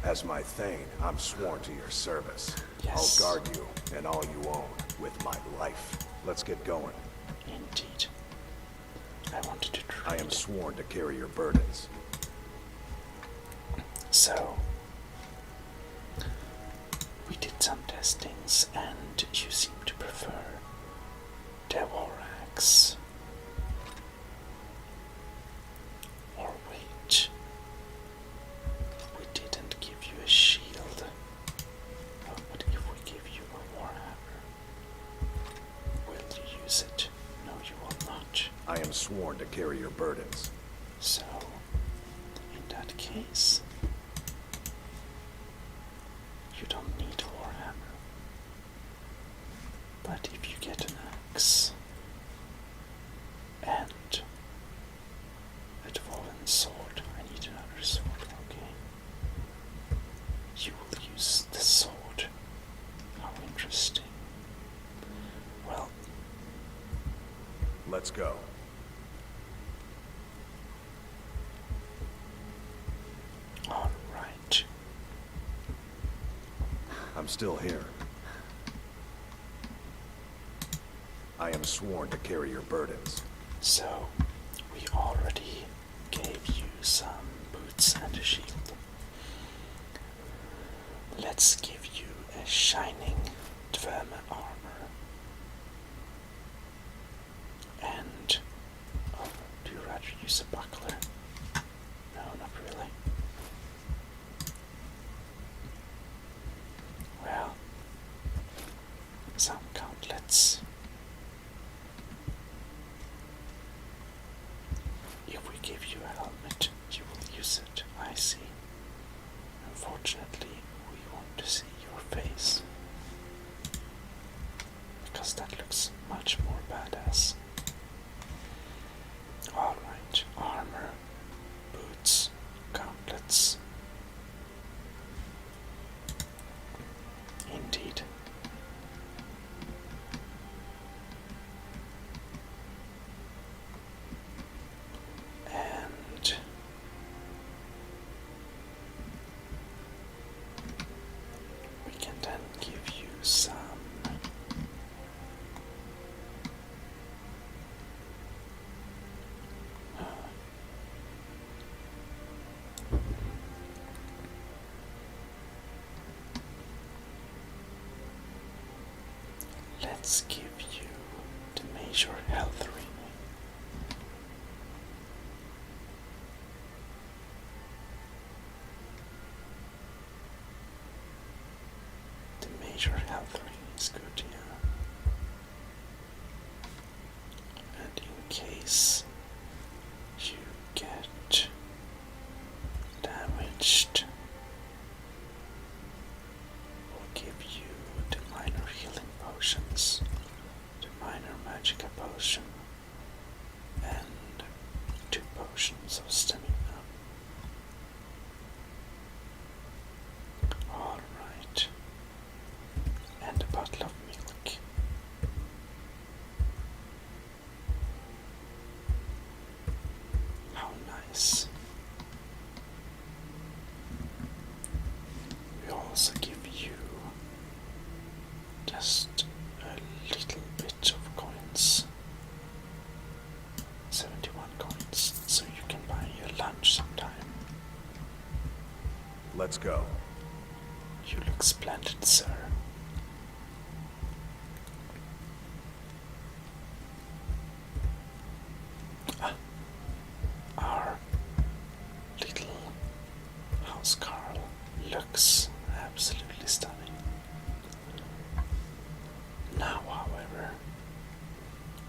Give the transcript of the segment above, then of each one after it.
As my Thane, I'm sworn to your service. Yes. I'll guard you and all you own with my life. Let's get going. Indeed. I wanted to trade. I am sworn to carry your burdens. So, we did some testings, and you seem to prefer Devorax. Or wait, we didn't give you a shield. Oh, but if we give you a warhammer, will you use it? No, you will not. I am sworn to carry your burdens. So, in that case, you don't need a warhammer. But if you get an axe and a dwarven sword, I need another sword, okay? You will use the sword. How interesting. Well, Let's go. alright. I'm still here. I am sworn to carry your burdens. So, we already gave you some boots and a shield. Let's give you a shining dverma armor. And, oh, do you rather use a buckler? No, not really. Well, some gauntlets. If we give you a helmet, you will use it, I see. Unfortunately, we want to see your face. Because that looks much more badass. Alright, armor, boots, gauntlets. Indeed. And we can then give you some let's give you the major health ring. The major health ring is good, yeah. And in case you get damaged, we'll give you the minor healing potions, the minor magicka potion, and 2 potions of stamina. Alright. And a bottle of milk. How nice. We also give you just a little bit of coins. 71 coins, so you can buy your lunch sometime. Let's go. You look splendid, sir. Our little house Carl looks absolutely stunning. Now, however,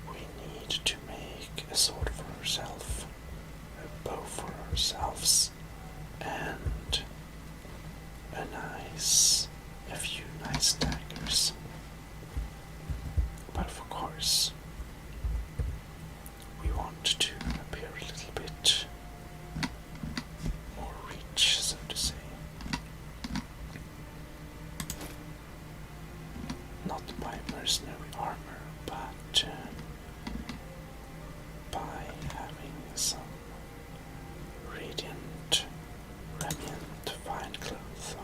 we need to make a sword for ourselves, a bow for ourselves, and a few nice daggers. But of course, we want to appear a little bit more rich, so to say. Not by mercenary armor, but by having some radiant, fine clothes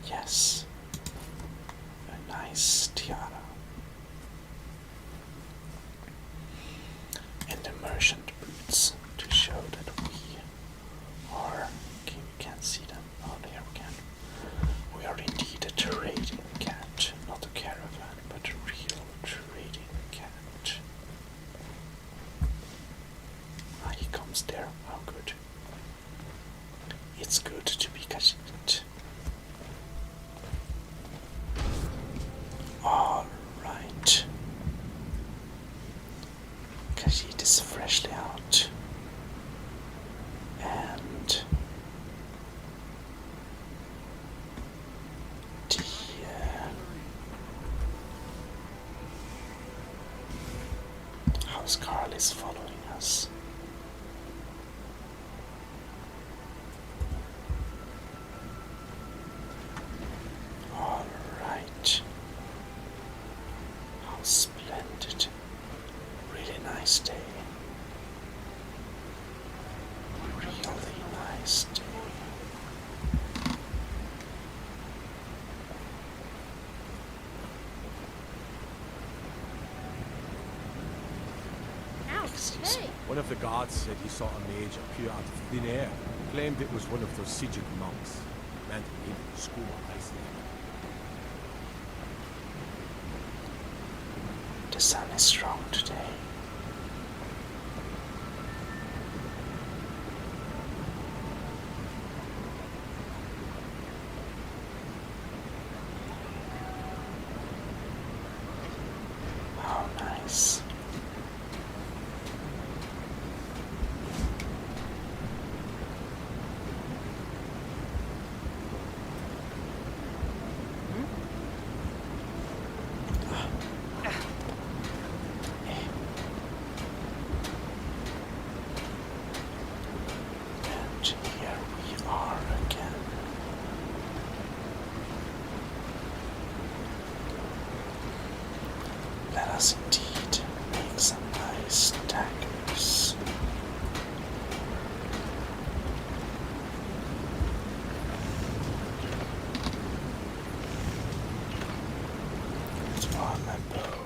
Yes, a nice tiara. And the merchant boots to show that we are. Okay, we can't see them. Oh, there we can. We are indeed a trading cat, not a caravan, but a real trading cat. Ah, he comes there. Oh, good. It's good to be Khajiit. Alright. Khajiit is freshly out. And the House Carl is following us. Alright. How splendid. Really nice day. Really nice day. Excuse me. One of the guards said he saw a mage appear out of thin air. Claimed it was one of those Sijic monks. Meant to leave the school isolated. The sun is strong today. How nice. And here we are again. Let us indeed make some nice daggers. Let's farm my bow.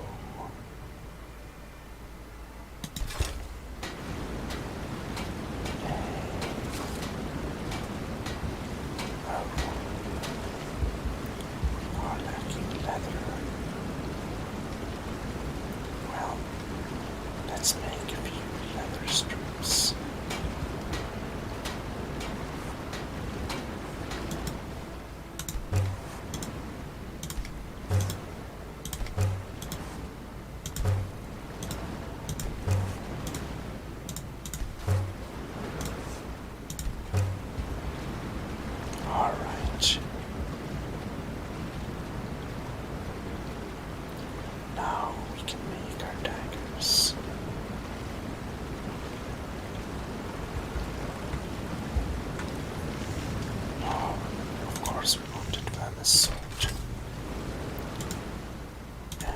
We are lacking leather. Well, let's make a few leather strips. Alright. Now we can make our daggers. Oh, of course we wanted Vanna's sword. And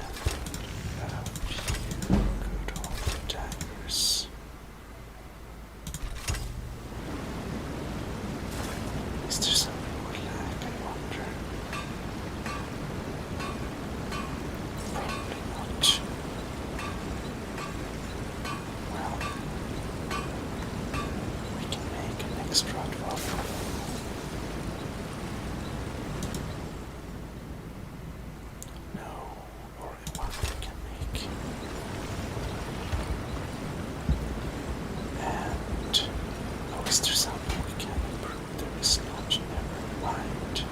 a few good old daggers. Is there something we lack, I wonder? Probably not. Well, we can make an extra 12. No, only one we can make. And oh, is there something we can improve? There is not. Never mind.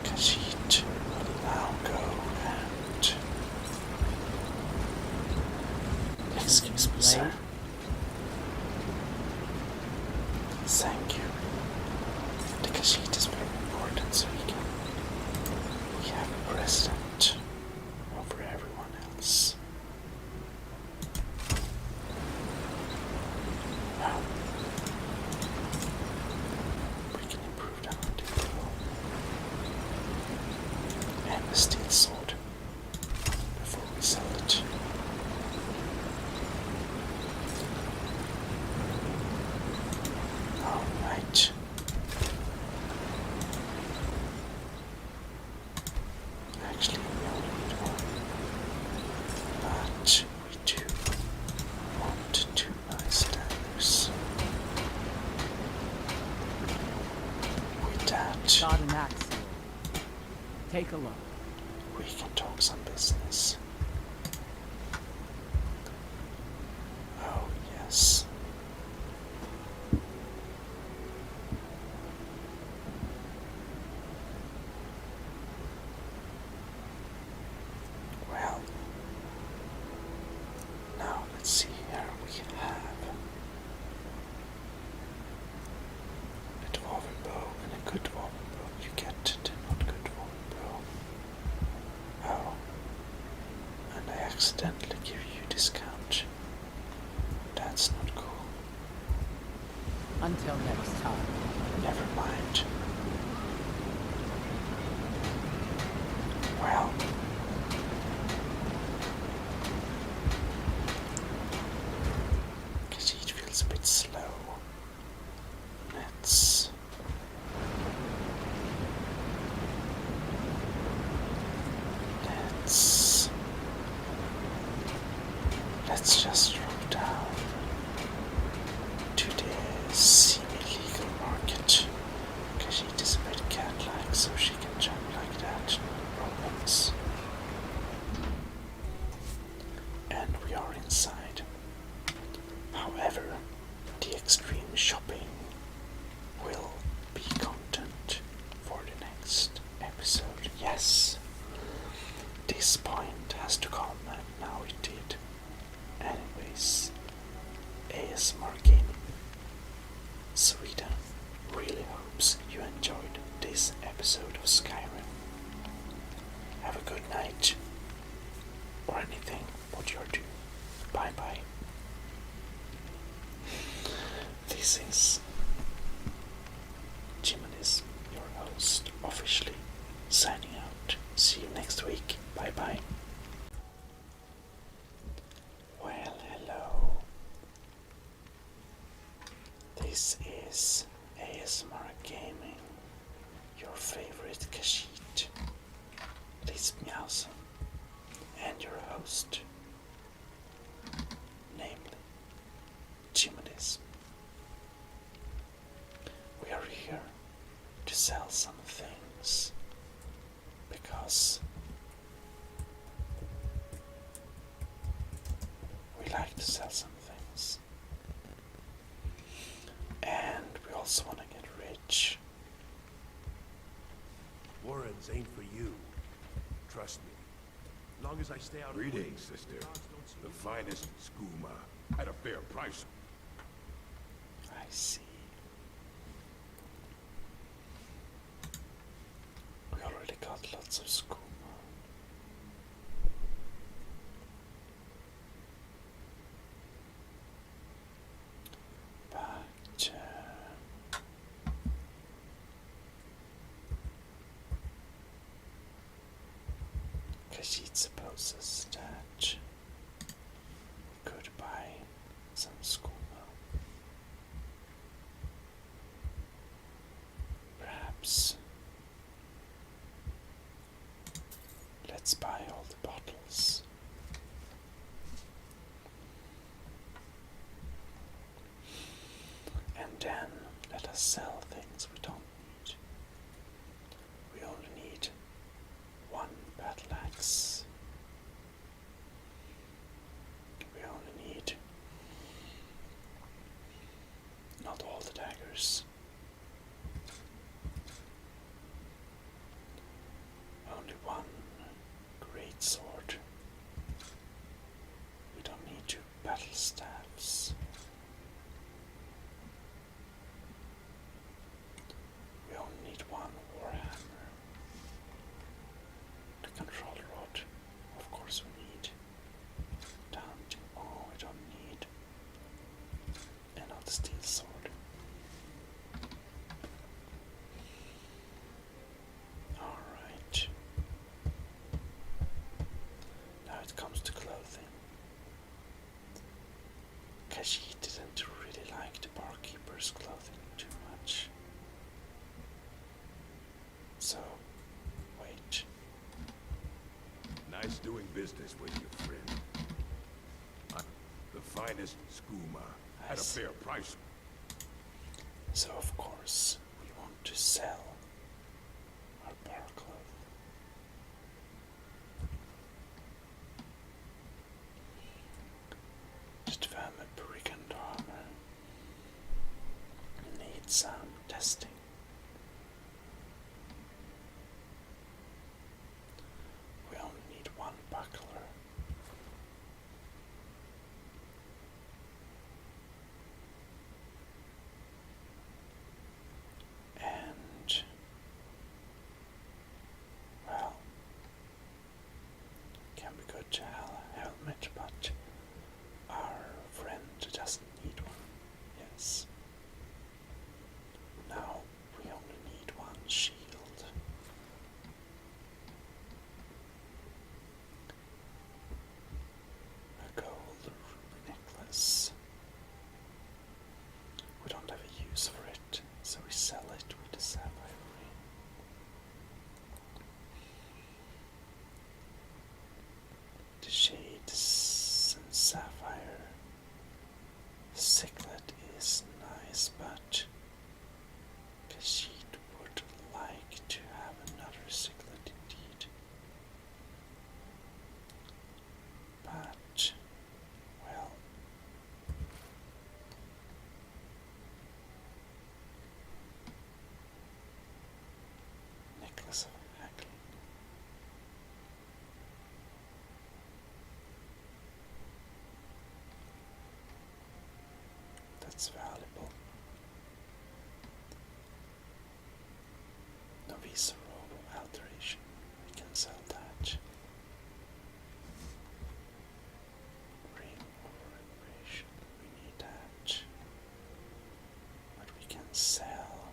Khajiit will now go and excuse me, sir. Thank you. The Khajiit is very important, so we have a president over everyone else. Well, we can improve that one too. And the steel sword before we sell it. Alright. Got an axe here. Take a look. We can talk some business. Oh, yes. Well, now let's see here. We have a dwarven bow and a good dwarven bow. You get the not good dwarven bow. Oh, and I accidentally give you discount. That's not cool. Until next time. Never mind. Well, because it feels a bit slow. Let's let's just drop down to the semi-legal market. Because it is a bit cat-like, so she can jump like that, no problems. And we are inside. However, the extreme shopping will be content for the next episode. Yes, this point has to come, and now it did. Anyways, ASMR Gaming Sweden really hopes you enjoyed this episode of Skyrim. Have a good night, or anything what you're doing. Bye bye. This is Gmodism, your host, officially signing out. See you next week. Bye bye. Well, hello. This is ASMR Gaming, your favorite Kashit, Liz Meowsome, and your host, namely Gmodism. We are here to sell some things because we like to sell some things, and we also want to get rich. Warrens ain't for you. Trust me. Long as I stay out of the way. Greetings, sister. The finest skooma at a fair price. I see. We already got lots of skooma. But Kashid supposes that we could buy some skooma. Perhaps let's buy all the bottles. And then let us sell things we don't need. We only need one battle axe. We only need not all the daggers. Only one great sword. We don't need two battle staffs. We only need one warhammer. The control rod, of course we need. Down to, oh, we don't need another steel sword. Alright. Now it comes to clothing. Kashi didn't really like the barkeeper's clothing too much. So, wait. Nice doing business with you, friend. The finest skooma I at a see. fair price. So of course we want to sell some testing. We only need one buckler. And, well, can be good to have a helmet, but our friend doesn't need one. Yes. Now we only need one shield. A gold necklace. We don't have a use for it, so we sell it with the sapphire ring. The shades and sapphire circlet is nice, but Khajiit would like to have another circlet indeed. But, well, necklace of haggling. That's valuable. Novice robe alteration. We can sell that. Ring of reparation. We need that. But we can sell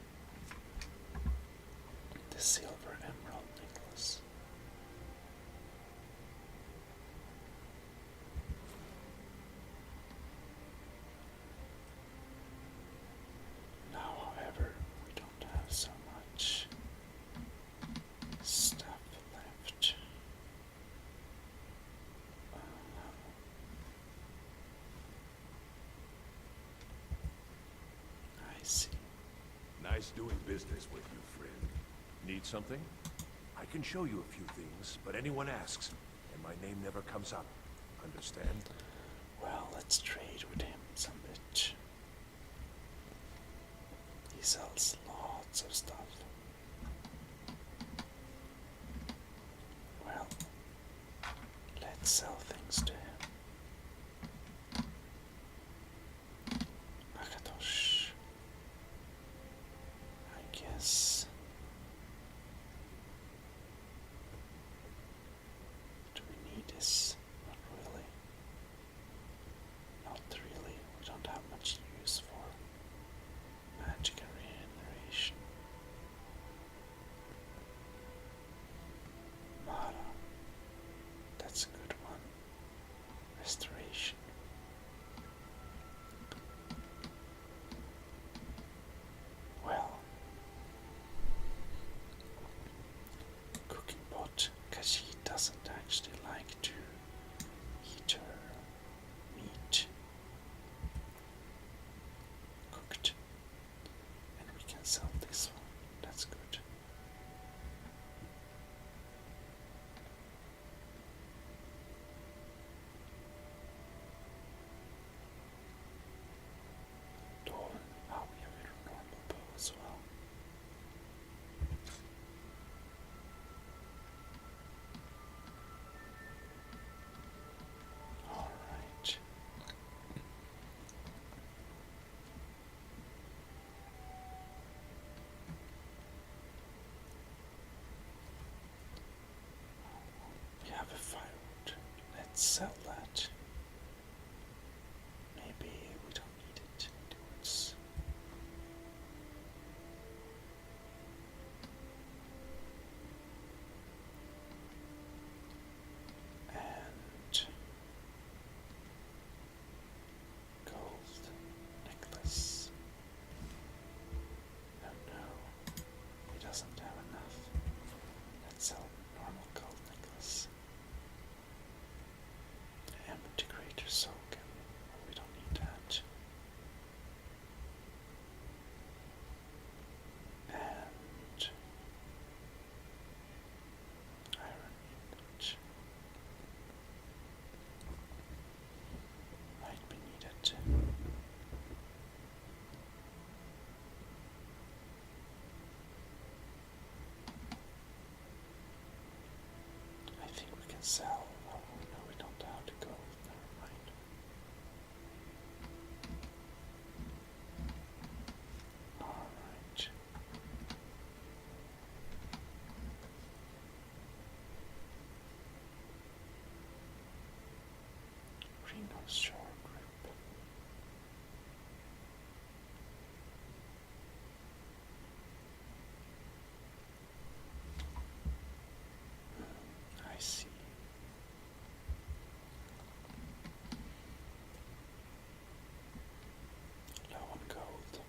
the silver emerald necklace. Now, however, we don't have so much stuff left. I see. Nice doing business with you, friend. Need something? I can show you a few things, but anyone asks, and my name never comes up. Understand? Well, let's trade with him some bit. He sells lots of stuff. Well, let's sell things to him. Akatosh. I guess. Do we need this? Not really. Not really. We don't have much use for magic and regeneration. Mara. That's a good one. Restoration. Well. Cooking pot. Khajiit doesn't actually like to eat her meat cooked. And we can sell this one. That's good. Dawn. Oh, we have a normal bow as well. Alright. We have a firewood. Let's sell that. Maybe we don't need it in the woods. And gold necklace. Oh no, he doesn't have enough. Let's sell normal gold necklace. sell. Oh no, we don't have to go. Never mind. Alright. Reno's shore grip. I see. Low on gold.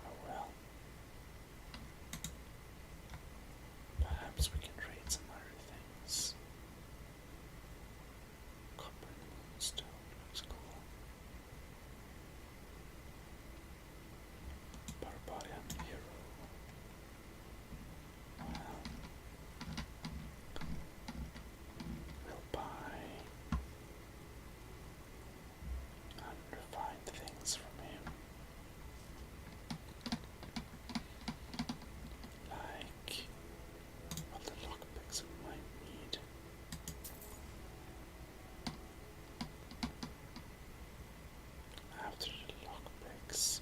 Oh well. Perhaps we can trade some other things. Copper and moonstone looks cool. Barbarian hero. Well, we'll buy unrefined things from him. Like all the lockpicks we might need. After the lockpicks,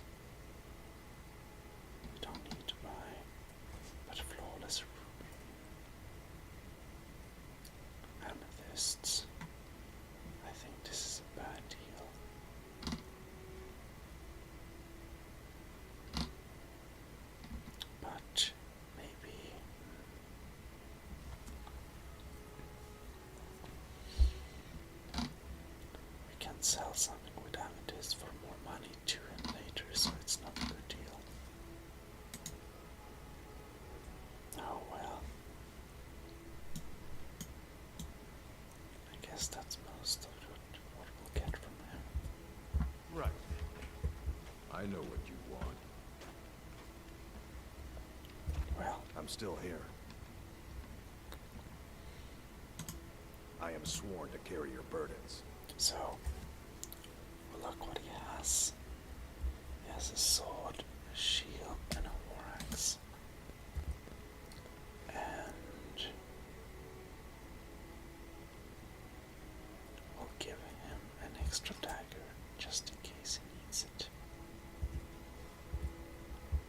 we don't need to buy, but flawless ruby. Amethysts. I think this is a bad deal. But maybe we can sell something with amethyst for more money to him later, so it's not a good deal. Oh well. I guess that's most of what we'll get from him. Right. I know what you want. Well, I'm still here. I am sworn to carry your burdens. so well, look what he has. He has a sword, a shield, and a war axe. And we'll give him an extra dagger just in case he needs it.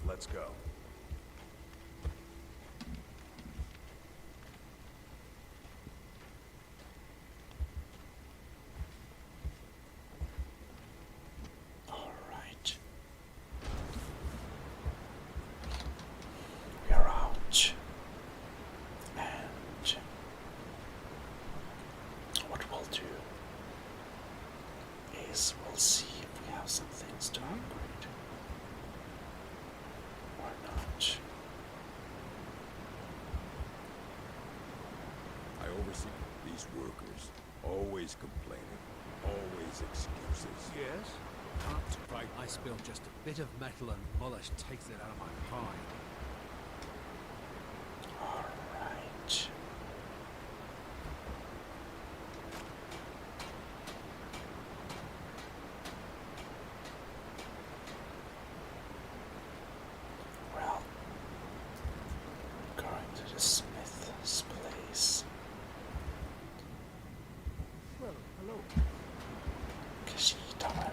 Let's go. Alright. We are out. And what we'll do is we'll see if we have some things to upgrade. Or not. I oversee these workers. Always complaining. Always excuses. Yes? Can't right. I spill just a bit of metal and Mullish takes it out of my pride. Alright. Well, going to the smith's place. Well, hello. Kashid, however,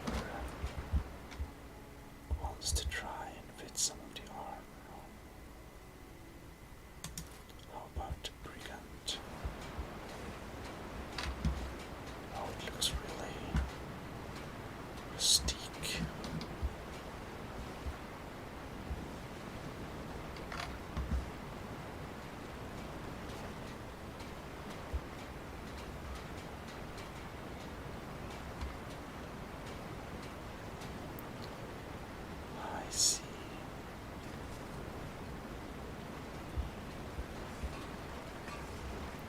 wants to try and fit some of the armor on. How about the brigand? Oh, it looks really rustique. I see.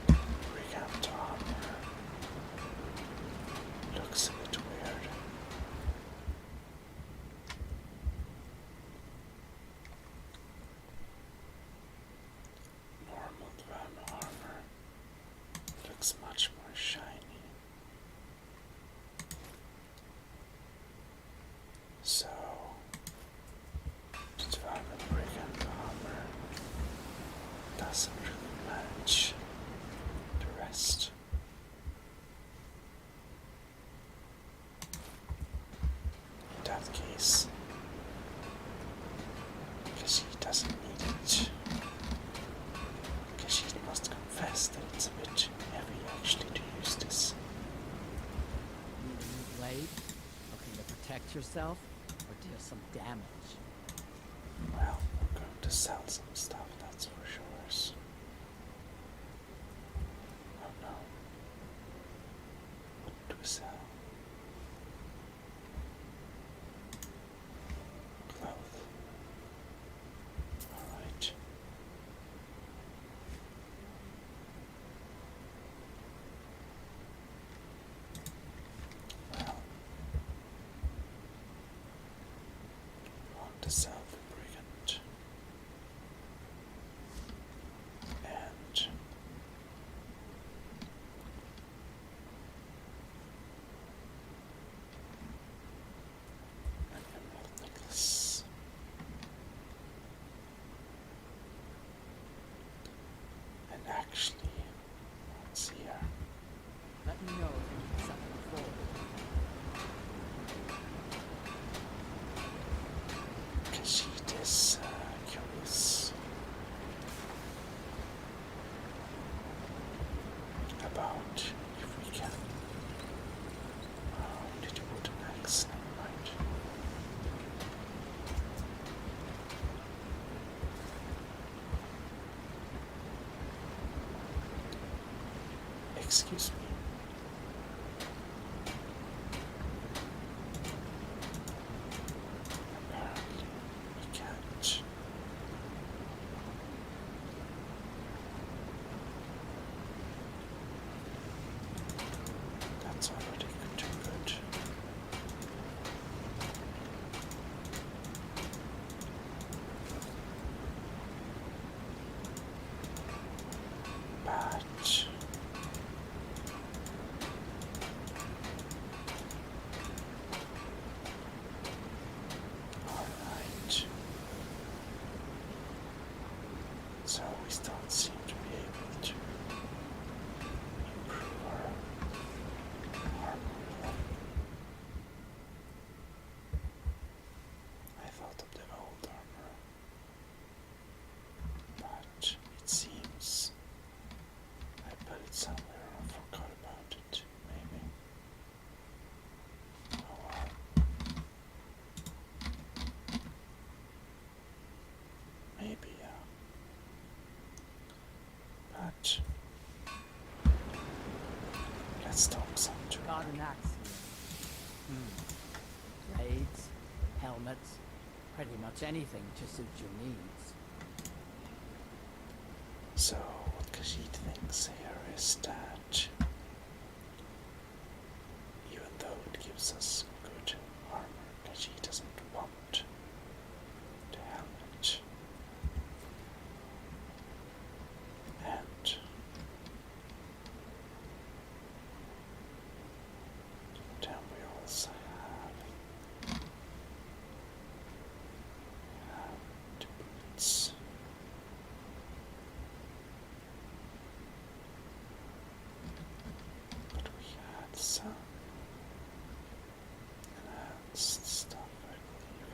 Brigand armor looks a bit weird. that case, because she doesn't need it. Because she must confess that it's a bit heavy actually to use this. Need a new blade? Looking to protect yourself? Or deal some damage? Well, we're going to sell some stuff, that's for sure. Oh no. What do we sell? Clothes. Alright. Well, on to sell the brigand. And an emerald necklace. And actually, let's see here. Let me know if you need something forward. Khajiit is curious about if we can. Did you put an axe? Never mind. Excuse me. Apparently, we can't. That's already too good. But alright. So we still seem to be able to improve our armor. I thought of the old armor, but it seems I put it somewhere or forgot about it, maybe. Oh well. Maybe, yeah. But let's talk some Got an axe here. Blades, helmets, pretty much anything to suit your needs. So what Khajiit thinks here is that even though it gives us good armor, Khajiit doesn't want the helmet. And then we also have the boots. But we had some enhanced stuff, I believe.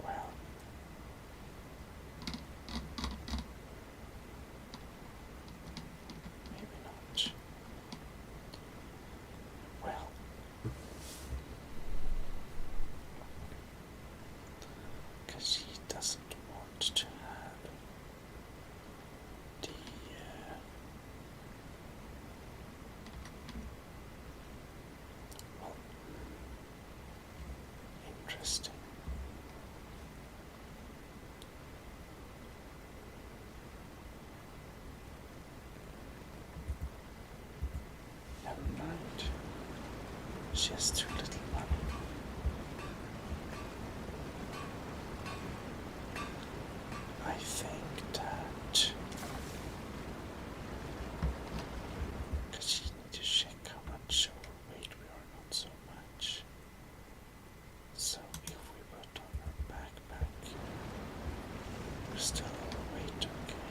Well, maybe not. Well, because he doesn't want to have the well, interesting. Never mind. She has too little money. I think that because she needs to check how much overweight we are, not so much. So if we put on her backpack, we're still overweight, okay?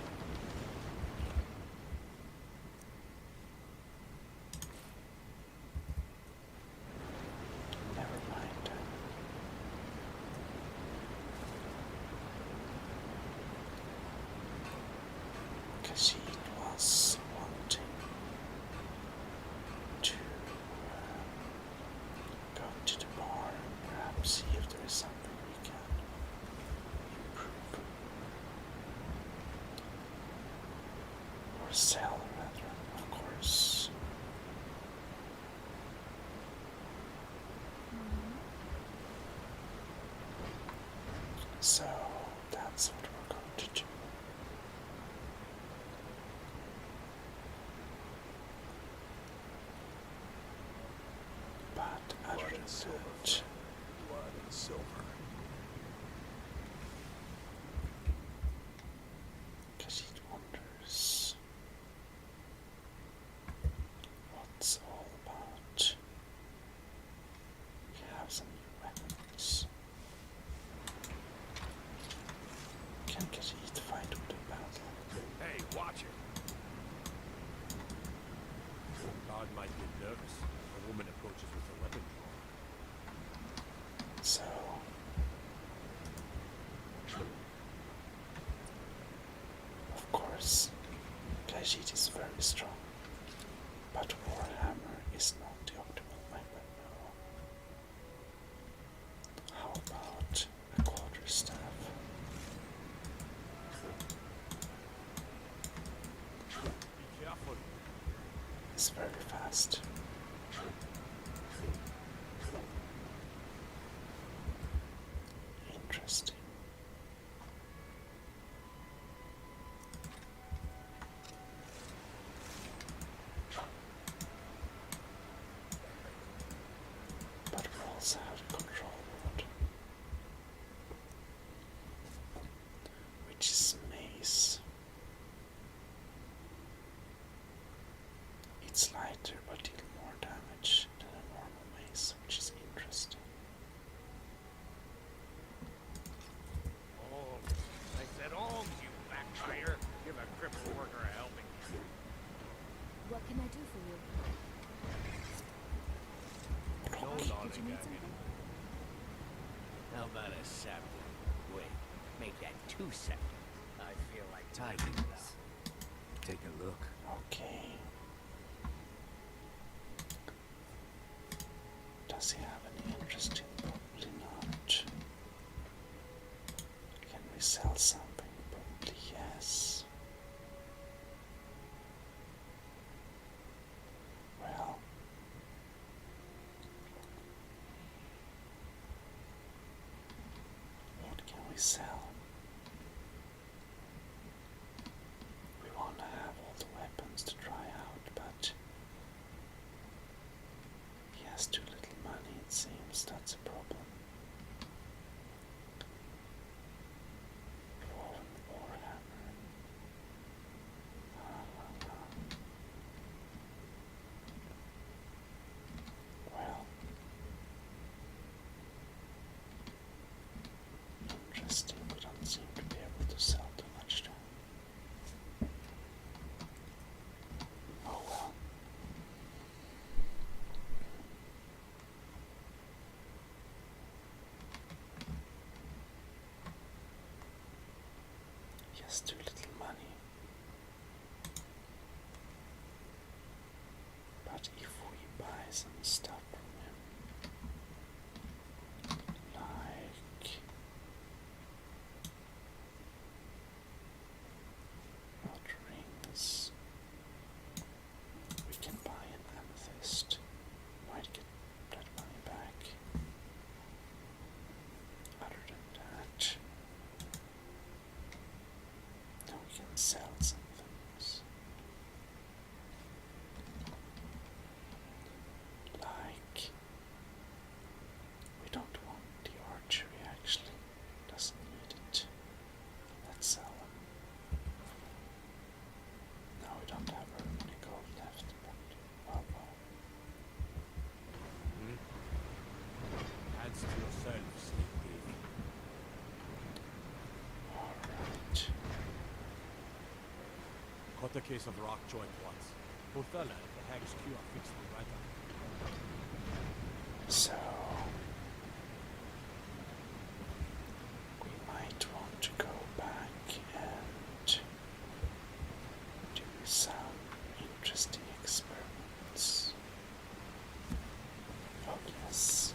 sell rather, of course. So that's what we're going to do. But other Blood than and silver. that, Blood and silver. Khajiit wonders what's all about. We have some new weapons. Can Khajiit fight with the battle? Hey, watch it. Guard might get nervous. A woman approaches with a weapon drawn. So, of course, Khajiit is very strong, but Warhammer is not the optimal weapon, no. How about a quarterstaff? Be careful. It's very fast. Interesting. But we also have a control board, which is mace. It's lighter but deal more damage than a normal mace, which is interesting. Oh, I said, oh, you backfire. Give a crippled worker a helping hand. What can I do for you? No Did you need lollygagging. something? How about a sapling? Wait, make that 2 seconds. I feel like tidying it up. Take a look. Okay. Does he have any interest in? Probably not. Can we sell something? Probably yes. Well, what can we sell? We want to have all the weapons to try out, but he has too little money, it seems. That's a problem. Dwarven Warhammer. Well, interesting. We don't seem to be able to sell too much though. Oh well. He has too little money. But if we buy some stuff from him, like not rings, we can buy an amethyst. Might get that money back. Other than that, now we can sell some things. Like, we don't want the archery actually. Doesn't need it. Let's sell them. Now we don't have very many gold left, but well, well. Hands to yourself, sneak thief. Alright. Cut a case of rock joint once. Bothella, the hag's cure fixed me right up. So we might want to go back and do some interesting experiments. Oh yes.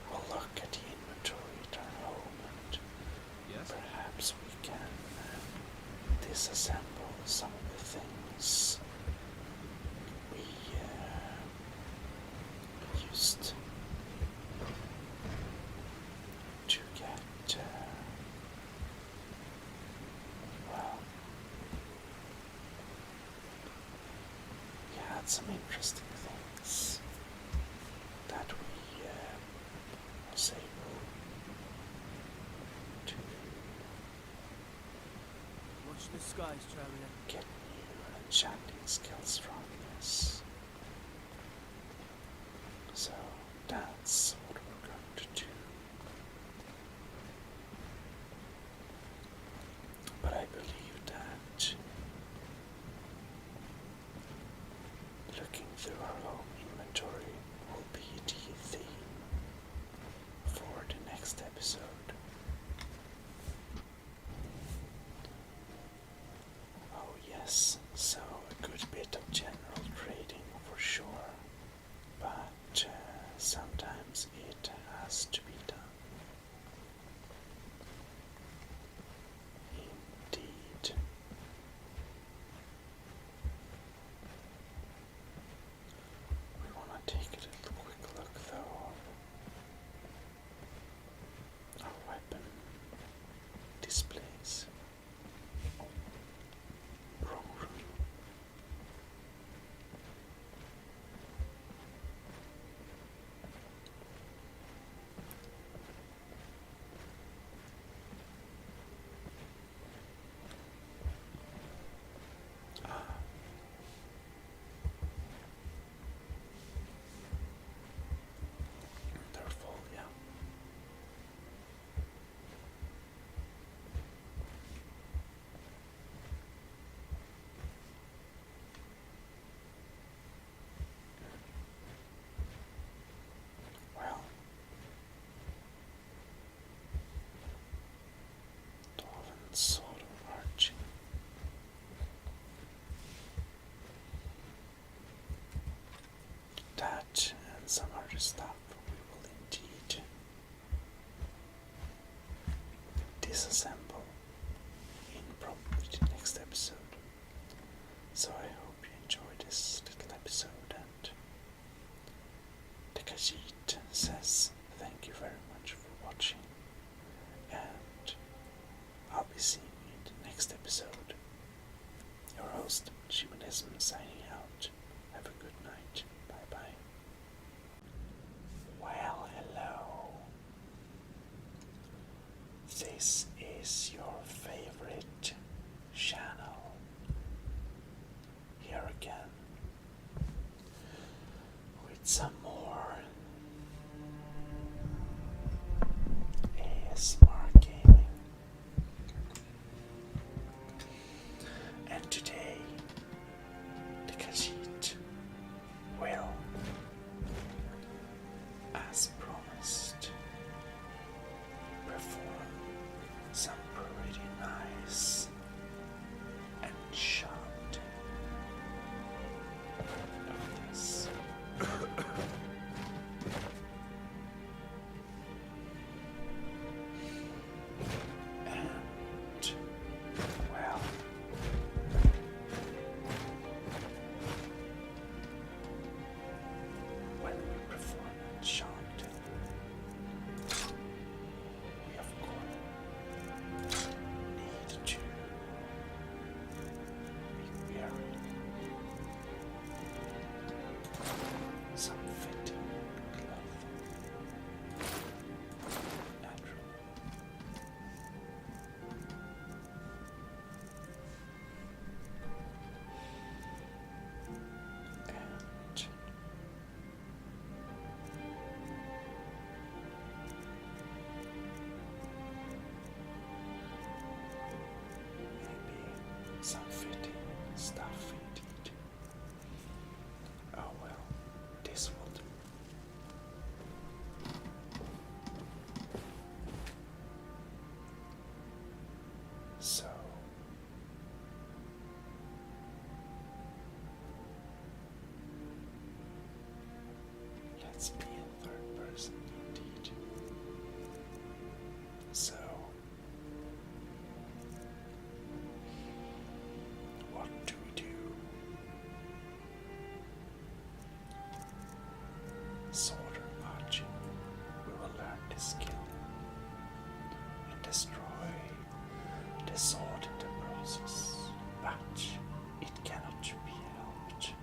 We'll look at the inventory at our home and Yes? perhaps we can got some interesting things that we was able to Watch the skies, traveler. get new enchanting skills from this. So that's what we're going to do. But I believe that looking through our home inventory will be the theme for the next episode. Oh yes, so a good bit of general trading for sure, but sometimes it has to be done. Indeed. We want to take a little quick look though. Our weapon displays. Wrong room. They're full, yeah. Well, Dolphin sort of arching. That and some other stuff we will indeed disassemble in probably the next episode. So I hope you enjoyed this little episode, and the Khajiit says thank you very much for watching, and I'll be seeing you in the next episode. Your host, Gmodism, signing out. Have a good night. Bye bye. Well, hello. This is your favorite channel. Here again with some more ASMR gaming. And today, the Khajiit will, as promised, perform some pretty nice enchanting of this. And, well, when we perform enchanting, we of course need to be wearing some fitting clothing, naturally. And maybe some fitting stuff indeed. Oh well, this will do. So let's be in third person indeed. So what do we do? Sword arching. We will learn this skill and destroy the sword in the process, but it cannot be helped.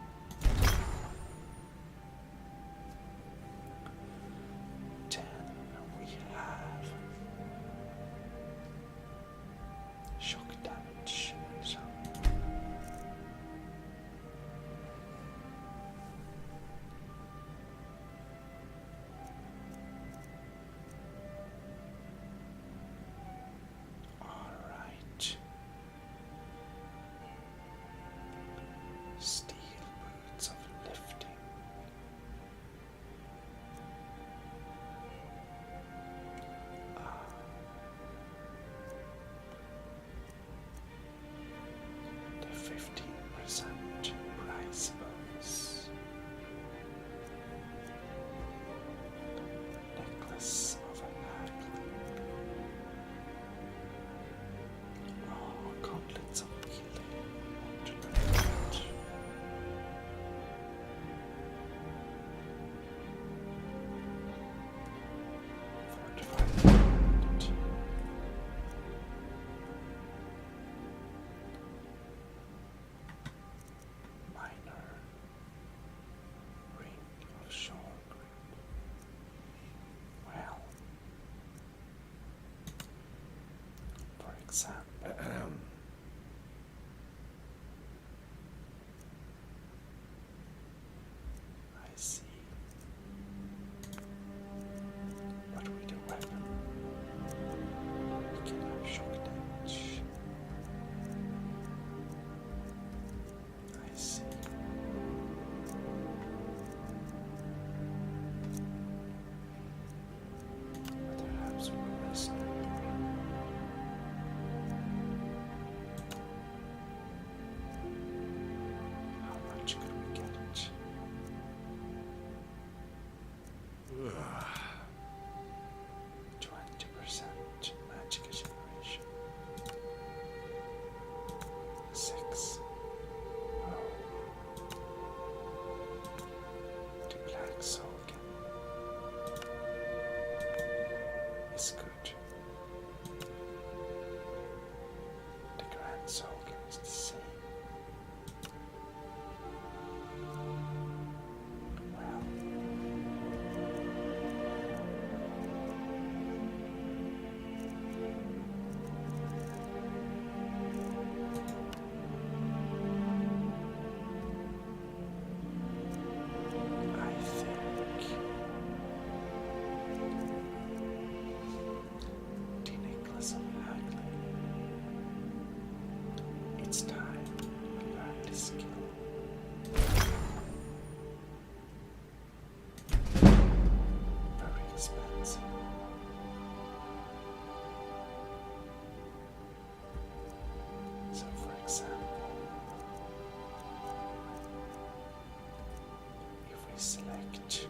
select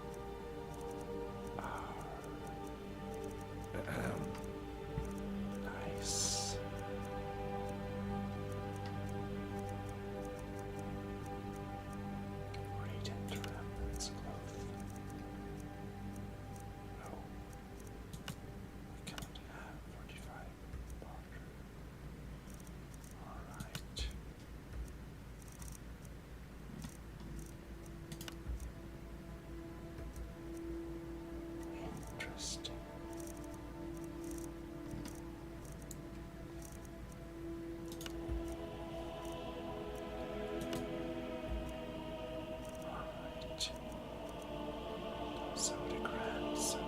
our nice radiant remnants cloth. No, we cannot have 45 barter. Alright. Interesting. Alright. So the grandson.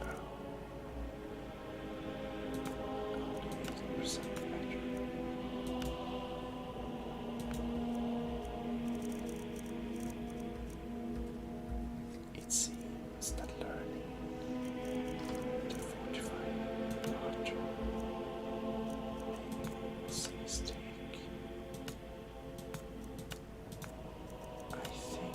Oh. Only 80% better. It seems that learning to fortify water makes a mistake. I think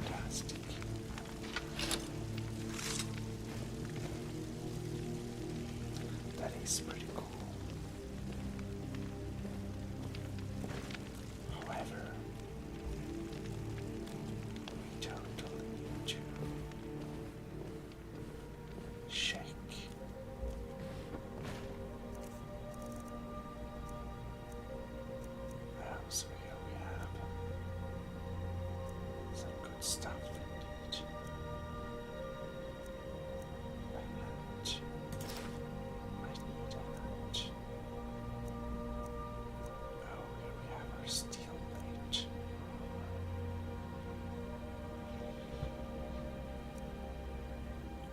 fantastic. That is pretty cool. However, we totally need to check. So here we have some good stuff indeed. A hat. Might need a hat. Oh, here we have our steel plate.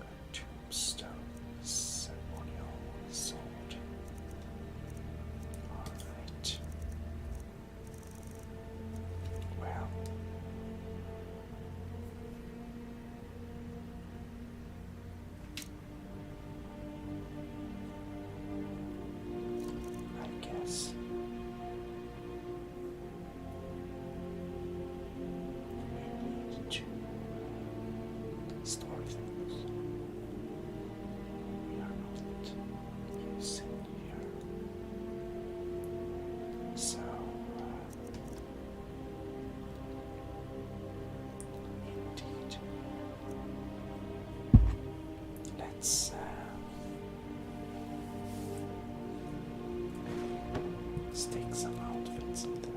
A tombstone, ceremonial sword. Alright. Well, I guess we need to store things we are not using here. So, indeed, let's stick some outfits in there.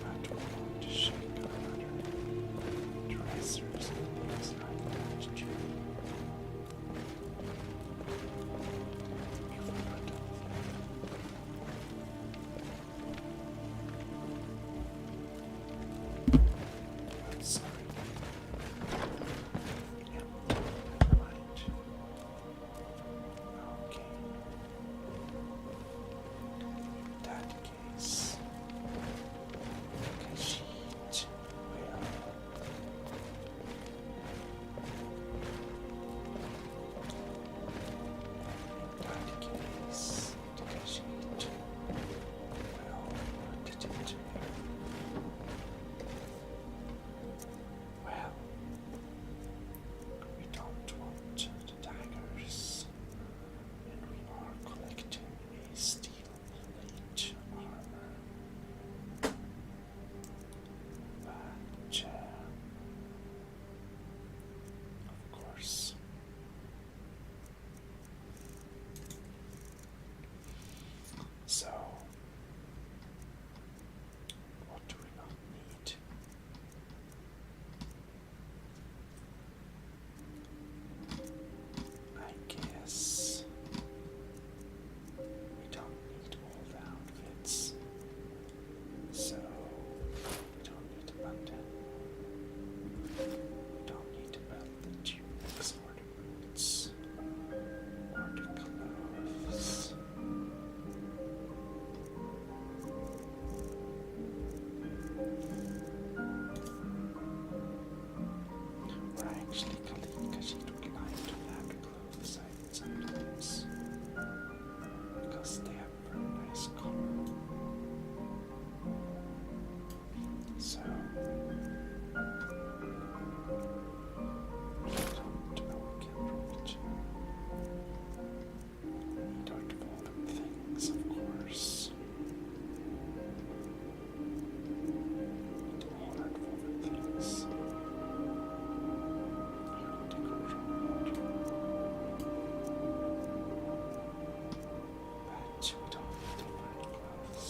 But we want to check our other dressers and things like that too. If we put them I'm sorry. Yeah, never mind. Okay. In that case, a sheet will. In that case, the sheet will put it into here. Well, we don't want the daggers, and we are collecting a steel plate armor. But, of course, so what do we not need? I guess we don't need all the outfits, so we don't need a button. We don't need to belt the tunics or the boots or the clothes. Or actually, Kalika, she would like to have clothes sometimes because they have very nice color. So we don't reach. We need our development things, of course. All our development things. But we don't need to find clothes.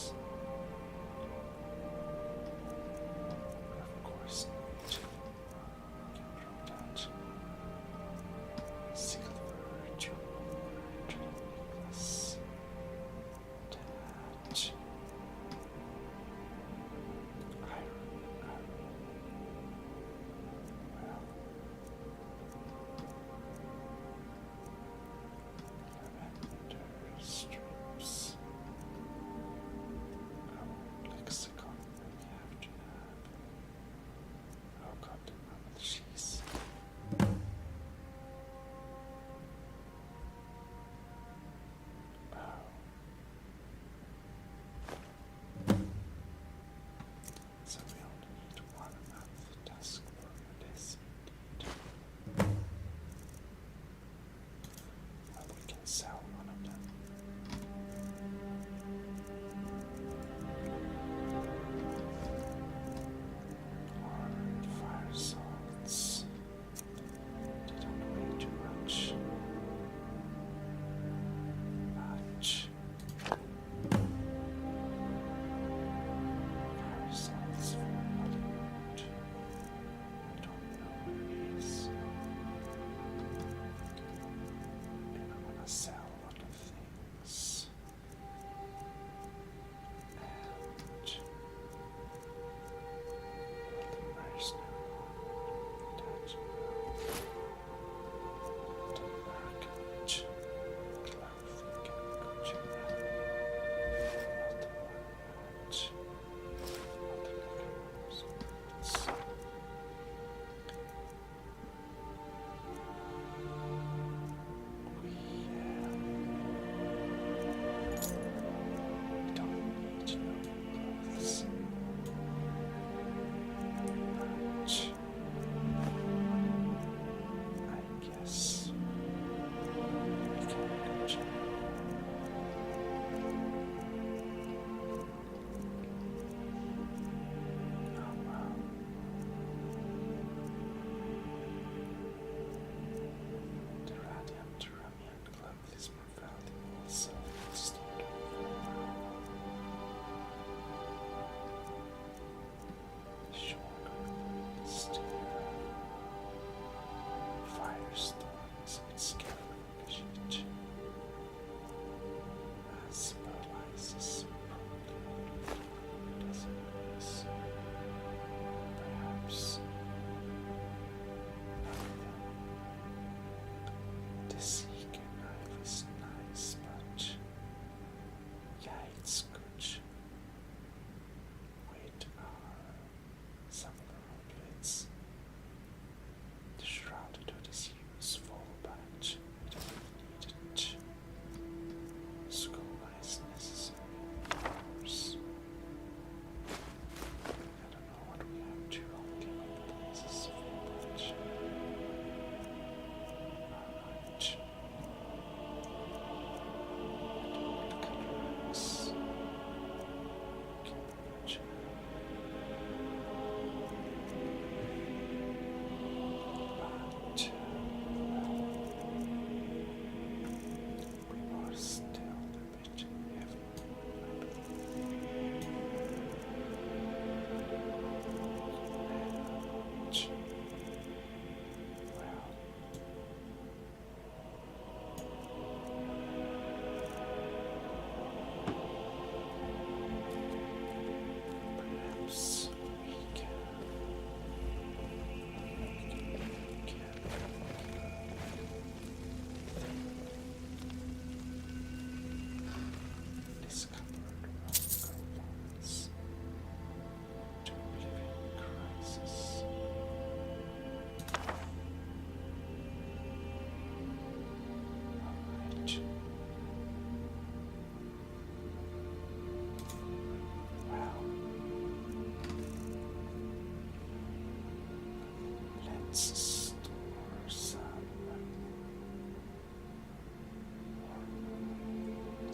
let's store some.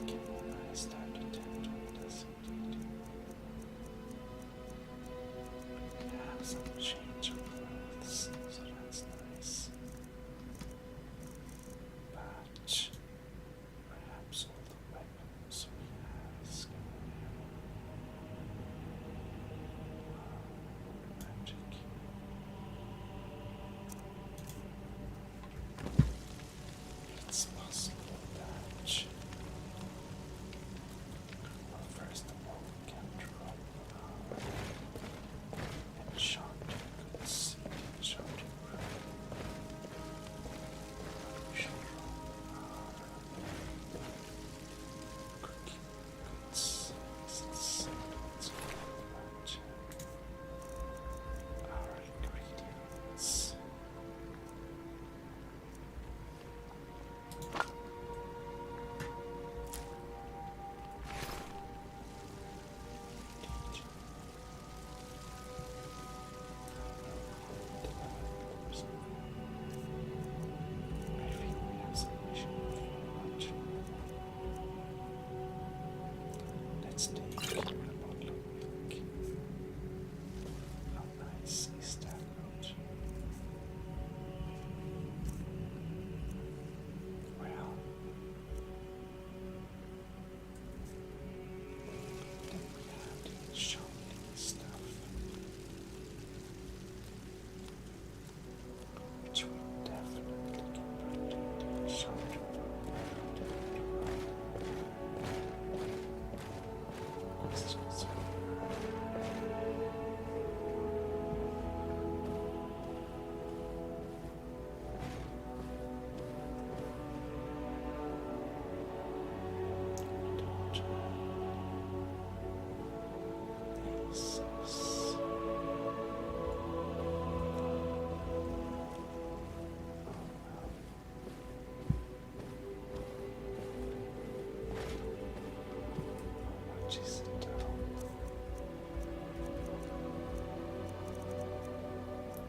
Get a nice time to tend to this indeed. Have some change of clothes, so that's nice. But perhaps all the weapons we have is magic. It's possible that, well, first of all, we can drop enchanting goods, enchanting room. We should drop cooking goods. Let's go about our ingredients. I think we have some mission for lunch. Let's take a bottle of milk. How nice is that not? Well, then we have the shopping stuff, which we definitely can put in the shopping. Questions?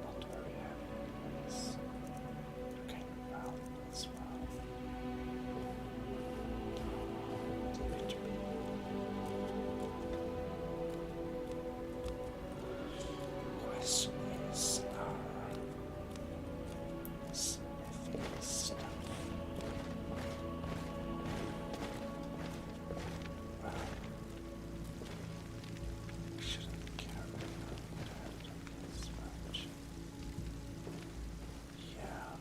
Not very heavy anyways. Okay, well, as well. Leave it to me. Question is our smithing stuff. Well, we shouldn't carry around that as much. Yeah.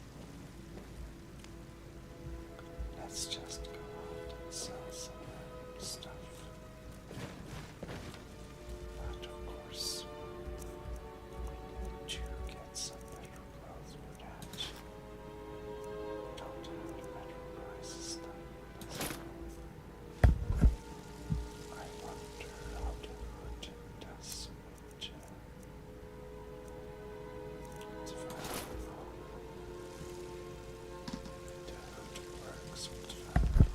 Let's just go out and sell some stuff. But of course, to get some better clothes for that, don't have better prices than I wonder how the hood does with it's fine. The hood works with fine.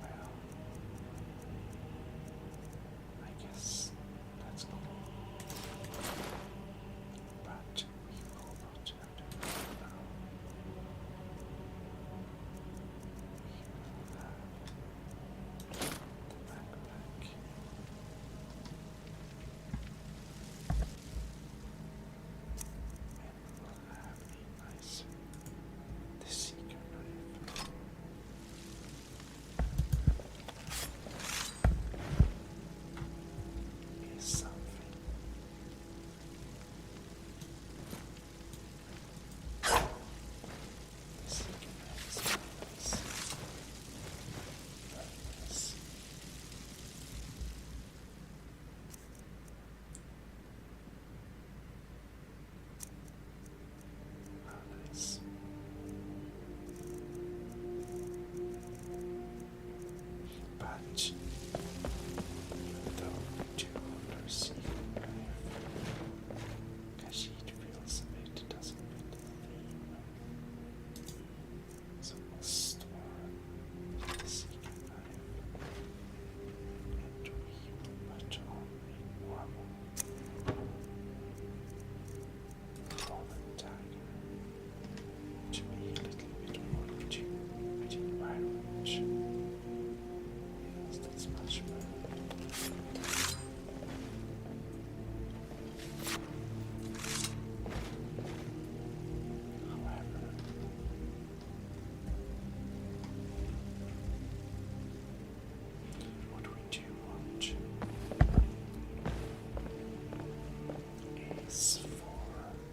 Well, I guess that's cool. But we will not have to go now. We will have the backpack. And we will have a nice the secret knife. Is something. The secret knife is very nice. Very nice. How nice. But even though we do under secret knife, Kashid feels a bit doesn't fit the theme. So we'll store the secret knife and we will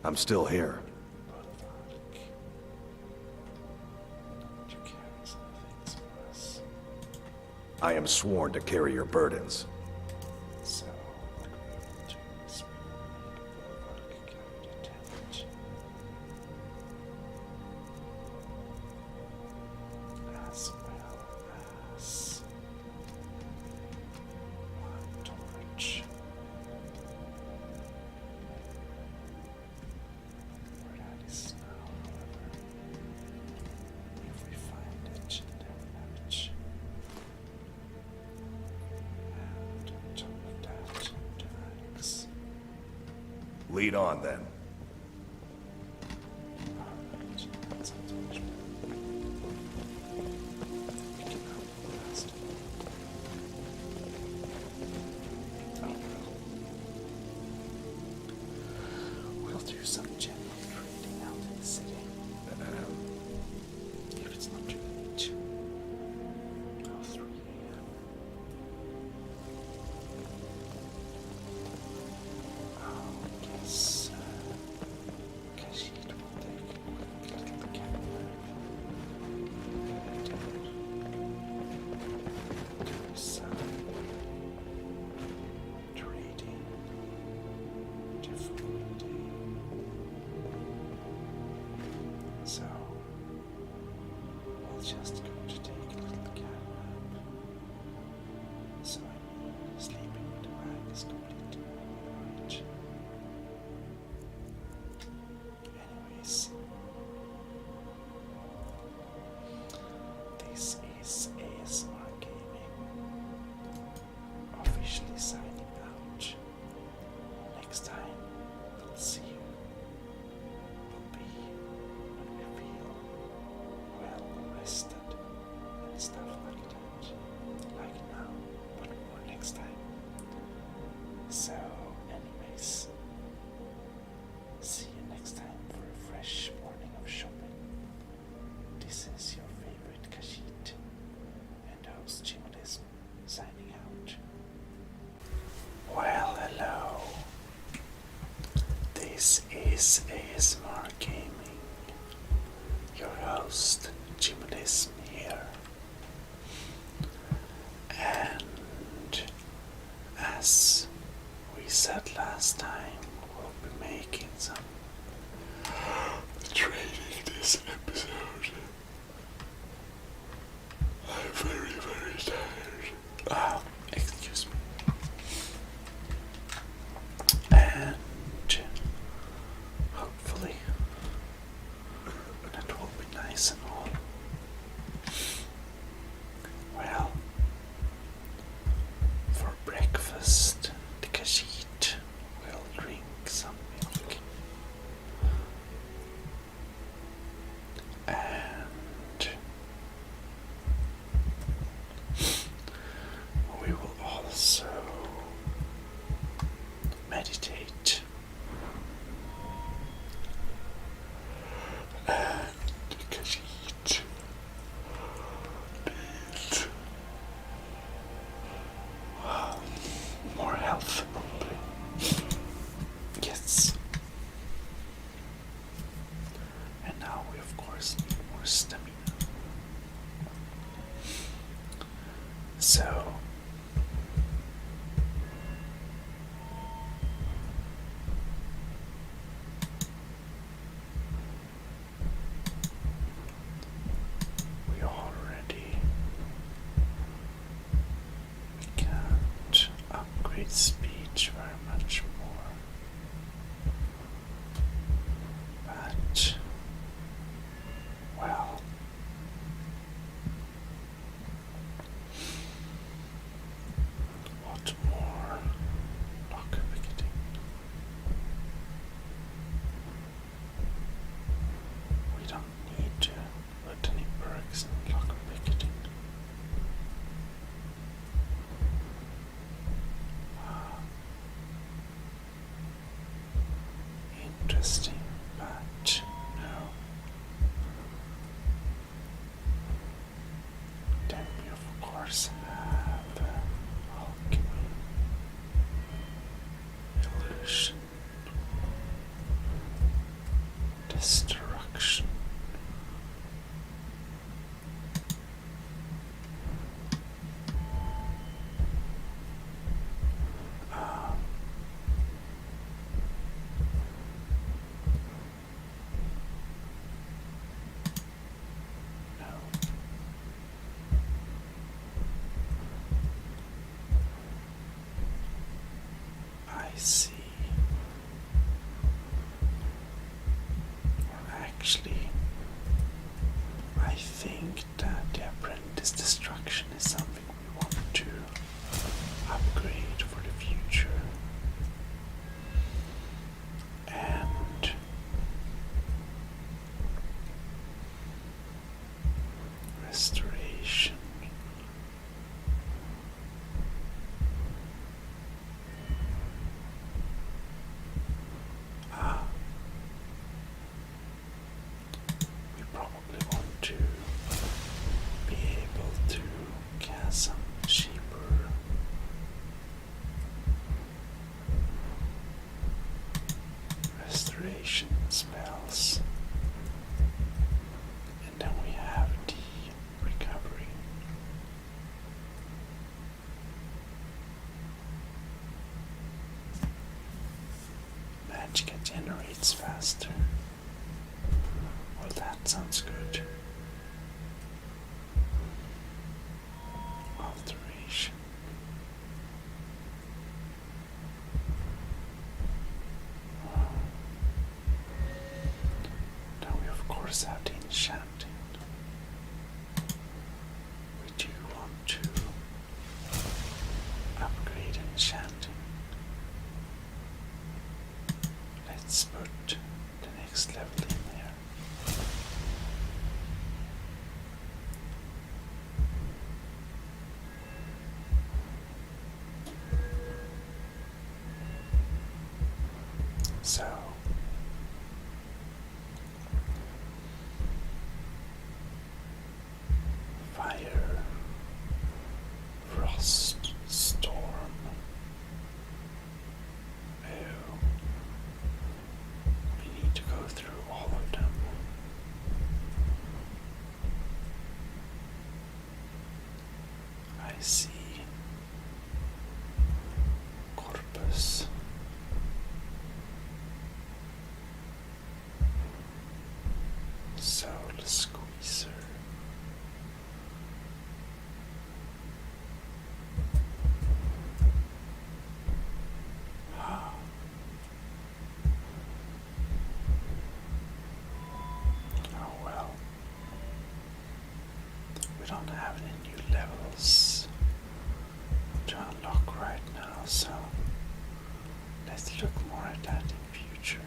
I'm still here. You carry some things for us. I am sworn to carry your burdens. So, what we will do is we will make Bulwark carry the damage. As well as one torch. Where that is now, however, if we find it, then we have it. And on top of that, the axe. Lead on then. Alright, that sounds much better. We can help the last one. Oh well. We'll do some general trading out in the city. If it's not too late. Oh, 3 a.m. Oh, yes. Kashid will take a quick little camera. Do some trading. Difficulty. So, we'll just go to take a little cat nap. So, I mean, sleeping with the bag is completely alright. Anyways, this is ASMR Gaming officially signing out. Next time we'll see you will be when we feel well rested and stuff like that. Like now, but more next time. So, anyways, see you next time for a fresh morning of shopping. This is your favorite Kashid and host Gmodism signing out. Well, hello. This is ASMR Gaming. Your host Gmodism here. And as we said last time, we'll be making some trading this episode. I'm very, very tired. Excuse me. And hopefully that will be nice and all. Well, for breakfast, the Kashid will drink some milk. And we will also meditate. And the Kashid needs more health, probably. Yes. And now we, of course, need more stamina. So, we can't upgrade speech very much more. But, well, what more locker picketing? We don't need to put any perks in locker picketing. Interesting, but no. Then we of course have alchemy, illusion, I see. Or actually, I think that the apprentice destruction is something we want to upgrade for the future. And restoration. We probably want to be able to cast some cheaper restoration spells. And then we have the recovery. Magic generates faster. Well, that sounds good. Alteration. Now we of course have the enchanting. We do want to upgrade enchanting. Let's put the next level in there. So fire, frost, storm. Oh, we need to go through all of them. I see. Corpus. Soul Squeezer. Ah. Oh well. We don't have any new levels to unlock right now, so let's look more at that in future.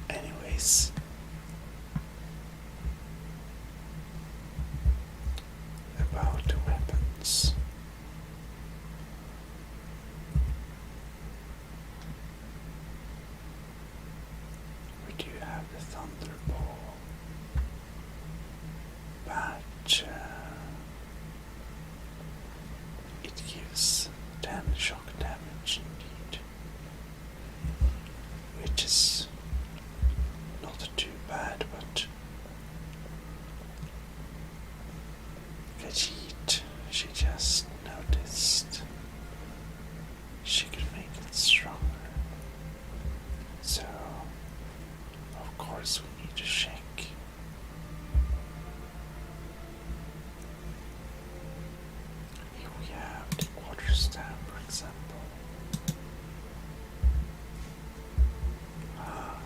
Anyways, about the weapons. We do have the Thunderball, but it gives 10 shock damage indeed, which is not too bad, but Vegeta, she just noticed she could make it stronger. So, of course, we need to check. Here we have the quarterstaff, for example. Ah.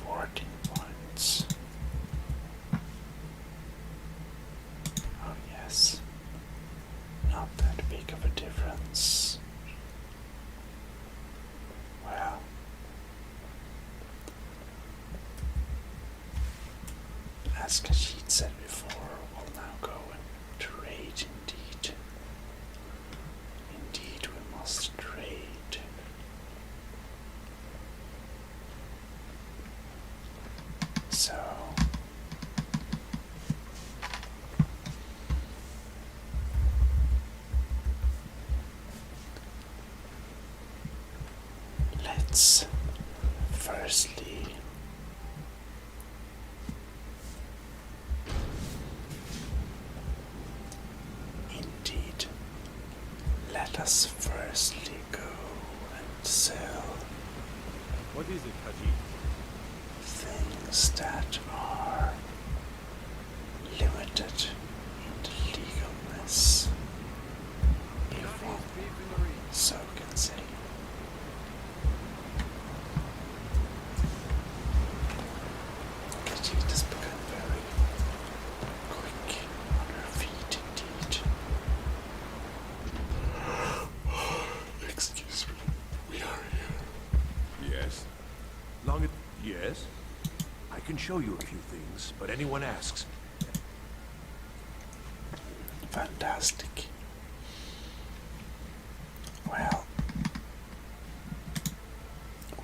14 points. Oh yes, not that big of a difference. Well, as Kashid said before, we'll now go into raid indeed. Indeed, we must trade. So let's firstly indeed let us firstly go and sell What is it, Haji? things that are limited in the legalness, if one so can say. Khajiit has become very quick on her feet indeed. Excuse me, we are here. Yes? Yes? I can show you a few things, but anyone asks. Fantastic. Well,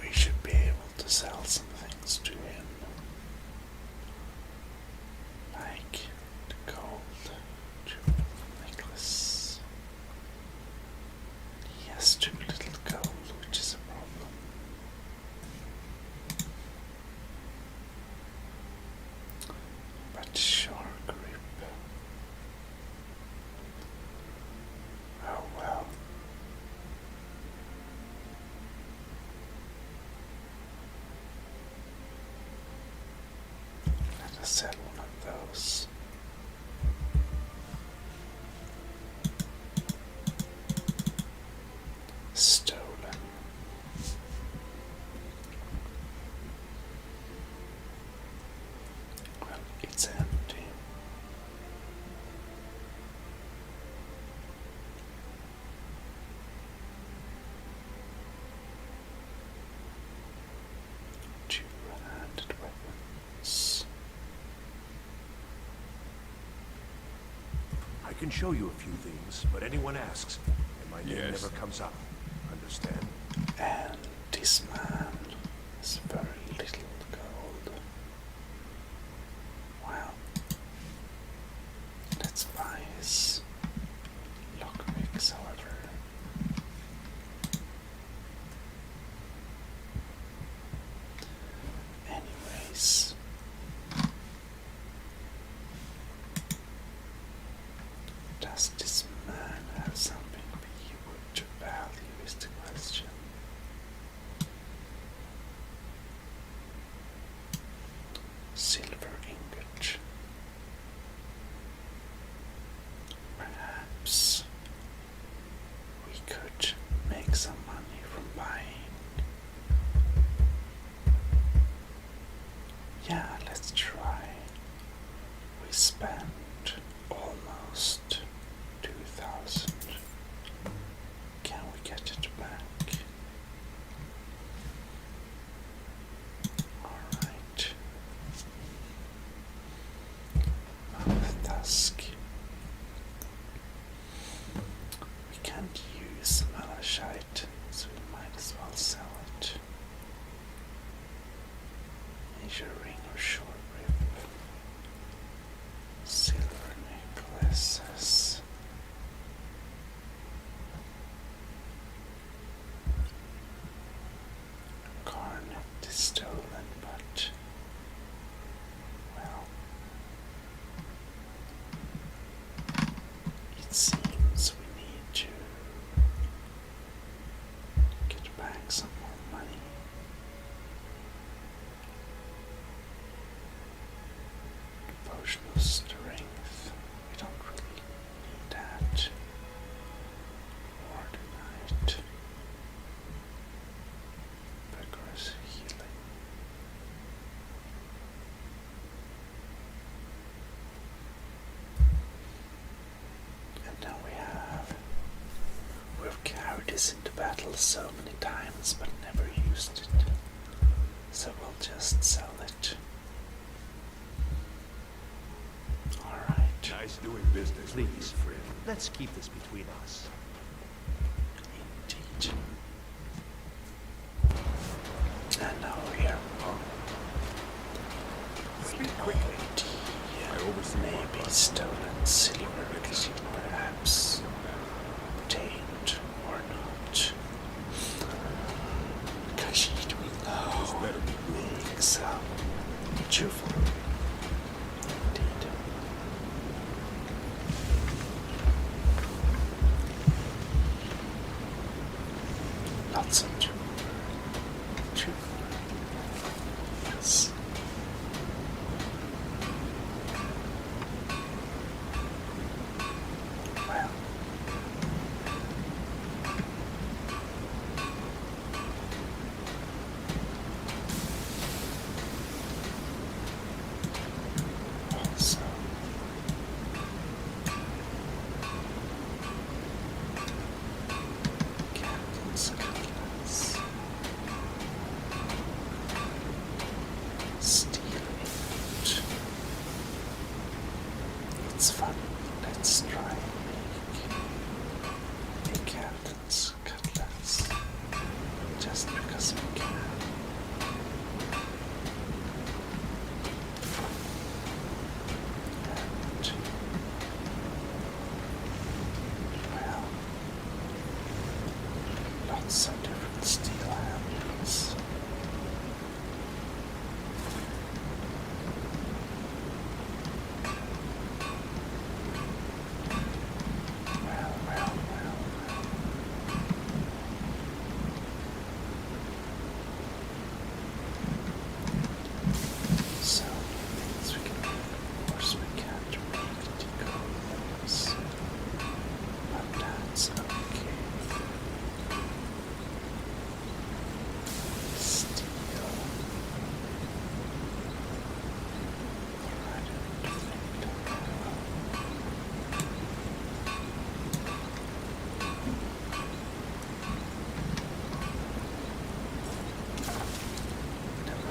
we should be able to sell some things to him, like the gold jewel necklace. He has too little gold, which is a problem. But shark grip. Oh well. Let us sell one of those. Stolen. Well, it's empty. Two-handed weapons. I can show you a few things, but anyone asks, and my name Yes. never comes up. Understand? And this man has very little gold. Wow. Let's buy his lockpicks, however. Anyways. Does this man have something we would value is the question. Silver ingot. Perhaps we could make some money from buying. Yeah, let's try. We spent almost 2,000. Can we get it back? Alright. Mouth tusk. We can't use malachite, so we might as well sell it. Major ring or short rib. Silver necklaces. Garnet is stolen, but well, it seems we need to get back some more money. Potion of strength. We don't really need that. Ordinate. Vigorous healing. And now we've carried this into battle so many times but never used it. So we'll just sell it. Alright. Nice doing business with you, Please, friend. let's keep this between us. Indeed. And now we are Speak quickly. the I oversee my maybe project. stolen silver perhaps obtained or not. Khajiit we This know better be good. being some jewelry. Indeed. Lots of jewelry. Yes.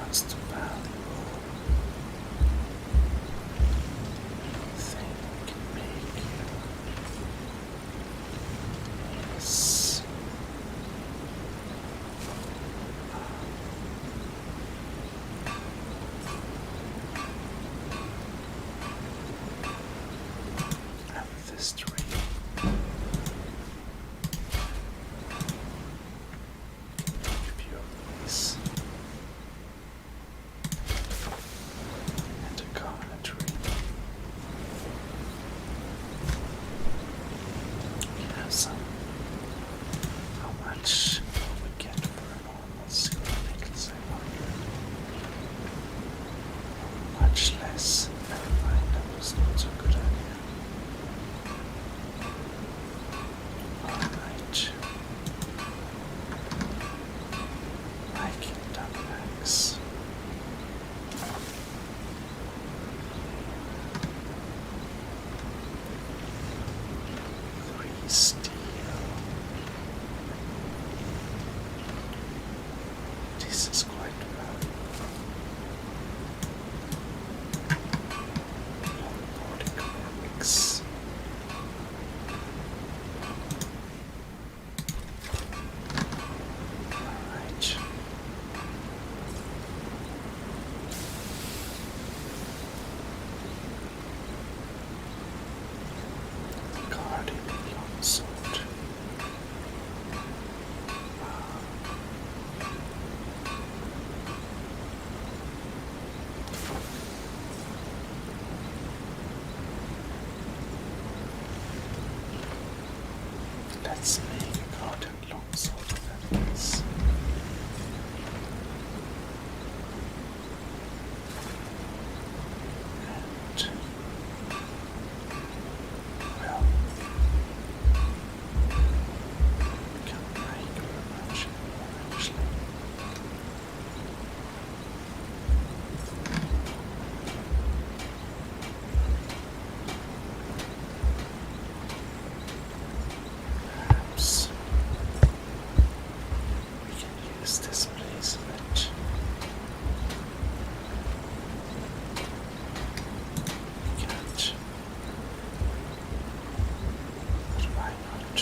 most valuable thing we can make is amethyst ring. Give you a piece. And a garnet ring. We have some. How much will we get for a normal silver necklace, I wonder? Much less. Never mind, that was not a good idea. Alright. I can double axe. 3 steel. This is quite valuable. Nordic mix. Alright. Guarded longsword. Let's make a guarded longsword that is. And well, we can make very much more actually. Perhaps we can use this place a bit. We can't. But why not?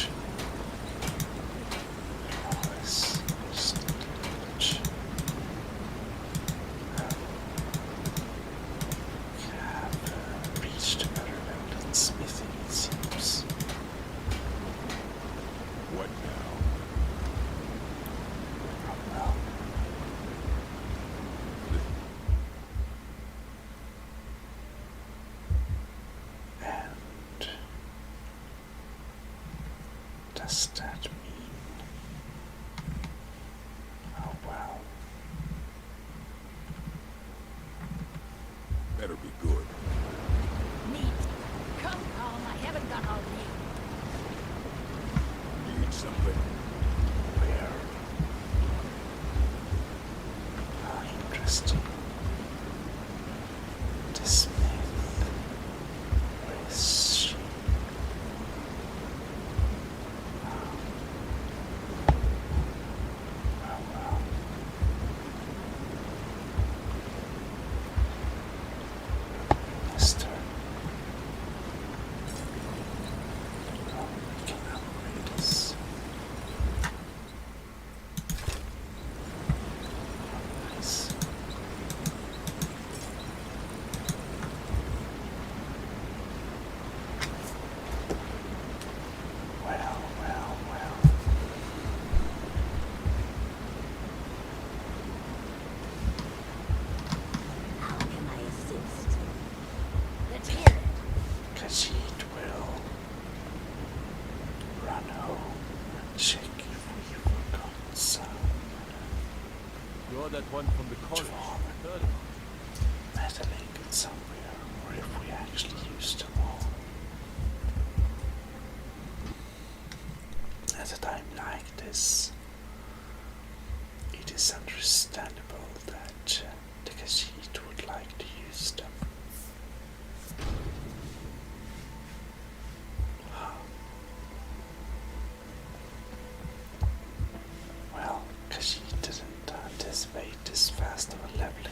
Always just a little bit. We have reached a better level in smithing, it seems. What now? Oh well. And does that mean? Oh well. Better be good. Neat. Come, I haven't got all day. Need something? Where? How interesting. This myth. Where is she? Oh well. Mister. Oh, we can upgrade this. Nice. Well, well, well. How can I assist? Let's hear it. Khajiit will run home and check if we forgot some You're that one from the college. Draw. Heard about it. metal ingots somewhere, or if we actually used them all. At a time like this, it is understandable that the Khajiit would like to use them. Well, Khajiit didn't anticipate this fast of a leveling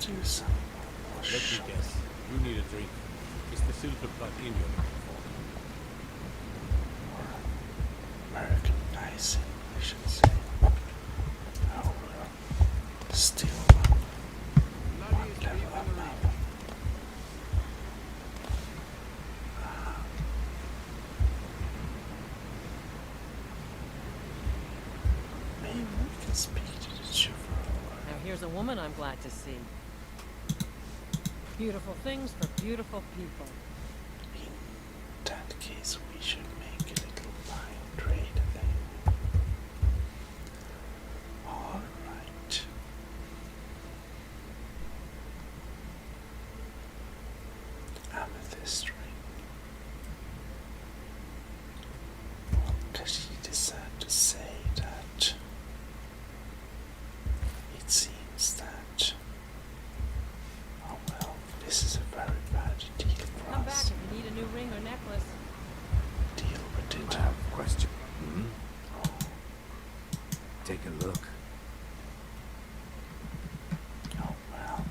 do some more Let me shopping. guess. You need a drink. It's the silver plug in you're looking for. Or Americanizing, I should say. Oh, well, still one level up now. Maybe we can speak to the chauffeur. Now here's a woman I'm glad to see. Beautiful things for beautiful people. In that case, we should make a little fine trade thing. Alright. Amethyst ring. Well, Kashi decided to say that it seems that, oh well, this is a very bad deal for Come back us. if you need a new ring or necklace. Deal with it. I have a question. Take a look. Oh well.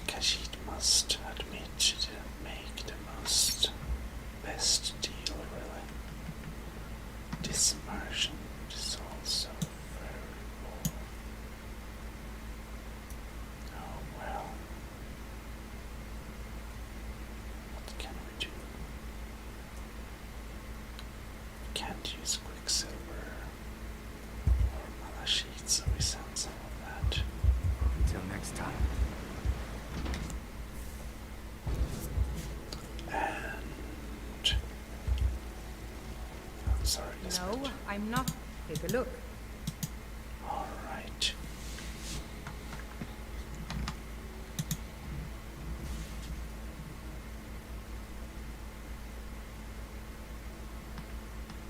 Kashid must admit she didn't make the most best deal, really. This merchant is also very poor. Oh well. What can we do? Can't use quicksilver or malachite, so we send some of that. Until next time. And I'm sorry, Lisbeth. No, I'm not. Take a look. All right.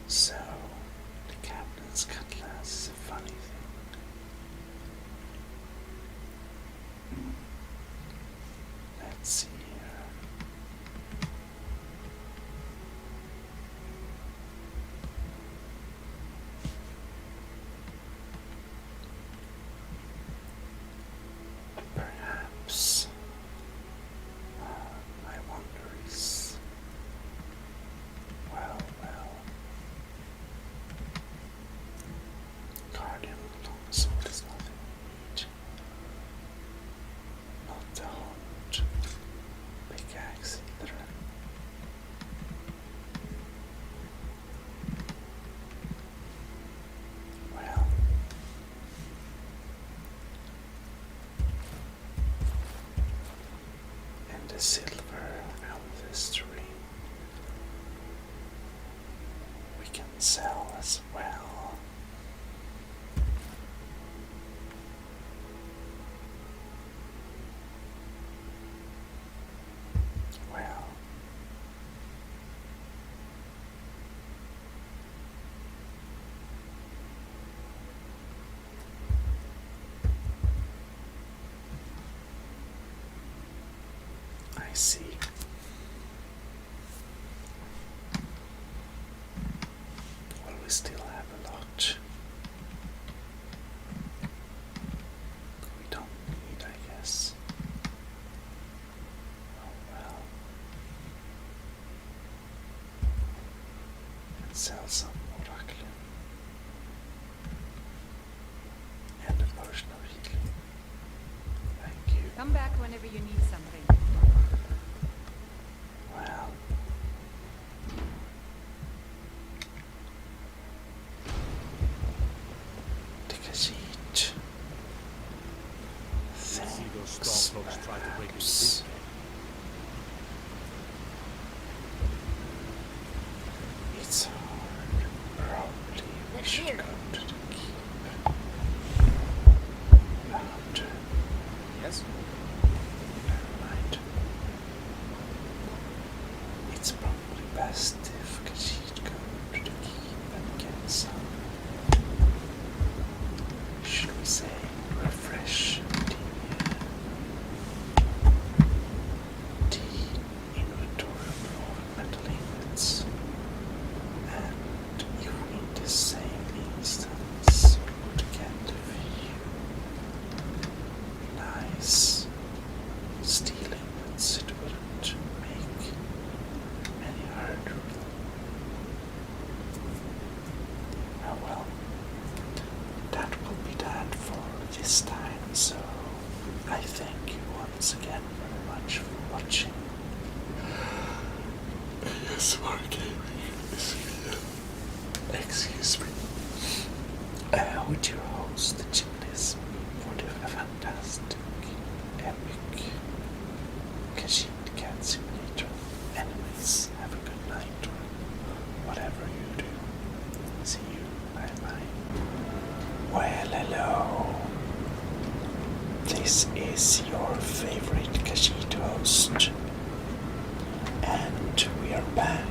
So, the captain's cutlass is a funny thing. Let's see here. Perhaps my wonder is, well, Guardian longsword is nothing we need. Not the hot pickaxe either. Well, and the silver amethyst ring we can sell as well. Well, I see. Well, we still have a lot. We don't need, I guess. Oh well. And sell some oracle. And a potion of healing. Thank you. Come back whenever you need something. Well. Take a seat. See those stormcloaks try to break into Perhaps. this. It's hard. Probably we Let's should hear go it. to the keep. But Yes? never mind. It's probably best if Kashid go to the keep and get some, should we say, refresh the inventory of metal ingots. And if in the same instance we would get a few ASMR Gaming is here. Excuse me. With your host, Gmodism, for the fantastic, epic Kashid Cat Simulator. Anyways, have a good night or whatever you do. See you. Bye bye. Well, hello. This is your favorite Kashid host. And we are back.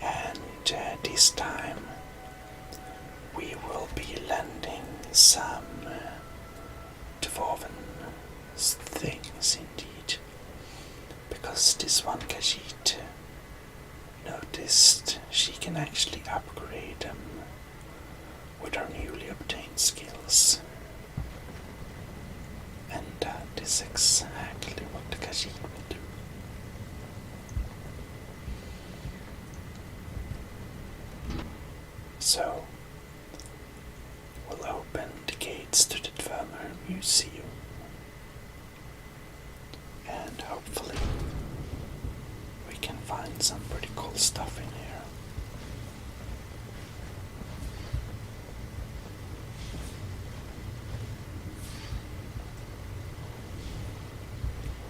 And this time we will be landing some dwarven things indeed. Because this one Kashid noticed she can actually upgrade them with her newly obtained skills. And that is exactly what the Kashid will do. So, we'll open the gates to the Dvermer Museum. And hopefully, we can find some pretty cool stuff in here.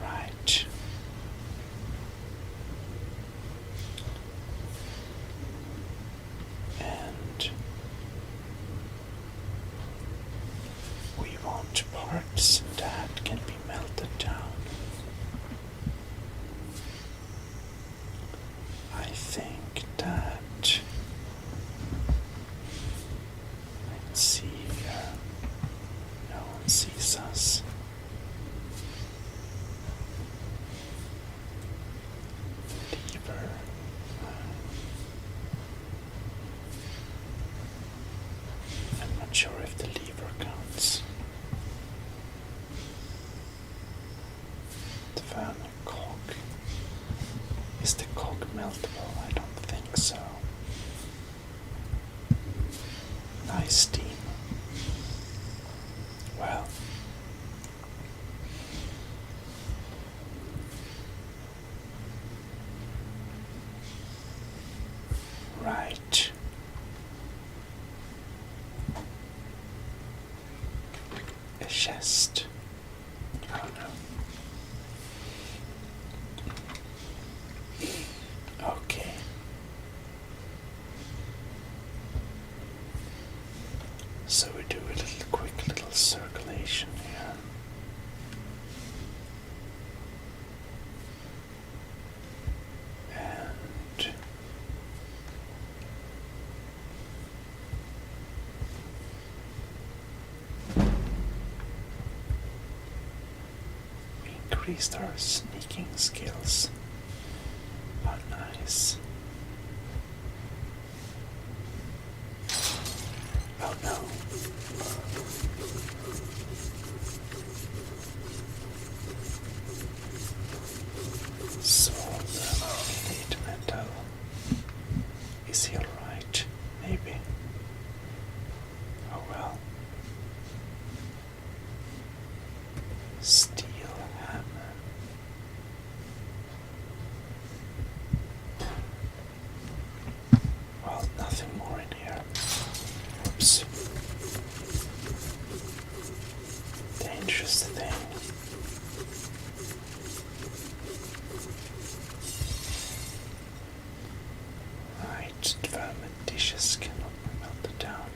Right. And we want parts that can be melted down. I think that, let's see here, no one sees us. Lever. I'm not sure if the lever counts. The fan cog. Is the cog meltable? I don't think so. Nice steam. Well. Right. A chest. Oh no. Okay. So we do a quick little circulation here. And we increased our sneaking skills. Oh, nice. Oh no. Plate metal. Is he alright? Maybe. Oh well. Steel hammer. Well, nothing more in here. Whoops. Dangerous thing. Right, vermin dishes cannot be melted down.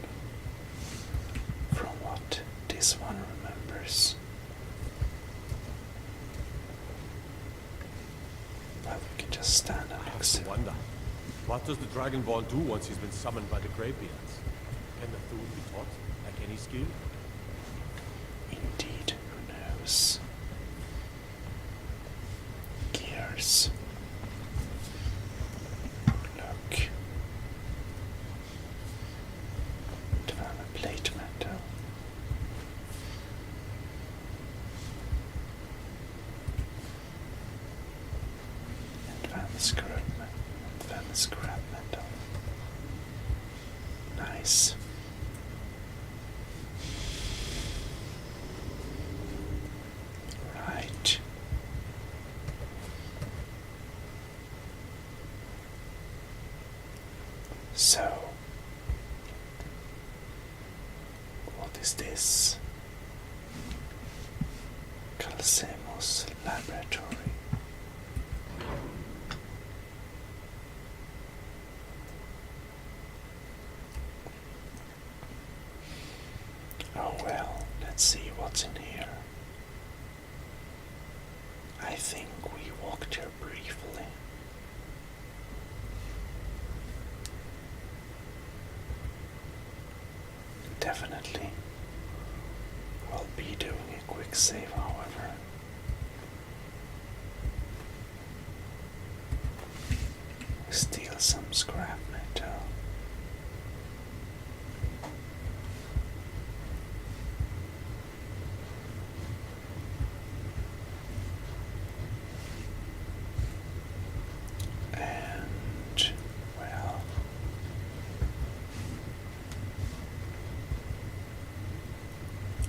From what this one remembers. Well, we can just stand and exit. I wonder, what does the Dragonborn do once he's been summoned by the Greybeards? Can the Thule be taught, like any skill? Indeed, who knows? Gears. Look. Develop plate metal. Advanced scrap metal. Nice. Right. this Calcemos laboratory. Oh well, let's see what's in here. I think we walked here briefly. Definitely. We'll be doing a quick save, however. Steal some scrap metal. And, well,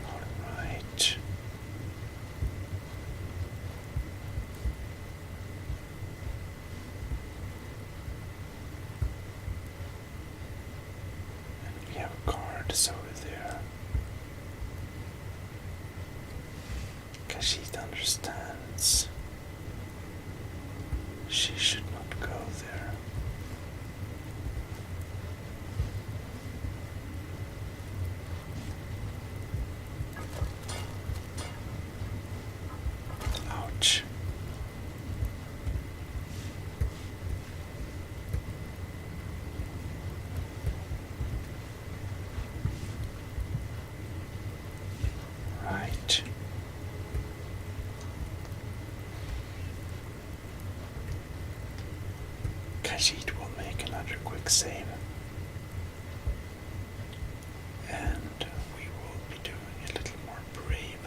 alright. And we have cards over there. Kashid understands. She should not go there. Ouch. Right. Khajiit will make another quick save. And we will be doing a little more brave.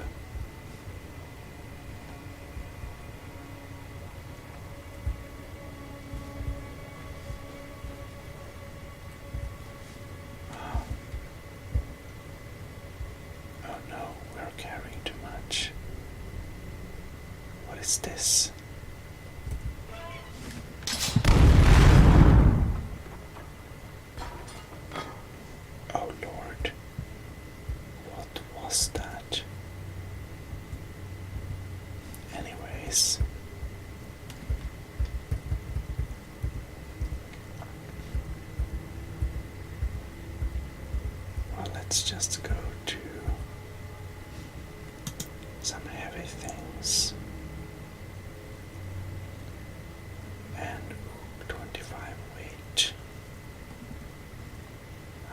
Oh no, we're carrying too much. What is this? Oh Lord, what was that? Anyways, well, let's just go to some heavy things. And 25 weight.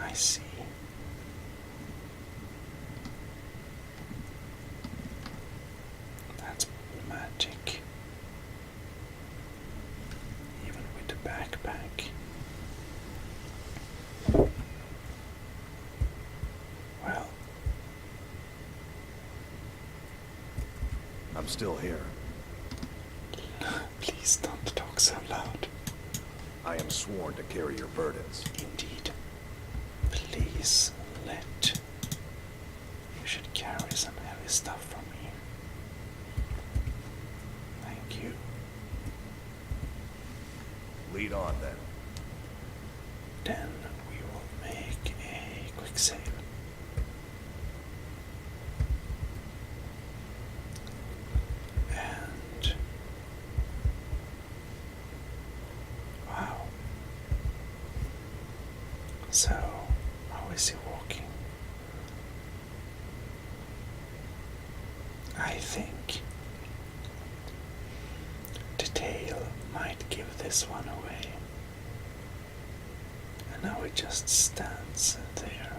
I see. That's problematic. Even with the backpack. Well, I'm still here. please don't talk so loud. I am sworn to carry your burdens. Indeed. Please let. You should carry some heavy stuff for me. Thank you. Lead on then. Then we will make a quick save. And wow. So, how is he walking? I think the tail might give this one away. And now he just stands there.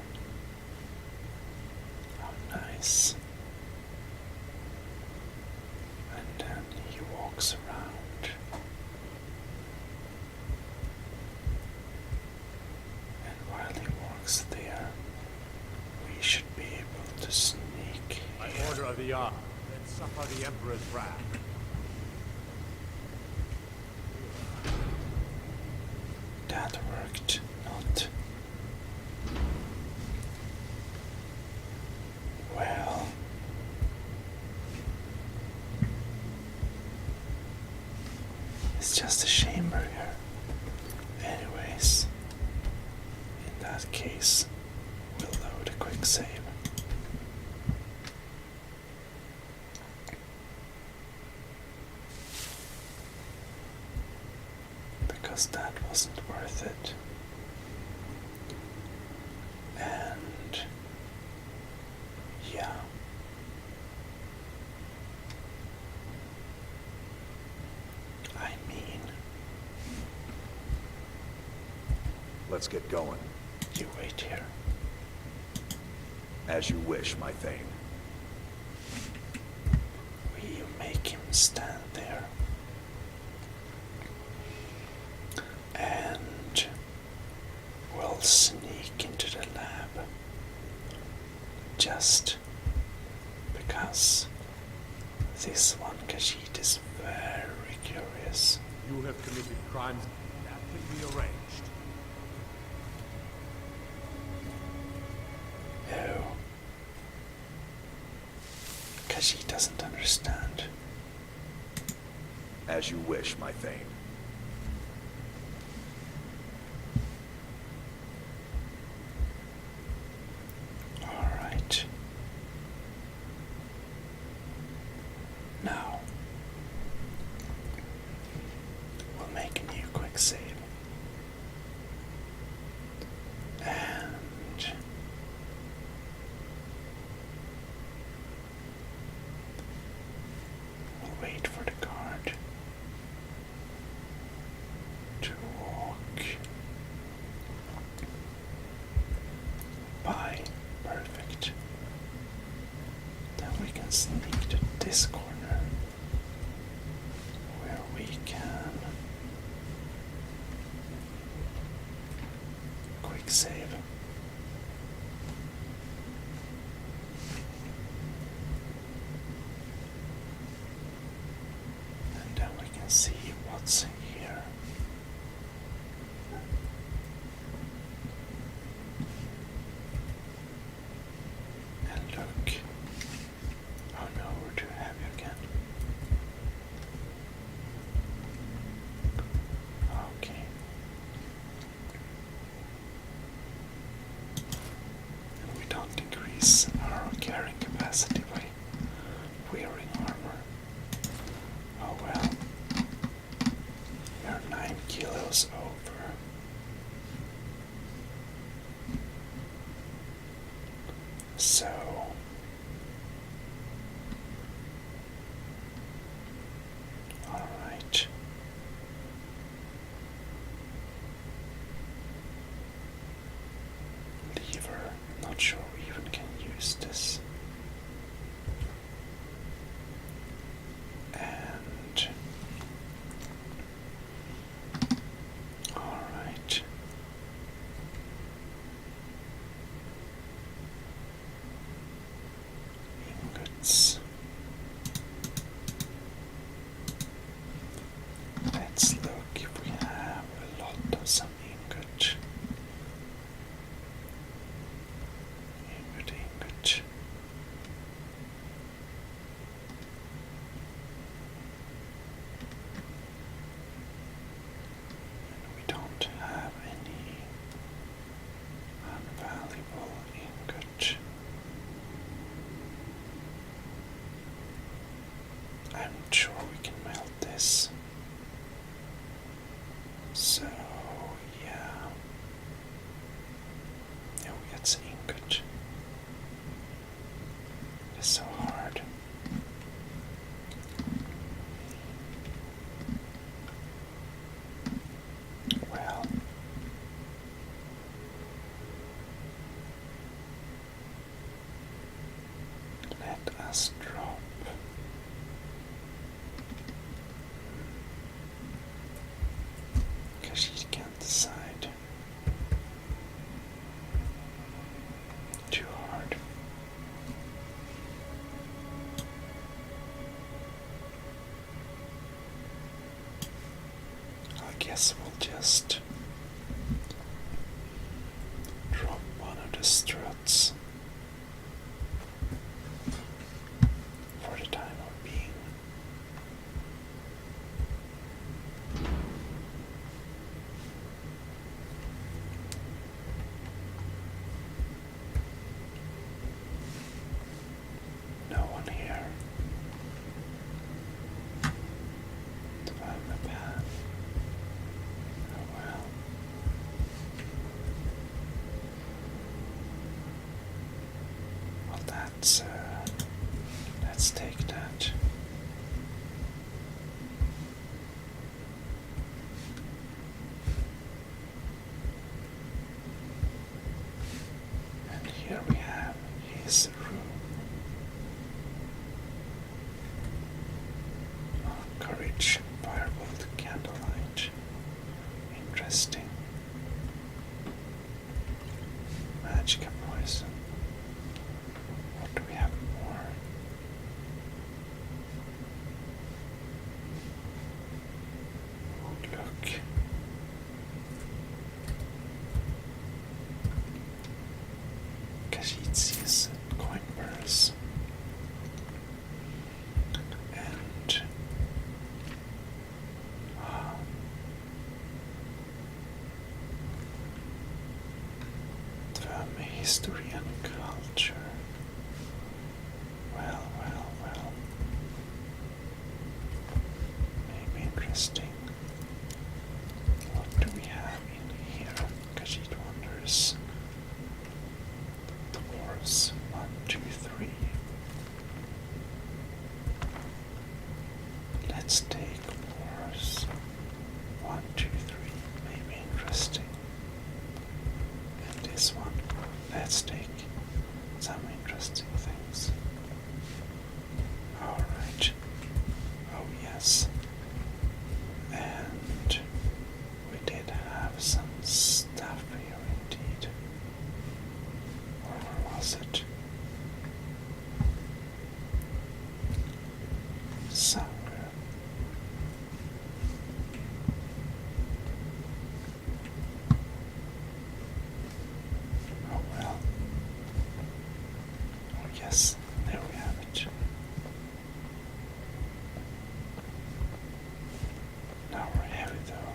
How nice. And then he walks around. And while he walks there, we should be able to sneak By here. order of the Yard, then suffer the Emperor's wrath. That worked not. Well, it's just a chamber here. Anyways, in that case, we'll load a quick save. because that wasn't worth it. And yeah. I mean, Let's get going. you wait here. As you wish, my thane. Will you make him stand there? And we'll sneak into the lab. Just because this one Khajiit is very curious. You have committed crimes that can be arranged. Oh. Khajiit doesn't understand. As you wish, my thane. Alright. Now, we'll make a new quick save. And we'll wait for the card to walk by. Perfect. Then we can sneak to this corner where we can quick save. And then we can see what's here. And look. Oh no, we're too heavy again. Okay. And we don't increase our carrying capacity by wearing armor. Oh well. We are 9 kilos over. So alright. Lever, not sure we even can use this. And alright. Ingots. Let's look if we have a lot of some ingot. Ingot. And we don't have any unvaluable ingot. I'm sure we can melt this. So, yeah. Yeah, we got some ingot. It's so hard. Well, let us drop. Because she can't decide. Too hard. I guess we'll just drop one of the struts for the time of being. No one here. To find the path. Alright, firebolt candlelight. Interesting. Magic poison. What do we have more? Oh, look. Kashitzi's coin purse. And the history and culture. Well, well, well. Maybe interesting. What do we have in here? Kashit wonders. Dwarves. 1, 2, 3. Let's take dwarves. 1, 2, 3. Maybe interesting. And this one. Let's take some interesting things. Alright. Oh yes. And we did have some stuff here indeed. Or where was it? Somewhere. Oh well. Oh yes, there we have it. Now we're heavy though.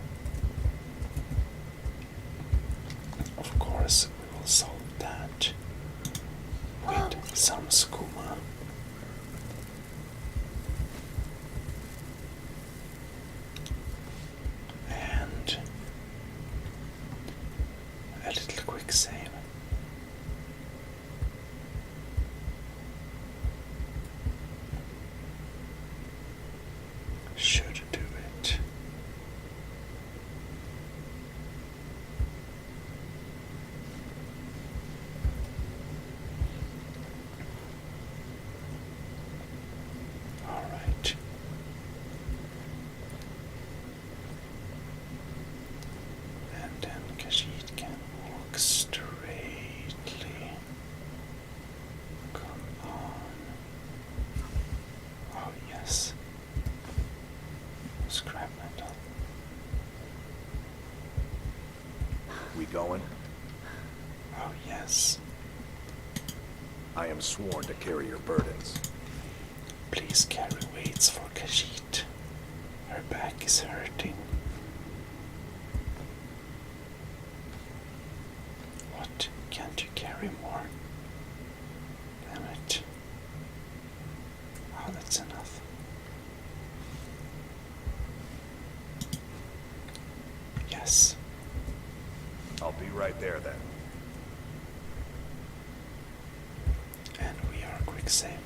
Of course we will solve that with some skooma. And a little quick save. Should do it. All right. And then Kashid can walk straightly. Come on. Oh yes. Scrap metal. We going? Oh yes. I am sworn to carry your burdens. Please carry weights for Kashid. Her back is hurting. What? Can't you carry more? Damn it. Oh, that's enough. Yes. I'll be right there then. And we are quick saving.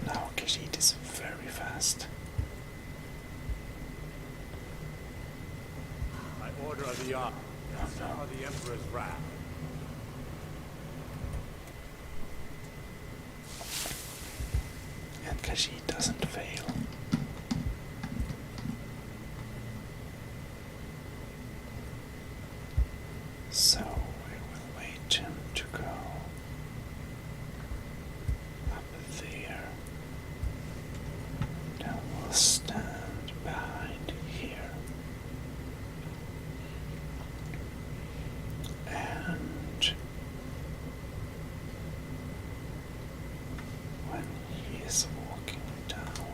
Now Kashid is very fast. I order the ark. Suffer the Emperor's wrath. And Kashid doesn't fail. So we will wait him to go up there. Then we'll stand behind here. And when he is walking down,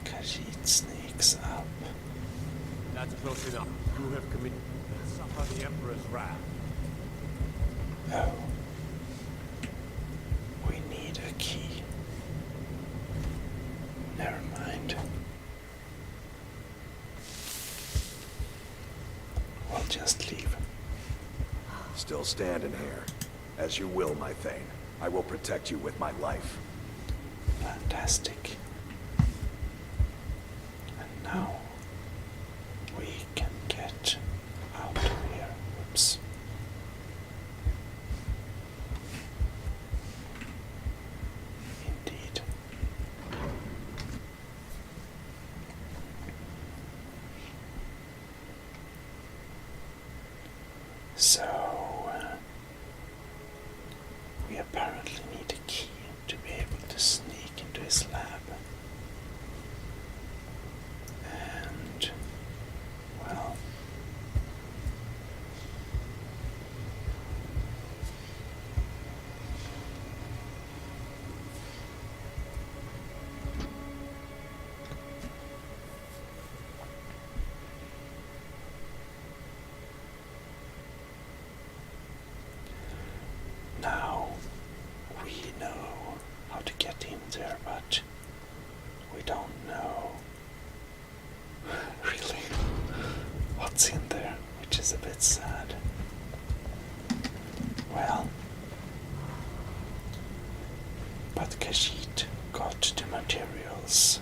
Kashid sneaks up. That's close enough. You have committed. Suffer the Emperor's wrath. Oh. We need a key. Never mind. We'll just leave. Still standing here. As you will, my Thane. I will protect you with my life. Fantastic. And now we can get out of here. Oops. So, we apparently need a key to be able to sneak into his lab. And, well, now we know how to get in there, but we don't know really what's in there, which is a bit sad. Well, but Khajiit got the materials,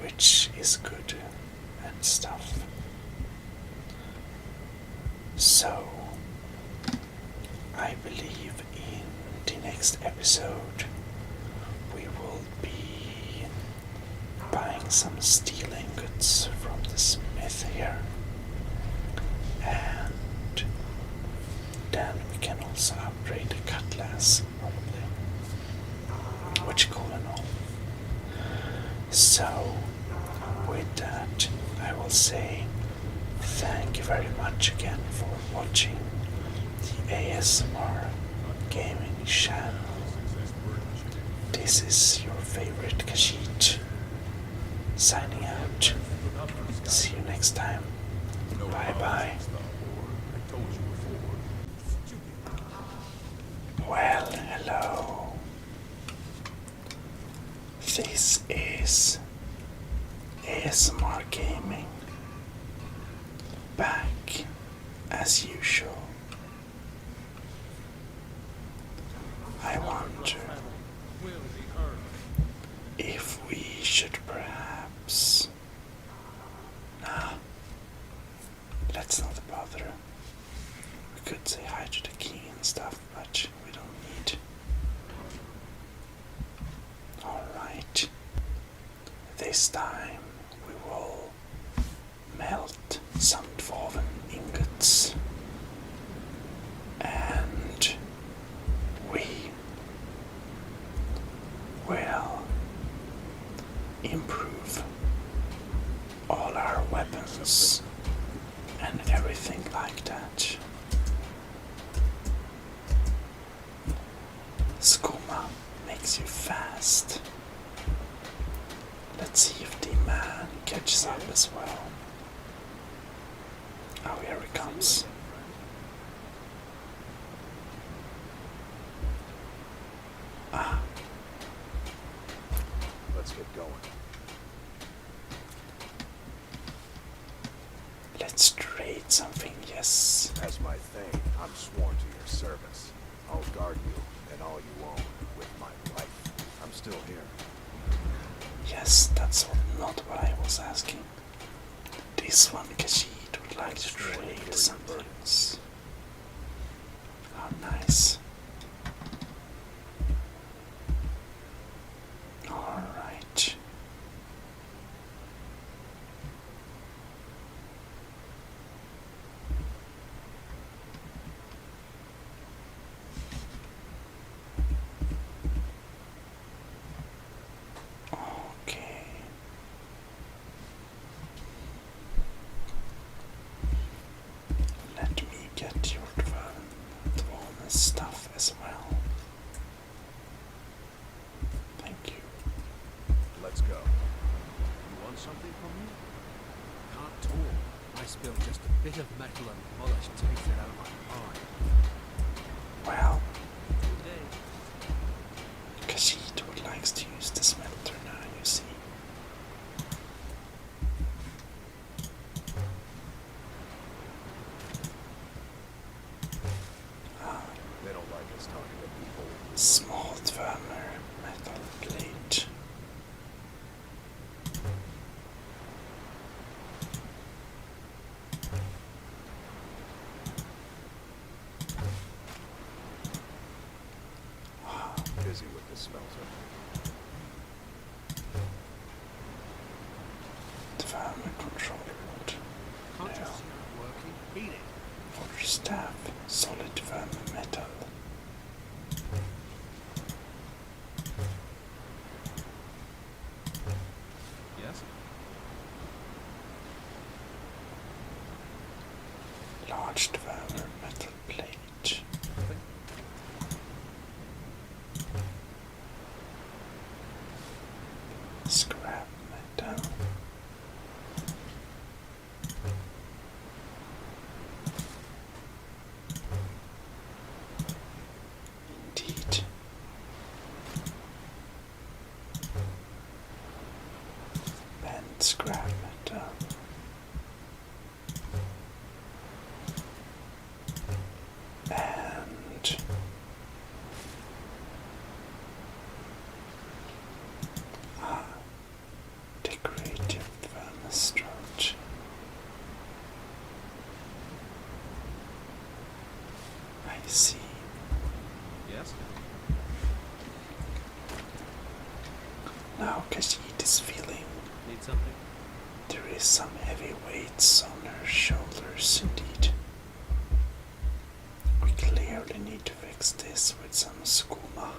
which is good and stuff. So, I believe in the next episode we will be buying some steel ingots from the smith here, and then we can also upgrade the cutlass, probably, which cool and all. So, with that, I will say thank you very much again for watching the ASMR gaming channel. This is your favorite Khajiit, signing out. See you next time. Bye bye. Well, hello. This is ASMR Gaming, back as usual. I wonder if we should perhaps... Nah, let's not bother. We could say hi to the key and stuff, but we don't need. Alright. This time we will melt some dwarven ingots, and we will improve all our weapons and everything like that. Skooma makes you fast. Let's see if the man catches up as well. Oh, here he comes. Ah. Let's get going. Let's trade something, yes. As my thane, I'm sworn to your service. I'll guard you and all you own with my life. I'm still here. Yes, that's not what I was asking. This one, Khajiit would like to trade some things. How nice. Alright. Okay. Let me get your dwarven stuff as well. Thank you. Let's go. You want something from me? Can't talk. I spilled just a bit of metal and polish tasted out of my eye. Well, Good day. Khajiit would likes to use the smelter now, you see. They don't like us talking to people. Small dwemer metal plate. Busy with the smelter. Dwemer control rod. large devourer metal plate. Scrap metal. Indeed. And scrap metal. And decorative vermistrode. I see. Yes? Now Khajiit is feeling Need something? there is some heavy weights on her shoulders indeed. We clearly need to fix this with some skooma.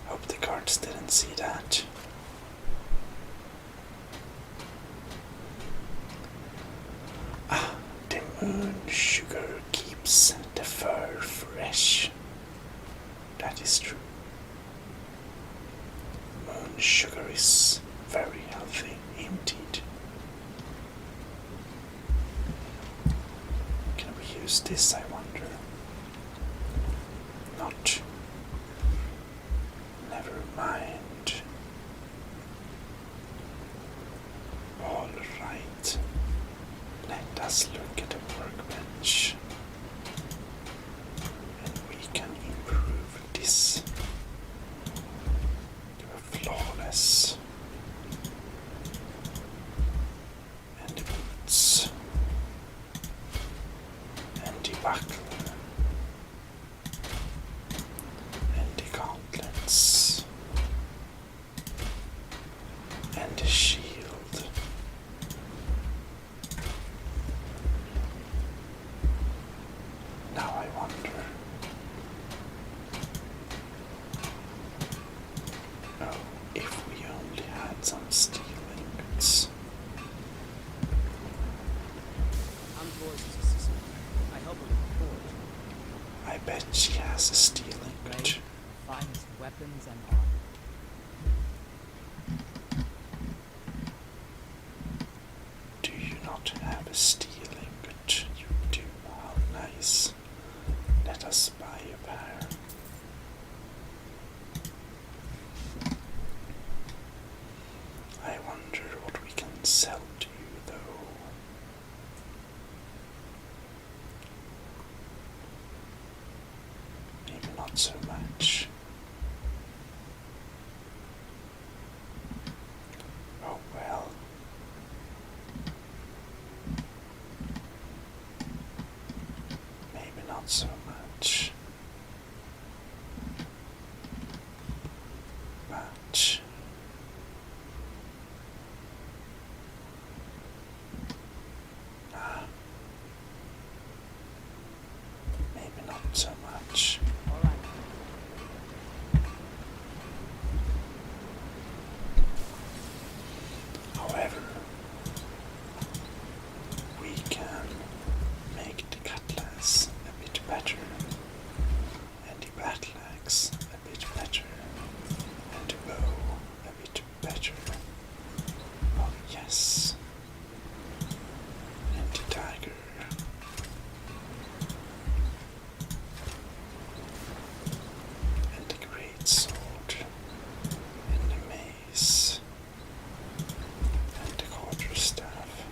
Hope the guards didn't see that. Ah, the moon sugar keeps the fur fresh. That is true. Moon sugar is very healthy indeed. Can we use this, I wonder? Not. Never mind. All right. Let us look at the workbench. And we can improve this. You're flawless. And the boots. And the buckler. And the gauntlets. And the shield. Now I wonder. Oh, if we only had some steel ingots. I'm voices. I help her with the forge. I bet she has a steel Right? ingot. Finest weapons and armor. Do you not have a steel ingot? You do. How nice. Let us buy a pair. I wonder what we can sell to you, though. Maybe not so much. Oh well. Maybe not so much. But maybe not so much. All right. However, we can make the cutlass a bit better, and the battle axe a bit better, and the bow a bit better. Oh yes. And the dagger. And the great sword. And the mace. And the quarterstaff.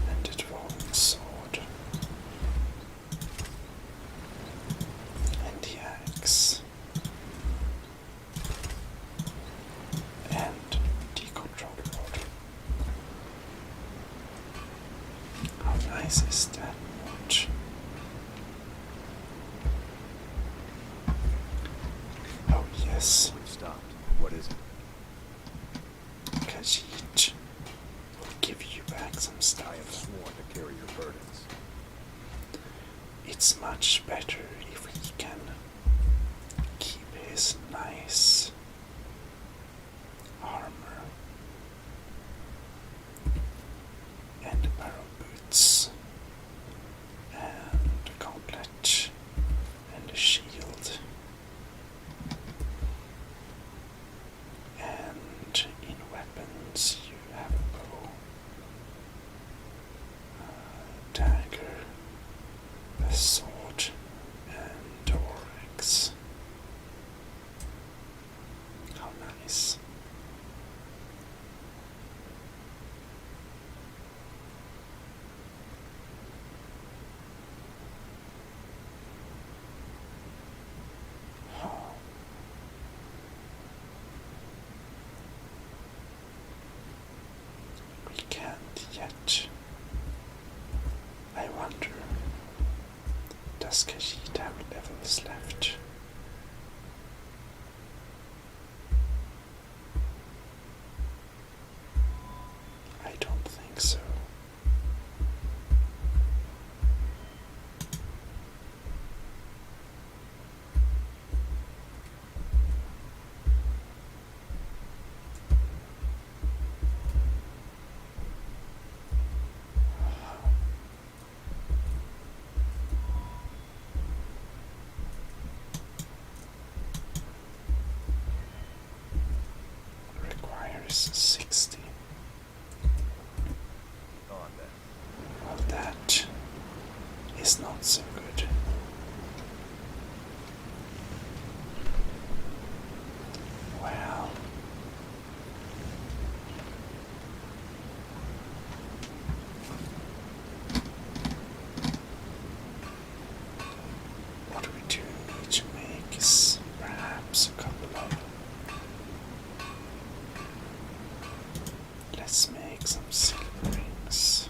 And the drawing sword. And the axe. And the control rod. How nice is that watch? Oh yes, We've stopped. What is it? Khajiit will give you back some I am stuff. sworn to carry your burdens. It's much better if he can keep his nice armor and a pair of boots. 60. On then. Well, that is not so good. Well, what we do need to make is perhaps a couple of. Let's make some silver rings.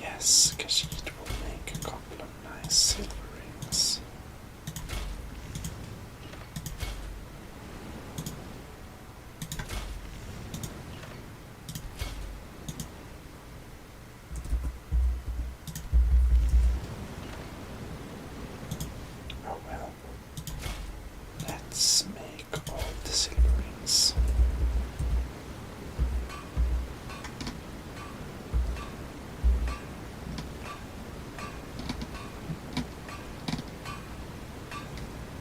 Yes, Kashid will make a couple of nice silver rings. Oh well, let's make all the silver rings.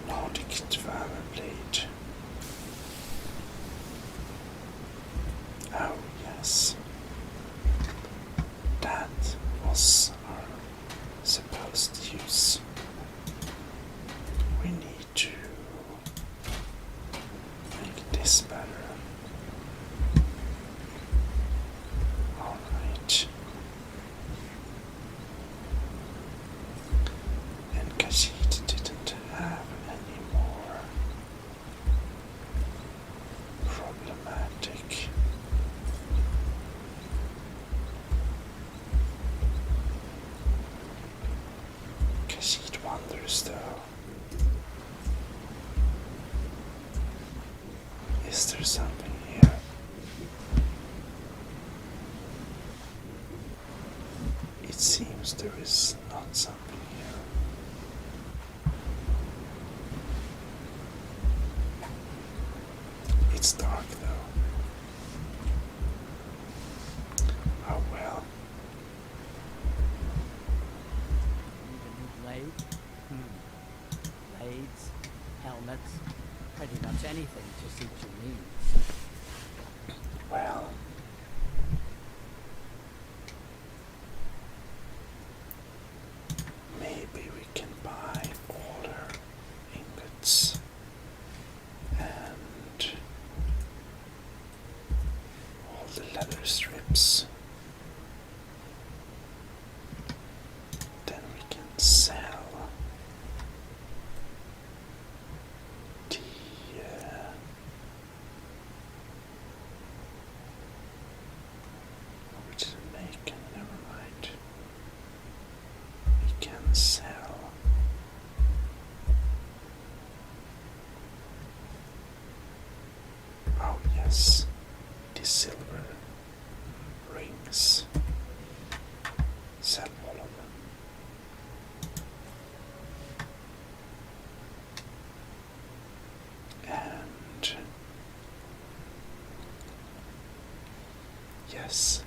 Nordic Dweller blade. Oh yes, that was our supposed use. We need to make this better. Alright. And Kashid didn't have any more problematic. Kashid wonders though, is there something here? It seems there is not something here. It's dark though. Oh well. Need a new blade? Blades, helmets, pretty much anything to suit your needs. Well. Maybe we can buy older ingots and all the leather strips. Then we can sell the we didn't make it, never mind. We can sell oh yes, the silver rings. Sell all of them. And yes,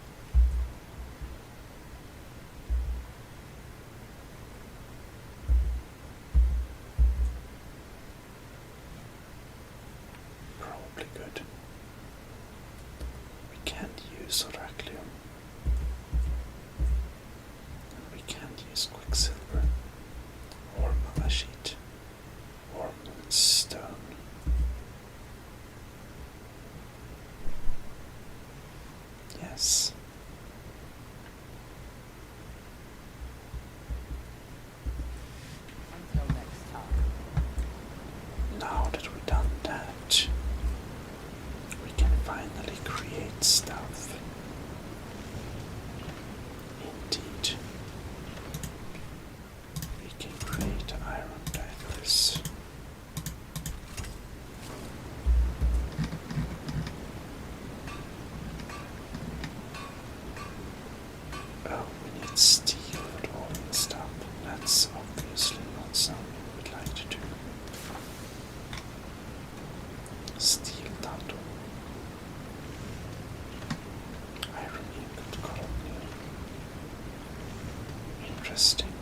probably good. We can't use Oracle. And we can't use Quicksilver or Malachite or Moonstone. Yes. Until next time. Now that we've done that, we can finally create stuff. Indeed. We can create iron daggers. Oh, we need steel for all and stuff. That's obviously not something we'd like to do. Steel dato. Iron ingot colony. Interesting.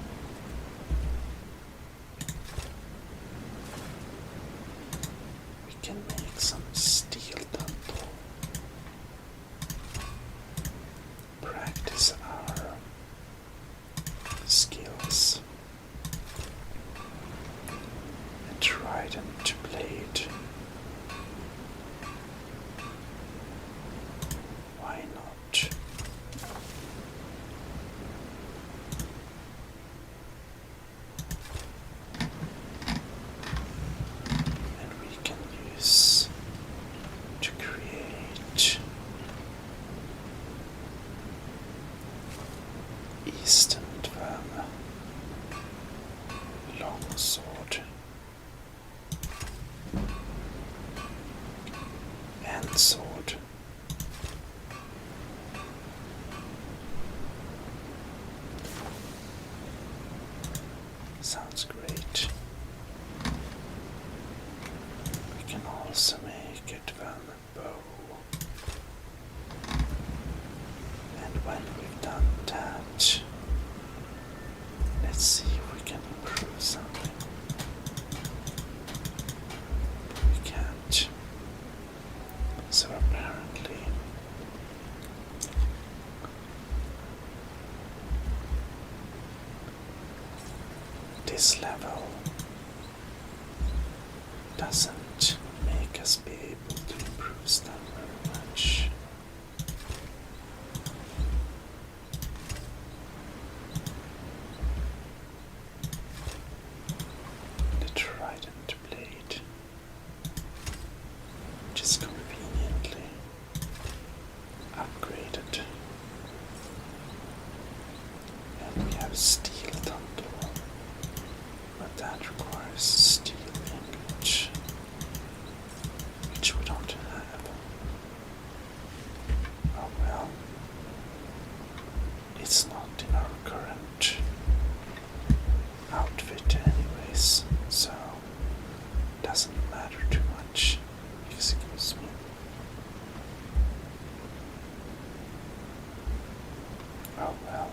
to blade. Why not? And we can use to create Eastern Dverm longsword and sword. Sounds great. We can also make a Dverm bow. And when we've done that, let's see if we can improve something. We can't. So apparently this level doesn't make us be able to improve stuff very much. The trident blade, which is conveniently upgraded. And we have steel thunder, but that requires steel ingot, which we don't have. Oh well, it's not in our current outfit anyways, so doesn't matter too much. Excuse me. Oh well.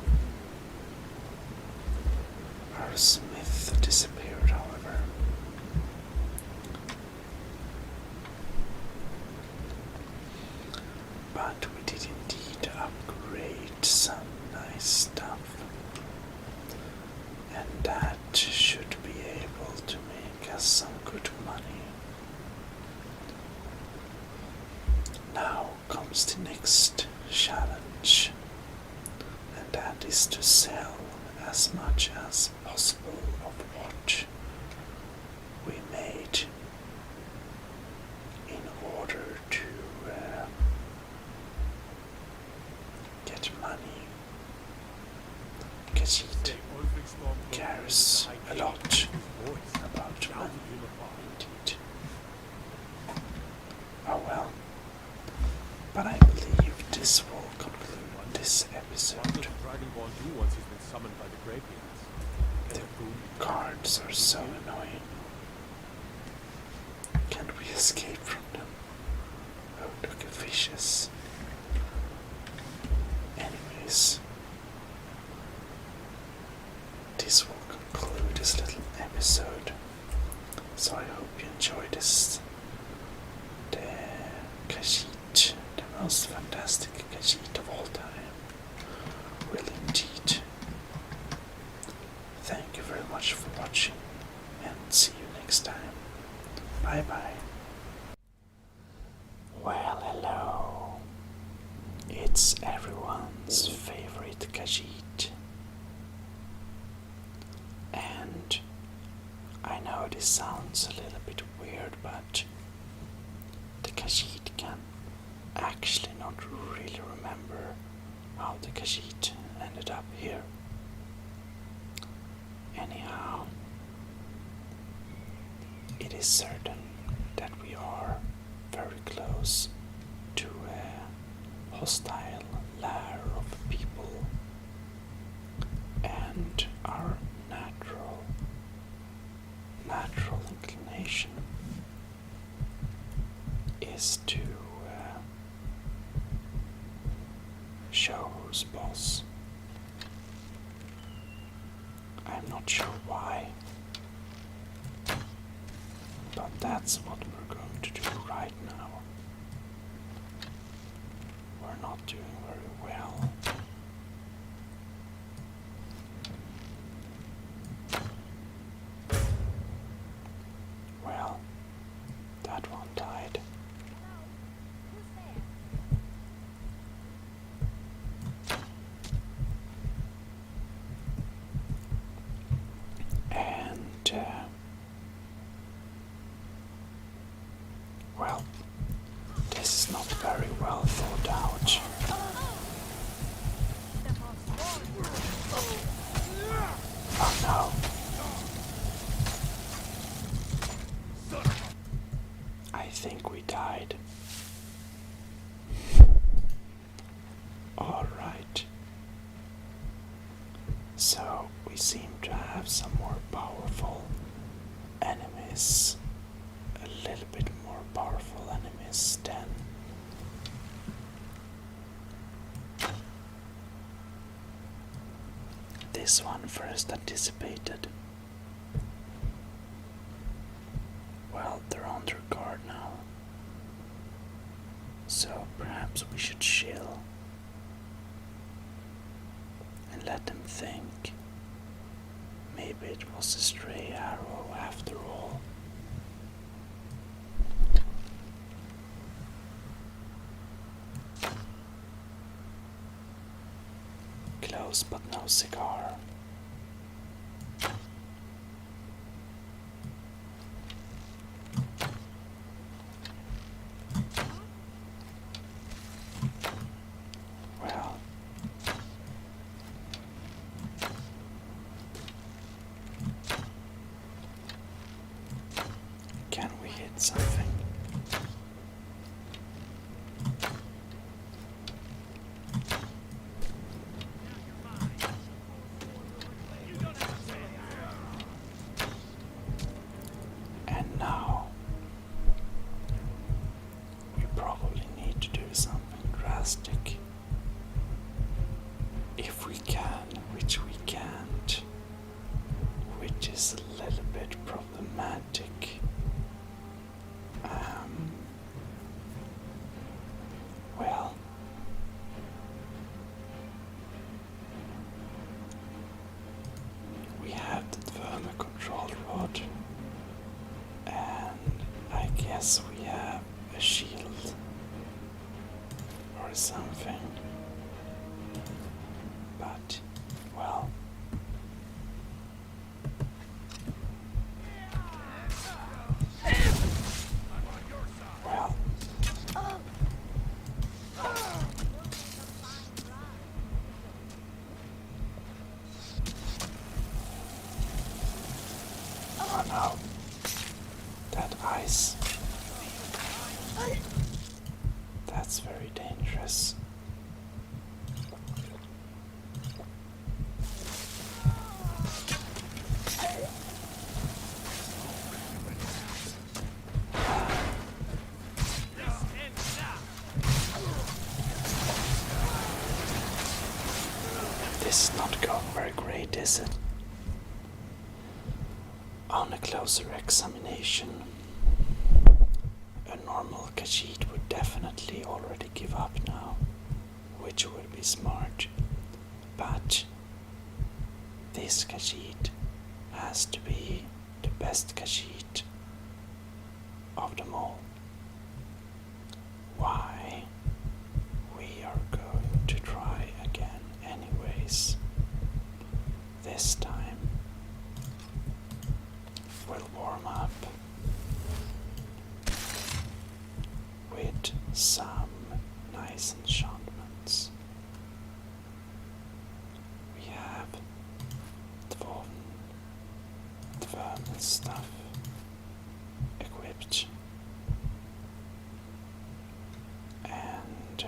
Our smith disappeared, however. But we did indeed upgrade some nice stuff. And that should be able to make us some good money. Now comes the next challenge, and that is to sell as much as possible of what we made in order to get money. Khajiit cares a lot about money, indeed. Oh well, but I believe this will conclude this episode. What does the Dragonborn do once he's been summoned by the Greybeards? Get a food. Cards are so annoying. Can we escape from them? Oh, look at fishes. Anyways, this will conclude this little episode. So I hope you enjoyed this. The Khajiit, the most fantastic Khajiit of all time. Will indeed. Thank you very much for watching, and see you next time. Bye bye. Well, hello. It's everyone's favorite Khajiit. And I know this sounds a little bit weird, but the Khajiit can actually not really remember how the Khajiit ended up here. Anyhow, it is certain that we are very close to a hostile lair of people, and our natural inclination is to show who's boss. I'm not sure why, but that's what we're going to do right now. We're not doing very well. Well, Well, this is not very well thought out. Oh no. I think we died. Alright. So we seem to have some more powerful enemies. A little bit more powerful enemies than this one first anticipated. Well, they're under guard now. So perhaps we should chill and let them think. Maybe it was a stray arrow after all. Close but no cigar. Well, can we hit something? And now we probably need to do something drastic. If we can, which we can't, which is a little bit problematic. Well, we have the thermal control rod, and I guess we have a shield or something. But, well, well, oh no, that ice, that's very dangerous. This is not going very great, is it? On a closer examination, a normal Khajiit would definitely already give up now, which would be smart. But this Khajiit has to be the best Khajiit of them all. Why? We are going to try again anyways. This time we'll warm up with some nice enchantments. We have dwarven stuff equipped, and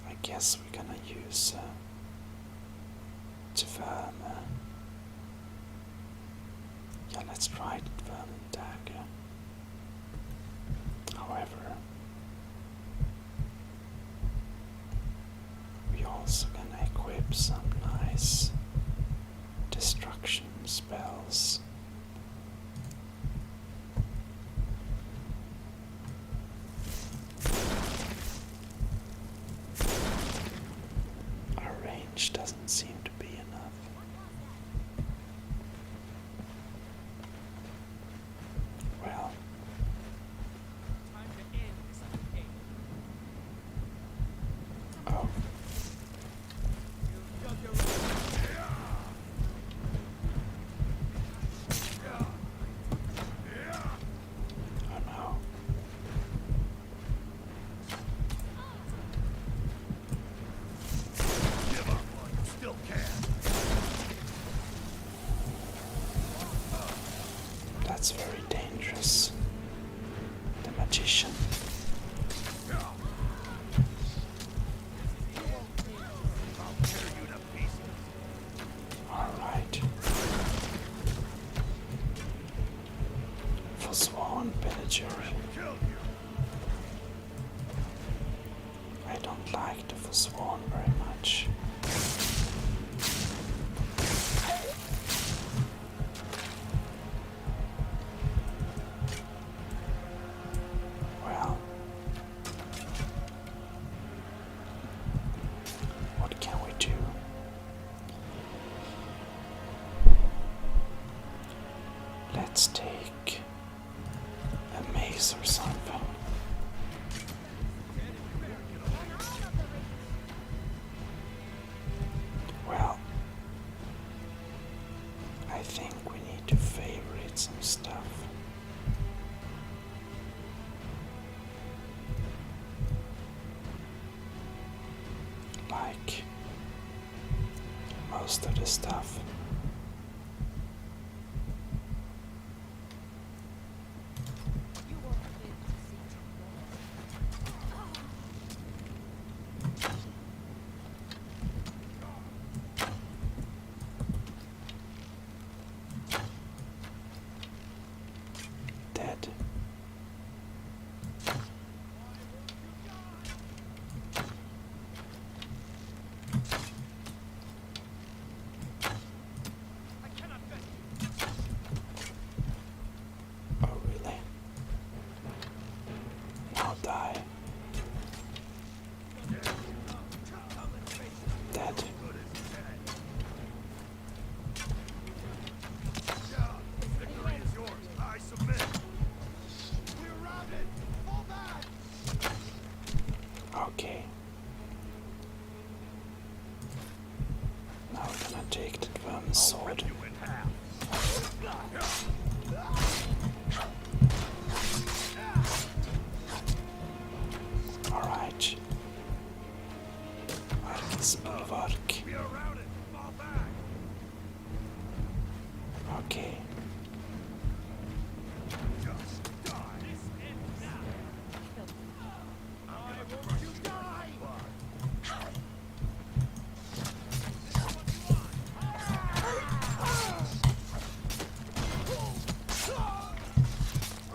I guess we're gonna use Dwarven. Yeah, let's try the Dwarven dagger. However, we also gonna equip some nice destruction spells. Our range doesn't seem to be enough. Well, oh. That's very dangerous. The magician. Alright. For Swan Villager. I don't like the Forsworn very much. Well, what can we do? Let's take a mace or something. Well, I think we need to favorite some stuff. Like most of the stuff. Dead. Oh, really? Now die. Dead. Okay. Now we're gonna take the drum sword. Alright. Arkisbolvark. Okay.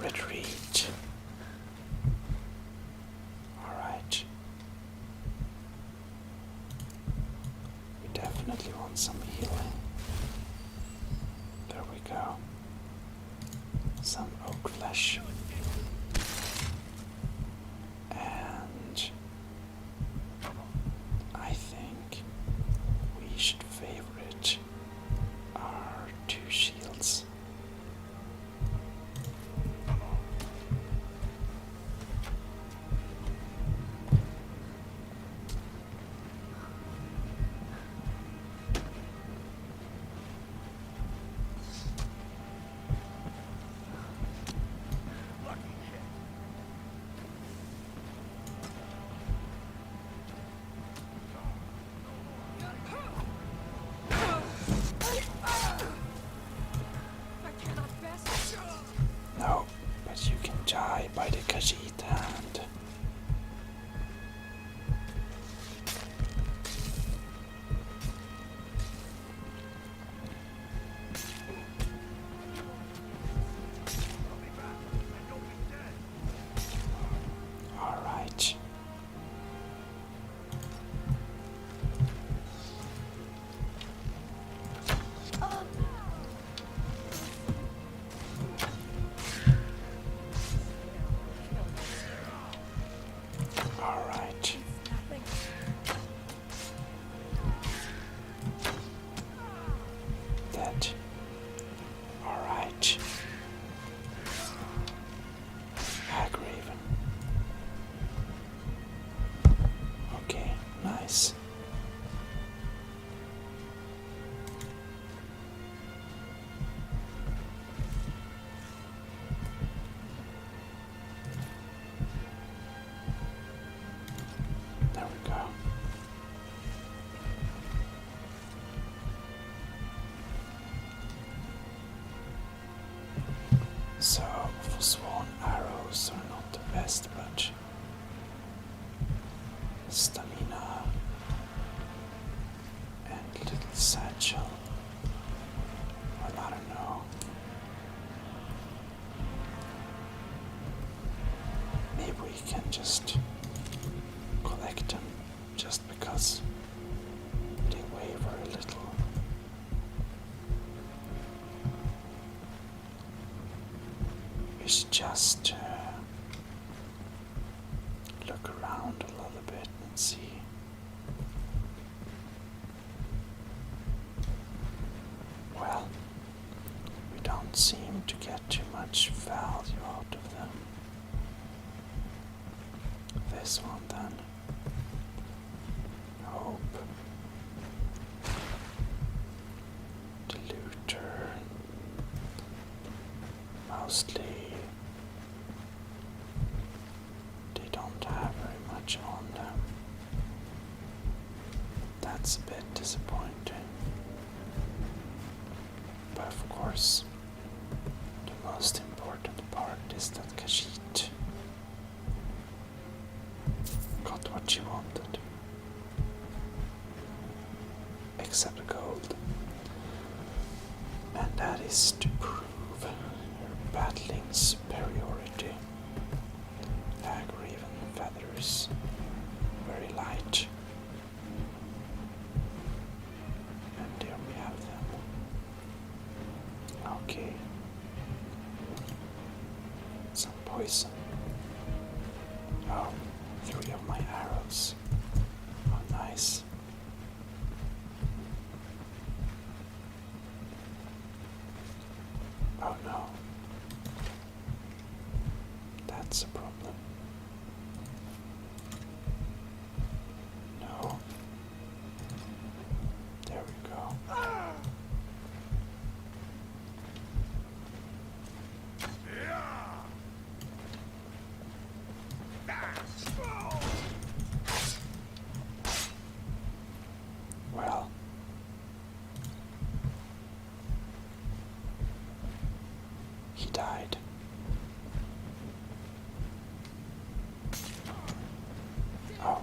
Retreat. Alright. We definitely want some healing. There we go. Some oak flesh. And I think we should favorite our 2 shields. No, but you can die by the Khajiit hand. Alright. So, swan arrows are not the best, but stamina and little satchel. Well, I don't know. Maybe we can just collect them just because they weigh very little. We should just look around a little bit and see. Well, we don't seem to get too much value out of them. This one then. Hope. Diluter. Mostly they don't have very much on them. That's a bit disappointing. But of course, the most important part is that Khajiit got what she wanted. Except gold. And that is to prove her battling superiority. Raven feathers, very light. And there we have them. Okay. Some poison. Oh, 3 of my arrows. Oh, nice. Oh no. That's a problem. No. There we go. Well, he died. Oh.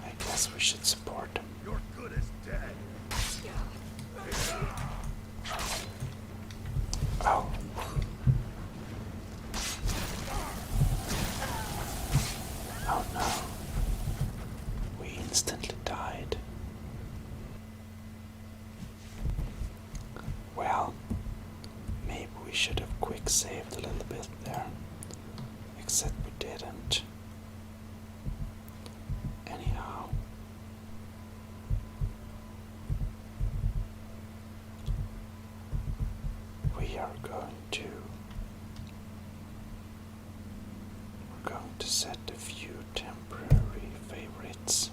I guess we should support him. You're good as dead. Oh. Oh no. We instantly died. Well, maybe we should have quick saved a little bit there. Except we didn't. Anyhow. We are going to set a few temporary favorites.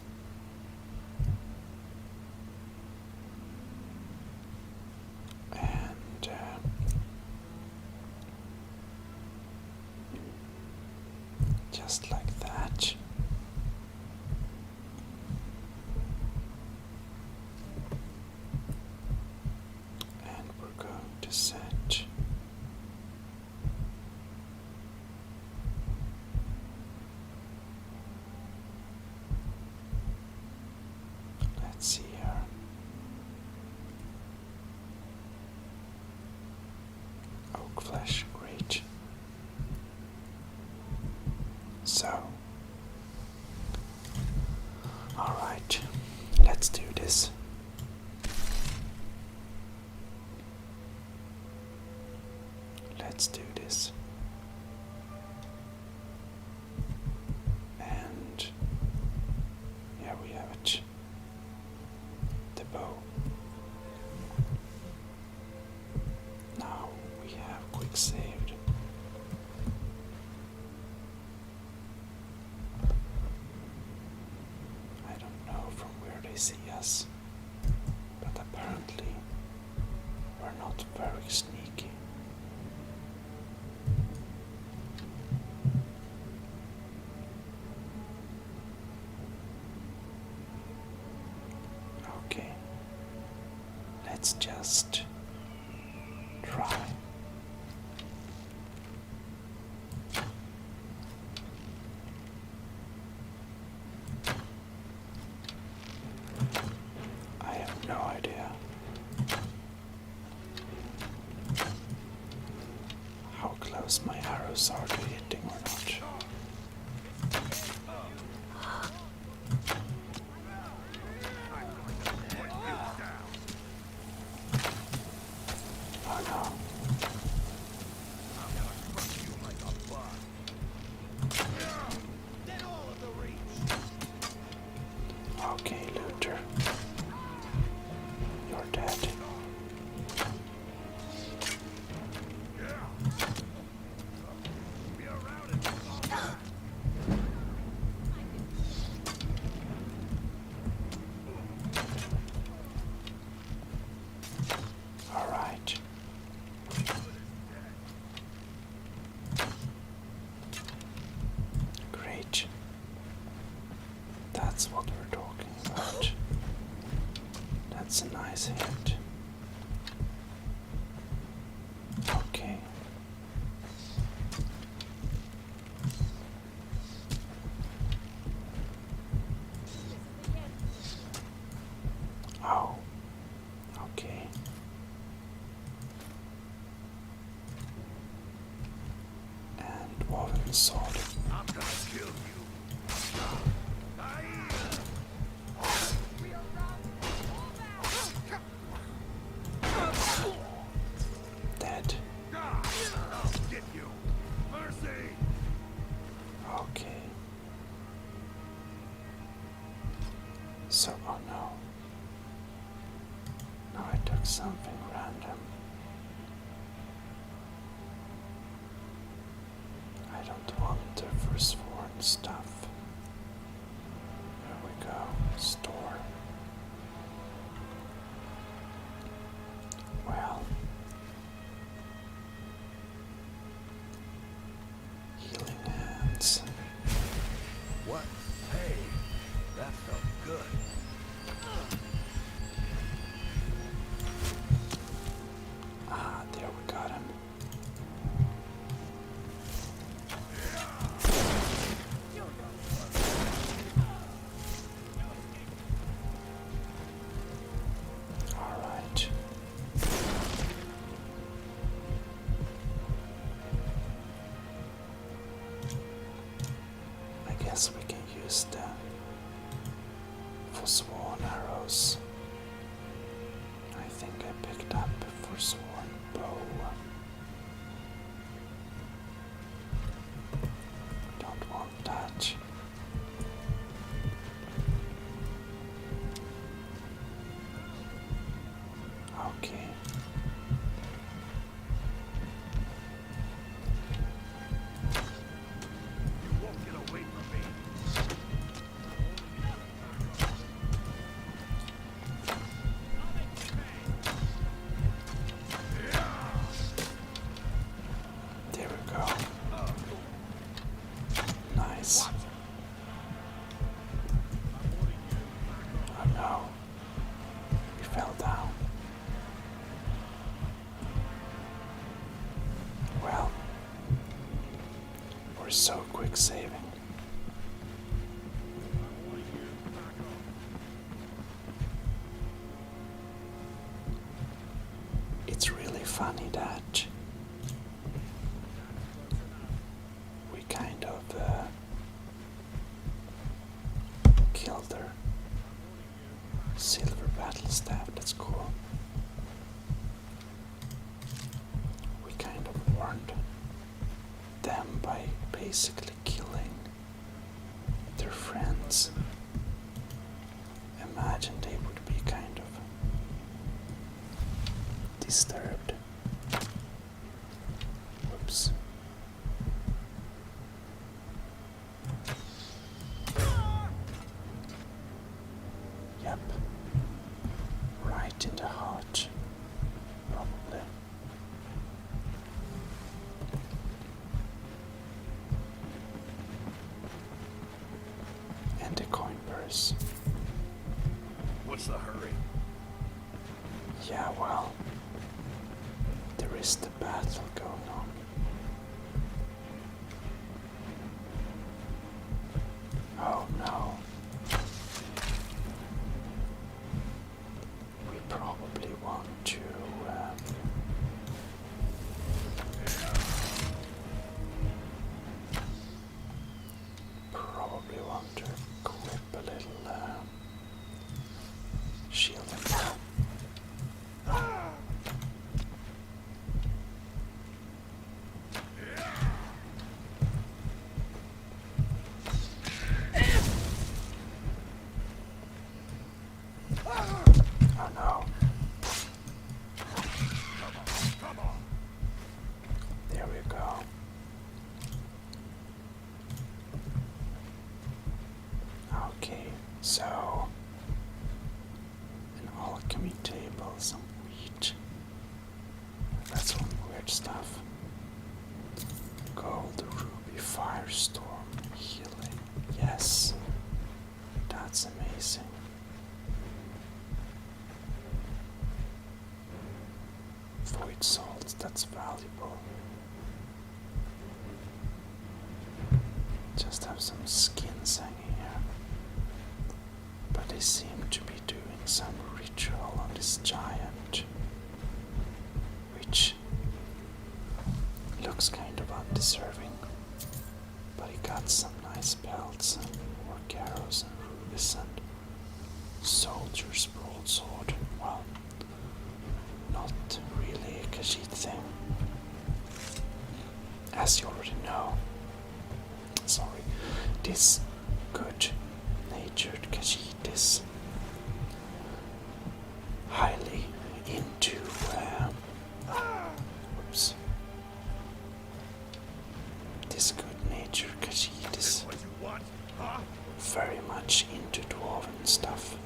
And just like that. And we're going to set let's see here. Oak flesh, great. So, alright, let's do this. Let's do this. And here we have it. The bow. Now we have quick saved. I don't know from where they see us, but apparently we're not very sneaky. Okay, let's just try. I have no idea how close my arrows are to hitting or not. Oh no. Okay, Luther. You're dead. All right. Great. That's what we're talking about. That's a nice hit. Okay. Oh. Okay. And woven sword. I'm gonna kill you. Dead. I'll get you. Mercy. Okay. So, oh no. Now I took something random. I don't want the forsworn stuff. There we go. Store. Well. Healing hands. What? Hey, that felt good. Ah, there we got him. All right. I guess we can use them for sworn arrows. I think I picked up a forsworn bow. Don't want that. Okay. You won't get away from me. There we go. Nice. Oh no. We fell down. Well, we're so quick saving. It's really funny that we kind of killed her silver battle staff. That's cool. We kind of warned them by basically killing their friends. Imagine they would be kind of disturbed. Whoops. Yep. Right in the heart. Probably. And the coin purse. What's the hurry? Yeah, well, there is the battle going on. Oh no. We probably want to equip a little shield. Oh no. There we go. Okay, so an alchemy table, some wheat. That's some weird stuff. Gold, ruby, firestorm, healing. Yes, that's amazing. Void salt, that's valuable. Just have some skins hanging here. But they seem to be doing some ritual on this giant, which looks kind of undeserving. But he got some nice belts and more arrows and rubies and soldier's broadsword. Well, not really a Khajiit thing, as you already know. Sorry, this good-natured Khajiit is highly into whoops. This good-natured Khajiit is very much into dwarven stuff.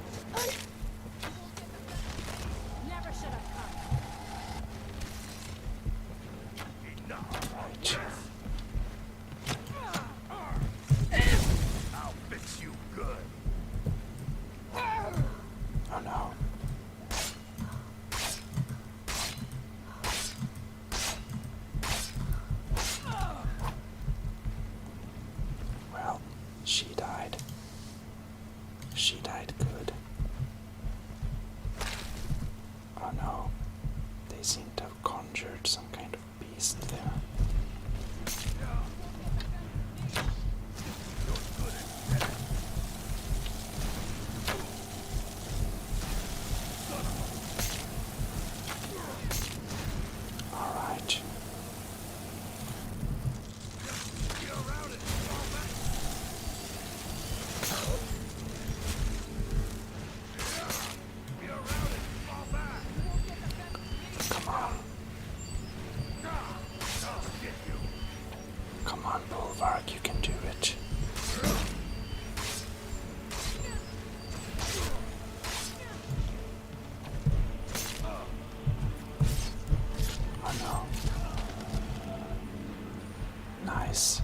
Never should have come. Right. I'll fix you good. Oh no. Well, she died. She died good. Oh no. They seem to have conjured some kind of beast there. Alright. Come on. Come on, Bulwark, you can do it. Oh no. Nice.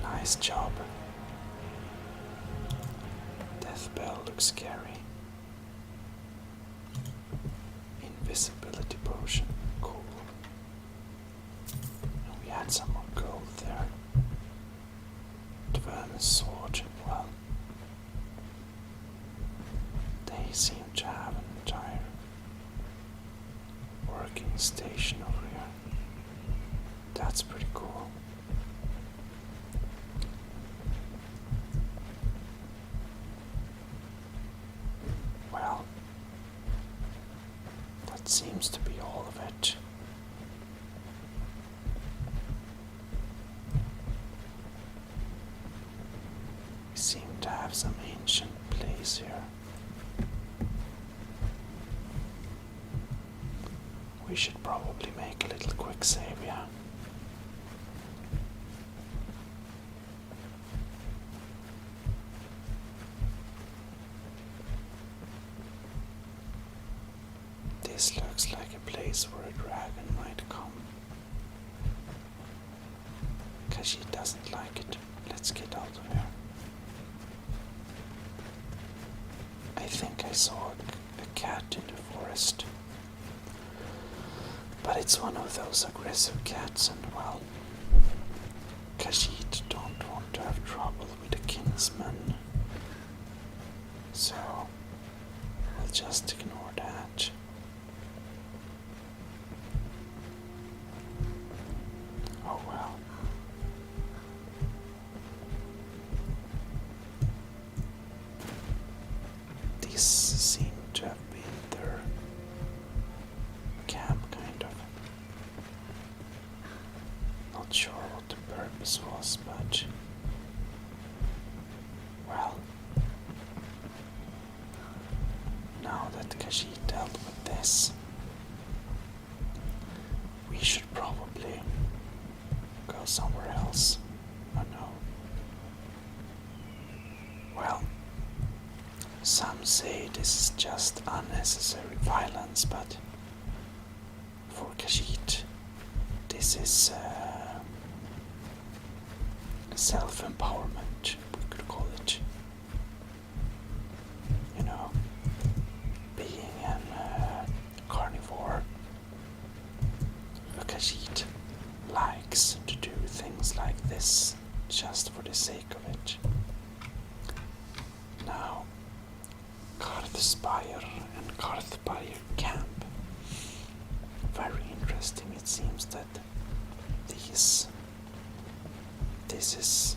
Nice job. Death bell looks scary. Invisibility potion. Cool. And we had some more gold there. Dvernis sword. Well, they seem to have an entire working station over here. That's pretty cool. Well, that seems to be all of it. We seem to have some ancient place here. We should probably make a little quick save, yeah. This looks like a place where a dragon might come. Khajiit doesn't like it. Let's get out of here. I think I I saw a cat in the forest. But it's one of those aggressive cats, and well, Khajiit don't want to have trouble with the kinsman. So, we'll just ignore that. Oh well. These seem to have been their camp, kind of. Not sure what the purpose was, but well, now that Khajiit dealt with this, we should probably go somewhere else. Oh no. Well, some say this is just unnecessary violence, but for Khajiit, this is self-empowerment, we could call it. You know, being a carnivore, a Khajiit likes to do things like this just for the sake of it. Now, Karthspire and Karthspire camp. Very interesting. It seems that this is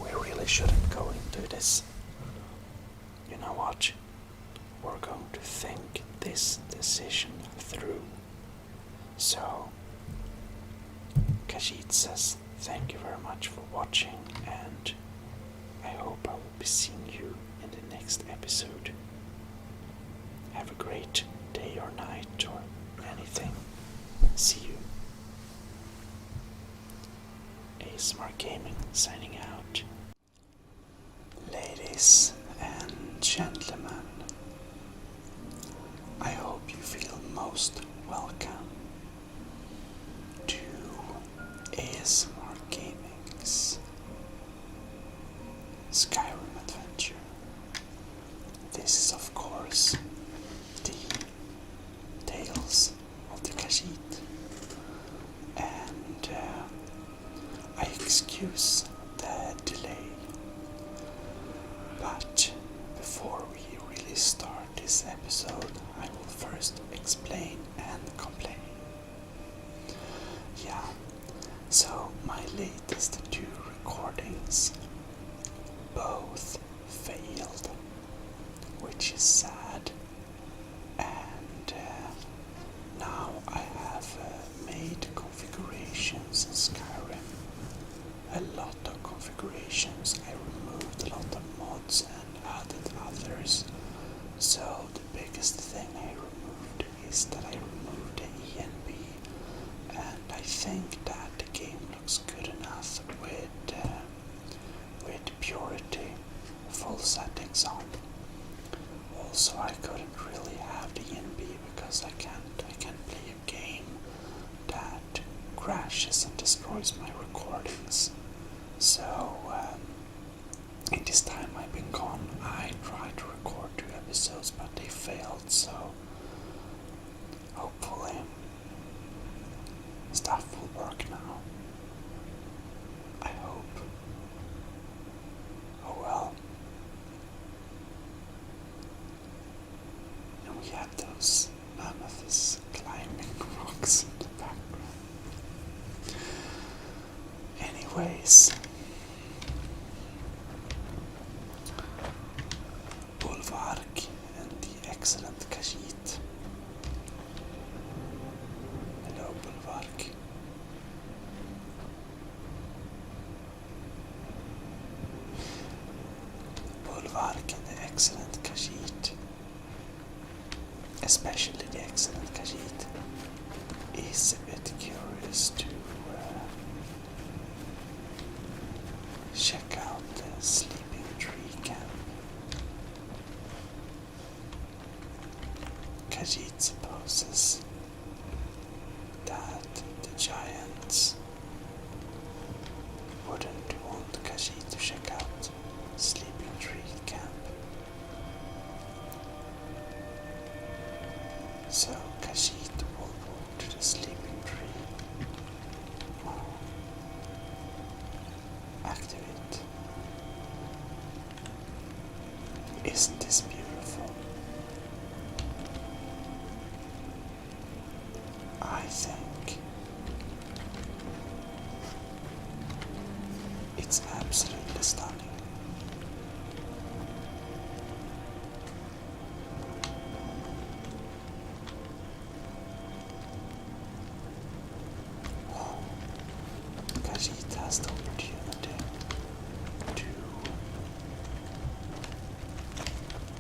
we really shouldn't go into this. You know what? We're going to think this decision through. So, Khajiit says thank you very much for watching, and I hope I will be seeing you in the next episode. Have a great day or night or anything. See you. ASMR Gaming signing out. Ladies and gentlemen, I hope you feel most welcome to ASMR Gaming's Skyrim adventure. This is of course the Tales of the Khajiit, and I excuse the delay, but before we really start this episode, I will first explain and complain. Yeah, so my latest 2 recordings both failed, which is sad, and now I have made configurations in Skyrim, a lot of configurations. I removed a lot of mods and added others. So the biggest thing I removed is that I removed the ENB, and I think that the game looks good enough with purity, full settings on. Also, I couldn't really have the ENB because I can't play a game that crashes and destroys my recordings. So in this time I've been gone, I tried to record 2 episodes, but they failed. So hopefully stuff will work now. I hope. Oh well. And we have those mammoths climbing rocks in the background. Anyways, Bulwark and the excellent Khajiit. Hello, Bulwark. Bulwark and the excellent Khajiit, especially the excellent Khajiit, is a bit curious to check out the sleeping tree camp. Khajiit supposes that the giants Khajiit has the opportunity to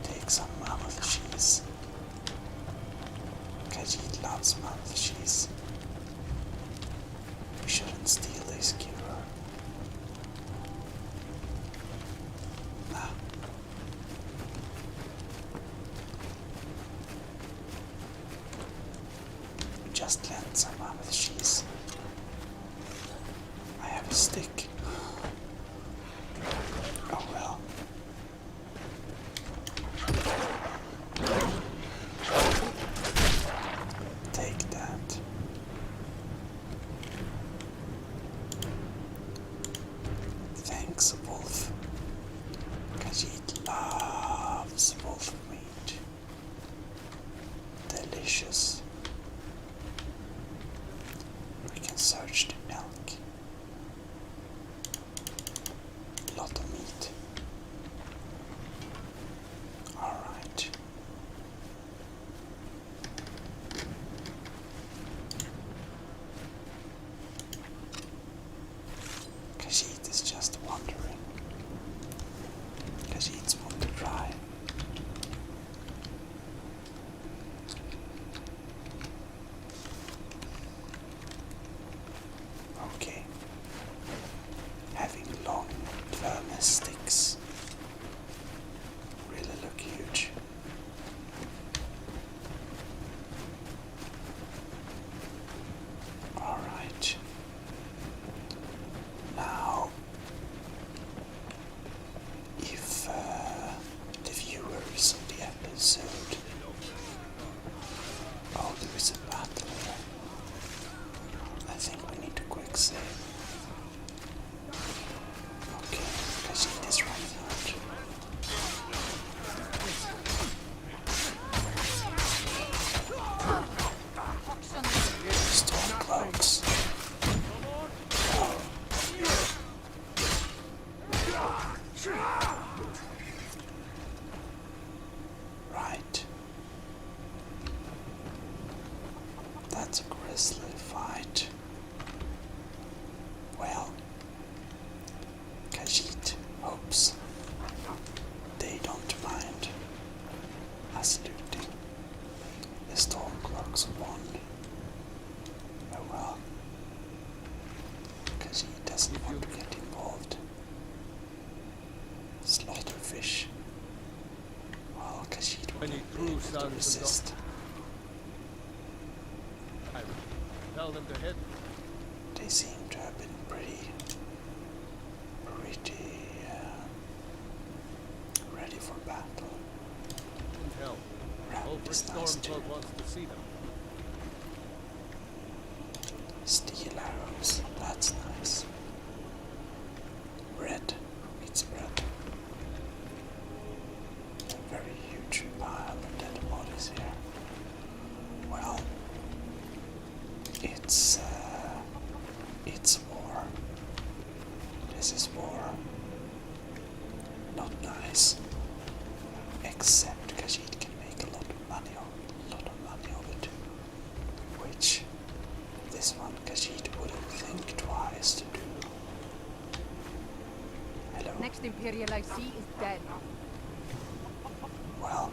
take some mammoth cheese. Khajiit loves mammoth cheese. We shouldn't steal this skewer. Nah. We just lent some mammoth cheese. I have a stick. Oh well. Take that. Thanks, wolf. Khajiit loves wolf meat. Delicious. We can search the milk. Lot of meat. Alright. Khajiit is just wondering. Khajiit's want to try. Okay. Having long firmness sticks really look huge. Alright. Now, if the viewers of the episode... Oh, there is a battle here. I think we need to quick save. Okay, Khajiit is running out. Storm clouds. Right. That's a grisly fight. Well, Khajiit hopes they don't mind us looting. The Stormcloaks won. Oh well. Khajiit doesn't want to get involved. Slaughter fish. Well, Khajiit will be able to resist. Tell them to hit. They seem to have been pretty ready for battle. Hell, Rabbit Over is nice too. Stormcloak wants to see them. Steel arrows, that's nice. Bread, it's bread. A very huge pile of dead bodies here. Well, it's war. This is war. Not nice. Except Khajiit can make a lot of money of it. Which this one Khajiit wouldn't think twice to do. Hello. Next Imperial I see is dead. Well,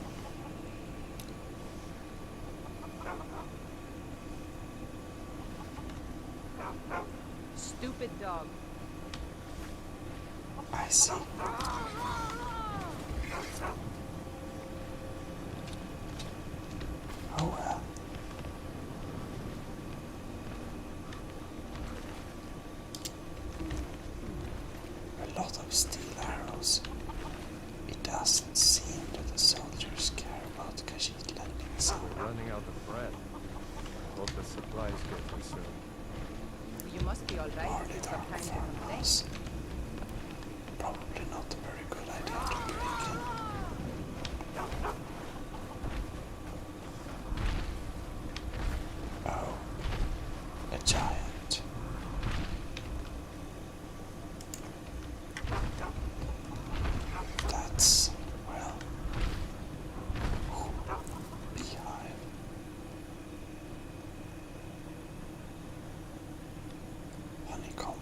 Stupid dog. I see. Oh well. A lot of steel arrows. It doesn't seem that the soldiers care about Khajiit lending some. We're running out of bread. Hope the supplies get here soon. You must be alright Or if they you've are got time to complain. farmhouse. Probably not a very good idea to break in. Oh, a giant. That's, well, beehive. Honeycomb.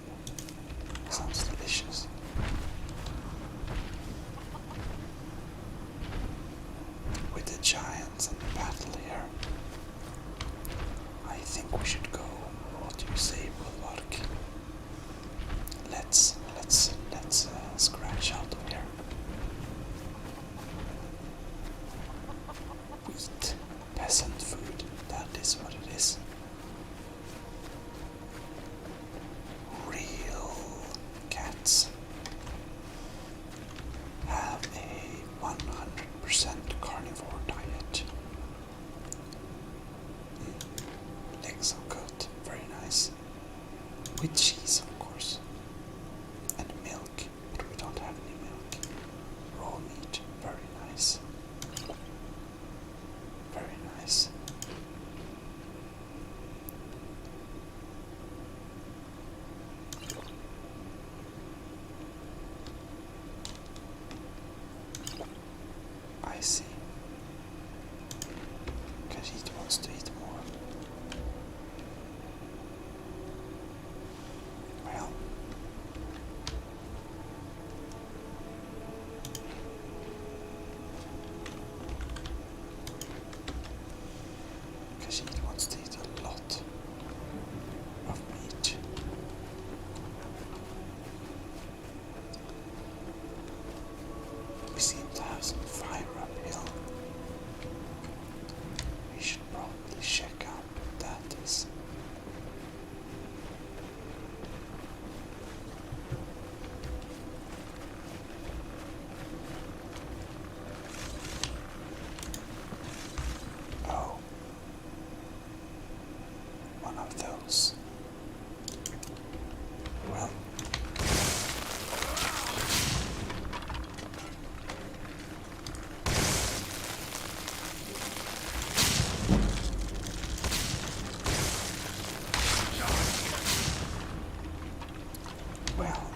Well,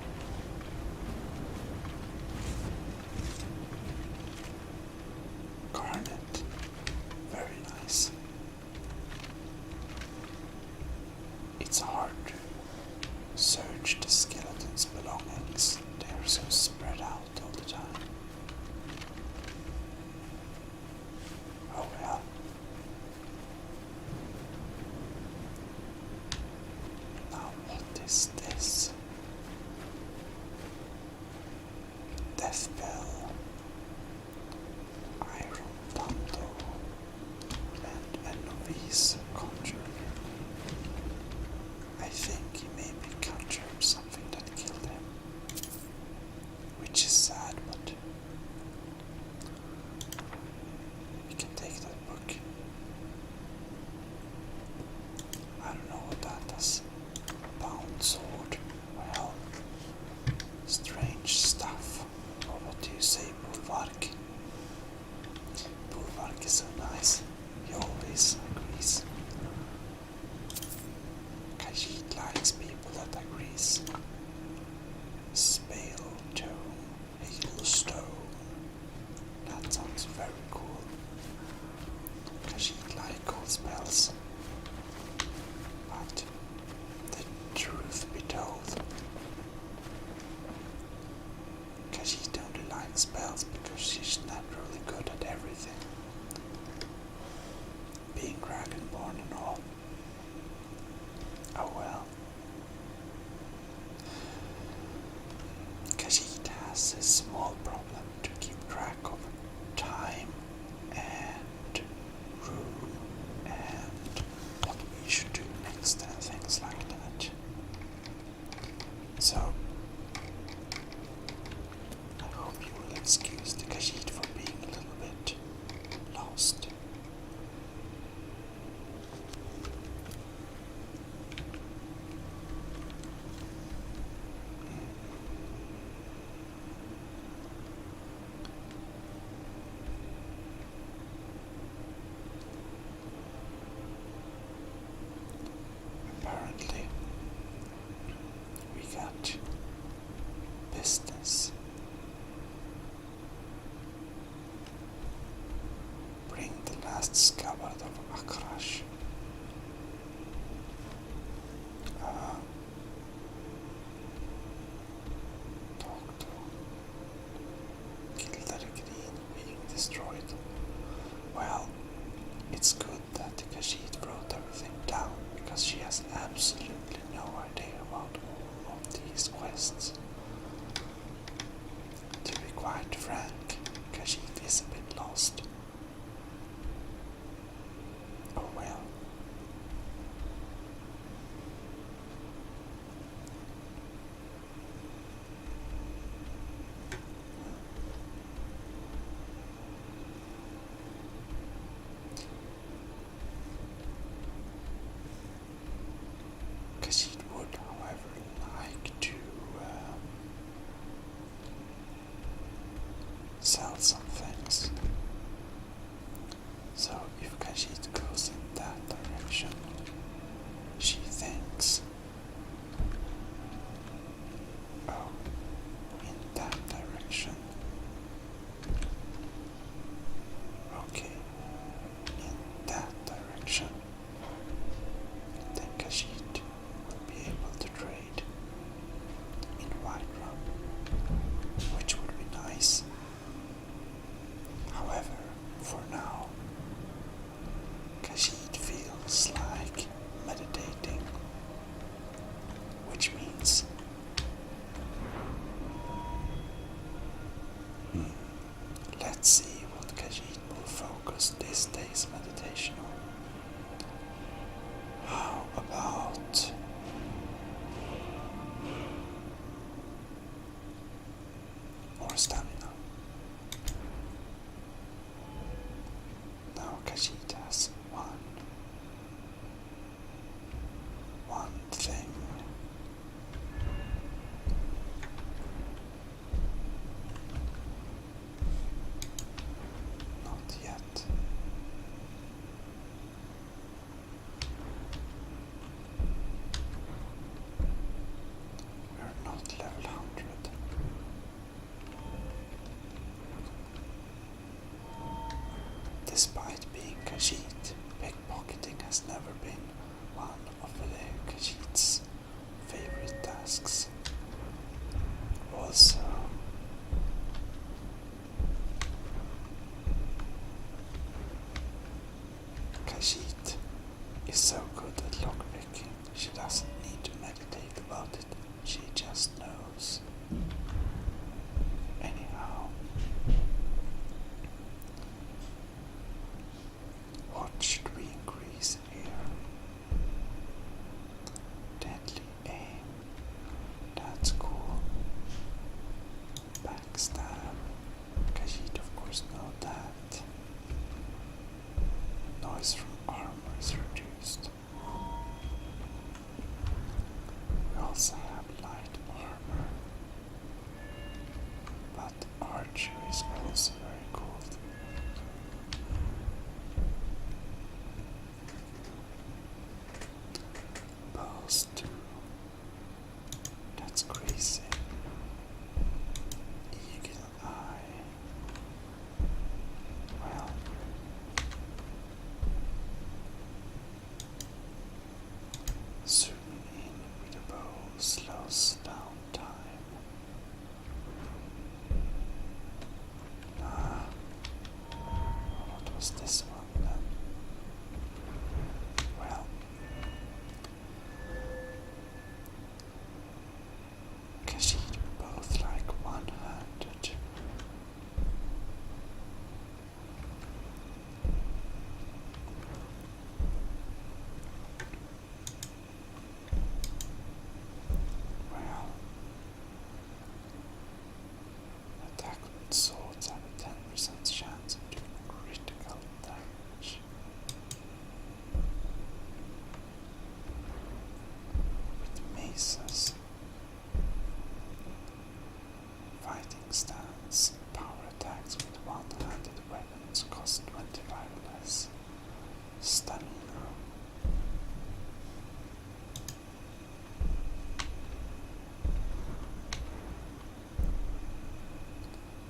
garnet, very nice. It's hard to search the skeleton's belongings. They're so spread out all the time. Oh well. Now what is this? Death bell, iron bundle, and a novice conjurer. I think he maybe conjured something that killed him, which is sad, but we can take that book. I don't know what that does. Bound sword. Well, strange stuff. Or what do you say, Bulwark? Bulwark is so nice. He always agrees. Khajiit likes people that agrees. Spale tone, hailstone. That sounds very cool. Khajiit like cool spells. But the truth be told, Khajiit only likes spells because she's naturally good at everything. Being dragonborn and all. Oh well. Khajiit has a small problem to keep track of time and room and what we should do next and things like that. So, I hope you will excuse the Khajiit for being a little bit lost. Apparently, we got business. Bring the last scabbard of Akrash. Talk to Gilder Green being destroyed. Well, it's good that the Khajiit wrote everything down because she has absolutely no idea about all of these quests. To be quite frank, Khajiit is a bit lost. Oh well. Khajiit would, however, like to sell some things. So if Khajiit goes in that direction, she thinks, oh, in that direction. Okay, in that direction. Then Khajiit will be able to trade in Whiterun, which would be nice. However, for now, Khajiit feels like meditating, which means let's see what Khajiit will focus this day's meditation on. How about more stamina? Now Khajiit has one thing. Not yet. We're not has never been one of Khajiit's favorite tasks. Also, Khajiit is so good at lockpicking, she doesn't need to meditate about it, she just knows. Anyhow, what should we increase here? Deadly aim, that's cool. Backstab, Khajiit of course know that. Noise from armor is reduced. We also have light armor, but archery is also very cool. Bows too. That's crazy. Eagle eye. Well, zooming in with a bow slows down time. What was this one then? Well, Khajiit both like one-handed. Well, attack with swords have a 10% chance of doing critical damage. With maces, fighting stance, power attacks with one-handed weapons cost 25 less. Stamina.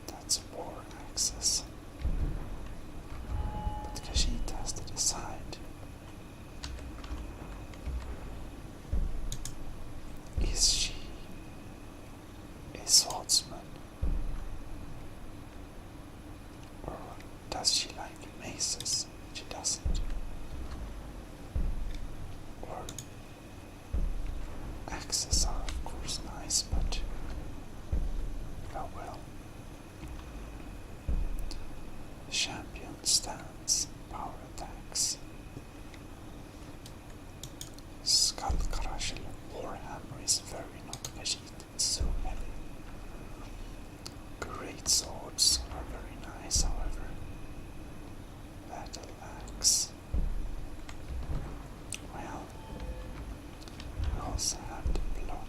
That's war axes. But Khajiit has to decide. Is she a swordsman? Or does she like maces? She doesn't. Or axes are of course nice, but oh well. Champion stance, power attacks. Skull Crusher Warhammer is very not Khajiit, it's so heavy. Great swords are very nice, however. Battle axe. Well, we also have the block,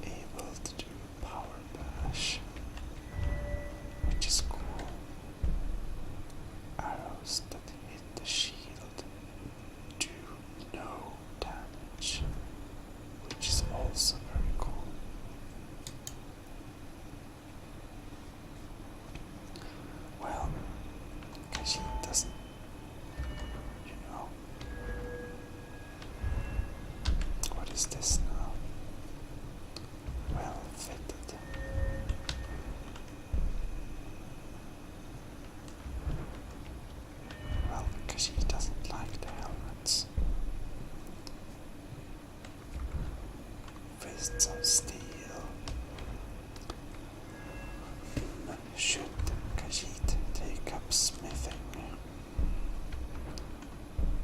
able to do power bash, which is cool. Arrows that hit the shield do no damage, which is also very cool. Well, Khajiit doesn't, you know. What is this now? Well fitted. Well, Khajiit doesn't like the helmets. Fists of steel. Should Khajiit take up smithing?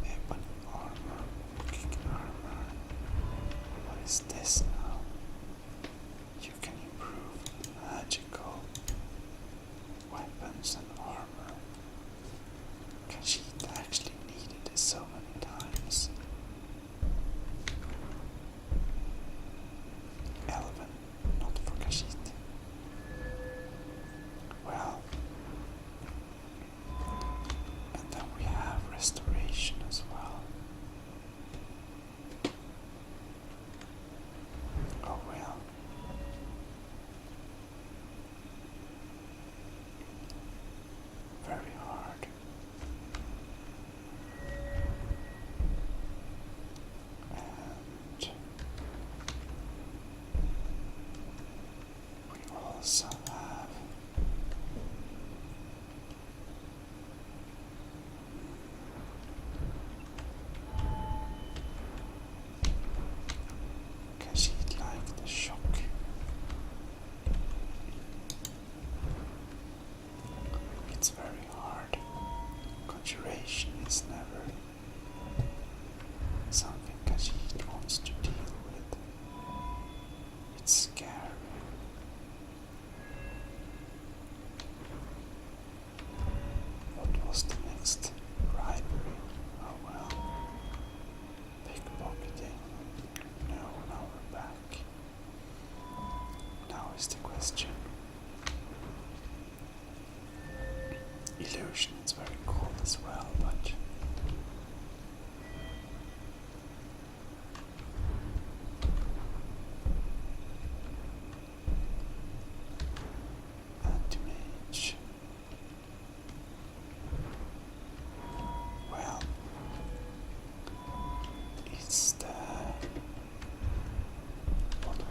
Ebony armor, kick armor. What is this now? You can improve magical weapons and armor. Khajiit actually needed this so many times. Elven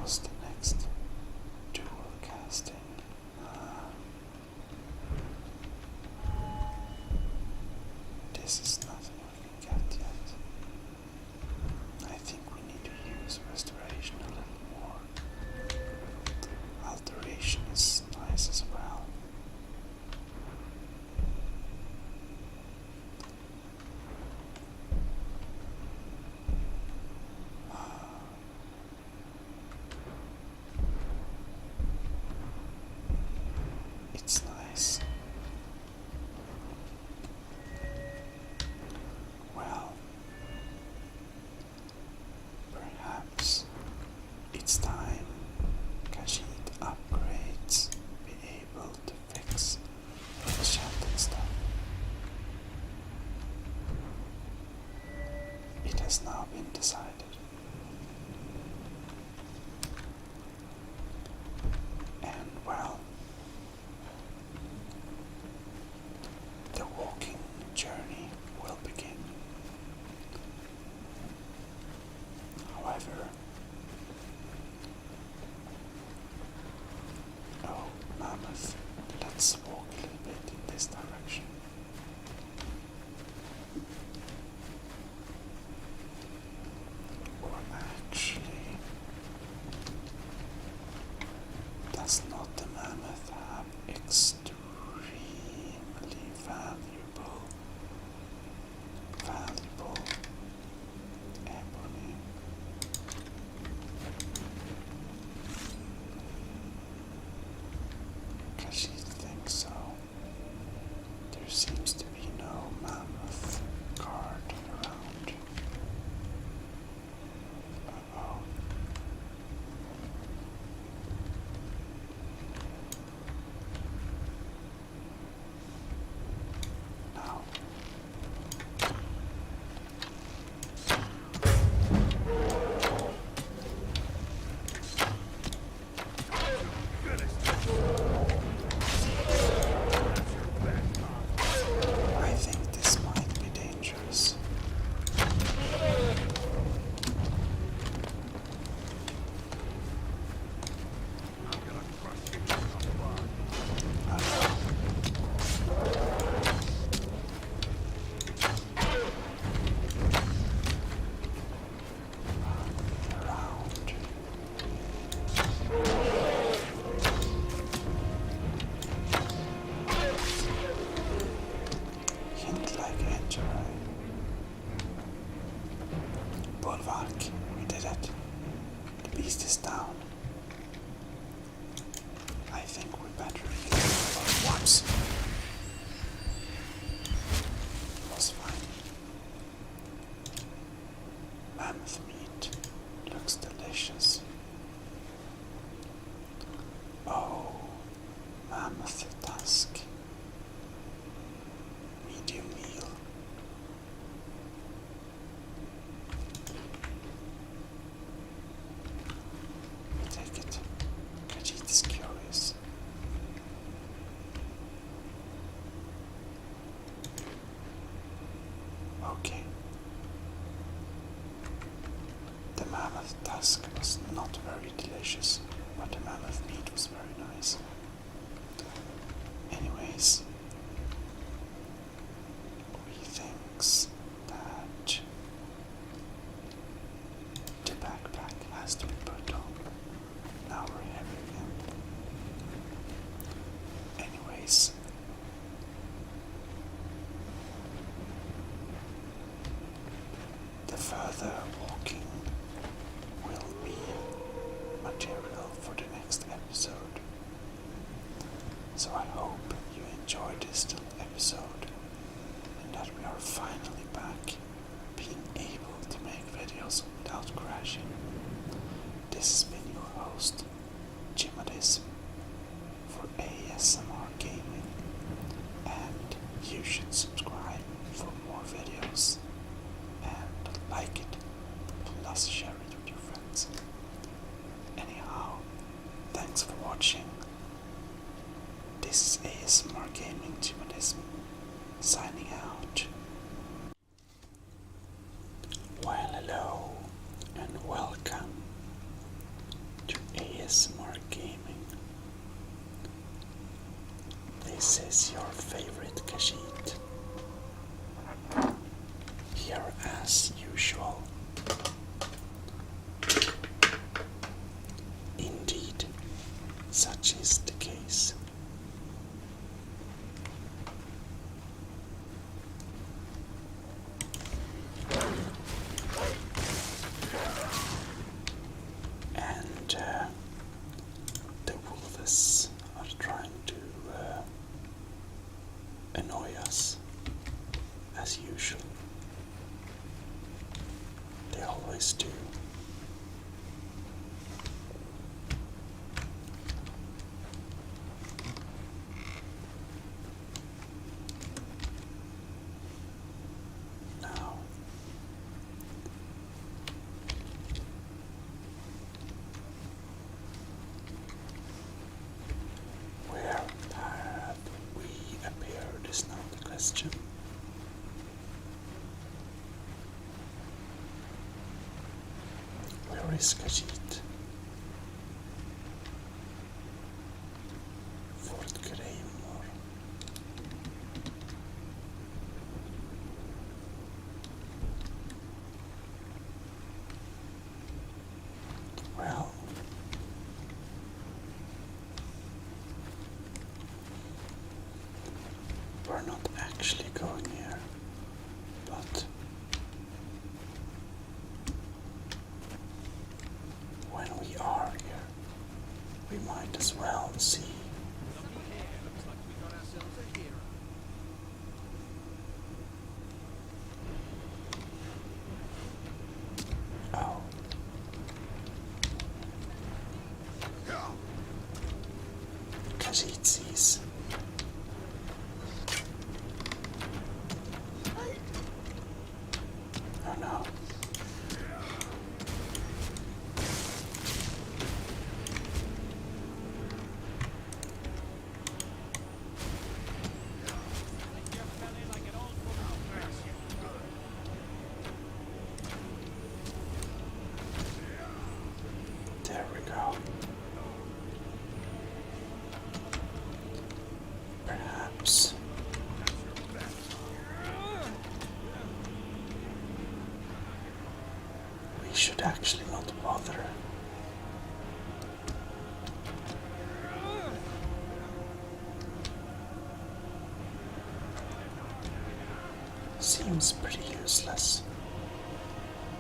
was the next dual casting? This is nothing we can get yet. I think we need to use restoration a little more. Alteration is nice as well. It's nice. Well, perhaps it's time Khajiit upgrades be able to fix enchanted stuff. It has now been decided. And well, the walking journey will begin. However, oh, mammoth, let's walk a little bit in this direction. Or actually, does not the mammoth have extremely valuable ebony? Khajiit thinks so. There seems to be no mammoth guard around. Uh-oh. Now. I think this might be dangerous. Around. Hint like enter. Bulwark, we did it. The beast is down. I think we better whoops. Was fine. Mammoth meat looks delicious. Oh, mammoth tusk. Medium meal. We take it. Khajiit is curious. Okay. The mammoth tusk was not very delicious, but the mammoth meat was very nice. Anyways, we thinks that the backpack has to be put on. Now we're heavy again. Anyways, the further walking will be material for the next episode. So I hope you enjoyed this episode and that we are finally back being able to make videos without crashing. This has been your host, Gmodism, for ASMR Gaming, and you should subscribe for more videos and like it, plus share it with your friends. Anyhow, thanks for watching. This is ASMR Gaming Gmodism, signing out. Well, hello and welcome to ASMR Gaming. This is your favorite Khajiit. Here as usual. Indeed, such is the case. And the wolves are trying to annoy us, as usual. They always do. Now, where have we appeared is now the question. Where is Khajiit? Fort Greymore. Well, we're not actually going here, but when we are here, we might as well see. Oh. Khajiit sees. Oh no. There we go. Perhaps we should actually not bother. Seems pretty useless.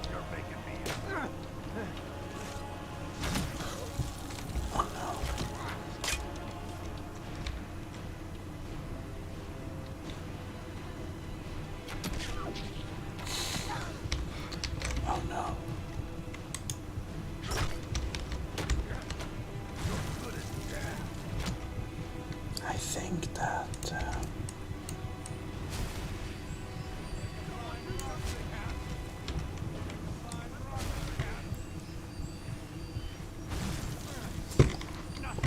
You're making me. Oh no. Oh no. I think that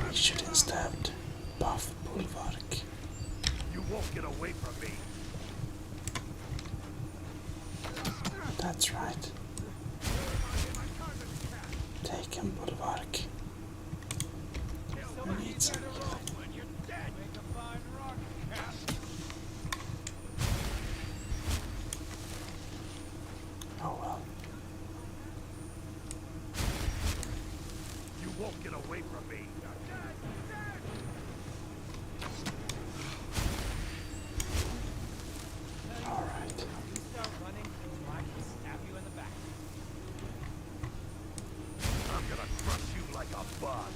we should instead buff Bulwark. You won't get away from me. That's right. Take him, Bulwark. We need some healing. Oh well. You won't get away from me. Alright. I'm gonna crush you like a bug.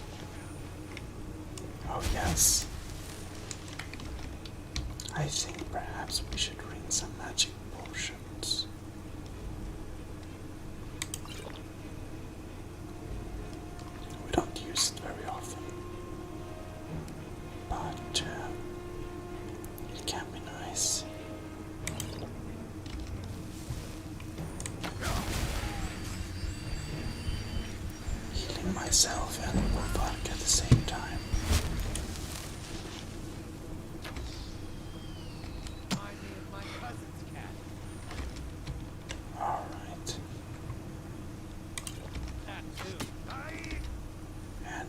Oh yes. I think perhaps we should drink some magic potions. We don't use it very often, but it can be nice. Healing myself and Bulwark at the same time. Alright. And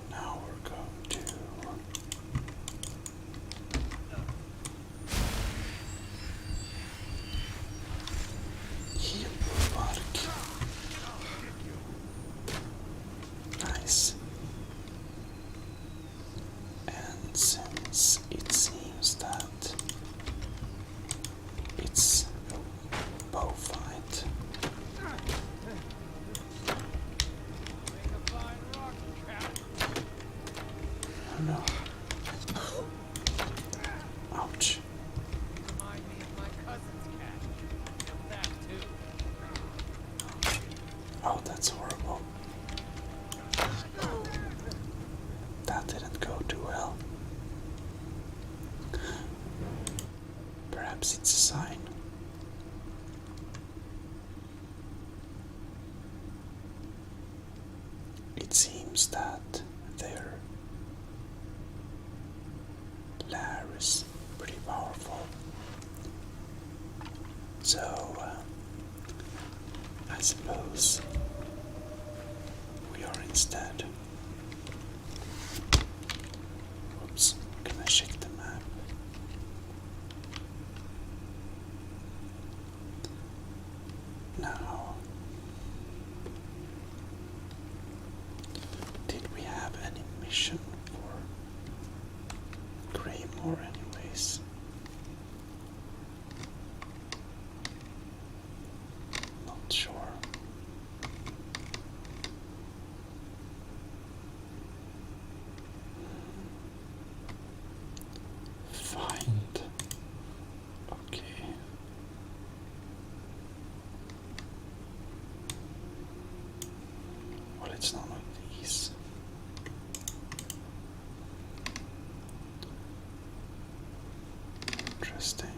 Oh no. Ouch. Remind me of my cousin's cat. And that too. Oh, that's horrible. That didn't go too well. Perhaps it's a sign. It seems that their lair is pretty powerful. So, I suppose we are instead. Oops, can I check the map? Now, did we have any mission for Greymore anyways? Not sure. Find. Okay. Well, it's none of these. Interesting.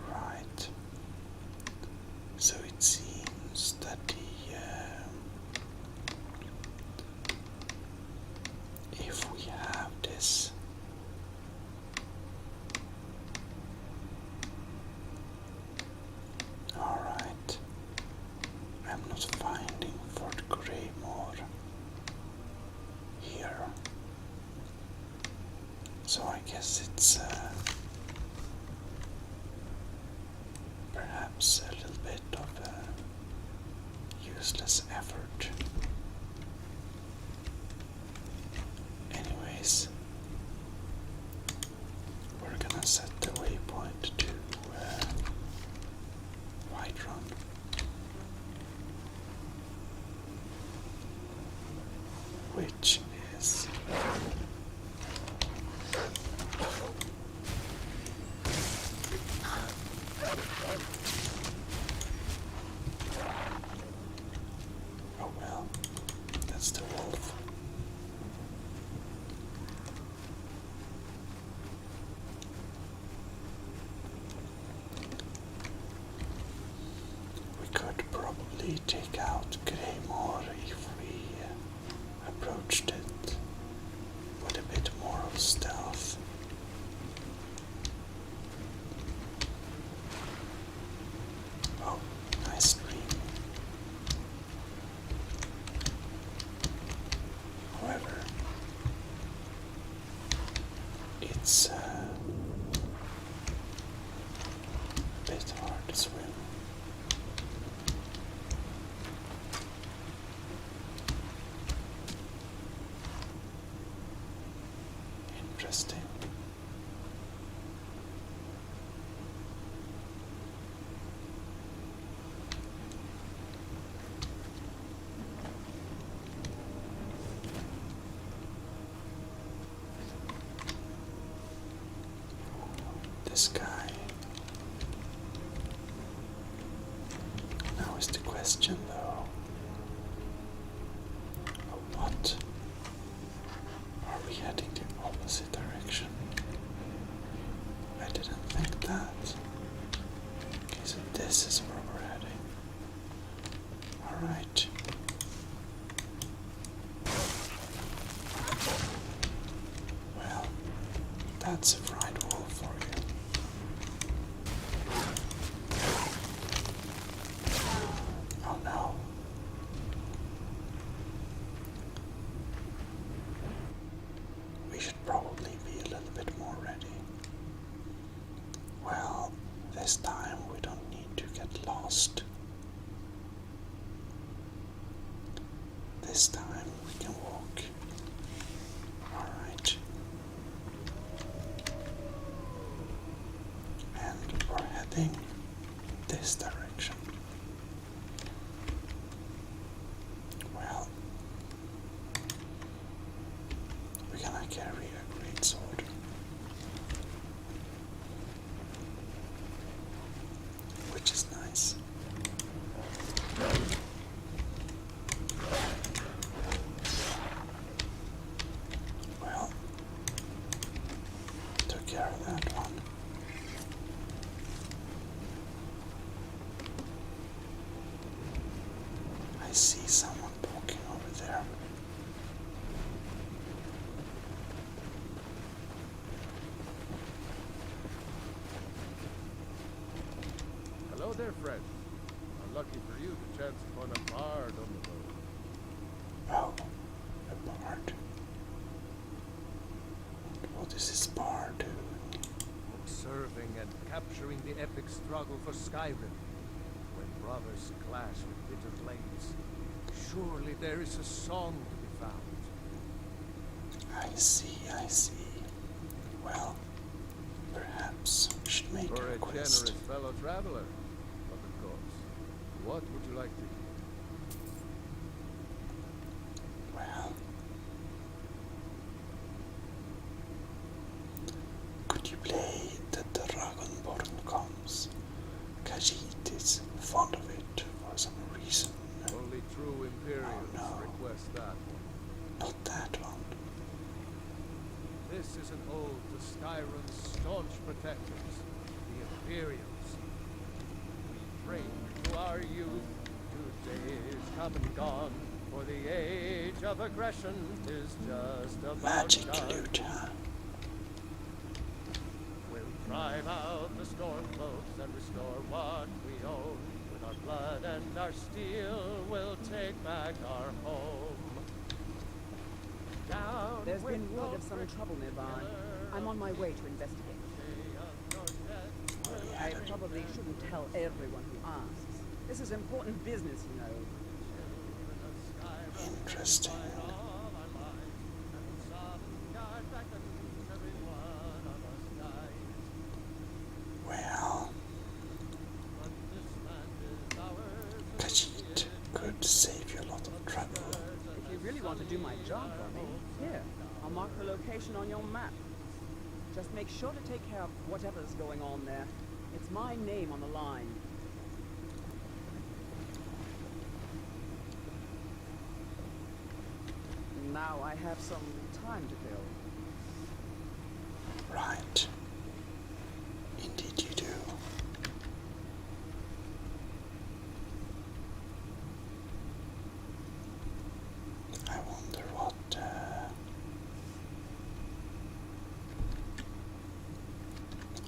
Right. So it seems that if we have this, all right. I'm not finding Fort Greymore here, so I guess it's perhaps a little bit of a useless effort. Anyways, we're gonna set the waypoint to Whiterun. Which is oh well, that's the wolf. We could probably take out Greymore if we approached it with a bit more of stealth. Oh, nice stream. However, it's a bit hard to swim. Interesting. This guy. Now is the question though. What? Are we heading the opposite direction? I didn't think that. Okay, so this is where we're heading. Alright. Well, that's a fried wolf for you. Oh no. We should probably be a little bit more ready. Well, this time we don't need to get lost. This time we can walk. Alright. moving this direction. Well, we're gonna carry a great sword. Which is nice. Well, took care of that one. I see someone walking over there. Hello there, friend. Unlucky for you to chance upon a bard on the road. Oh, a bard. What is this bard doing? Serving and capturing the epic struggle for Skyrim, when brothers clash with bitter blades. Surely there is a song to be found. I see, I see. Well, perhaps we should make For a a request. generous fellow traveler, but of course. What would you like to hear? Well, could you play The Dragonborn Comes? Khajiit is fond of it for some reason. Only true Imperials no. request that one. Not that one. This is an ode to Skyrim's staunch protectors, the Imperials. We pray to our youth, to days come and gone, for the age of aggression is just about Magic done. loot, huh? We'll drive out the stormcloaks and restore what we own. With our blood and our steel, we'll take back our home. Down There's with been word of the some trouble nearby. I'm on my way to investigate. I probably shouldn't tell everyone who asks. This is important business, you know. Interesting. Well, Khajiit could save you a lot of trouble. If you really want to do my job for me, here, I'll mark the location on your map. Just make sure to take care of whatever's going on there. It's my name on the line. Now I have some time to kill. Right. Indeed you do.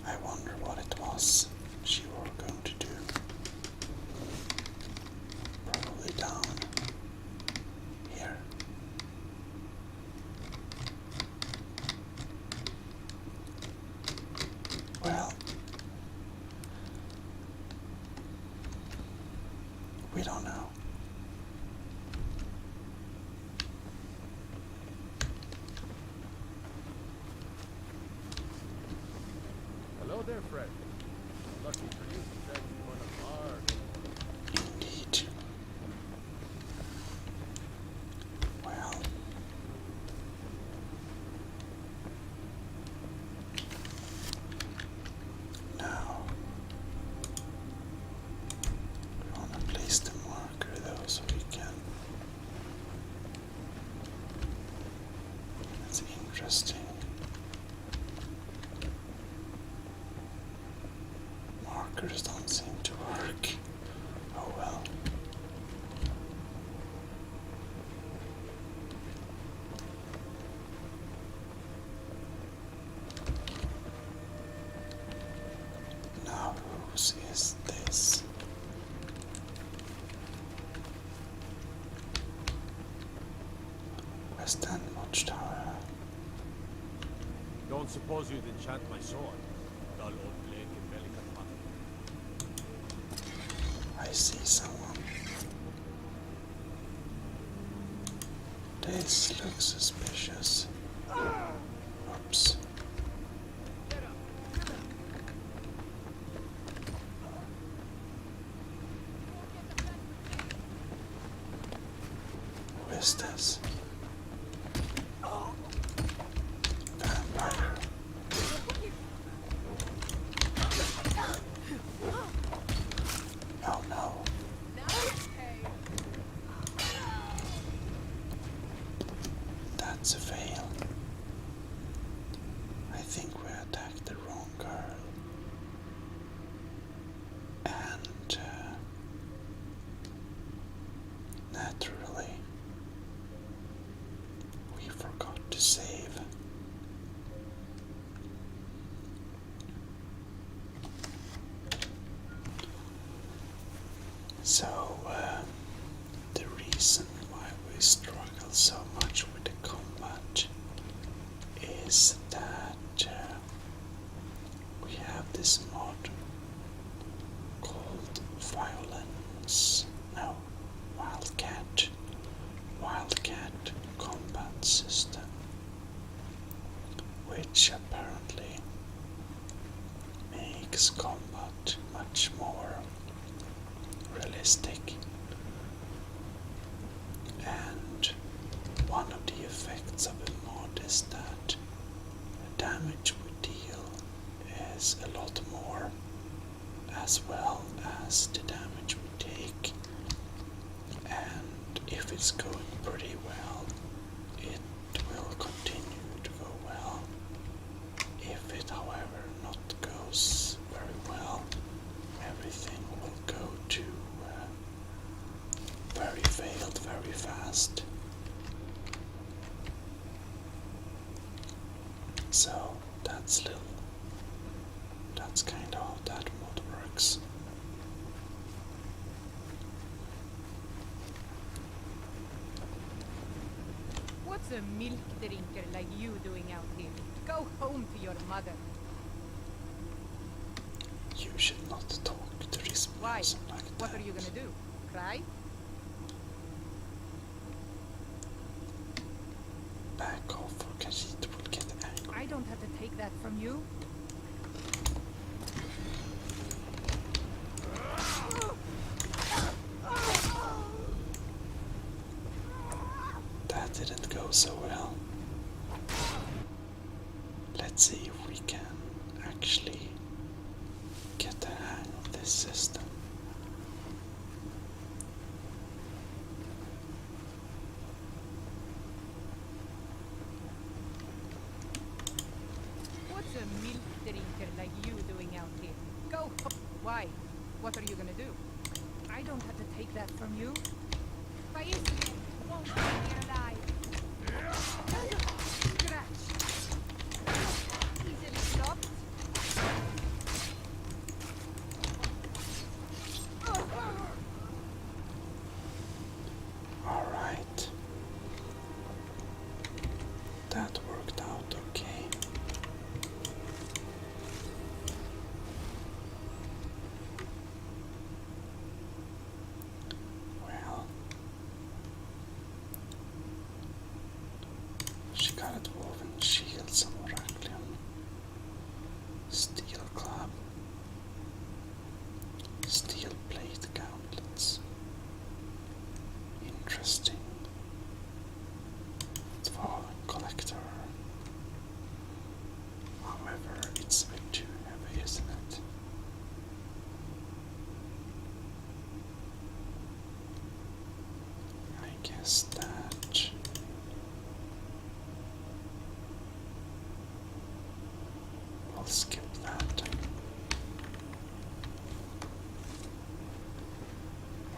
I wonder what it was she were going to do. Probably down here. Well, we don't know. Hello there, friend. Lucky for you to chance upon a bard. Indeed. Well, now we want to place the marker though, so we can. That's interesting. Markers don't seem to work. Oh well. Now whose is this? West End Watchtower. Don't suppose you'd enchant my sword? Dull old blade can barely cut mutton. I see someone. This looks suspicious. Oops. is this? Vampire. Oh no. That's a fail. I think we attacked the wrong girl. And naturally, we forgot to save. So, the reason why we struggle so much with the combat is that we have this mod called Wildcat Combat System, which apparently makes combat much more realistic. And one of the effects of a mod is that the damage we deal is a lot more, as well as the damage we take. And if it's going pretty well, it will continue to go well. If it, however, not goes very well, everything will go to very failed very fast. So that's kind of how that mod works. What's a milk drinker like you doing out here? Go home to your mother. You should not talk to this Why? person like that. What are you gonna do? Cry? Back off, or Khajiit will get angry. I don't have to take that from you. That didn't go so well. Let's see if we can actually get the hang of this system. What's a milk drinker like you doing out here? Go home. Why? What are you gonna do? I don't have to take that from you. País won't be alive. Scratch. Easily stopped. Alright. That worked out okay. Well, she got a dwarven shield, some Oracle, steel club, steel plate gauntlets. Interesting. For collector. However, it's a bit too heavy, isn't it? I guess that we'll skip that.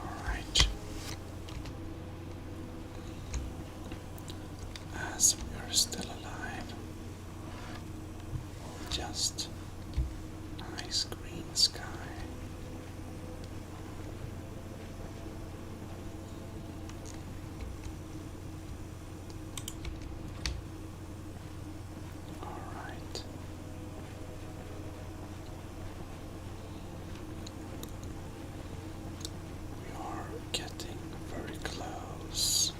Alright. As we are still alive, just nice green sky. Alright. We are getting very close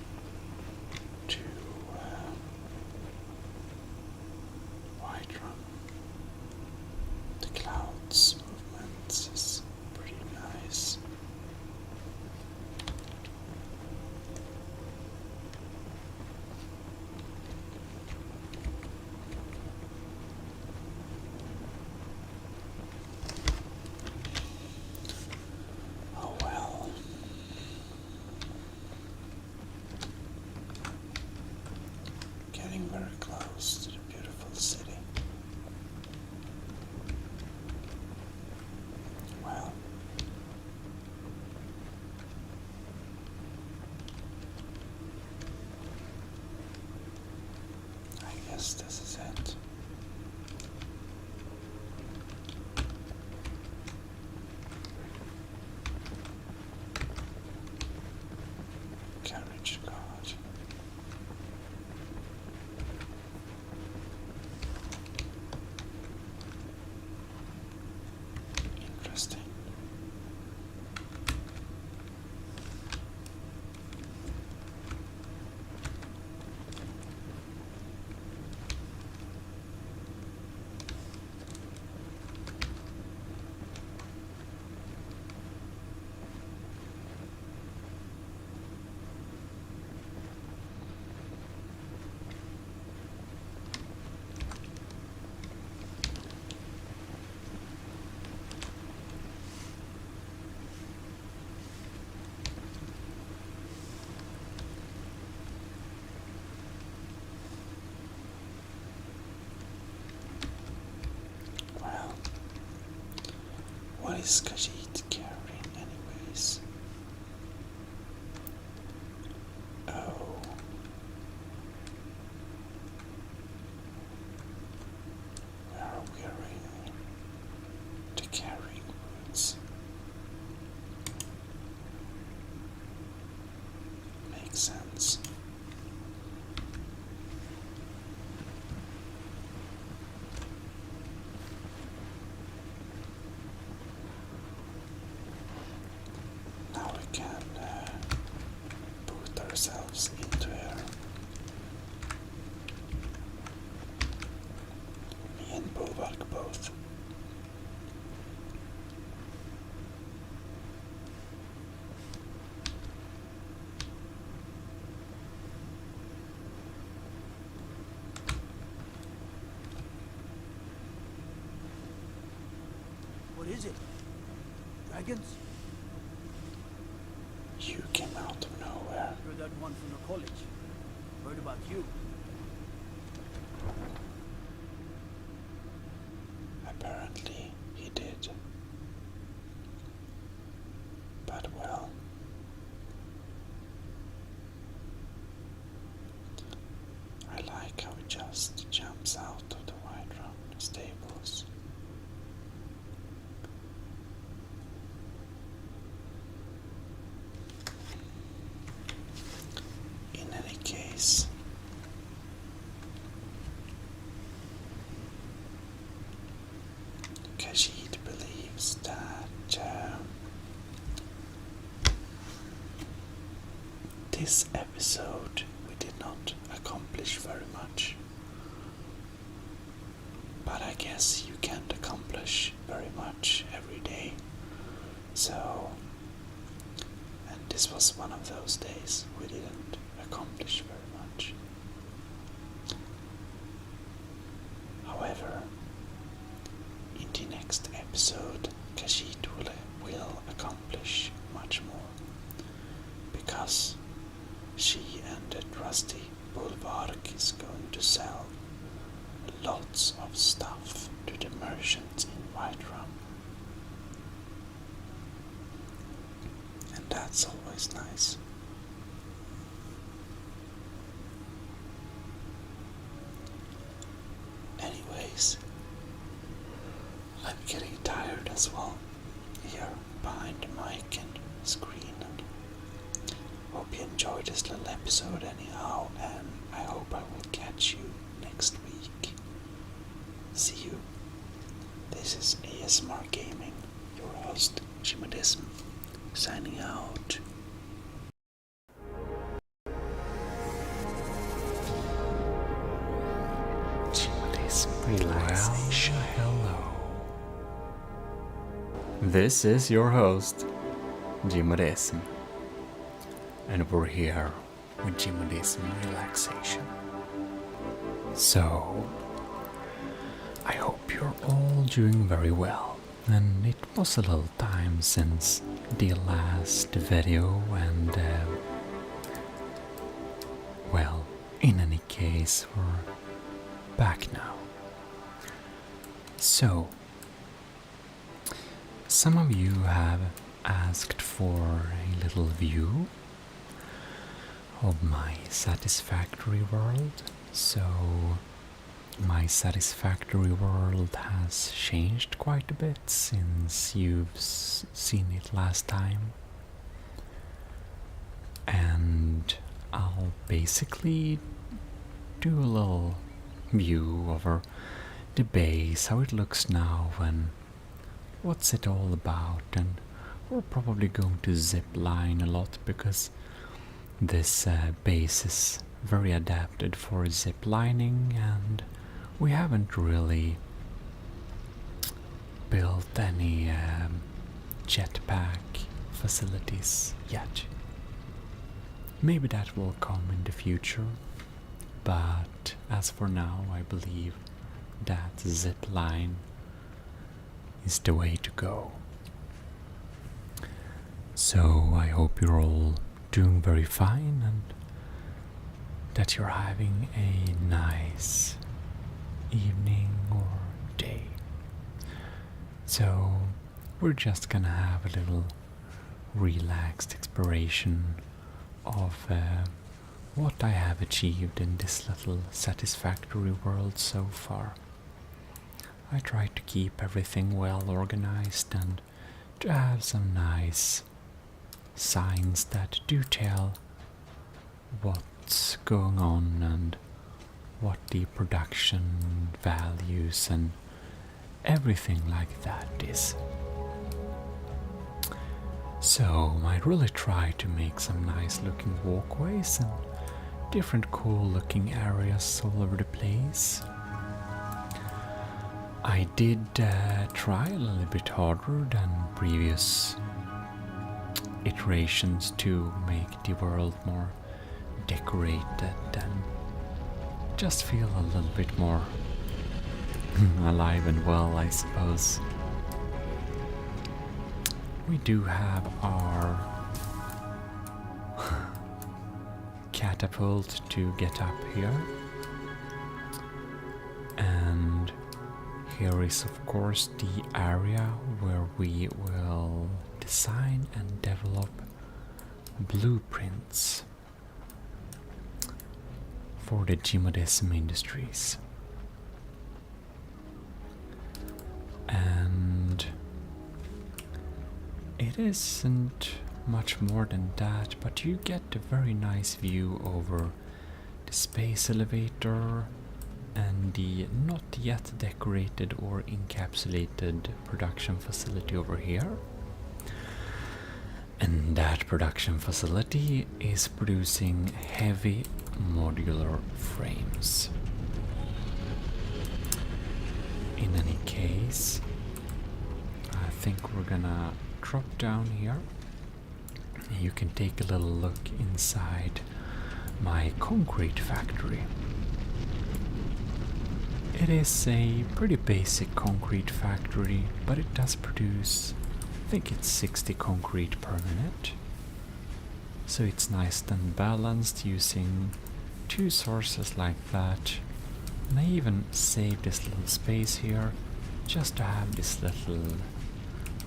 to Whiterun. The clouds movement is pretty nice. is Khajiit carrying anyways? Oh. We are wearing the carrying boots. Makes sense. Now we can boot ourselves into here. Me and Bulwark both. What is it? Dragons? You came out of nowhere. You're that one from the college. Heard about you. Apparently he did. But well, I like how he just jumps out of the Whiterun stables. In any case, Khajiit believes that this episode we did not accomplish very much. But I guess you can't accomplish very much every day. So, and this was one of those days we didn't accomplish very much. However, in the next episode, Khajiit will accomplish much more, because she and the trusty Bulwark is going to sell lots of stuff to the merchants in Whiterun. And that's always nice. Anyways, I'm getting tired as well here behind the mic and screen, and hope you enjoyed this little episode anyhow, and I hope I will catch you next week. See you. This is ASMR Gaming, your host Gmodism, signing out. Relaxation. Well, hello. This is your host, Gmodism, and we're here with Gmodism Relaxation. So, I hope you're all doing very well, and it was a little time since the last video, and well, in any case, we're back now. So, some of you have asked for a little view of my satisfactory world. So, my satisfactory world has changed quite a bit since you've seen it last time. And I'll basically do a little view over the base, how it looks now, and what's it all about. And we're probably going to zip line a lot, because this base is very adapted for zip lining, and we haven't really built any jetpack facilities yet. Maybe that will come in the future, but as for now, I believe that zip line is the way to go. So I hope you're all doing very fine, and that you're having a nice evening or day. So we're just gonna have a little relaxed exploration of what I have achieved in this little satisfactory world so far. I try to keep everything well organized and to have some nice signs that do tell what's going on and what the production values and everything like that is. So I really try to make some nice looking walkways and different cool looking areas all over the place. I did try a little bit harder than previous iterations to make the world more decorated and just feel a little bit more alive and well, I suppose. We do have our catapult to get up here, and here is of course the area where we will design and develop blueprints for the Gmodism industries. And it isn't much more than that, but you get a very nice view over the space elevator and the not yet decorated or encapsulated production facility over here. And that production facility is producing heavy modular frames. In any case, I think we're gonna drop down here. You can take a little look inside my concrete factory. It is a pretty basic concrete factory, but it does produce, I think it's 60 concrete per minute. So it's nice and balanced using two sources like that. And I even saved this little space here just to have this little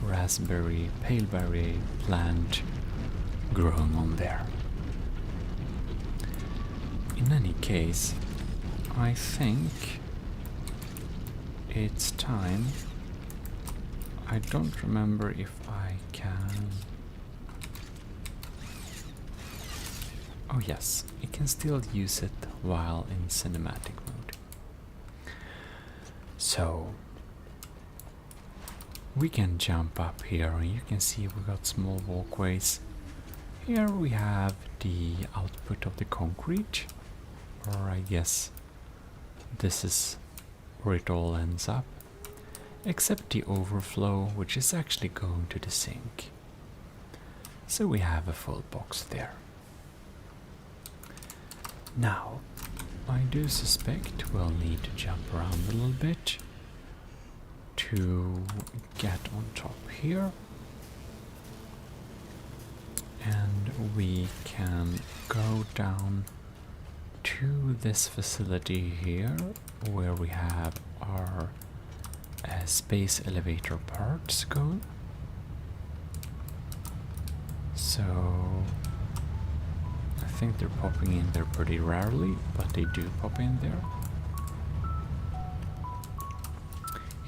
raspberry paleberry plant growing on there. In any case, I think it's time. I don't remember if I can. Oh yes, you can still use it while in cinematic mode. So we can jump up here and you can see we got small walkways. Here we have the output of the concrete, or I guess this is where it all ends up, except the overflow, which is actually going to the sink. So we have a full box there. Now, I do suspect we'll need to jump around a little bit to get on top here. And we can go down to this facility here where we have our space elevator parts going. So I think they're popping in there pretty rarely, but they do pop in there.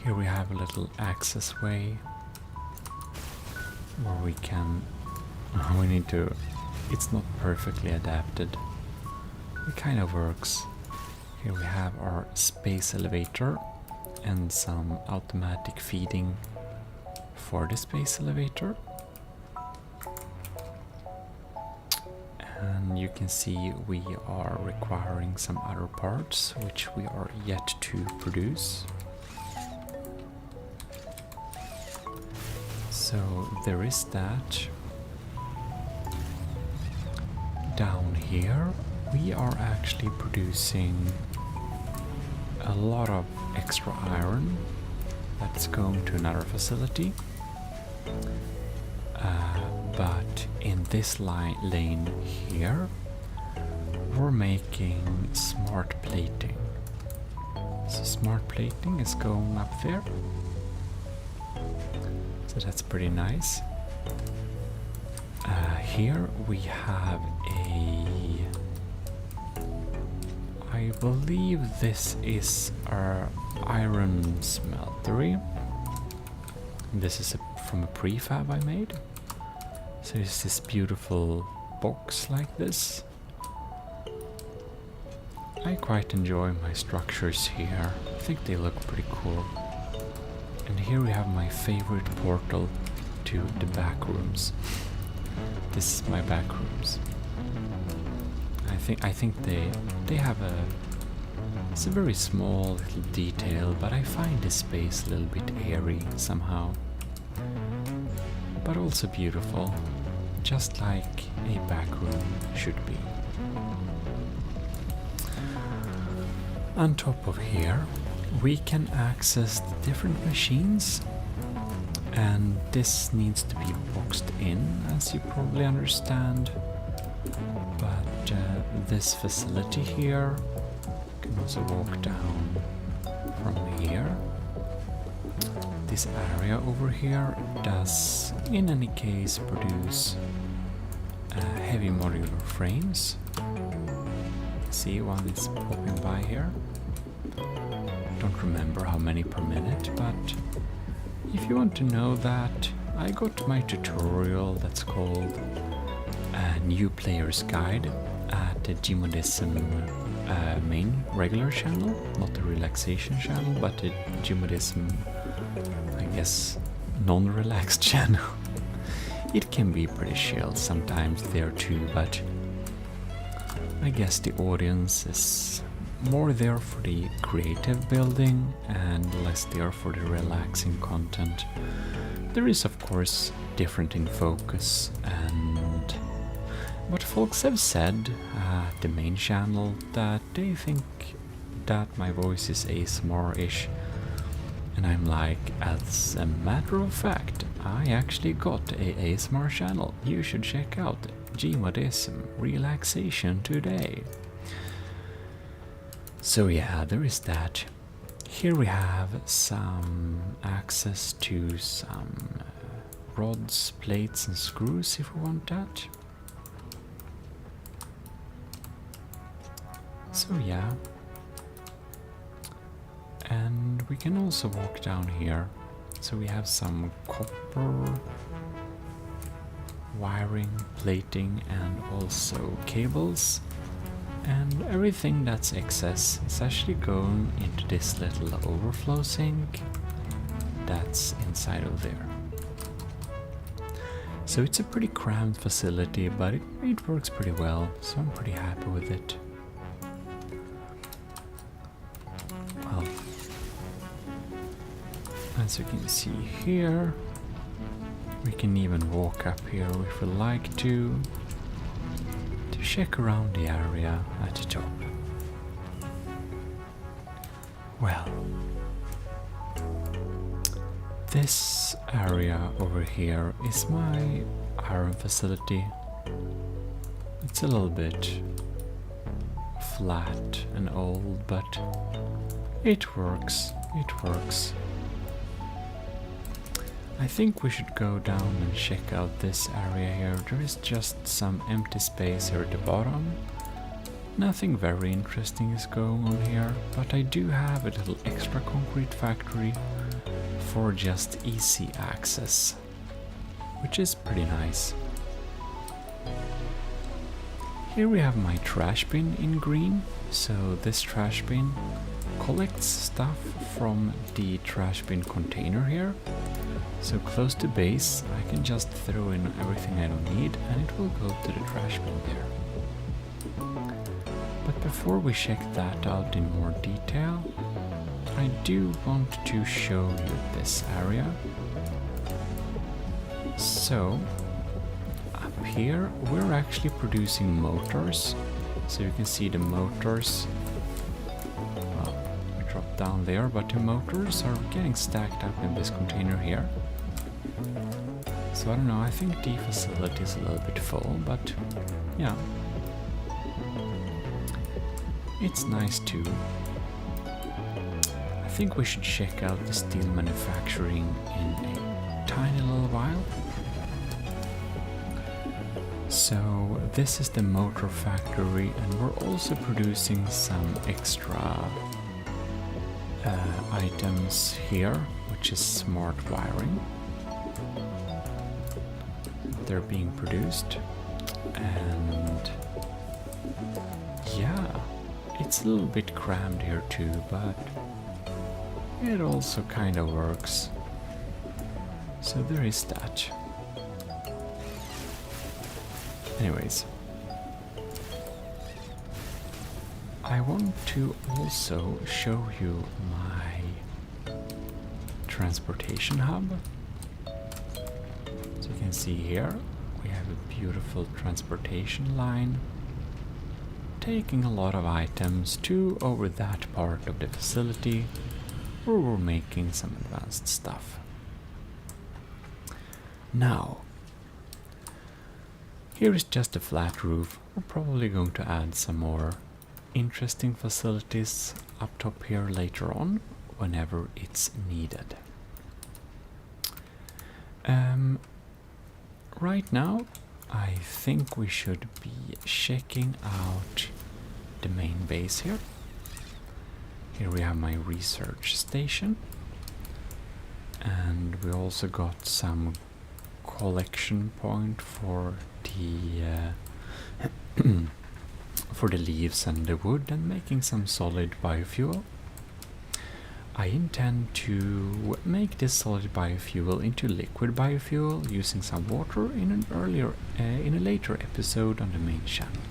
Here we have a little access way where we can it's not perfectly adapted. It kind of works. Here we have our space elevator and some automatic feeding for the space elevator. And you can see we are requiring some other parts which we are yet to produce. So there is that. Down here we are actually producing a lot of extra iron that's going to another facility. But in this lane here we're making smart plating. So smart plating is going up there. So that's pretty nice. Here we have I believe this is our iron smeltery. This is from a prefab I made. So it's this beautiful box like this. I quite enjoy my structures here. I think they look pretty cool. And here we have my favorite portal to the back rooms. This is my back rooms. I think they have it's a very small little detail, but I find this space a little bit airy somehow. But also beautiful, just like a back room should be. On top of here, we can access the different machines, and this needs to be boxed in, as you probably understand. But this facility here, you can also walk down from here. This area over here does, in any case, produce heavy modular frames. See, one is popping by here. Don't remember how many per minute, but if you want to know that, I got my tutorial that's called a New Player's Guide at the Gmodism main regular channel, not the Relaxation channel, but the Gmodism, I guess, non-relaxed channel. It can be pretty chill sometimes there too, but I guess the audience is more there for the creative building and less there for the relaxing content. There is of course different in focus, and but folks have said at the main channel that they think that my voice is ASMR-ish, and I'm like, as a matter of fact, I actually got a ASMR channel. You should check out Gmodism Relaxation today. So yeah, there is that. Here we have some access to some rods, plates and screws if we want that. So yeah. And we can also walk down here. So we have some copper wiring, plating and also cables. And everything that's excess is actually going into this little overflow sink that's inside of there. So it's a pretty cramped facility, but it works pretty well, so I'm pretty happy with it. Well, as you can see here, we can even walk up here if we like to check around the area at the top. Well, this area over here is my iron facility. It's a little bit flat and old, but it works. It works. I think we should go down and check out this area here. There is just some empty space here at the bottom. Nothing very interesting is going on here, but I do have a little extra concrete factory for just easy access, which is pretty nice. Here we have my trash bin in green. So this trash bin collects stuff from the trash bin container here. So close to base, I can just throw in everything I don't need and it will go to the trash bin there. But before we check that out in more detail, I do want to show you this area. So, up here we're actually producing motors. So you can see the motors. Well, we drop down there, but the motors are getting stacked up in this container here. So I don't know, I think the facility is a little bit full, but yeah. It's nice too. I think we should check out the steel manufacturing in a tiny little while. So this is the motor factory, and we're also producing some extra items here, which is smart wiring. They're being produced, and yeah, it's a little bit crammed here too, but it also kind of works. So there is that. Anyways, I want to also show you my transportation hub. So you can see here we have a beautiful transportation line taking a lot of items to over that part of the facility where we're making some advanced stuff. Now, here is just a flat roof. We're probably going to add some more interesting facilities up top here later on, whenever it's needed. Right now, I think we should be checking out the main base here. Here we have my research station, and we also got some collection point for the for the leaves and the wood, and making some solid biofuel. I intend to make this solid biofuel into liquid biofuel using some water in a later episode on the main channel.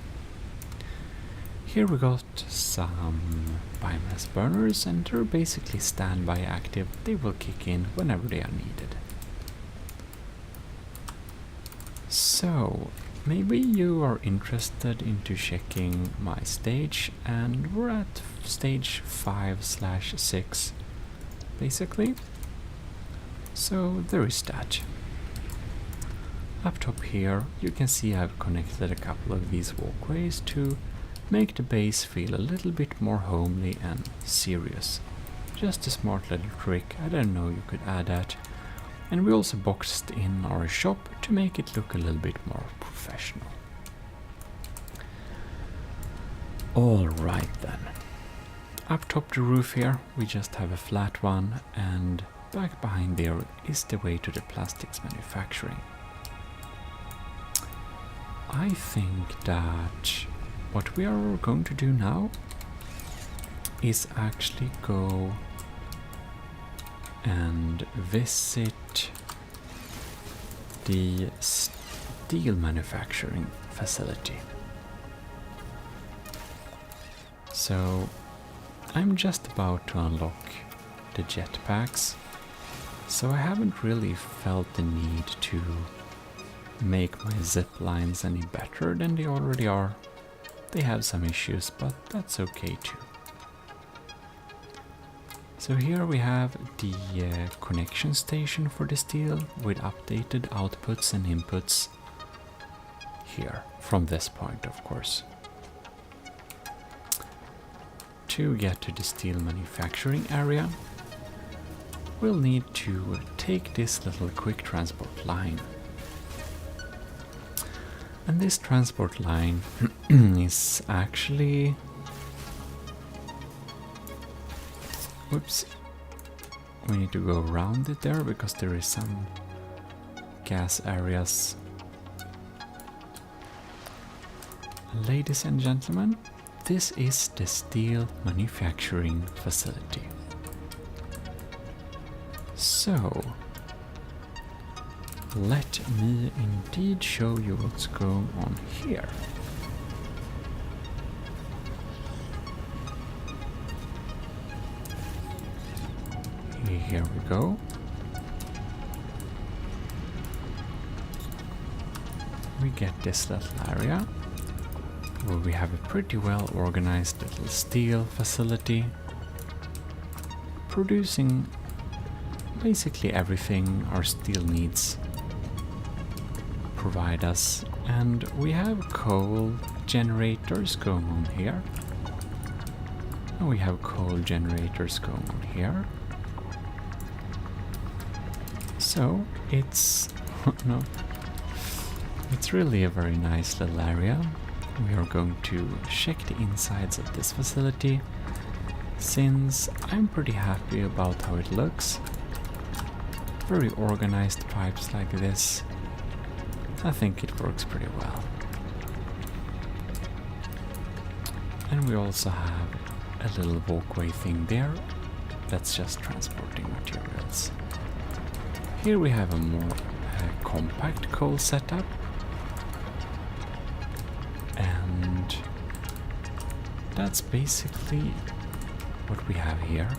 Here we got some biomass burners, and they're basically standby active. They will kick in whenever they are needed. So, maybe you are interested into checking my stage, and we're at stage 5/6 basically. So there is that. Up top here you can see I've connected a couple of these walkways to make the base feel a little bit more homely and serious. Just a smart little trick, I didn't know you could add that. And we also boxed in our shop to make it look a little bit more professional. Alright then. Up top the roof here, we just have a flat one, and back behind there is the way to the plastics manufacturing. I think that what we are going to do now is actually go and visit the steel manufacturing facility. So I'm just about to unlock the jetpacks, so I haven't really felt the need to make my zip lines any better than they already are. They have some issues, but that's okay too. So here we have the connection station for the steel with updated outputs and inputs here, from this point of course. To get to the steel manufacturing area, we'll need to take this little quick transport line. And this transport line is actually... Whoops. We need to go around it there because there is some gas areas. Ladies and gentlemen, this is the steel manufacturing facility. So, let me indeed show you what's going on here. Here we go. We get this little area where we have a pretty well organized little steel facility producing basically everything our steel needs provide us, and we have coal generators going on here. And we have coal generators going on here. So it's no, it's really a very nice little area. We are going to check the insides of this facility, since I'm pretty happy about how it looks. Very organized pipes like this. I think it works pretty well. And we also have a little walkway thing there that's just transporting materials. Here we have a more compact coal setup. And that's basically what we have here.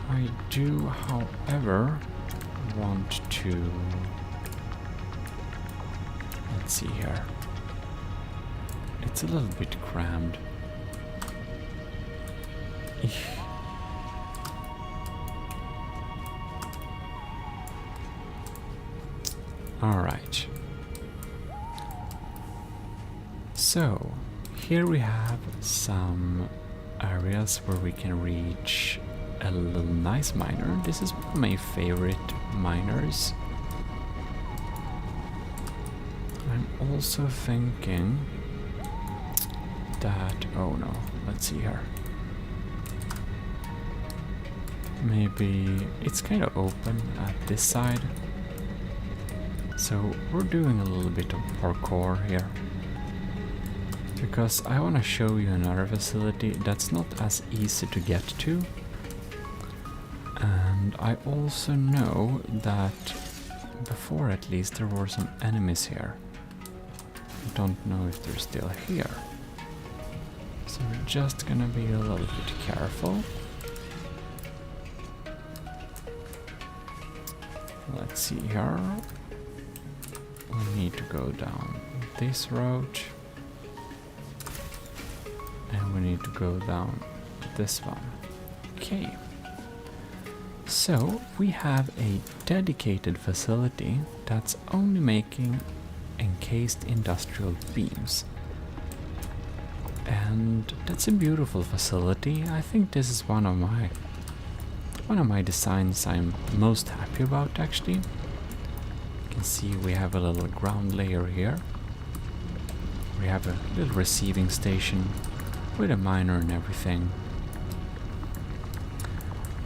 I do, however, want to... Let's see here. It's a little bit crammed. Alright. So, here we have some areas where we can reach a little nice miner. This is one of my favorite miners. I'm also thinking that... oh no, let's see here. Maybe it's kind of open at this side. So we're doing a little bit of parkour here. Because I want to show you another facility that's not as easy to get to. And I also know that before at least there were some enemies here. I don't know if they're still here. So we're just gonna be a little bit careful. Let's see here. We need to go down this road. And we need to go down this one. Okay. So we have a dedicated facility that's only making encased industrial beams. And that's a beautiful facility. I think this is one of my designs I'm most happy about, actually. You can see we have a little ground layer here. We have a little receiving station with a miner and everything.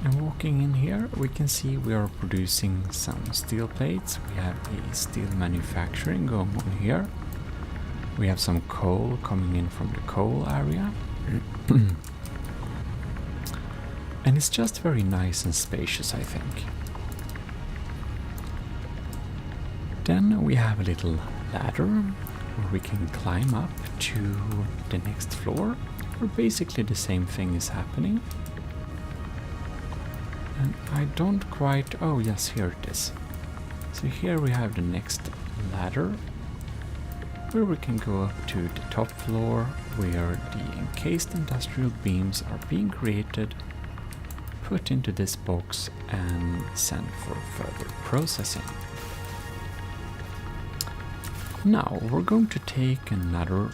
And walking in here, we can see we are producing some steel plates. We have a steel manufacturing going on here. We have some coal coming in from the coal area. And it's just very nice and spacious, I think. Then we have a little ladder where we can climb up to the next floor, where basically the same thing is happening. And I don't quite... oh yes, here it is. So here we have the next ladder, where we can go up to the top floor, where the encased industrial beams are being created, put into this box and sent for further processing. Now we're going to take another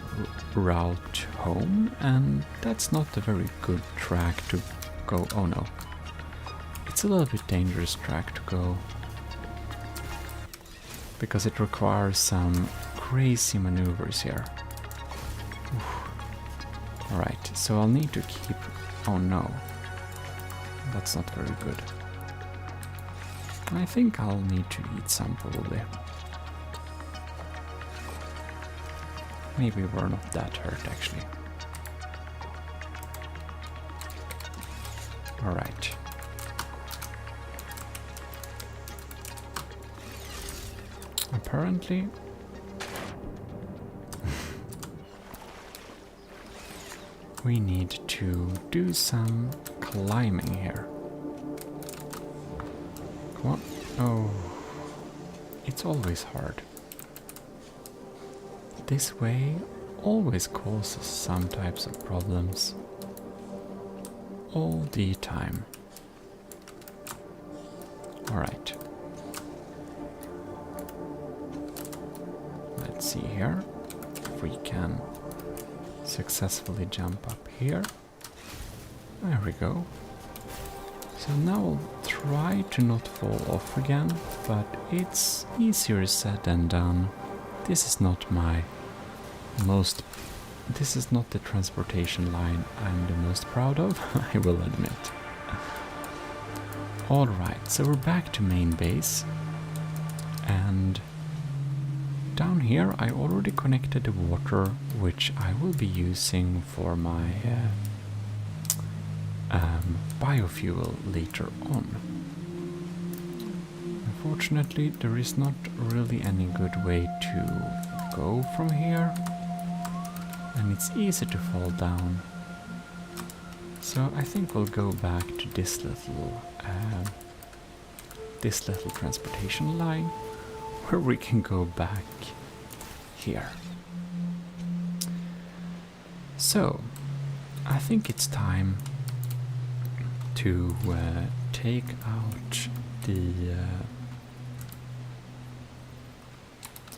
route home, and that's not a very good track to go. Oh no. It's a little bit dangerous track to go, because it requires some crazy maneuvers here. Alright, so I'll need to keep... oh no. That's not very good. I think I'll need to eat some probably. Maybe we're not that hurt actually. Alright. Apparently we need to do some climbing here. Come on. Oh, it's always hard. This way always causes some types of problems. All the time. Alright. Let's see here if we can successfully jump up here. There we go. So now I'll try to not fall off again, but it's easier said than done. This is not the transportation line I'm the most proud of, I will admit. Alright, so we're back to main base, and down here I already connected the water, which I will be using for my biofuel later on. Unfortunately, there is not really any good way to go from here, and it's easy to fall down. So I think we'll go back to this little transportation line, where we can go back here. So I think it's time to take out the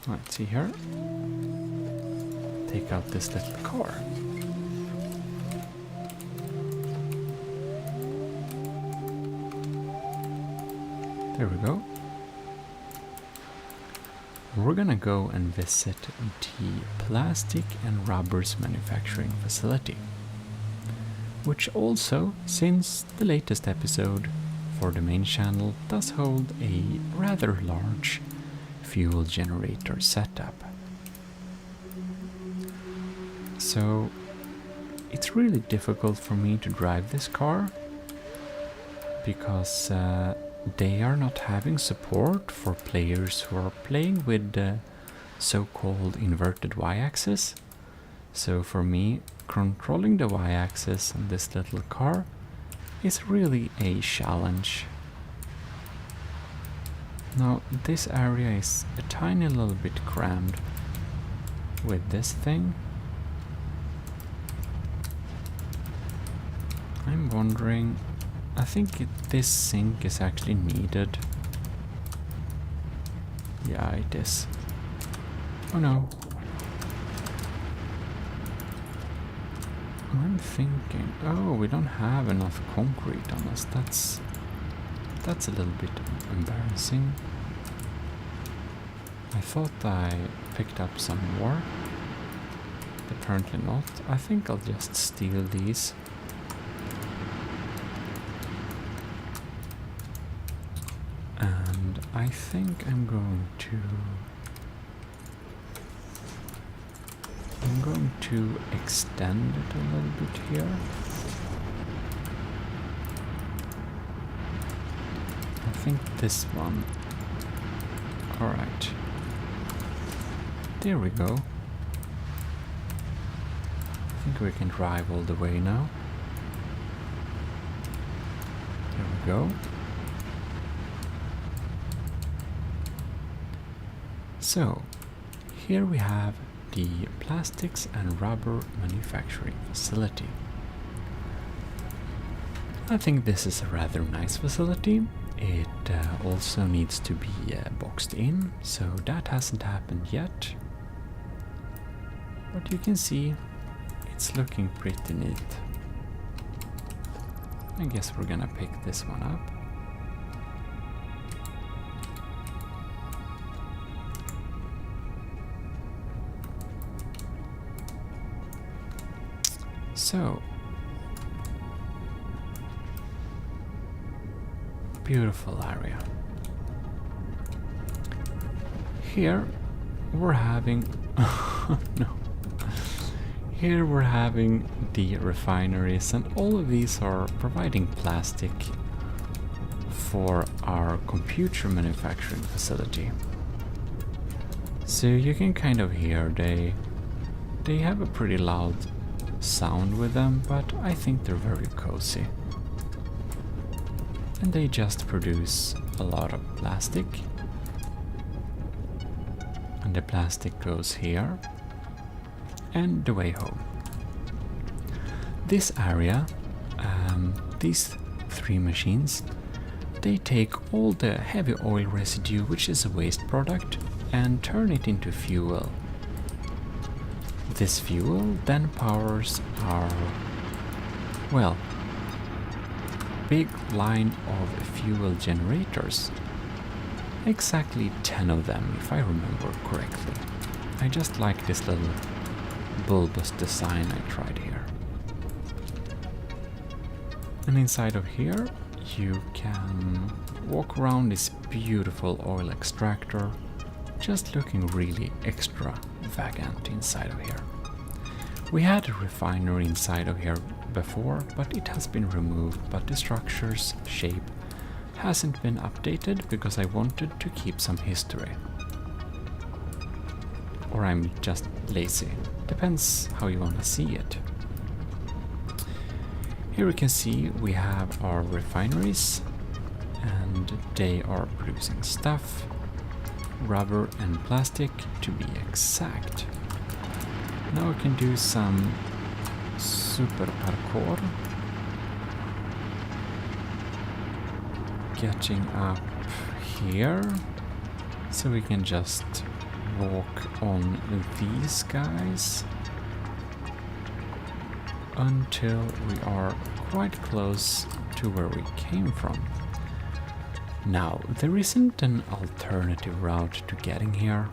let's see here. Take out this little car. There we go. We're gonna go and visit the plastic and rubbers manufacturing facility, which also, since the latest episode for the main channel, does hold a rather large fuel generator setup. So it's really difficult for me to drive this car because they are not having support for players who are playing with the so-called inverted y-axis. So for me, controlling the y-axis on this little car is really a challenge. Now this area is a tiny little bit crammed with this thing. I'm wondering, I think this sink is actually needed. Yeah, it is. Oh no. I'm thinking, oh, we don't have enough concrete on us. That's a little bit embarrassing. I thought I picked up some more. Apparently not. I think I'll just steal these. And I think I'm going to extend it a little bit here. I think this one. Alright. There we go. I think we can drive all the way now. There we go. So, here we have the plastics and rubber manufacturing facility. I think this is a rather nice facility. It also needs to be boxed in, so that hasn't happened yet. But you can see it's looking pretty neat. I guess we're gonna pick this one up. So, beautiful area. Here we're having no. Here we're having the refineries, and all of these are providing plastic for our computer manufacturing facility. So you can kind of hear they have a pretty loud sound with them, but I think they're very cozy. And they just produce a lot of plastic. And the plastic goes here and the way home. This area, these three machines, they take all the heavy oil residue, which is a waste product, and turn it into fuel. this fuel then powers our, well, big line of fuel generators. Exactly 10 of them, if I remember correctly. I just like this little bulbous design I tried here. And inside of here you can walk around this beautiful oil extractor, just looking really extravagant inside of here. We had a refinery inside of here before, but it has been removed, but the structure's shape hasn't been updated because I wanted to keep some history. Or I'm just lazy. Depends how you want to see it. Here we can see we have our refineries, and they are producing stuff, rubber and plastic to be exact. Now we can do some super parkour. Getting up here, so we can just walk on these guys until we are quite close to where we came from. Now, there isn't an alternative route to getting here.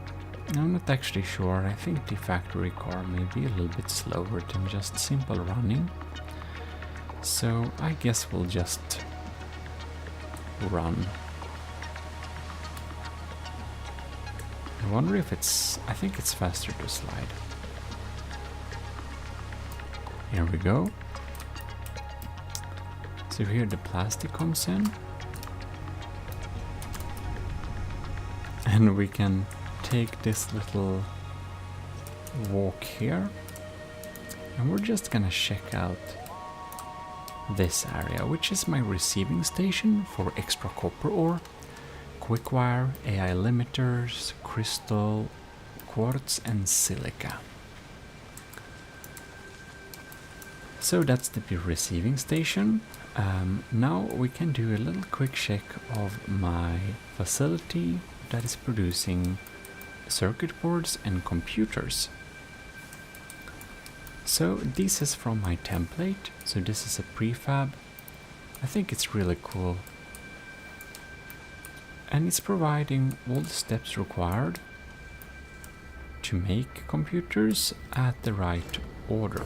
I'm not actually sure. I think the factory car may be a little bit slower than just simple running. So I guess we'll just run. I wonder if I think it's faster to slide. Here we go. So here the plastic comes in. And we can take this little walk here. And we're just gonna check out this area, which is my receiving station for extra copper ore, quick wire, AI limiters, crystal, quartz and silica. So that's the receiving station. Now we can do a little quick check of my facility that is producing circuit boards and computers. So this is from my template, so this is a prefab. I think it's really cool. And it's providing all the steps required to make computers at the right order.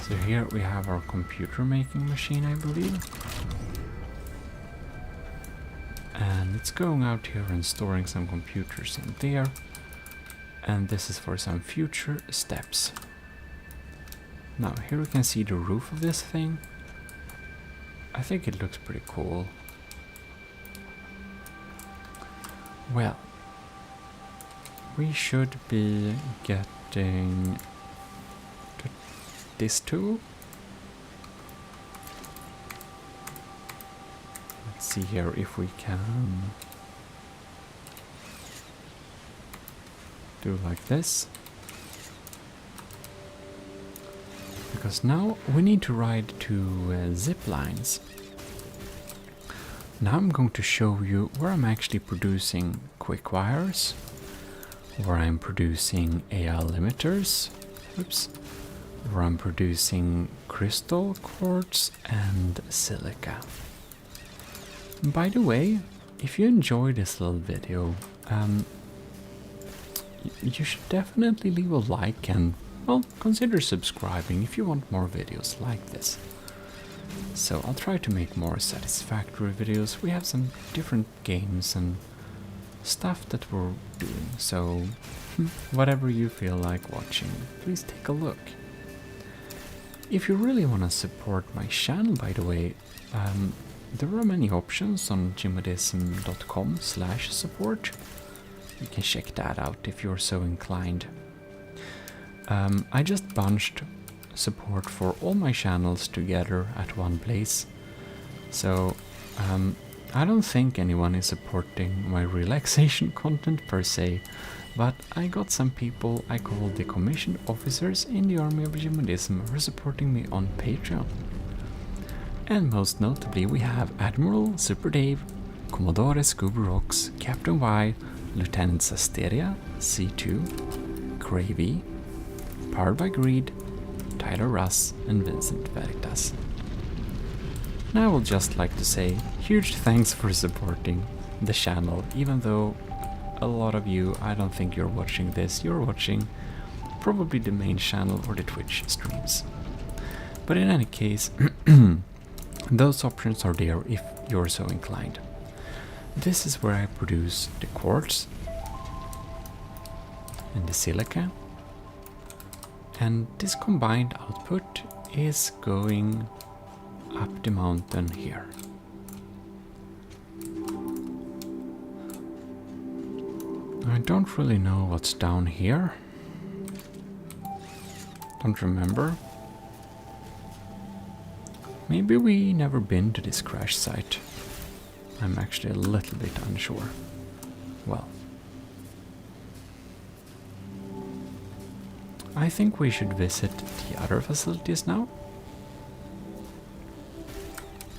So here we have our computer making machine, I believe. And it's going out here and storing some computers in there. And this is for some future steps. Now here we can see the roof of this thing. I think it looks pretty cool. Well, we should be getting to this tool. Let's see here if we can do like this. Because now we need to ride two zip lines. Now I'm going to show you where I'm actually producing quick wires, where I'm producing AI limiters, where I'm producing crystal, quartz and silica. And by the way, if you enjoyed this little video, you should definitely leave a like and, well, consider subscribing if you want more videos like this. So I'll try to make more satisfactory videos. We have some different games and stuff that we're doing, so whatever you feel like watching, please take a look. If you really want to support my channel, by the way, there are many options on gmodism.com/support. You can check that out if you're so inclined. I just bunched support for all my channels together at one place. So I don't think anyone is supporting my relaxation content per se, but I got some people I call the commissioned officers in the army of Gmodism who are supporting me on Patreon. And most notably we have Admiral Super Dave, Commodore Scooby Rocks, Captain Y, Lieutenant Sasteria, C2, Gravy, Powered by Greed, Tyler Russ, and Vincent Veritas. And I would just like to say huge thanks for supporting the channel, even though a lot of you, I don't think you're watching this, you're watching probably the main channel or the Twitch streams. But in any case, those options are there if you're so inclined. This is where I produce the quartz and the silica, and this combined output is going up the mountain here. I don't really know what's down here. Don't remember. Maybe we never been to this crash site. I'm actually a little bit unsure. Well, I think we should visit the other facilities now.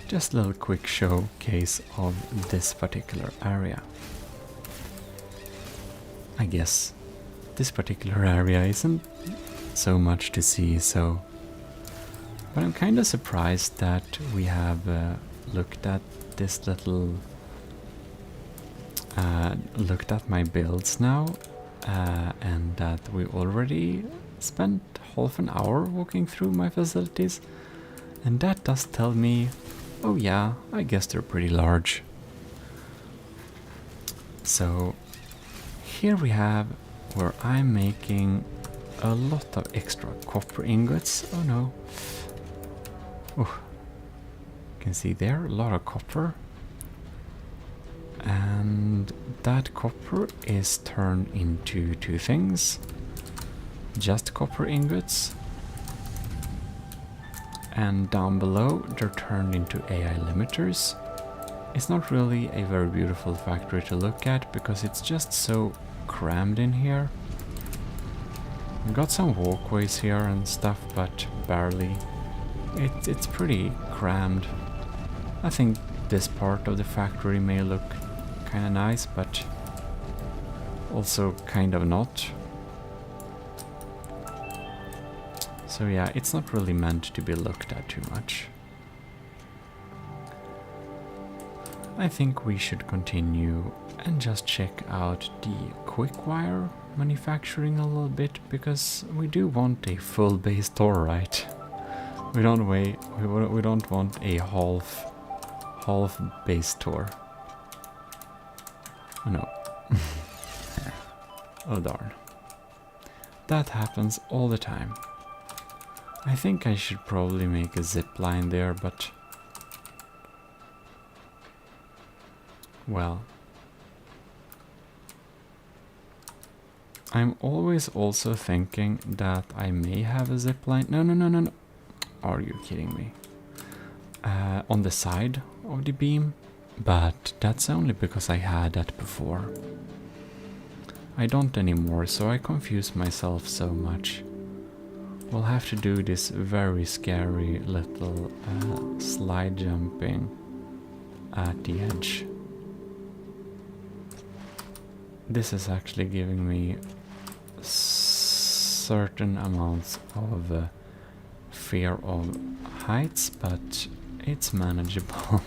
Just a little quick showcase of this particular area. I guess this particular area isn't so much to see, so... But I'm kind of surprised that we have looked at this little... looked at my builds now, and that we already spent half an hour walking through my facilities, and that does tell me, oh yeah, I guess they're pretty large. So here we have where I'm making a lot of extra copper ingots. Oh no. Oh, you can see there a lot of copper, and that copper is turned into two things: just copper ingots, and down below they're turned into AI limiters. It's not really a very beautiful factory to look at because it's just so crammed in here. We've got some walkways here and stuff, but barely. It's pretty crammed. I think this part of the factory may look kind of nice, but also kind of not. So yeah, it's not really meant to be looked at too much. I think we should continue and just check out the quick wire manufacturing a little bit, because we do want a full base door, right? We don't want a half base door. Oh, no. Oh darn. That happens all the time. I think I should probably make a zip line there, but well, I'm always also thinking that I may have a zip line. No. Are you kidding me? On the side of the beam, but that's only because I had that before. I don't anymore, so I confuse myself so much. We'll have to do this very scary little slide jumping at the edge. This is actually giving me certain amounts of fear of heights, but it's manageable.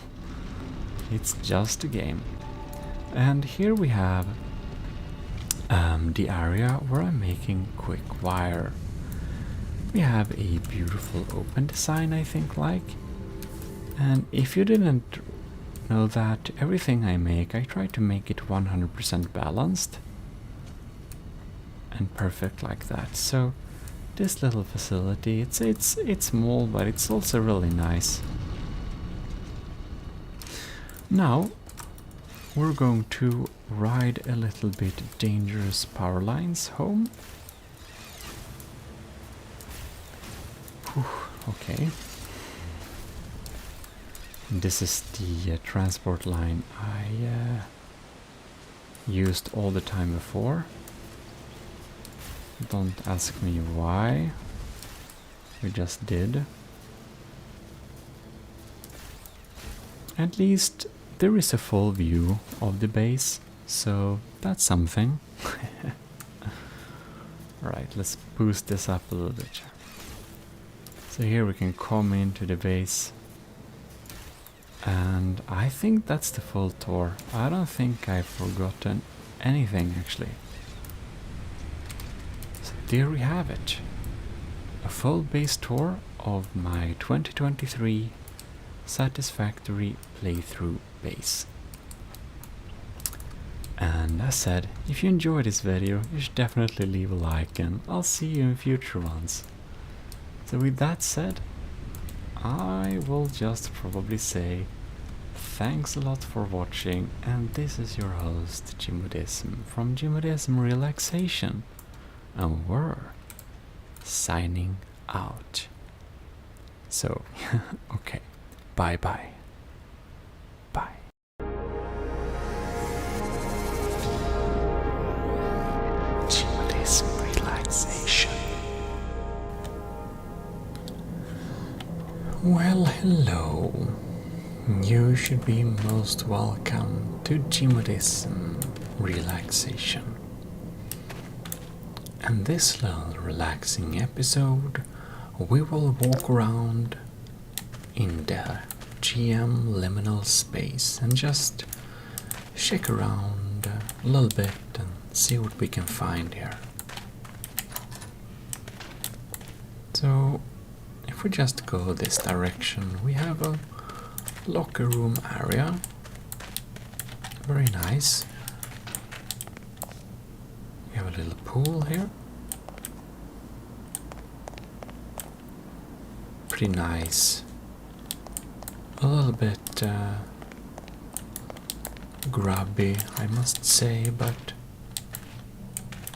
It's just a game. And here we have the area where I'm making quick wire. We have a beautiful open design, I think, and if you didn't know that, everything I make, I try to make it 100% balanced and perfect like that. So this little facility, it's small, but it's also really nice. Now we're going to ride a little bit dangerous power lines home. Whew, okay. This is the transport line I used all the time before. Don't ask me why. We just did. At least there is a full view of the base, so that's something. Alright, let's boost this up a little bit. So here we can come into the base. And I think that's the full tour. I don't think I've forgotten anything actually. So there we have it. A full base tour of my 2023 Satisfactory playthrough base. And as said, if you enjoyed this video, you should definitely leave a like, and I'll see you in future ones. So with that said, I will just probably say thanks a lot for watching, and this is your host Gmodism from Gmodism Relaxation, and we're signing out. So, okay, bye bye. Bye. Gmodism Relaxation. Well, hello. You should be most welcome to Gmodism Relaxation. In this little relaxing episode, we will walk around in the GM liminal space and just check around a little bit and see what we can find here. So, if we just go this direction, we have a locker room area. Very nice. We have a little pool here. Pretty nice. A little bit grubby, I must say, but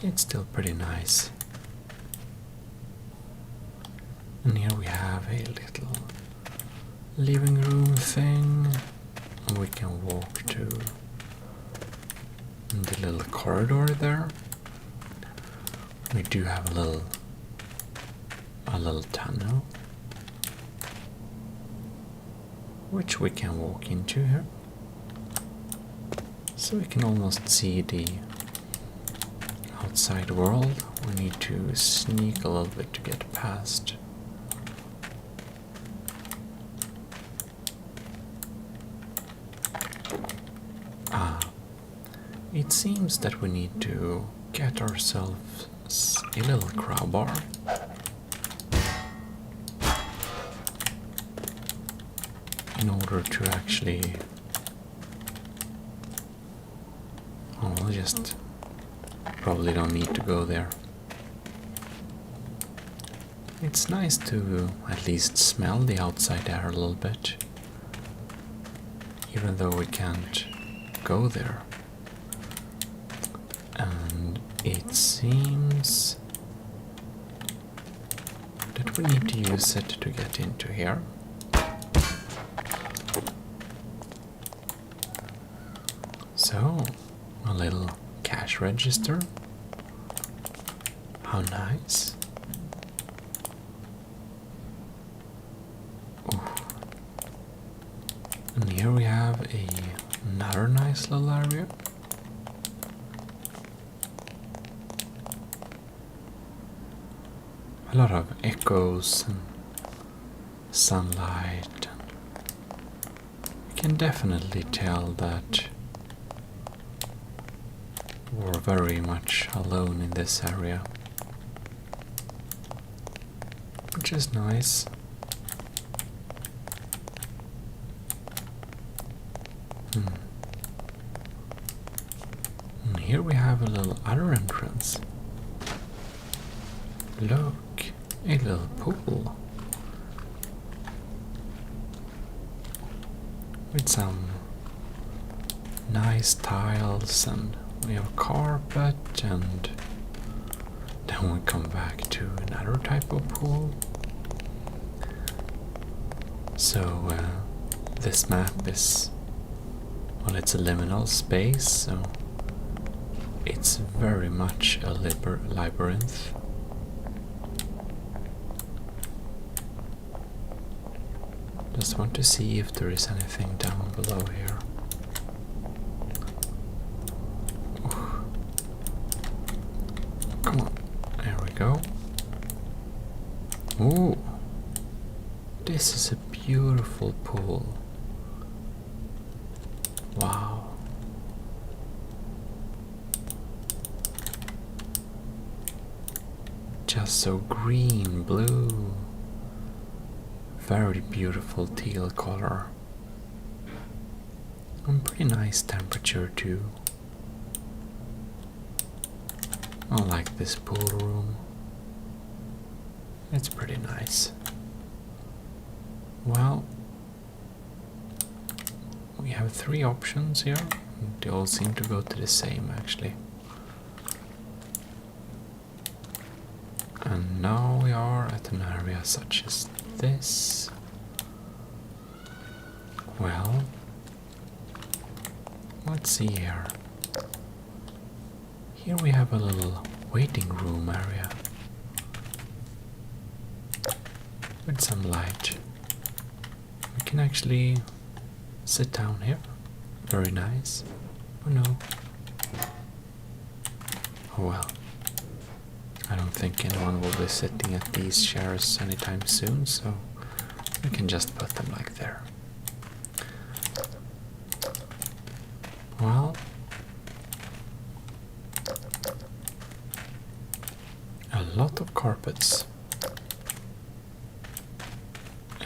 it's still pretty nice. And here we have a little living room thing, and we can walk to the little corridor there. We do have a little tunnel which we can walk into here, so we can almost see the outside world. We need to sneak a little bit to get past. It seems that we need to get ourselves a little crowbar. In order to actually... Oh, we'll just... probably don't need to go there. It's nice to at least smell the outside air a little bit, even though we can't go there. And it seems that we need to use it to get into here. So, a little cash register. How nice. Ooh. And here we have another nice little area. A lot of echoes and sunlight. You can definitely tell that we're very much alone in this area, which is nice. And here we have a little other entrance. Look, a little pool with some nice tiles, and we have a carpet, and then we come back to another type of pool. So this map is, well, it's a liminal space, so it's very much a labyrinth. Just want to see if there is anything down below here. Come on, there go. Ooh, this is a beautiful pool. Wow. Just so green, blue. Very beautiful teal color. And pretty nice temperature too. I like this pool room. It's pretty nice. Well, we have 3 options here. They all seem to go to the same actually. And now we are at an area such as this. Well, let's see here. Here we have a little waiting room area with some light. We can actually sit down here. Very nice. Oh no. Oh well. I don't think anyone will be sitting at these chairs anytime soon, so we can just put them like there. Well, a lot of carpets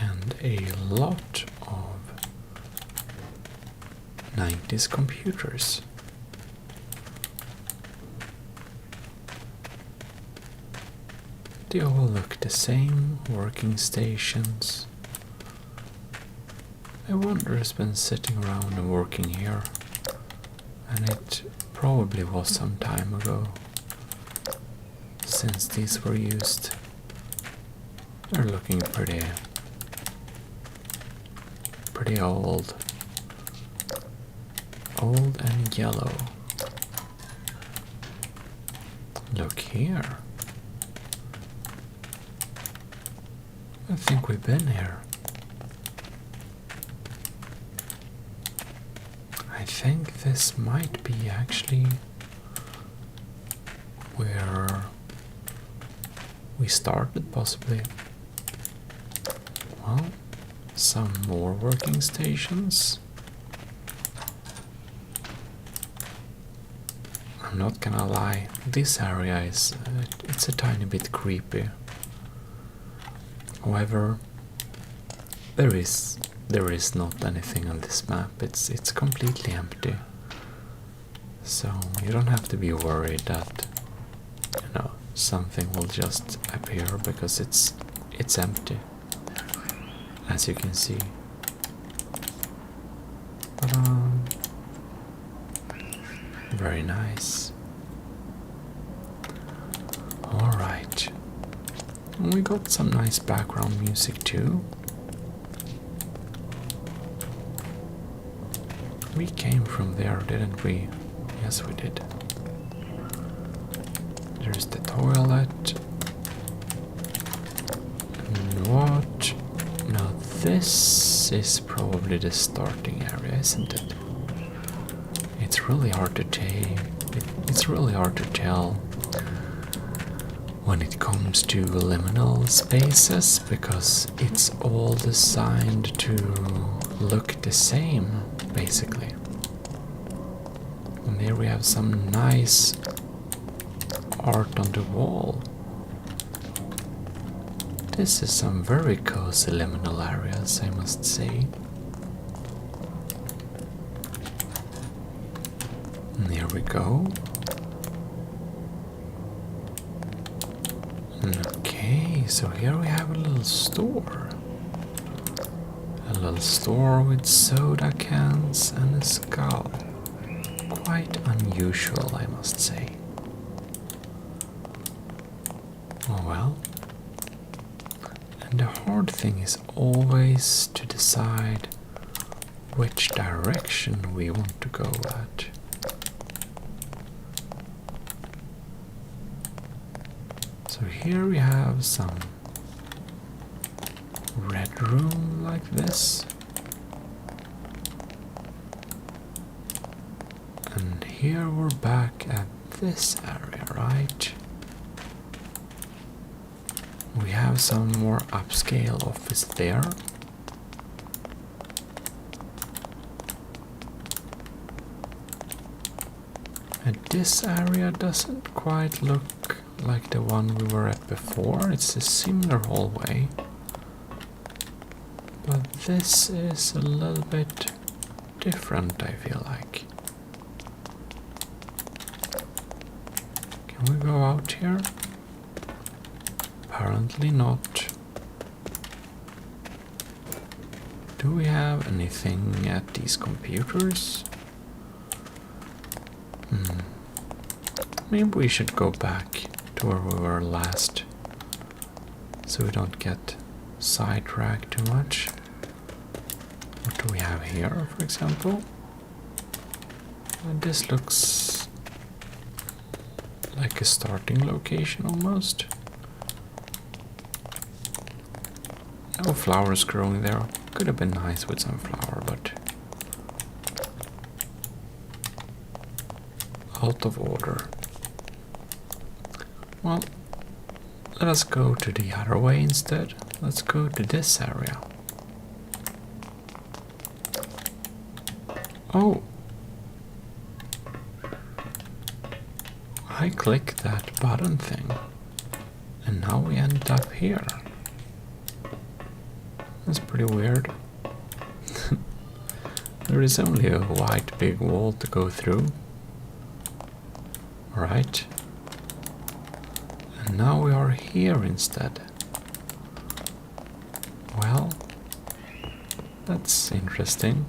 and a lot of 90s computers. They all look the same, working stations. I wonder who's been sitting around and working here, and it probably was some time ago since these were used. They're looking pretty old. Old and yellow. Look here. I think we've been here. I think this might be actually where we started, possibly. Well, some more working stations. I'm not gonna lie, this area is it's a tiny bit creepy. However, there is not anything on this map. It's completely empty. So you don't have to be worried that something will just appear because it's empty, as you can see. But very nice. All right. We got some nice background music too. We came from there, didn't we? Yes, we did. There's the toilet. And what? Now this is probably the starting area, isn't it? It's really hard to it's really hard to tell when it comes to liminal spaces, because it's all designed to look the same, basically. And here we have some nice art on the wall. This is some very cozy liminal areas, I must say. And here we go. Okay, so here we have a little store. A little store with soda cans and a skull. Quite unusual, I must say. Oh well. And the hard thing is always to decide which direction we want to go at. So here we have some red room like this. And here we're back at this area, right? We have some more upscale office there. And this area doesn't quite look like the one we were at before. It's a similar hallway. But this is a little bit different, I feel like. Can we go out here? Apparently not. Do we have anything at these computers? Maybe we should go back to where we were last, so we don't get sidetracked too much. What do we have here, for example? This looks like a starting location almost. No flowers growing there. Could have been nice with some flower, but out of order. Well, let us go to the other way instead. Let's go to this area. Oh! I click that button thing, and now we end up here. That's pretty weird. There is only a white big wall to go through. Right. And now we are here instead. Well, that's interesting.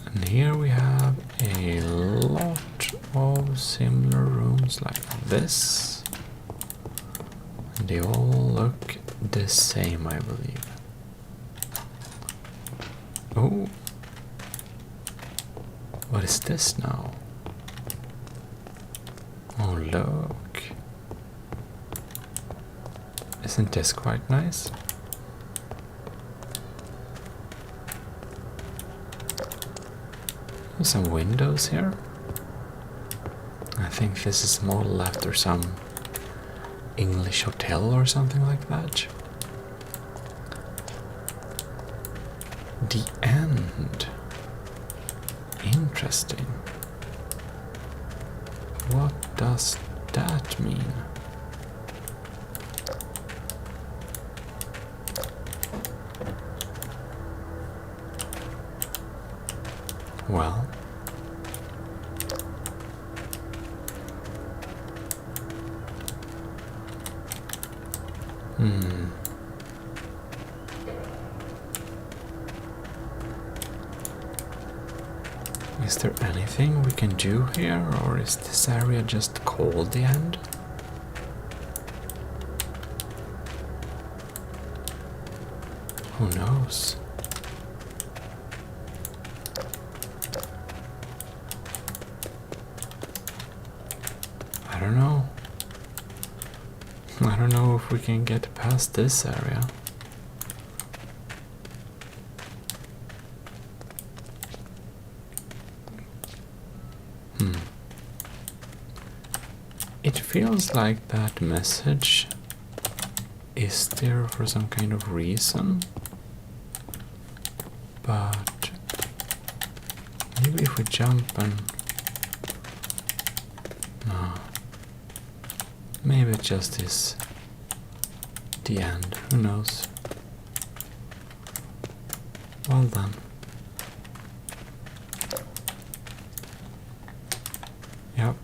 And here we have a lot of similar rooms like this. And they all look the same, I believe. Oh, what is this now? Oh, look. Isn't this quite nice? There's some windows here. I think this is modeled after some English hotel or something like that. The end. Interesting. What does that mean? Well, is there anything we can do here, or is this area just called the end? Who knows? I don't know. I don't know if we can get past this area. It feels like that message is there for some kind of reason, but maybe if we jump and no, maybe it just is the end, who knows. Well done. Yep.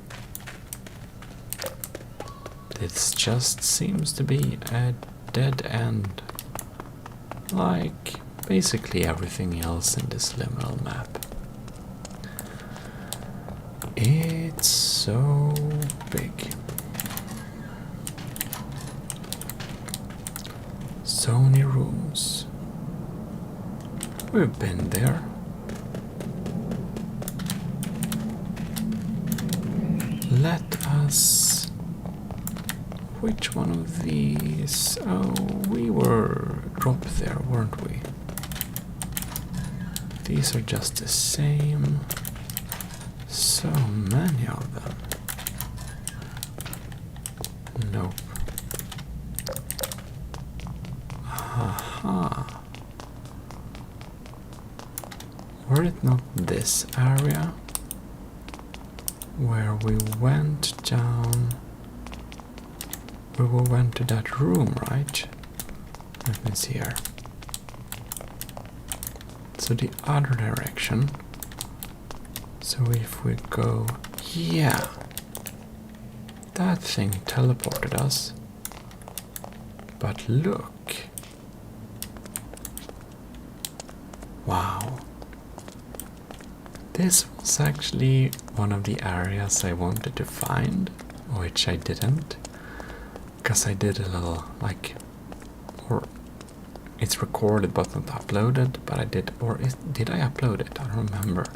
This just seems to be a dead end, like basically everything else in this liminal map. It's so big. So many rooms. We've been there. Let us... Which one of these? Oh, we were dropped there, weren't we? These are just the same. So many of them. Nope. Aha. Were it not this area where we went down? We went to that room, right? Let me see here. So the other direction. So if we go, yeah, that thing teleported us. But look. Wow. This was actually one of the areas I wanted to find, which I didn't. Because I did a little, like, or it's recorded but not uploaded, but I did, or did I upload it? I don't remember.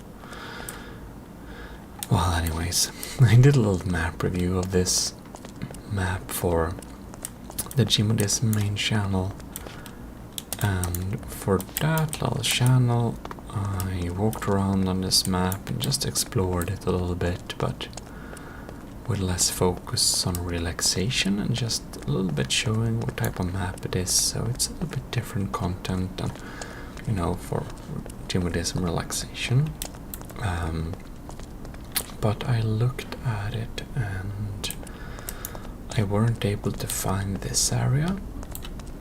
Well, anyways, I did a little map review of this map for the Gmodism main channel, and for that little channel I walked around on this map and just explored it a little bit, but with less focus on relaxation and just a little bit showing what type of map it is, so it's a little bit different content than, you know, for Gmodism relaxation. But I looked at it and I weren't able to find this area,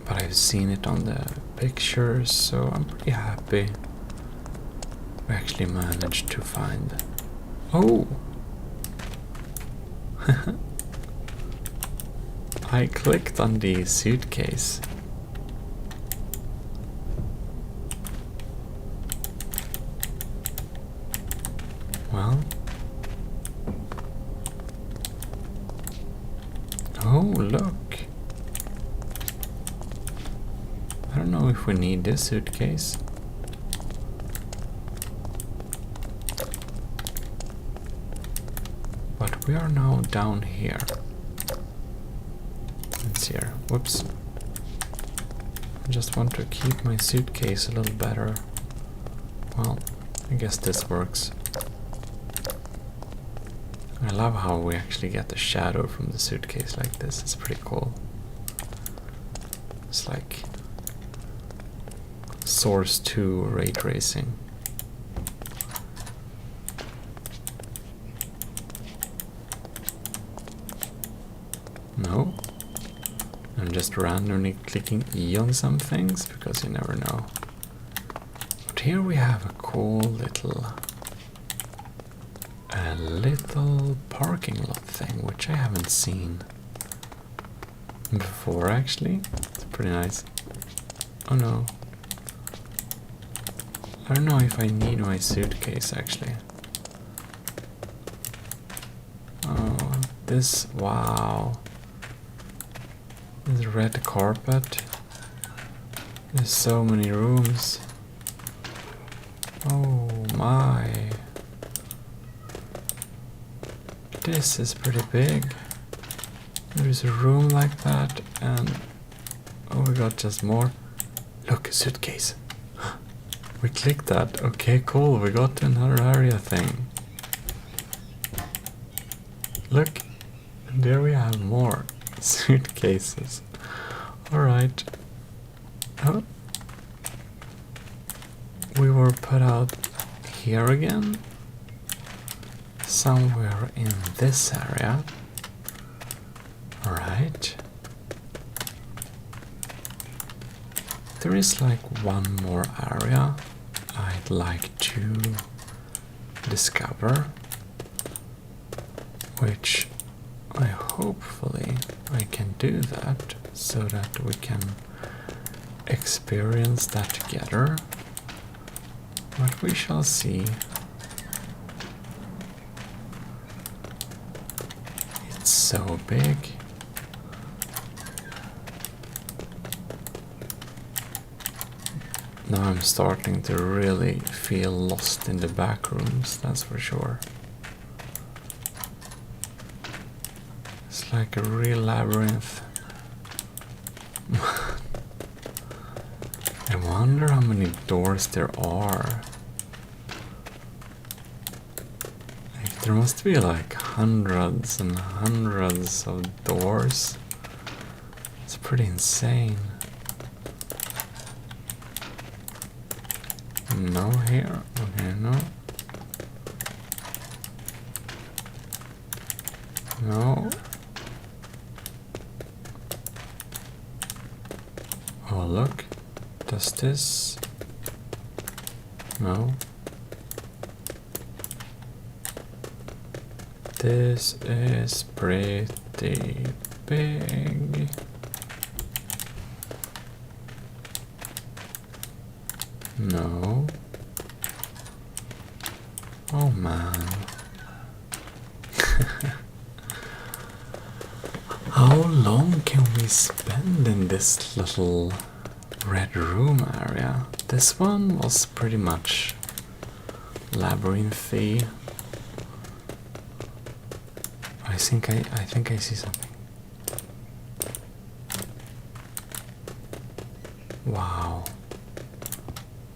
but I've seen it on the pictures, so I'm pretty happy we actually managed to find. Oh! I clicked on the suitcase. Well. Oh, look. I don't know if we need this suitcase. But we are now down here. It's here. Whoops. I just want to keep my suitcase a little better. Well, I guess this works. I love how we actually get the shadow from the suitcase like this. It's pretty cool. It's like Source 2 ray tracing. No. I'm just randomly clicking E on some things because you never know. But here we have a cool little parking lot thing, which I haven't seen before actually. It's pretty nice. Oh no. I don't know if I need my suitcase actually. Oh, this, wow. This red carpet. There's so many rooms. Oh my. This is pretty big. There's a room like that, and oh, we got just more. Look, a suitcase. We clicked that. Okay, cool. We got to another area thing. Look, and there we have more suitcases. Alright. Oh. We were put out here again. Somewhere in this area. Alright. There is like one more area I'd like to discover, which hopefully I can do that so that we can experience that together. But we shall see. It's so big. Now I'm starting to really feel lost in the back rooms, that's for sure. It's like a real labyrinth. I wonder how many doors there are. Like, there must be like hundreds and hundreds of doors. pretty insane. No here. Okay, no. No. Oh, look. Does this? No. This is pretty big. No. Oh man. How long can we spend in this little red room area? This one was pretty much labyrinthy. I think I see something. Wow.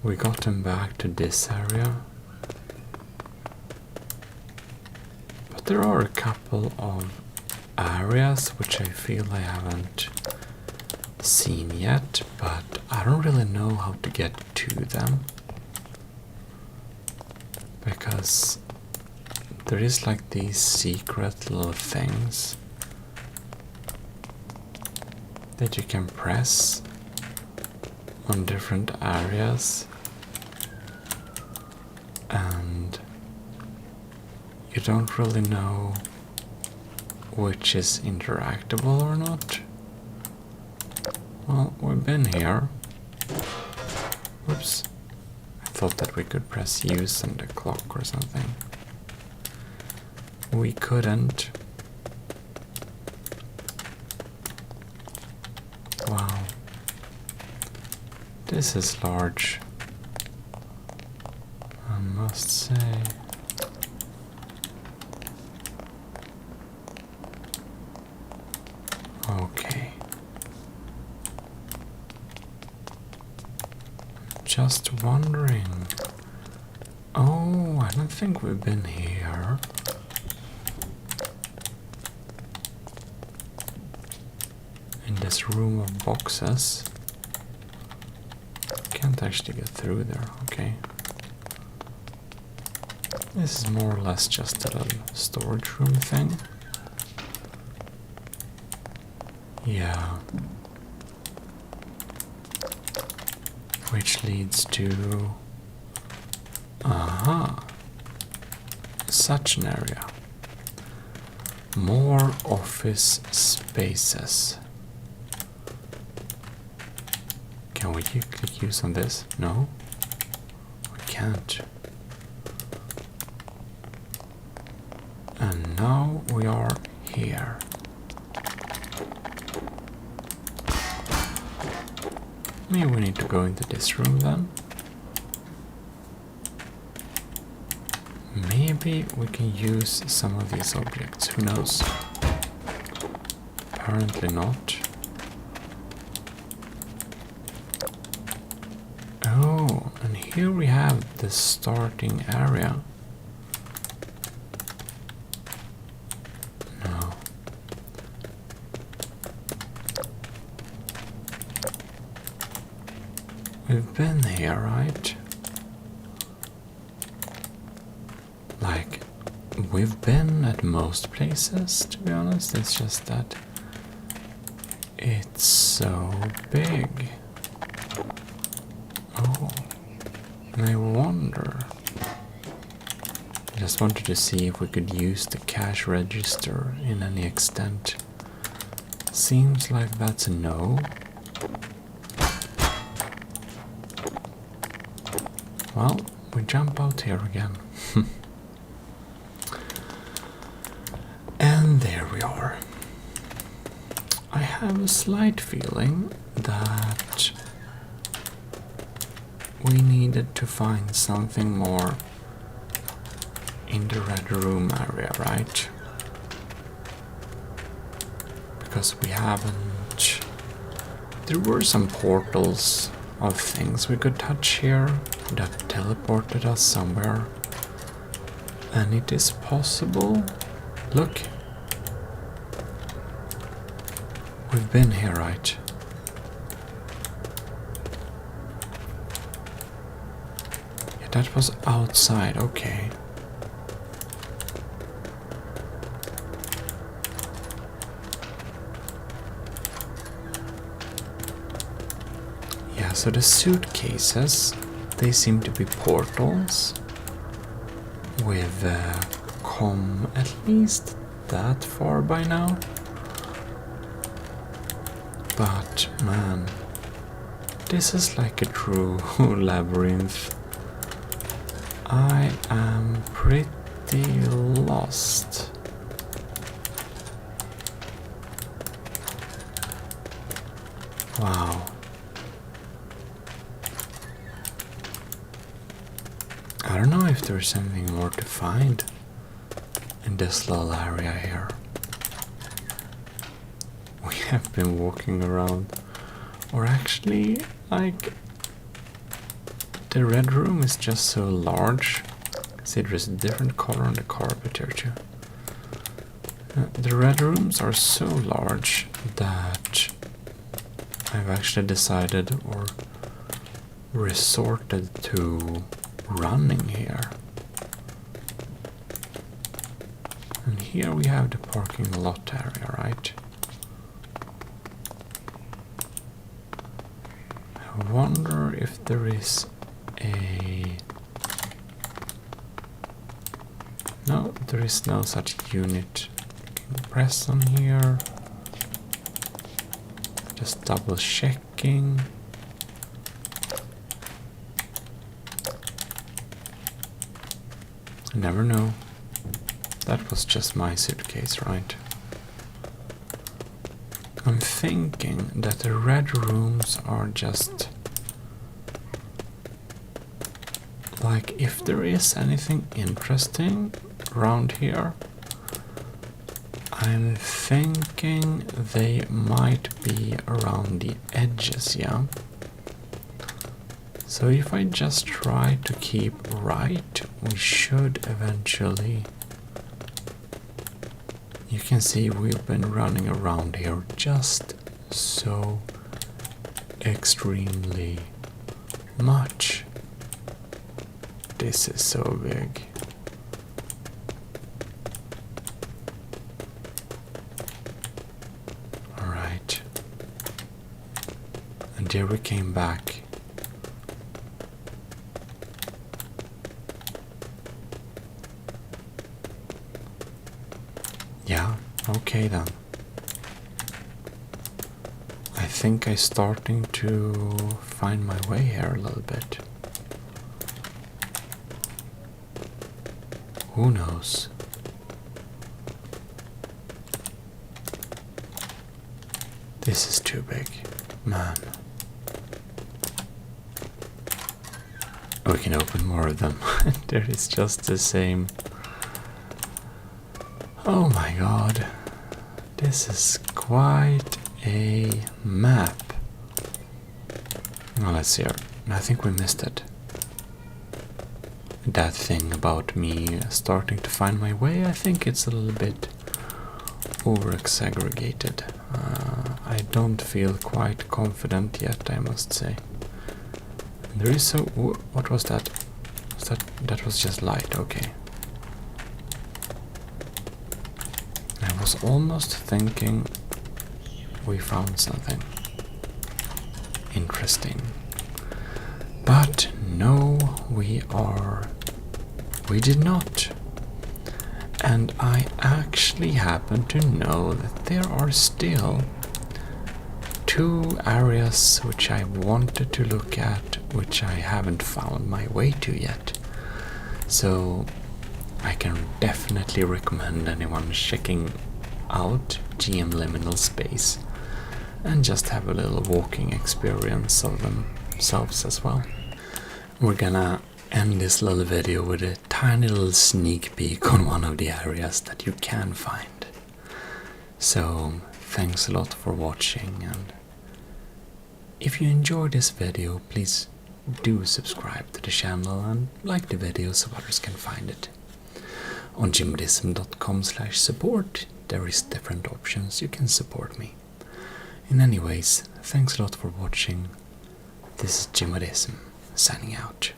We got them back to this area. But there are a couple of areas which I feel I haven't seen yet, but I don't really know how to get to them. Because there is like these secret little things that you can press on different areas, and you don't really know which is interactable or not. Well, we've been here. Whoops. I thought that we could press use on the clock or something. We couldn't. Wow. This is large, I must say. Okay. Just wondering. Oh, I don't think we've been here. In this room of boxes. Can't actually get through there, okay. This is more or less just a little storage room thing. Yeah. Which leads to... Aha! Such an area. More office spaces. Can we click use on this? No? We can't. And now we are here. Maybe we need to go into this room then. Maybe we can use some of these objects, who knows? Apparently not. Oh, and here we have the starting area. No. We've been here, right? Like, we've been at most places, to be honest. It's just that it's so big. Oh, and I wonder. I just wanted to see if we could use the cash register in any extent. Seems like that's a no. Well, we jump out here again. And there we are. I have a slight feeling that we needed to find something more in the red room area, right? Because we haven't... There were some portals of things we could touch here that teleported us somewhere. And it is possible... Look! We've been here, right? That was outside, okay. Yeah, so the suitcases, they seem to be portals. We've come at least that far by now. But man, this is like a true labyrinth. I am pretty lost. Wow. I don't know if there's anything more to find in this little area here. We have been walking around, or actually, like, the red room is just so large. See, there's a different color on the carpet here too. The red rooms are so large that I've actually decided or resorted to running here. And here we have the parking lot area, right? I wonder if there is a... No, there is no such unit. You can press on here. Just double checking. I never know. That was just my suitcase, right? I'm thinking that the red rooms are just like, if there is anything interesting around here, I'm thinking they might be around the edges, yeah? So if I just try to keep right, we should eventually... You can see we've been running around here just so extremely much. This is so big. Alright. And there we came back. Yeah, okay then. I think I'm starting to find my way here a little bit. Who knows? This is too big, man. We can open more of them. There is just the same. Oh my god, this is quite a map. Well, let's see here. I think we missed it. That thing about me starting to find my way, I think it's a little bit over-exaggerated. I don't feel quite confident yet, I must say. There is so... What was that? That was just light, okay. I was almost thinking we found something interesting. But no, we did not. And I actually happen to know that there are still 2 areas which I wanted to look at, which I haven't found my way to yet. So I can definitely recommend anyone checking out GM Liminal Space and just have a little walking experience of themselves as well. We're gonna end this little video with a tiny little sneak peek on one of the areas that you can find. So thanks a lot for watching, and if you enjoyed this video, please do subscribe to the channel and like the video so others can find it. On gmodism.com/support there is different options you can support me. In any ways, thanks a lot for watching. This is Gmodism, signing out.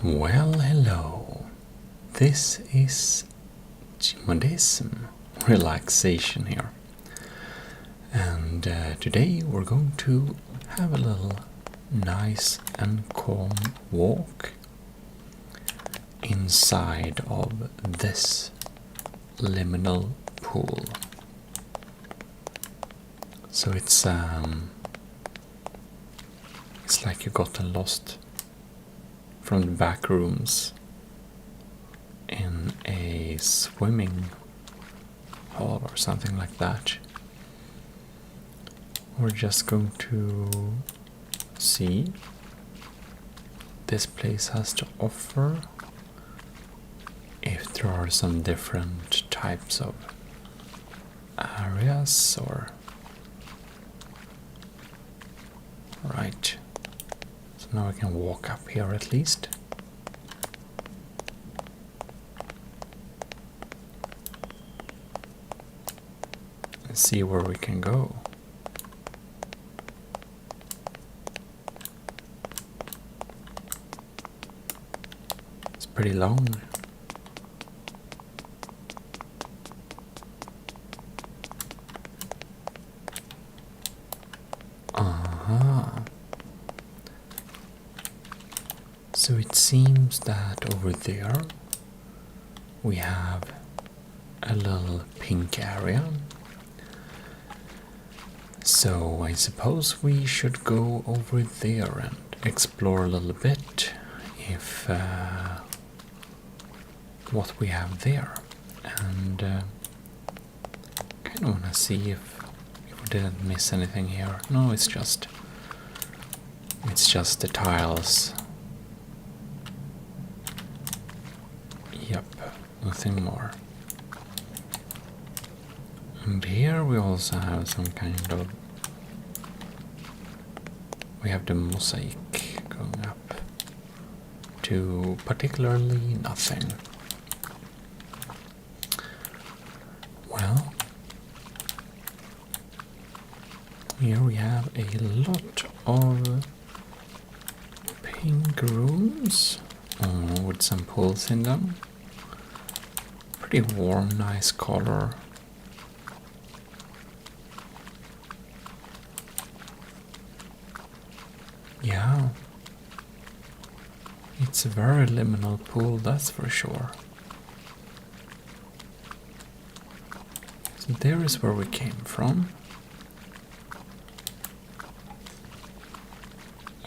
Well, hello. This is Gmodism, Relaxation here. And today we're going to have a little nice and calm walk inside of this liminal pool. So it's like you gotten lost from the back rooms in a swimming hall or something like that. We're just going to see this place has to offer, if there are some different types of areas or... Right, so now we can walk up here at least. And see where we can go. It's pretty long. So it seems that over there we have a little pink area. So I suppose we should go over there and explore a little bit if what we have there. And kind of want to see if we didn't miss anything here. No, it's just the tiles. Yep, nothing more. And here we also have some kind of... We have the mosaic going up to particularly nothing. Well, here we have a lot of pink rooms with some pools in them. Pretty warm, nice color. Yeah, it's a very liminal pool, that's for sure. So there is where we came from.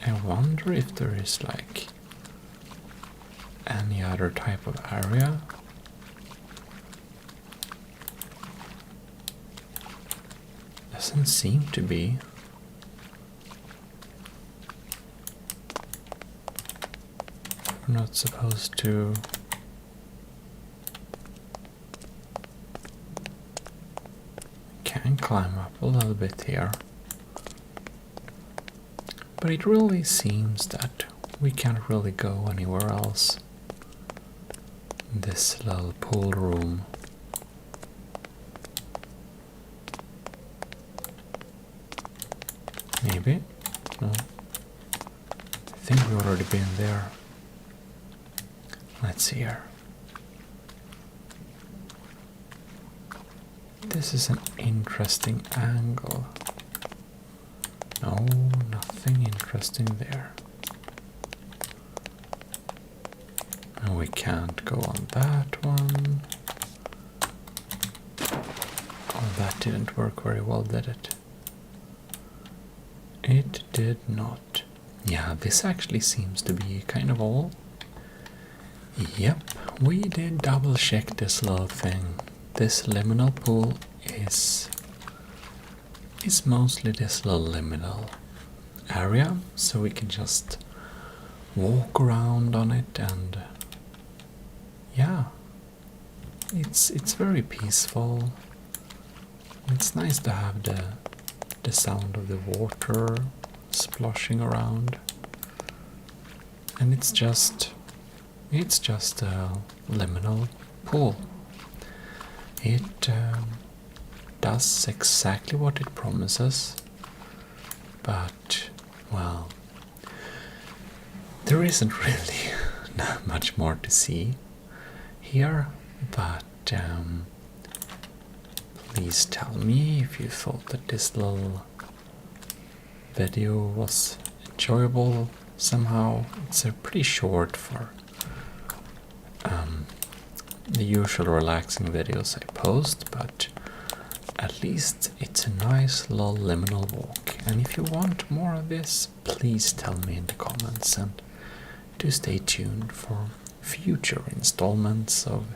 I wonder if there is like any other type of area. Doesn't seem to be. We're not supposed to... Can climb up a little bit here. But it really seems that we can't really go anywhere else in this little pool room. Maybe? No. I think we've already been there. Let's see here. This is an interesting angle. No, nothing interesting there. And we can't go on that one. Oh, that didn't work very well, did it? It did not. Yeah, this actually seems to be kind of all. Yep, we did double check this little thing. This liminal pool is mostly this little liminal area, so we can just walk around on it, and yeah, it's very peaceful. It's nice to have the sound of the water splashing around, and it's just a liminal pool. It does exactly what it promises, but, well, there isn't really not much more to see here, but please tell me if you thought that this little video was enjoyable somehow. It's pretty short for the usual relaxing videos I post, but at least it's a nice little liminal walk. And if you want more of this, please tell me in the comments, and do stay tuned for future installments of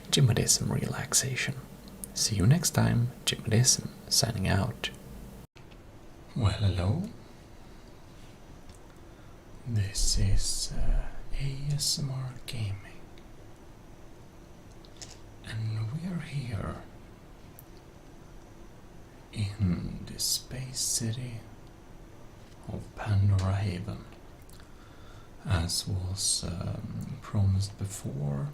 Gmodism Relaxation. See you next time. Gmodism signing out. Well, hello. This is ASMR Gaming, and we're here in the space city of Pandora Haven. As was promised before,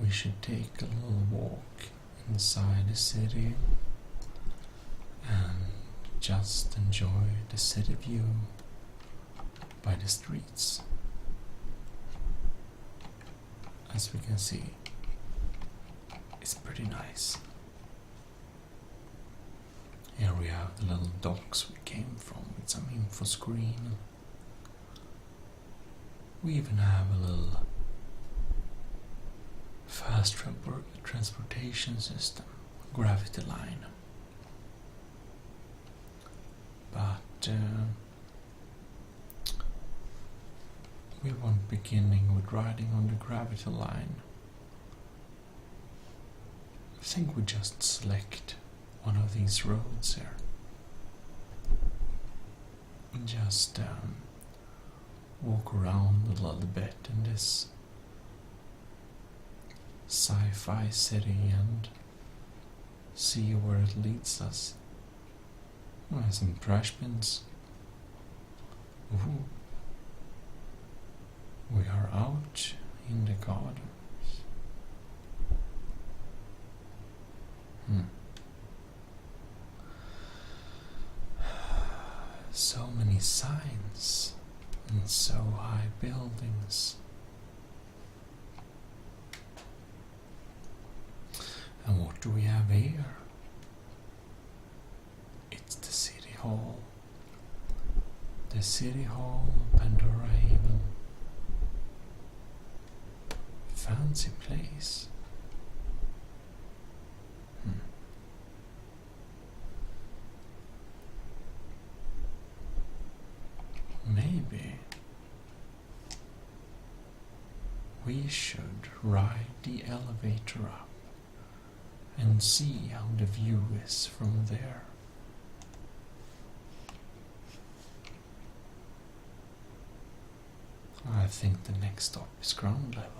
we should take a little walk inside the city and just enjoy the city view by the streets. As we can see, it's pretty nice. Here we have the little docks we came from with some info screen. We even have a little fast transportation system, gravity line. But we won't beginning with riding on the gravity line. I think we just select one of these roads here. And just walk around a little bit in this sci-fi city and see where it leads us. Oh, some trash bins. Ooh. We are out in the gardens. So many signs and so high buildings. And what do we have here? It's the City Hall. The City Hall of Pandora Haven. Fancy place. Maybe we should ride the elevator up and see how the view is from there. I think the next stop is ground level.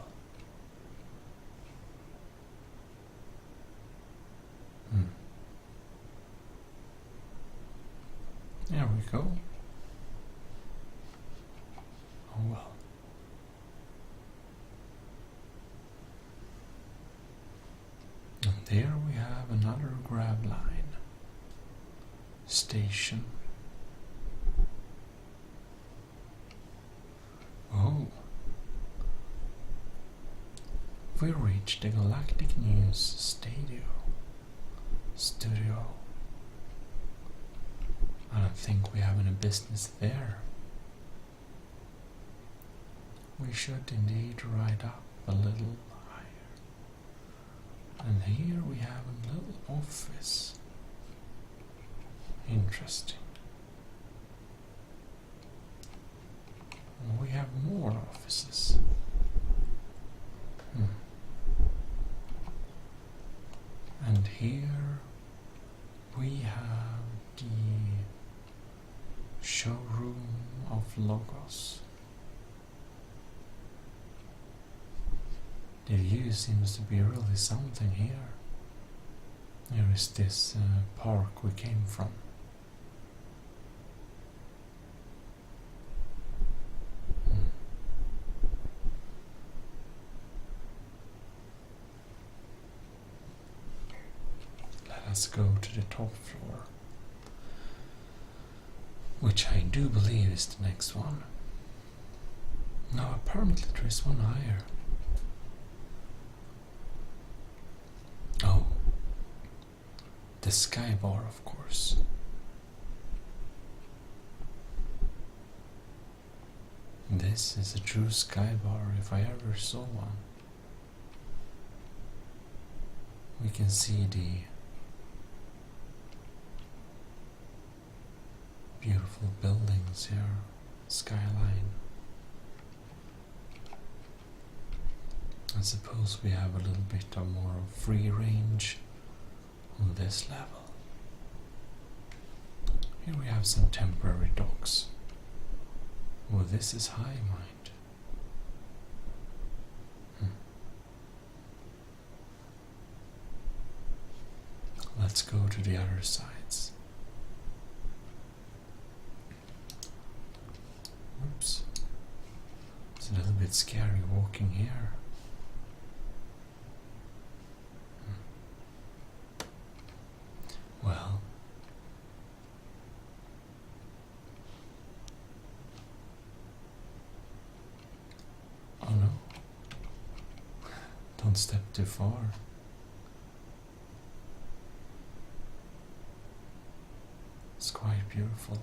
There we go. Oh well. And there we have another grab line station. Oh, we reached the Galactic News studio. I don't think we have any business there. We should indeed ride up a little higher. And here we have a little office. Interesting. We have more offices. And here we have the showroom of Logos. The view seems to be really something here. Here is this park we came from. Let's go to the top floor, which I do believe is the next one. No, apparently there is one higher. Oh, the sky bar, of course. This is a true sky bar if I ever saw one. We can see the beautiful buildings here, skyline. I suppose we have a little bit of more free range on this level. Here we have some temporary docks. Oh, this is high, mind. Let's go to the other sides. Oops. It's a little bit scary walking here. Well, oh no, don't step too far. It's quite beautiful.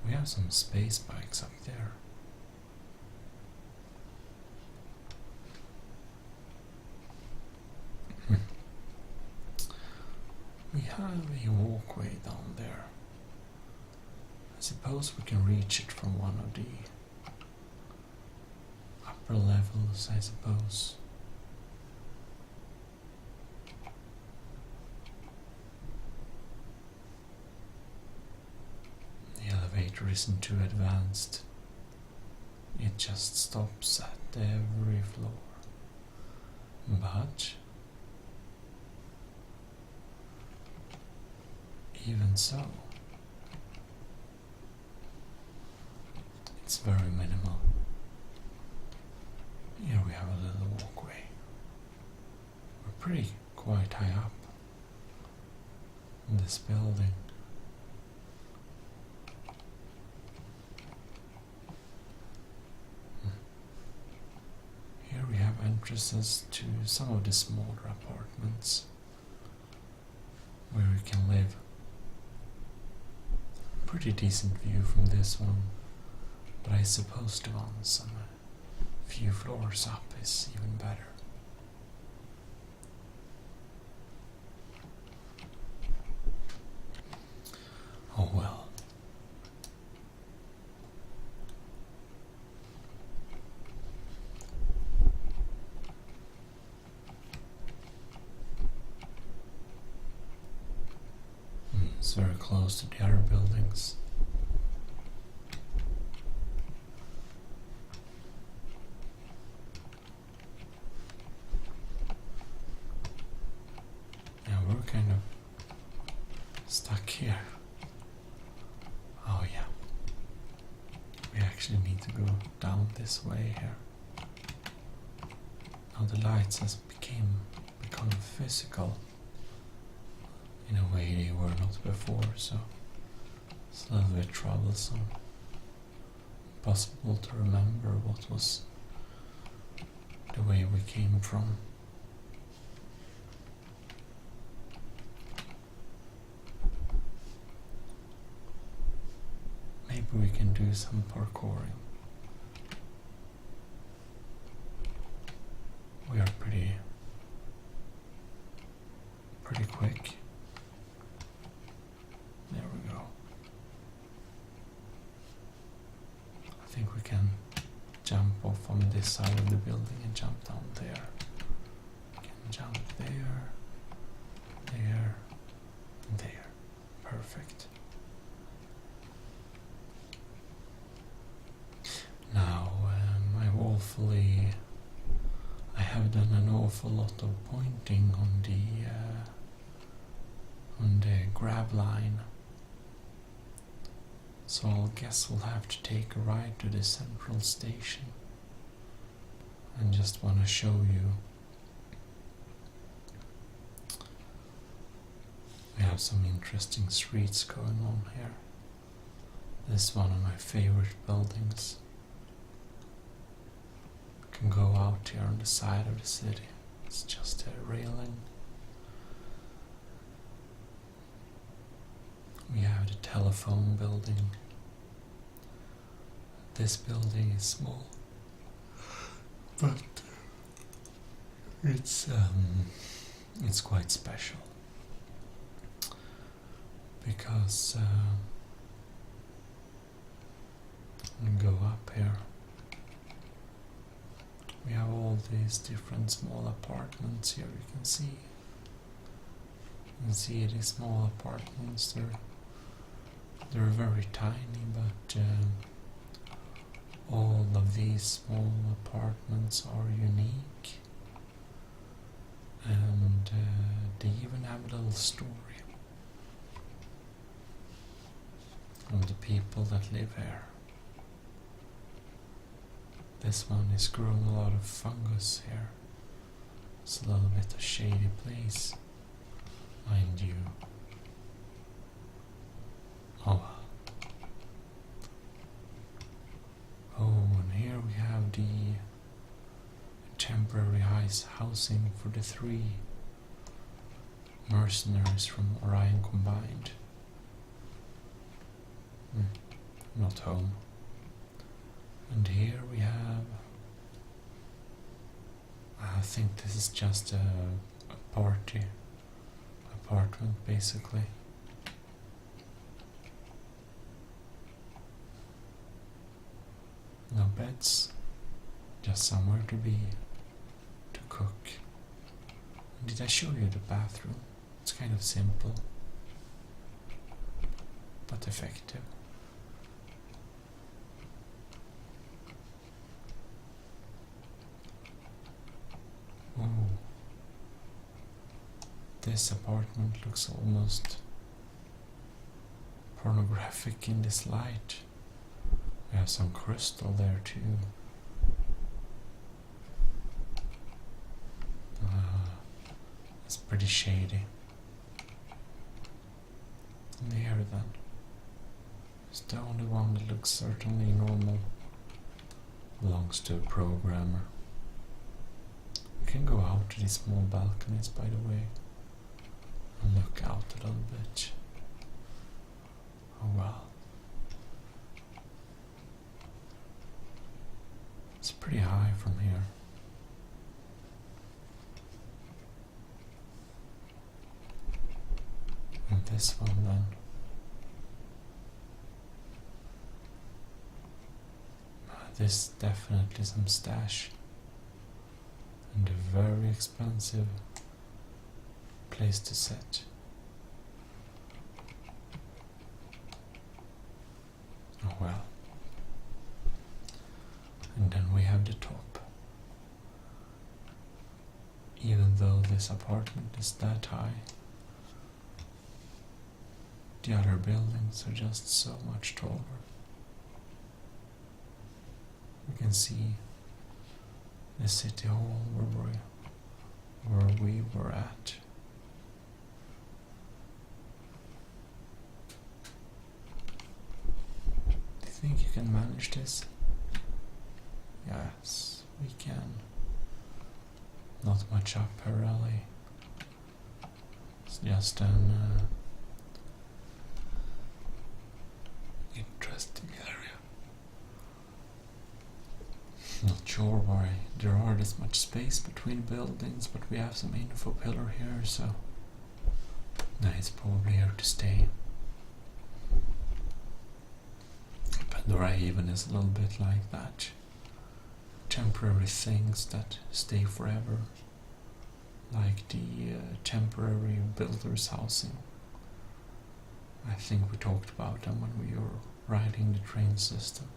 We have some space bikes up there. We have a walkway down there. I suppose we can reach it from one of the upper levels, I suppose. The elevator isn't too advanced. It just stops at every floor. But even so, it's very minimal. Here we have a little walkway. We're quite high up in this building. Here we have entrances to some of the smaller apartments where we can live. Pretty decent view from this one, but I suppose the one some few floors up is even better. Oh well. It's very close to the other buildings. Yeah, we're kind of stuck here. Oh yeah. We actually need to go down this way here. Now the lights has become physical. In a way they were not before, so it's a little bit troublesome. Impossible to remember what was the way we came from. Maybe we can do some parkouring. We are pretty quick. There we go. I think we can jump off on this side of the building and jump down there. We can jump there, there, and there. Perfect. Now, I have done an awful lot of pointing on the grab line. So I guess we'll have to take a ride to the central station. And just want to show you. We have some interesting streets going on here. This is one of my favorite buildings. You can go out here on the side of the city. It's just a railing. We have the telephone building. This building is small, but it's quite special because we go up here. We have all these different small apartments here. You can see these small apartments. They're very tiny, but all of these small apartments are unique, and they even have a little story of the people that live here. This one is growing a lot of fungus here. It's a little bit of a shady place, mind you. Oh, and here we have the temporary housing for the 3 mercenaries from Orion Combined. Not home. And here we have, I think this is just a party apartment basically. No beds, just somewhere to be, to cook. Did I show you the bathroom? It's kind of simple, but effective. Oh, this apartment looks almost pornographic in this light. We have some crystal there too. It's pretty shady. And here then, it's the only one that looks certainly normal. Belongs to a programmer. We can go out to these small balconies, by the way, and look out a little bit. Oh well. It's pretty high from here. And this one then. This definitely some stash. And a very expensive place to sit. Oh well. And then we have the top. Even though this apartment is that high, the other buildings are just so much taller. You can see the city hall where we were at. Do you think you can manage this? Yes, we can. Not much up here really. It's just an interesting area. Not sure why there are this much space between buildings, but we have some info pillar here, so it's probably here to stay. Pandora even is a little bit like that. Temporary things that stay forever, like the temporary builder's housing. I think we talked about them when we were riding the train system.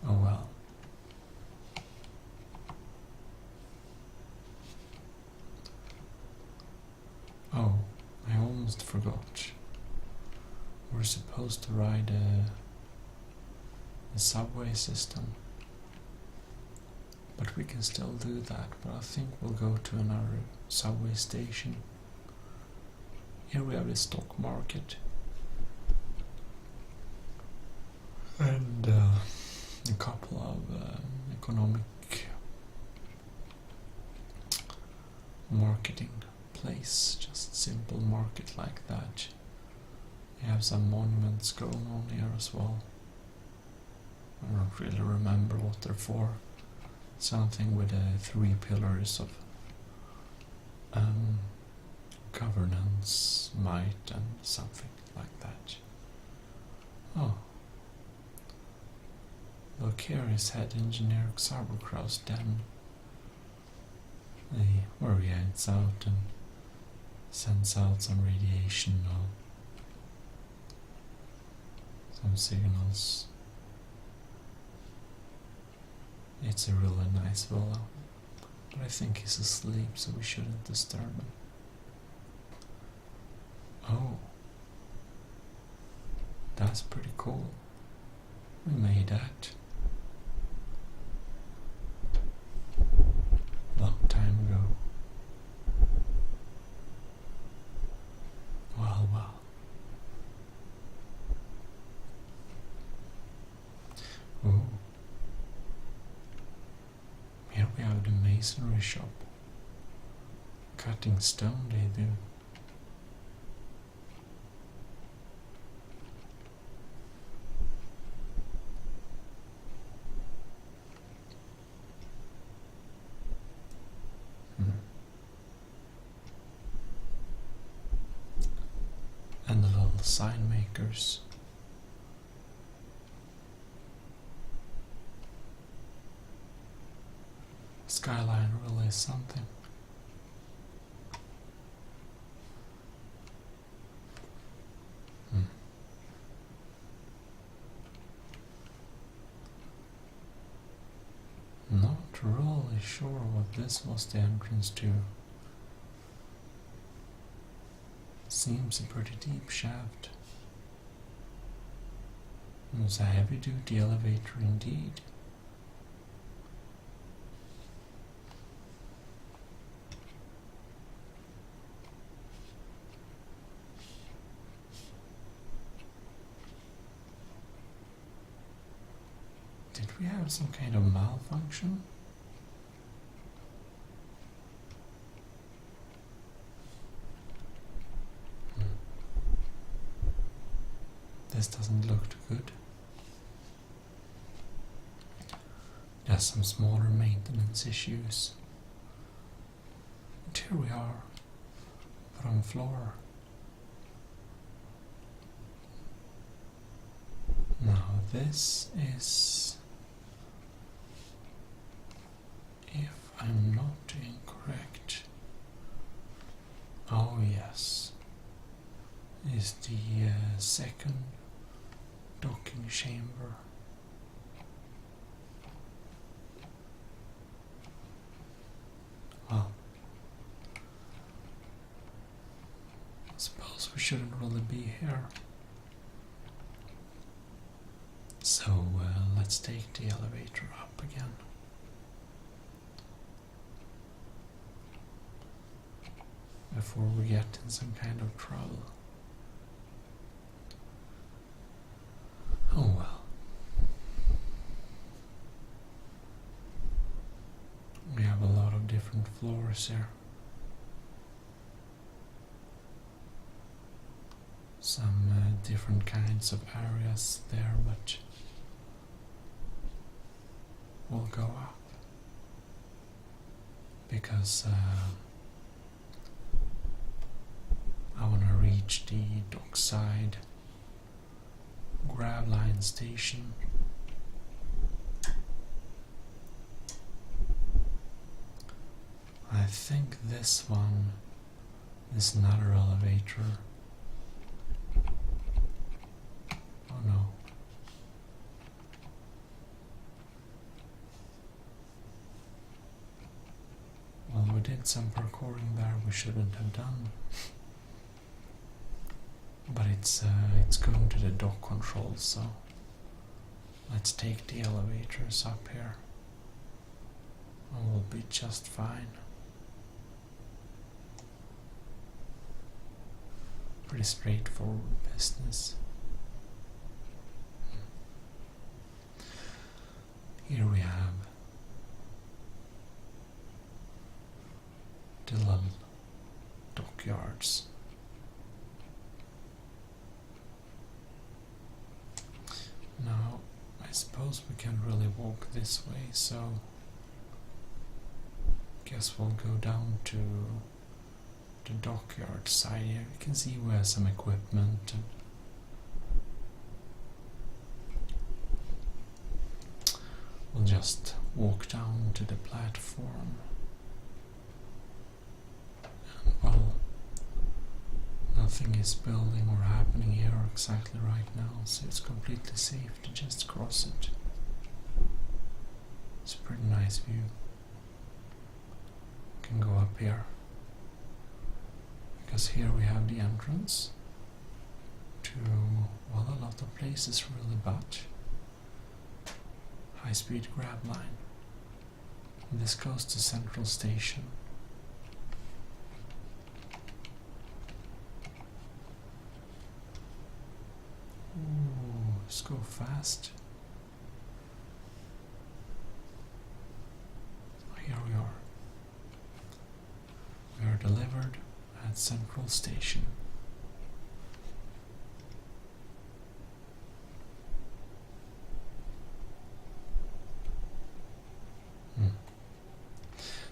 Oh well. Oh, I almost forgot. We're supposed to ride a subway system. But we can still do that, but I think we'll go to another subway station. Here we have the stock market. and a couple of economic marketing place, just simple market like that. We have some monuments going on here as well. I don't really remember what they're for. Something with 3 pillars of governance, might, and something like that. Oh. Look, here is head engineer Xarberkrau's den. Where he heads out and sends out some radiation or some signals. It's a really nice villa, but I think he's asleep, so we shouldn't disturb him. Oh, that's pretty cool. We made that long time ago. Well, well. Ooh. Here we have the masonry shop. Cutting stone they do. And the little sign makers. Skyline really is something. Not really sure what this was the entrance to. Seems a pretty deep shaft. It's a heavy-duty elevator indeed. Did we have some kind of malfunction? This doesn't look too good. There's some smaller maintenance issues. And here we are, bottom floor. Now this is, if I'm not incorrect, oh yes, is the second docking chamber. Well, I suppose we shouldn't really be here. So let's take the elevator up again. Before we get in some kind of trouble. Oh well. We have a lot of different floors here. Some different kinds of areas there, but we'll go up because I want to reach the dockside grab line station. I think this one is another elevator. Oh no. Well, we did some parkouring there we shouldn't have done. But it's going to the dock control, so let's take the elevators up here. And we'll be just fine. Pretty straightforward business. Here we have the little dockyards. Now, I suppose we can't really walk this way, so guess we'll go down to the dockyard side here. You can see we have some equipment and we'll just walk down to the platform. And well, nothing is building or happening here exactly right now, so it's completely safe to just cross it. It's a pretty nice view. Can go up here, because here we have the entrance to, well, a lot of places really, but high-speed grab line. And this goes to Central Station. Ooh, let's go fast. Here we are. We are delivered at Central Station.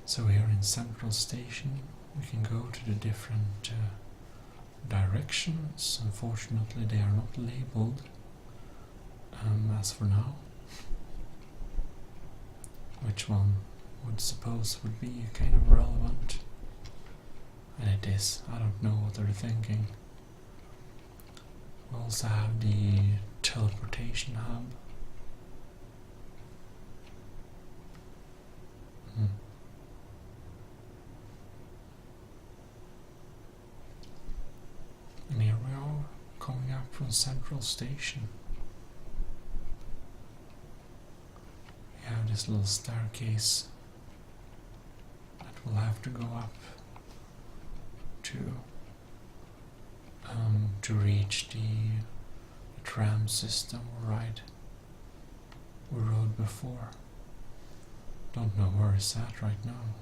So here in Central Station we can go to the different directions. Unfortunately they are not labeled as for now. Which one would suppose would be kind of relevant? And it is. I don't know what they're thinking. We also have the teleportation hub. And here we are, coming up from Central Station. We have this little staircase that we'll have to go up to reach the tram system we rode before. Don't know where it's at right now.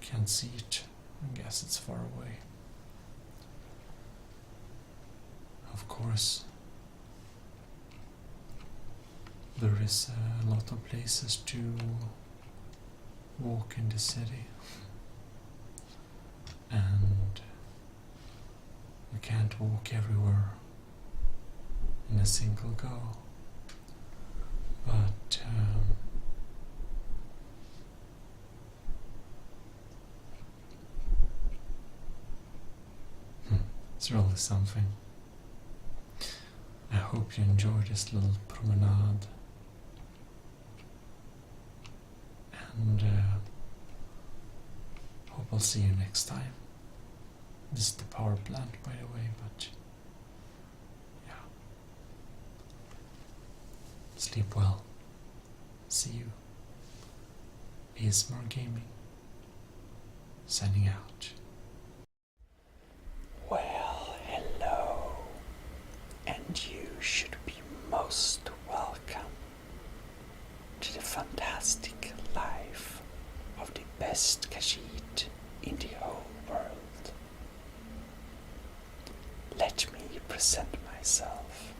Can't see it. I guess it's far away. Of course, there is a lot of places to walk in the city, and we can't walk everywhere in a single go, but it's really something. I hope you enjoy this little promenade, and hope I'll see you next time. This is the power plant, by the way, but yeah. Sleep well. See you. ASMR Gaming, signing out. Well, hello, and you should be most welcome to the fantastic life of the best Khajiit in the whole world. Let me present myself.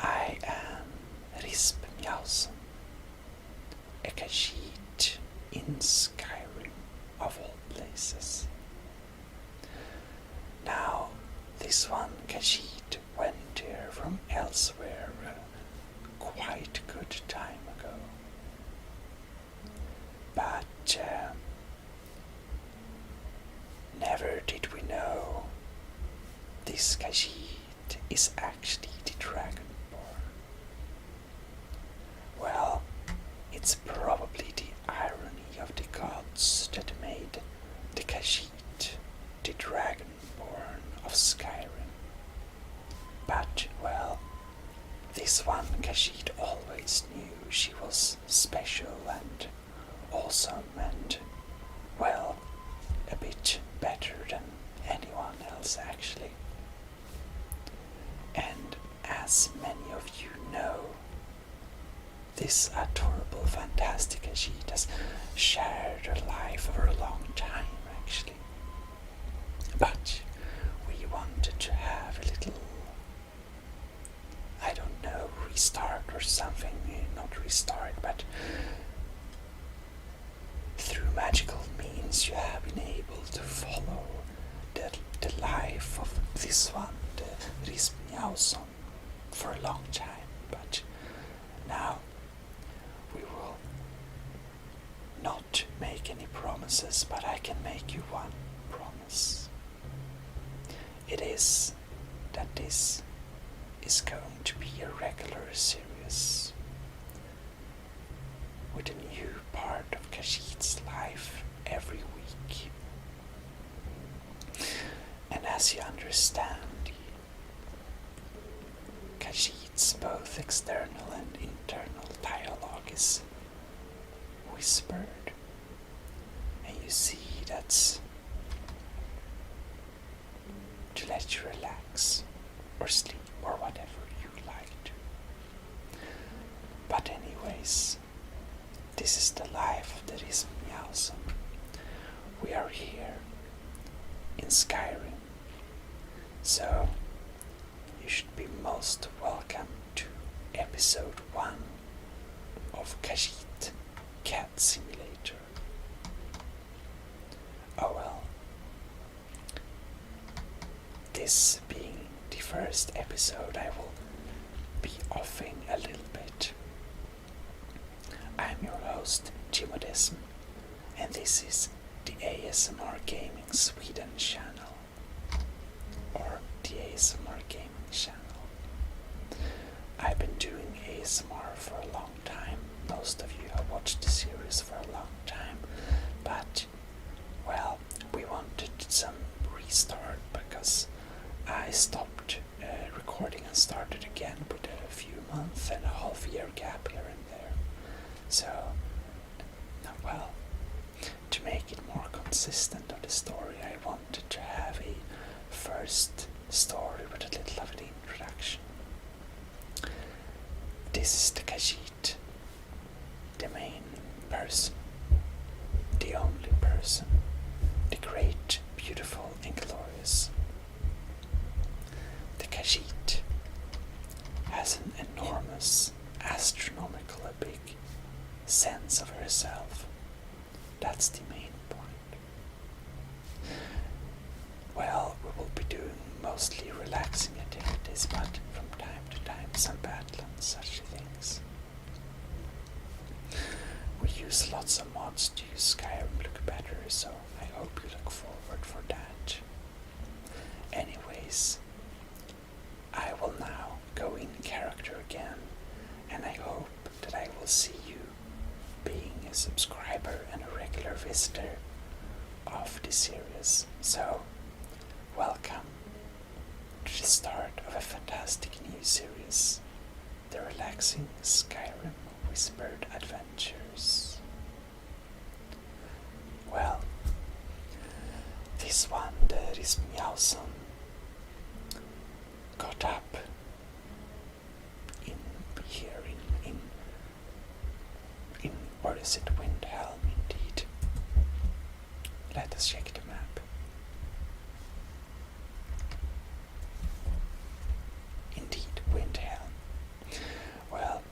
I am Risp Mjausen, a Khajiit in Skyrim, of all places. Now, this one Khajiit went here from elsewhere quite a good time ago. But never did we know this Khajiit is actually the Dragonborn. Well, it's probably the irony of the gods that made the Khajiit the Dragonborn of Skyrim. But, well, this one Khajiit always knew she was special and awesome and, well, a bit better than anyone else actually. And as many of you know, this adorable, fantastic Ajit has shared her life over a long time, actually. But we wanted to have a little, I don't know, restart or something. Not restart, but through magical means you have been able to follow the life of this one, the Rismjauson, for a long time. But now we will not make any promises, but I can make you one promise. It is that this is going to be a regular series with a new part of Khajiit's life every week. And as you understand, Khajiit's both external and internal dialogue is whispered, and you see that's to let you relax or sleep or whatever you like to. But anyways, this is the life of the Rismjausen. We are here in Skyrim, so you should be most welcome to episode 1 of Khajiit Cat Simulator. Oh well, this being the first episode, I will be offing a little bit. I'm your host, Gmodism, and this is the ASMR Gaming Sweden channel, or the ASMR Gaming channel. I've been doing ASMR for a long time. Most of you have watched the series for a long time, but, well, we wanted some restart because I stopped recording and started again with a few months and a half-year gap here and there. So, well, to make it more consistent of the story, I wanted to have a first story with a little of an introduction. This is the Khajiit, the main person, the only person, the great, beautiful, and glorious. The Khajiit has an enormous, astronomically big sense of herself. That's the main point. Well, we will be doing mostly relaxing activities, but from time to time some battle and such things. We use lots of mods to use Skyrim look better, so I hope you look forward for that. Anyways, I will now go in character again, and I hope that I will see you being a subscriber and a regular visitor of this series. So, welcome to the start of a fantastic new series, the relaxing Skyrim Whispered Adventures. Well, this one, the Rismjausen, got up in here in or is it Windhelm indeed? Let us check the map. Indeed, Windhelm. Well,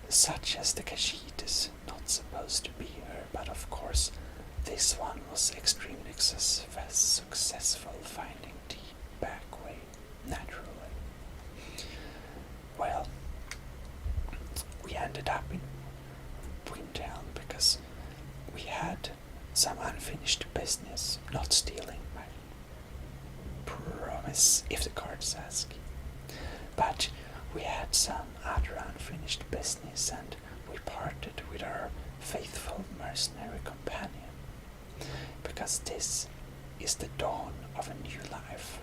such as the Khajiit is not supposed to be here, but of course this one was extremely successful finding the back way, naturally. Well, we ended up in Windhelm because we had some unfinished business, not stealing, I promise if the cards ask. But we had some other unfinished business, and we parted with our faithful mercenary companion, because this is the dawn of a new life.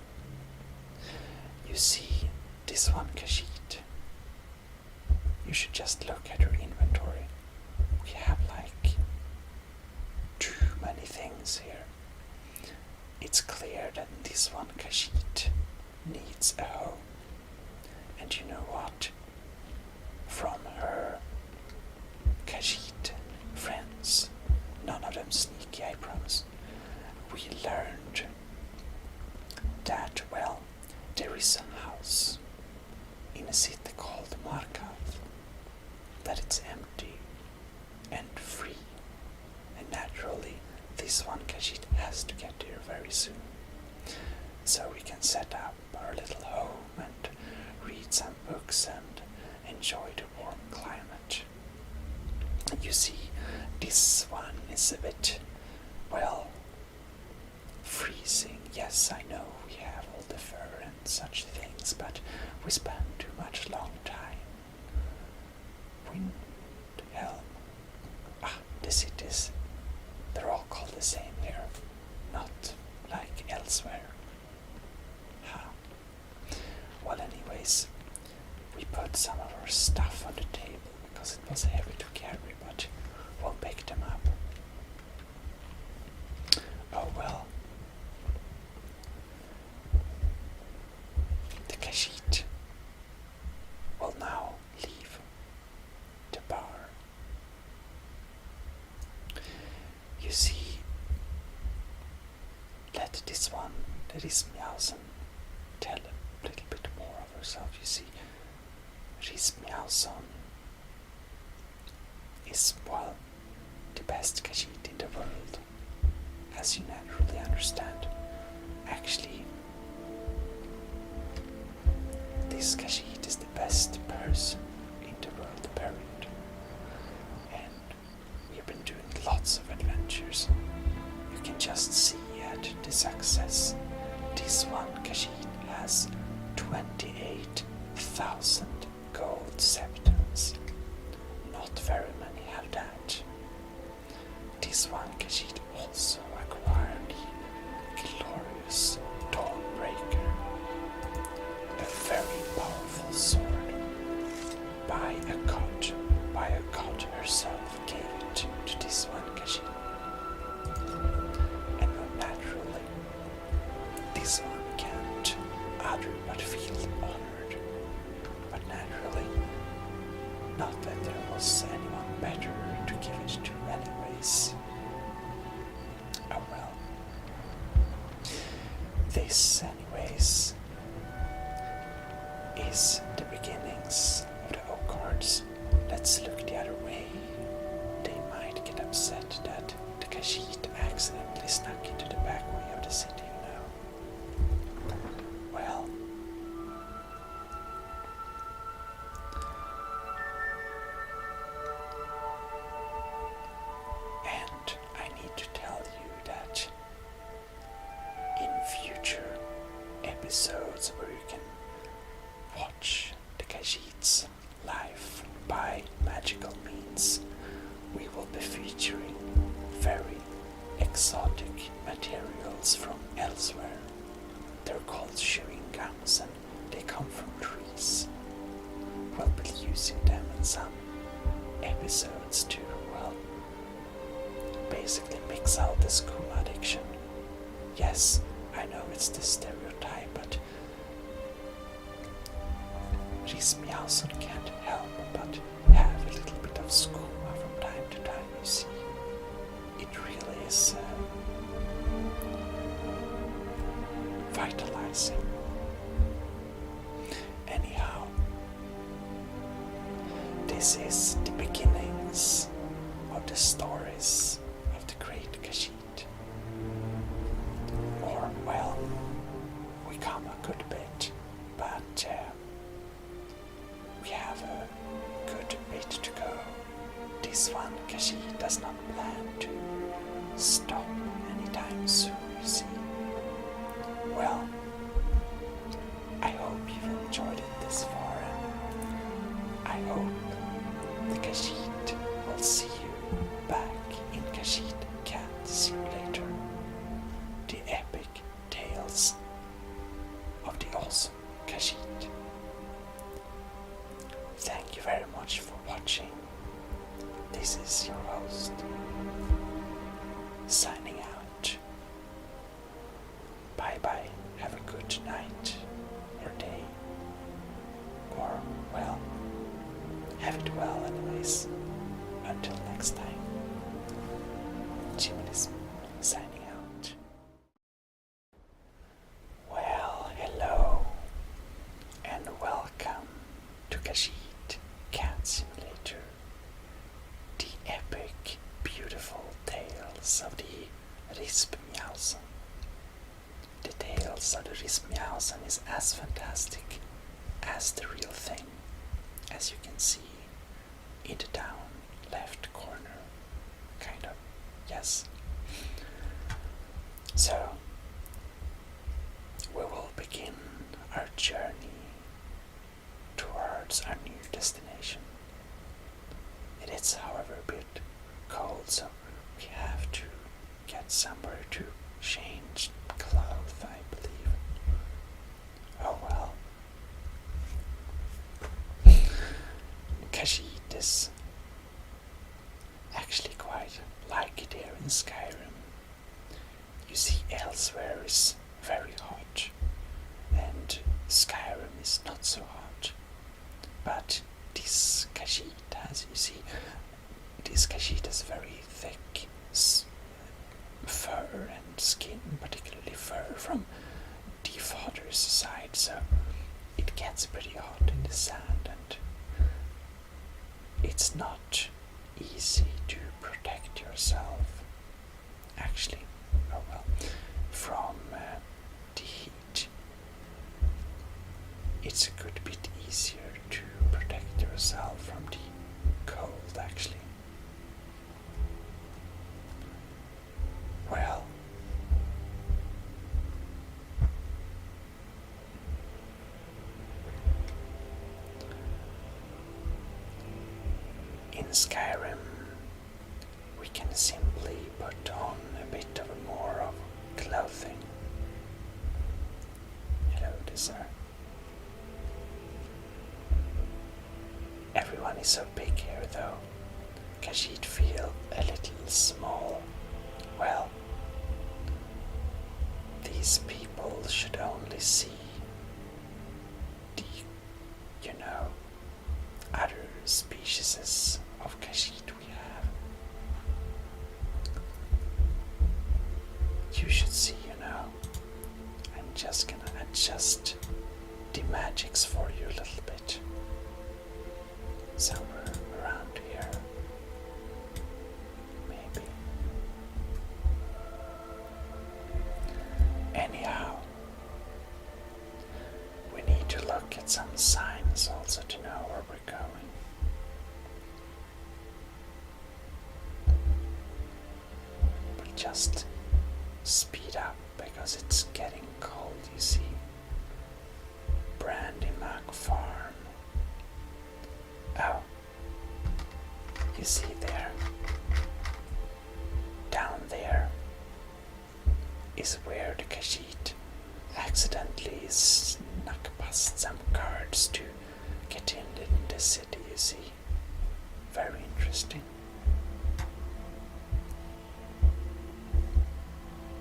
You see, this one Khajiit, you should just look at her inventory. We have like too many things here. It's clear that this one Khajiit needs a home. And you know what? From her empty and free. And naturally, this one Khajiit has to get here very soon. So we can set up our little home and read some books and enjoy the warm climate. You see, this one is a bit, well, freezing. Yes, I know we have all the fur and such things, but we spend too much long time. Wind, helm. The cities, they're all called the same here, not like elsewhere. Well, anyways, we put some of our stuff on the table because it was heavy to carry, but we'll pick them up. Oh well. The Khajiit will now leave the bar. You see, let this one, that is Meowsen, tell a little bit more of herself. You see, she's Meowsen is, well, the best Khajiit in the world, as you naturally understand. Actually, this Khajiit is the best person in the world, period. And we have been doing lots of adventures. You can just see at the success. This one Khajiit has 28,000 gold septums. Not very many have that. This one Khajiit also acquired the glorious Dawnbreaker, a very powerful sword. By a god herself gave it to this one Khajiit. And naturally, this one can't other but feel honored. But naturally, not that there was anyone better to give it to anyways. Oh well. This anyways is the beginnings of the Oakhards. Let's look the other way. They might get upset that the Khajiit accidentally snuck into the back way of the city, you know. Well, and I need to tell you that in future episodes where you can watch the Khajiit's life by magical means, we will be featuring very exotic materials from elsewhere. They're called chewing gums and they come from trees. We'll be using them in some episodes to, well, basically mix out the school addiction. Yes, I know it's the stereotype, but Riz Meowsen can't help but have a little bit of school from time to time, you see. It really is vitalizing. Anyhow, this is the beginnings of the stories of the great Khajiit. Or, well, we come a good bit, but we have a good bit to go. This one Khajiit does not plan to stop anytime soon, you see. Well, I hope you've enjoyed it this far, and I hope the Khajiit will see you back in Khajiit Cat Simulator. The epic tales of the awesome Khajiit. Thank you very much for watching. This is your host, signing out. Bye bye. Have a good night or day. Or, well, have it well anyways. Until next time. Gmodism signing out. Well, hello and welcome to Khajiit Cat Simulator. tales of the Rispmjausen. The tales of the Rispmjausen is as fantastic as the real thing, as you can see in the down left corner, kind of, yes. So, we will begin our journey towards our new destination. It is, however, a bit cold, so we have to get somewhere to change clothes, I believe. Oh well. Khajiit is actually quite like it here in Skyrim. You see, elsewhere is very hot, and Skyrim is not so hot. But this Khajiit has, you see, this Khajiit has very thick fur and skin, particularly fur from the father's side, so it gets pretty hot in the sand, and it's not easy to protect yourself, actually, oh well, from the heat. It's a good bit easier to protect yourself from the cold, actually. Well, in Skyrim, we can simply put on a bit of more of clothing. Hello, sir. Everyone is so big here, though. Khajiit feel a little small. Well, these people should only see the, other species of Khajiit we have. You should see, I'm just gonna adjust the magics for you a little bit. Somewhere around here. Maybe. Anyhow, we need to look at some signs also to know where we're going. But just speed up because it's getting cold, you see. Brandymack Farm. Oh, you see there, down there is where the Khajiit accidentally snuck past some guards to get in the city, you see. Very interesting.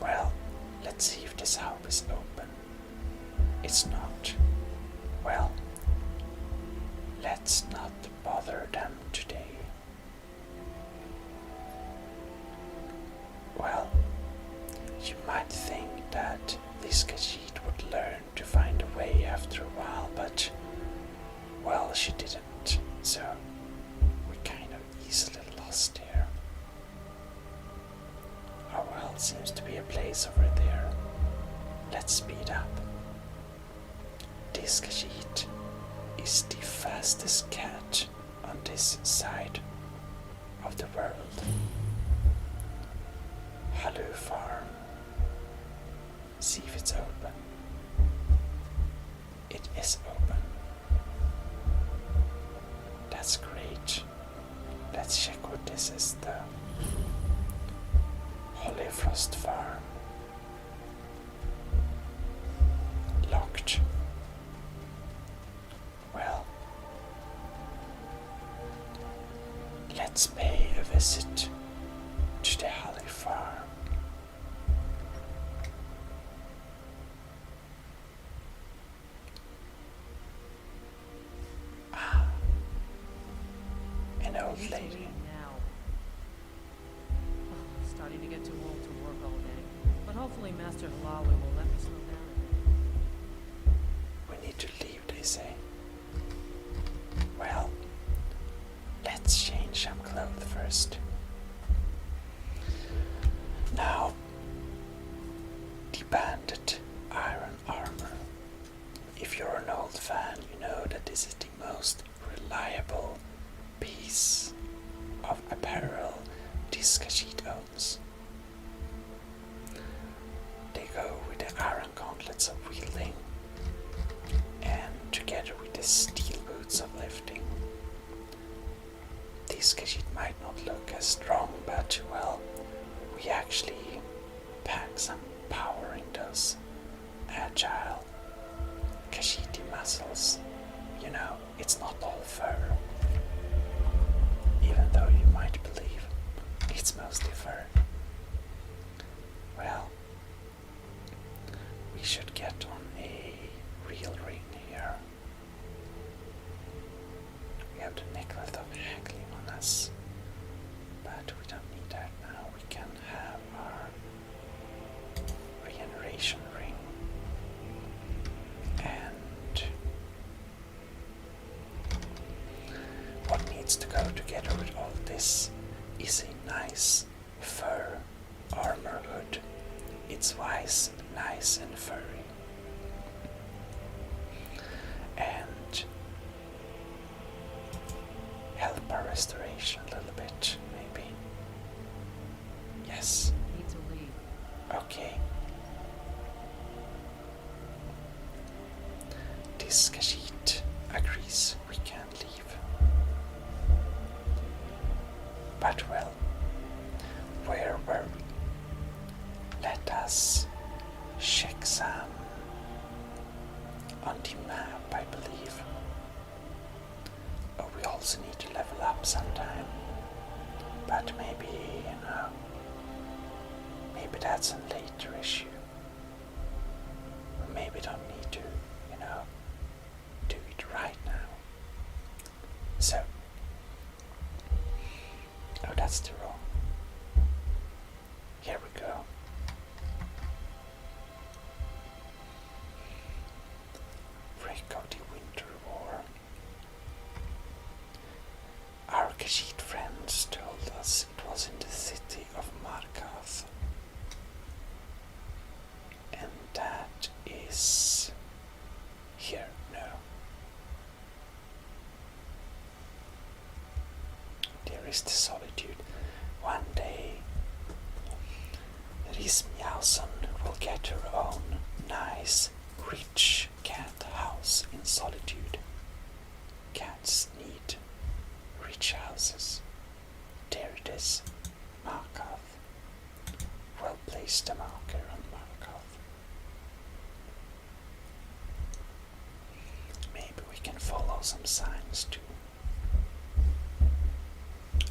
Well, let's see if this house is open. It's not. Well, let's not bother them today. Well, you might think that this Khajiit would learn to find a way after a while, but, well, she didn't, so we're kind of easily lost here. Oh well, it seems to be a place over there. Let's speed up. This Khajiit is the fastest cat on this side of the world. Hello, farm. See if it's open. It is open. That's great. Let's check what this is, though. Holyfrost Farm. Locked. Well, let's pay a visit to the Holly Farm. Ah, an old lady. Now. Oh, starting to get too old to work all day, but hopefully Master Halawi will let me slow down. We need to leave, they say. Well, let's change some clothes first. Now, the banded iron armor. If you're an old fan, you know that this is the most reliable piece of apparel this Khajiit owns. They go with the iron gauntlets of wielding and together with the steel boots of lifting. These Khajiit might not look as strong, but well, we actually pack some power in those agile Khajiit muscles. You know, it's not all fur. Even though you might believe it's mostly fur. Well, we should get on a real ring here. We have the necklace of haggling on us, but we don't need that now. We can have our regeneration ring. And what needs to go together with all this is a nice fur armor hood. It's nice and furry. And help our restoration a little bit, maybe. Yes. Need to leave. Okay. This Khajiit agrees we can leave. But well, where were we? Let us check some on the map, I believe. Oh, we also need to level up sometime. But maybe, you know, maybe that's a later issue. Or maybe don't need to, you know, do it right now. So, oh, that's the wrong. Here we go. Break of the Winter War. Our Khajiit friends told us it was in the city of Markath. And that is here, no. There is the solitude. One day, Rismjausen will get her own nice, rich cat house in solitude. Cats need rich houses. There it is, Markath. Well placed the marker on Markath. Maybe we can follow some signs too.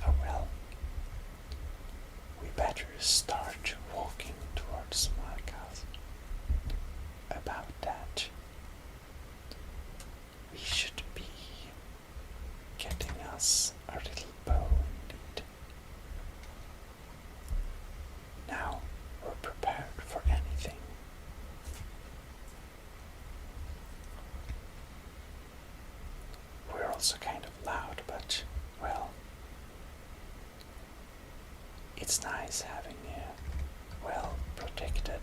Oh well. We better start walking towards Markath. About that, we should be getting us a little bow indeed. Now we're prepared for anything. We're also kind of loud, but well, it's nice having a well protected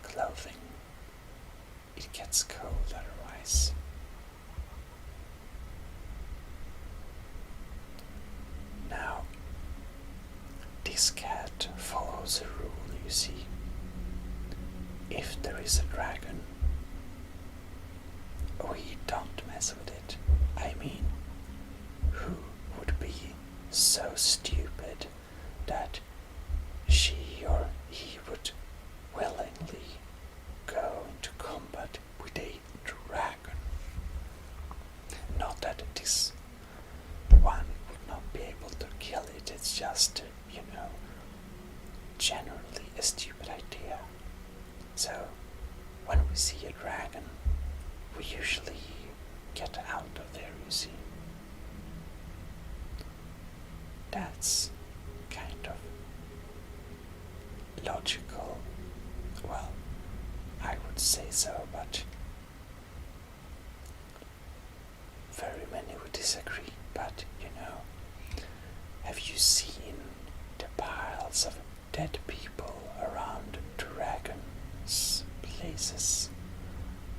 clothing. It gets cold otherwise. Now, this cat follows a rule, you see. If there is a dragon, we don't mess with it. I mean, who would be so stupid that she or he would willingly go into combat with a dragon? Not that this one would not be able to kill it, it's just, you know, generally a stupid idea. So, when we see a dragon, we usually get out of there, you see. That's kind of logical. Well, I would say so, but very many would disagree. But, you know, Have you seen the piles of dead people around dragons' places?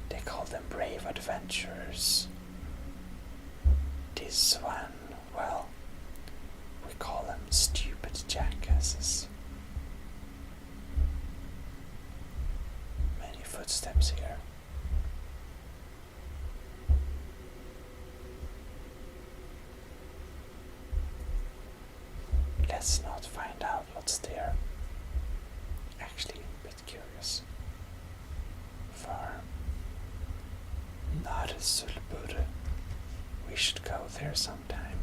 They call them brave adventurers. This one, well, we call them stupid jackasses. Many footsteps here. Let's not find out what's there. Actually, a bit curious. Farm. Not a Sulbur. We should go there sometime.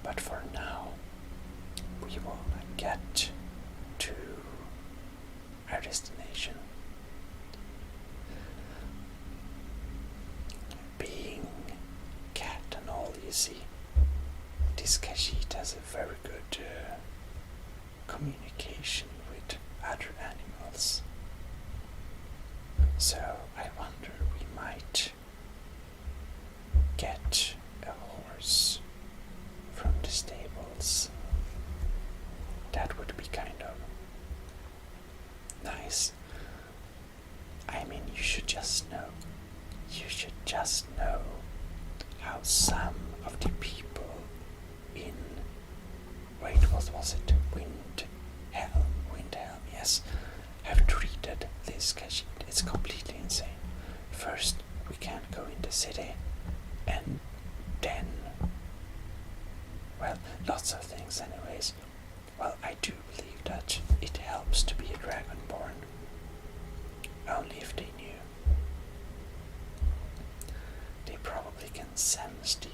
But for now, we will get to our destination. Being cat and all, you see, this Khajiit has a very good communication with other animals. So I wonder, we might get a horse from the stables. That would be kind of nice. I mean, you should just know how some of the people in, wait, what was it? Windhelm, yes, have treated this Khajiit. It's completely insane. First, we can't go in the city, and then, well, lots of things anyways. Well, I do believe that it helps to be a dragonborn. Only if they knew. They probably can sense the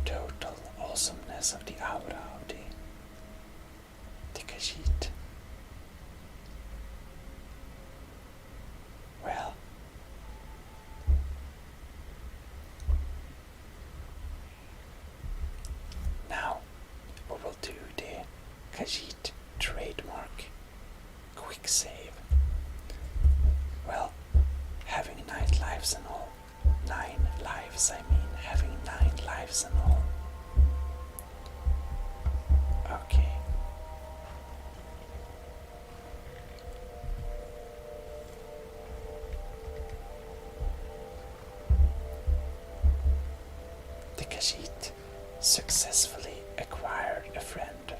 total awesomeness of the aura of the Khajiit. Well, now we will do the Khajiit trademark quick save. Well, having 9 lives and all. 9 lives, I mean, having 9 lives and all. Okay. The Khajiit successfully acquired a friend.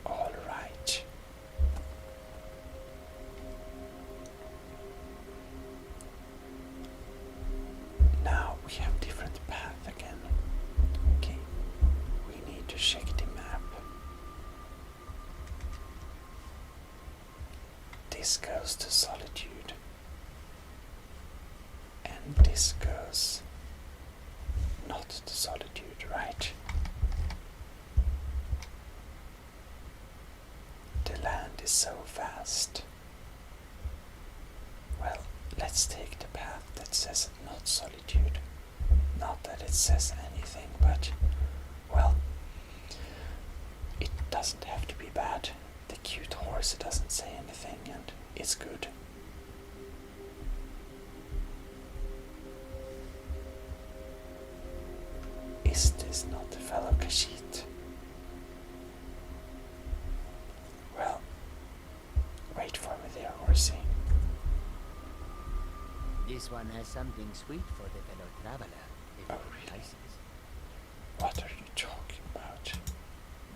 All right. Now we have different path again. Okay, we need to check the map. This goes to Solitude, and this goes not to Solitude, right? The land is so vast. Well, let's take the path that says not Solitude. Not that it says anything, but, well, it doesn't have to be bad. The cute horse doesn't say anything, and it's good. Is this not the fellow Khajiit? Well, wait for me there, horsey. This one has something sweet for the fellow traveler. If Oh, it really? entices. What are you talking about?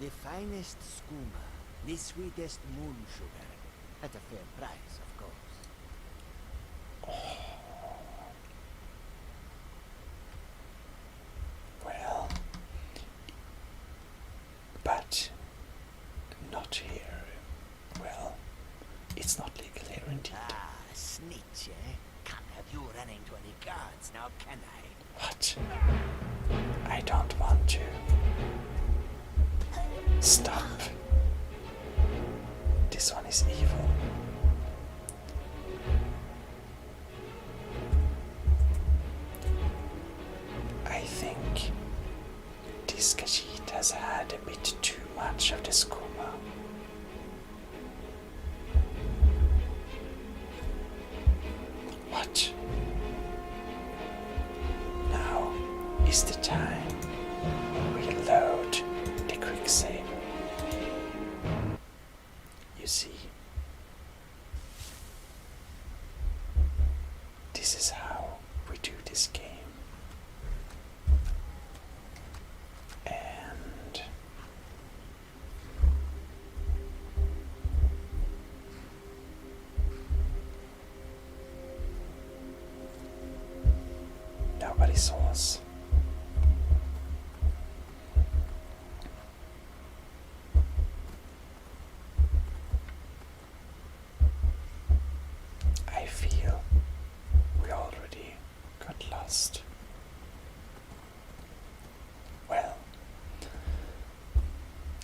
The finest skooma, the sweetest moon sugar, at a fair price, of course. Well, but not here. Well, it's not legal here indeed. Ah, snitch, eh? Can't have you running to any guards now, can I? What? I don't want to. Stop. This one is evil. I think this Khajiit has had a bit too much of the skooma. resource. I feel we already got lost. Well,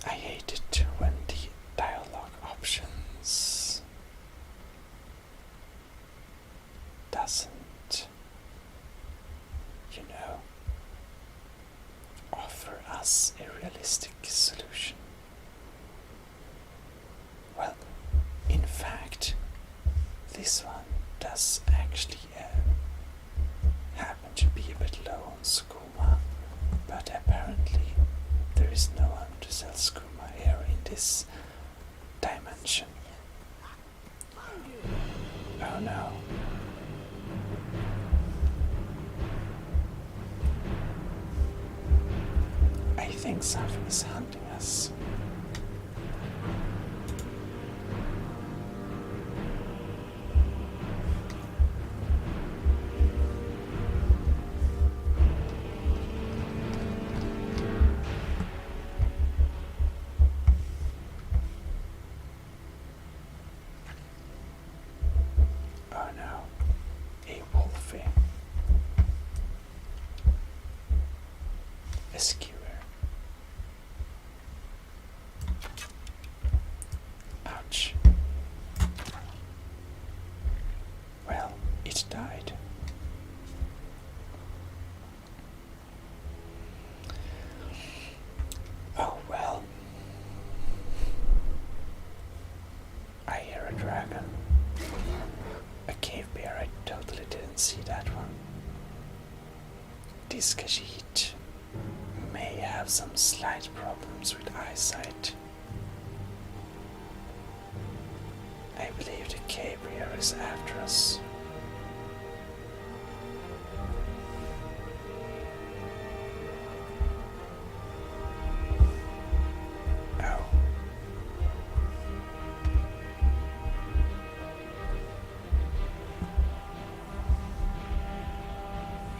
I hate it when the dialogue options doesn't, offer us a realistic solution. Well, in fact, this one does actually happen to be a bit low on skooma, but apparently there is no one to sell skooma here in this dimension. Oh no. I think something is hunting us. Oh no, a wolfie. A skewer. Ouch. Well, it died. Oh well. I hear a dragon. A cave bear, I totally didn't see that one. This Khajiit may have some slight problems with eyesight. I believe the cave bear is after us. Oh.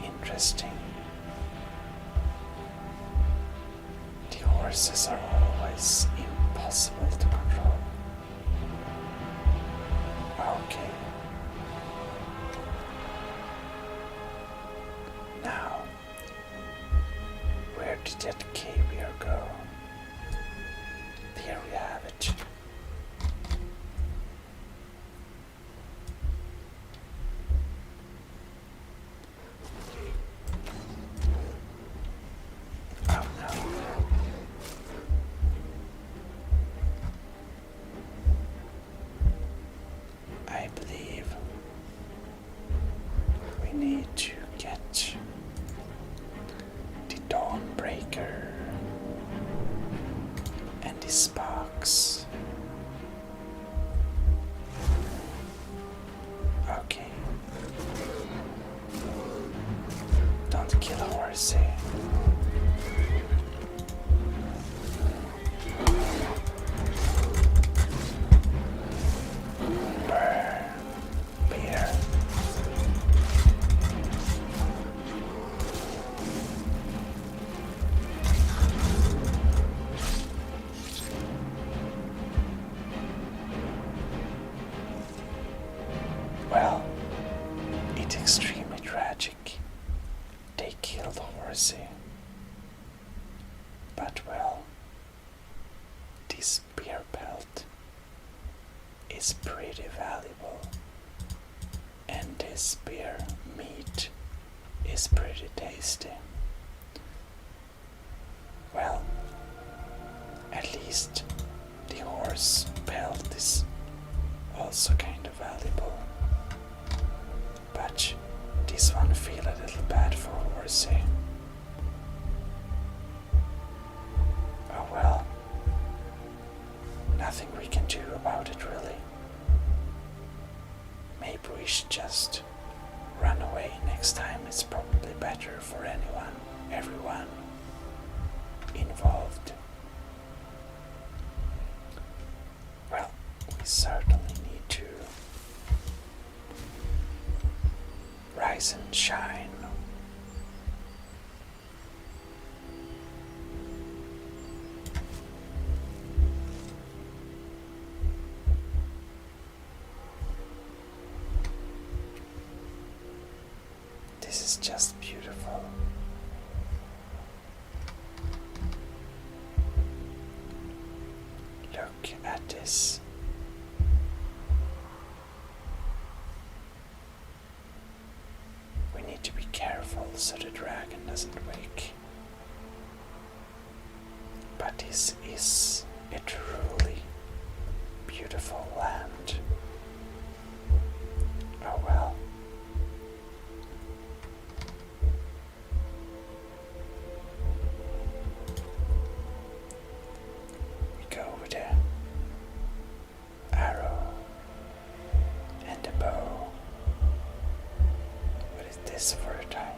Interesting. The horses are always impossible to control. Okay. Now, where did that cave bear go? There we have it. Oh no. I believe we need to get the Dawnbreaker and the sparks. Okay. Don't kill Horsey. Burn, beer. Well, it's extremely tragic. They killed Horsey. But well, this beer pelt is pretty valuable. And this beer meat is pretty tasty. Well, at least the horse pelt is also kind of valuable. But this one feel a little bad for Horsey. Oh well, nothing we can do about it really. Maybe we should just run away next time. It's probably better for everyone involved. Well, we certainly need to rise and shine is just beautiful. Look at this. We need to be careful so the dragon doesn't wake. But this is a truly beautiful land. Oh well. We go with the arrow and the bow. What is this for a type?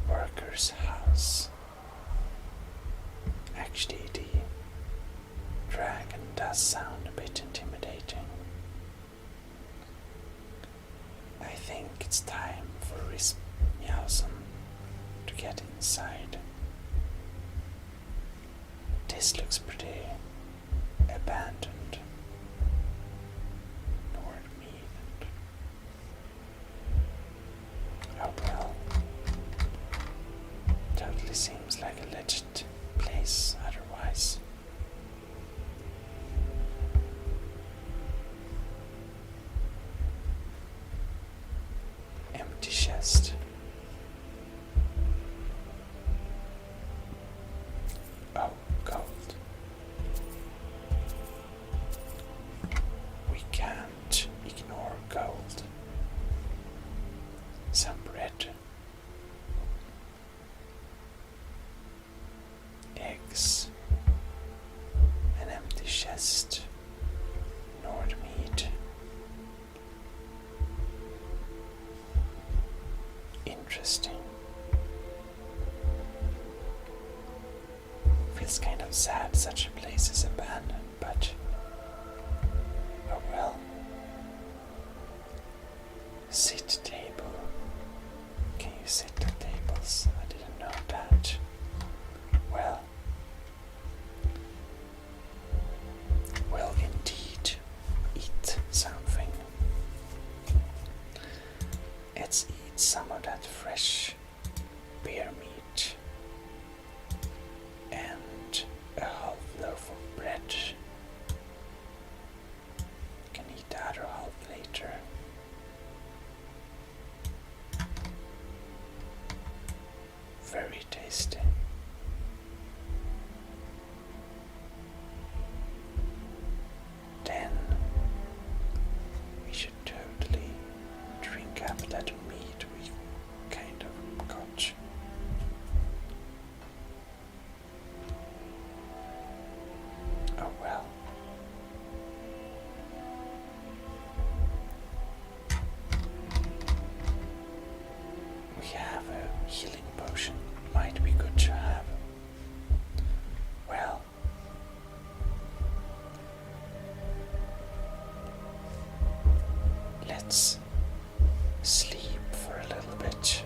Worker's house. Actually, the dragon does sound a bit intimidating. I think it's time for Meowson to get inside. This looks pretty abandoned. Nordmead. Oh well. Totally seems like a legit place otherwise. Empty chest. Oh, gold. We can't ignore gold. Some bread. Eggs. An empty chest. Nordmead. Interesting. Feels kind of sad such a place is abandoned, but oh well. Sit table. Can you sit at tables? I didn't know that. Well, we'll indeed eat something. Let's eat some of that fresh bear meat and a half loaf of bread. Can eat the other half later. Very tasty. Then we should totally drink up that meat we kind of got. Oh well. We have a healing potion. Might be good to have. Well. Let's sleep for a little bit.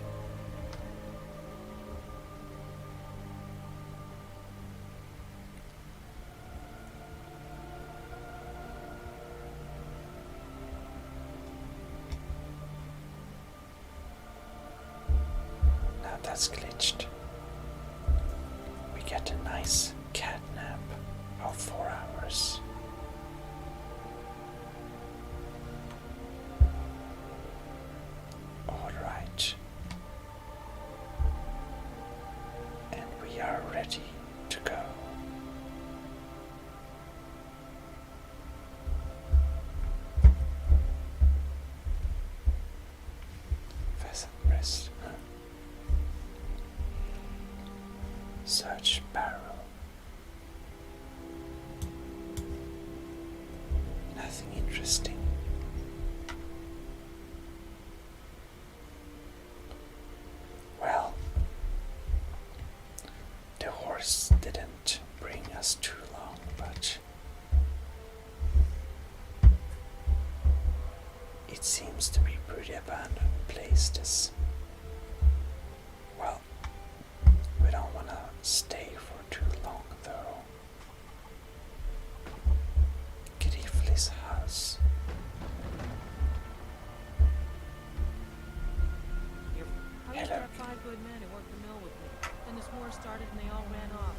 Now that's glitched. We get a nice cat nap of 4 hours. Alright. And we are ready to go. Pheasant rest. Search barrel. Nothing interesting. Well, the horse didn't bring us too long, but it seems to be a pretty abandoned place. This. Well, we don't want to stay for too long, though. Griffly's house. How started and they all ran off.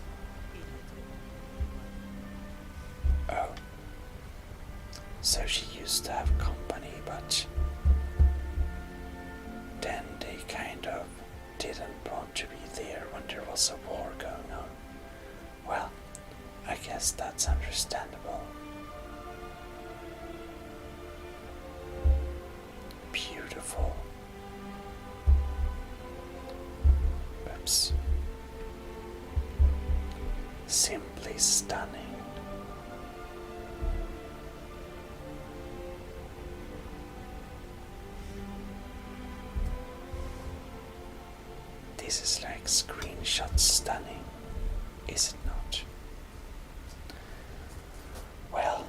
Idiots. Oh. So she used to have company, but then they kind of didn't want to be there when there was a war going on. Well, I guess that's understandable. Beautiful. Oops. Simply stunning. This is like screenshot stunning, is it not? Well,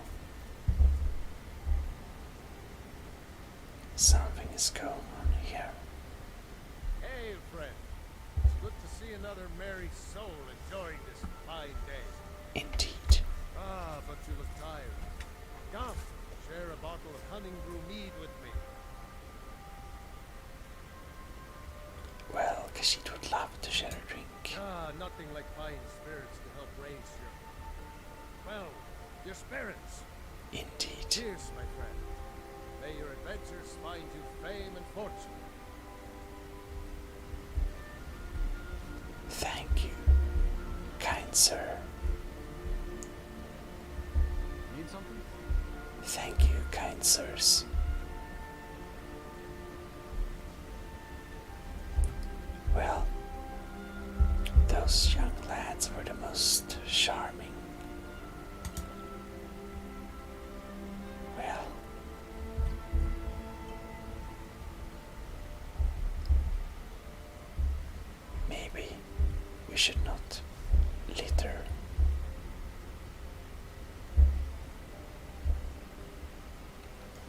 something is going on here. Hey, friend. It's good to see another merry soul enjoying this fine day. Indeed. Ah, but you look tired. Come, share a bottle of honey brew mead with me. Well, Kashid would love to share a drink. Ah, nothing like fine spirits to help raise your spirits. Indeed. Cheers, my friend. May your adventures find you fame and fortune. Thank you, kind sir. Need something? Thank you, kind sirs. Well, those young lads were the most charming. Well, maybe we should not litter.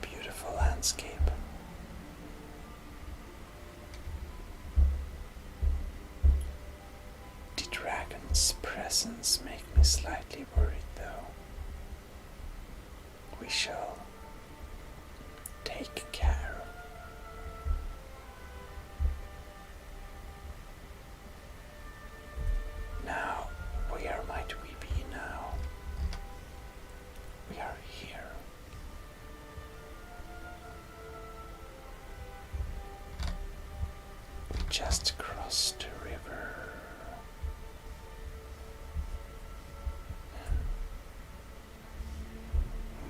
Beautiful landscape. The dragon's presence makes me slightly worried though. We shall take care. Now, where might we be now? We are here. We just crossed the river.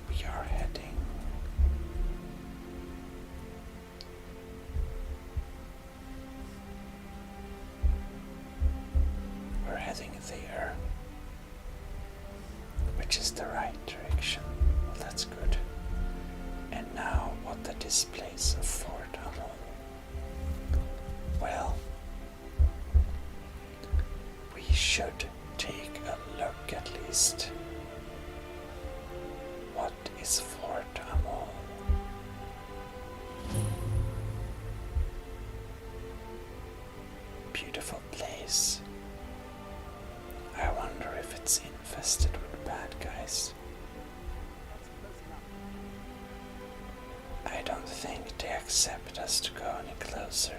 We are heading. We're heading there, which is the right direction. Well, that's good. And now, what the displays of Fort Amon? Well, we should take a look at least. What is Fort Amon? Beautiful place. I wonder if it's infested with bad guys. I don't think they accept us to go any closer.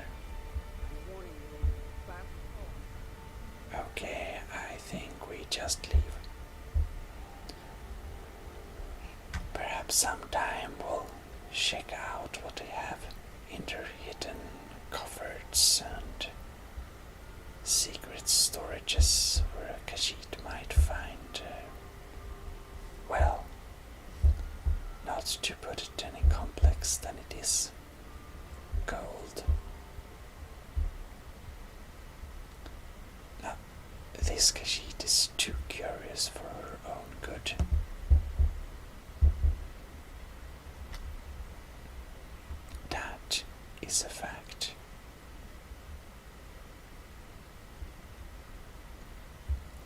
Okay, I think we just leave. Perhaps sometime we'll check out what they have in their hidden cupboards and secret storages where Khajiit might find, well, not to put it any complex than it is, gold. Now, this Khajiit is too curious for her own good. That is a fact.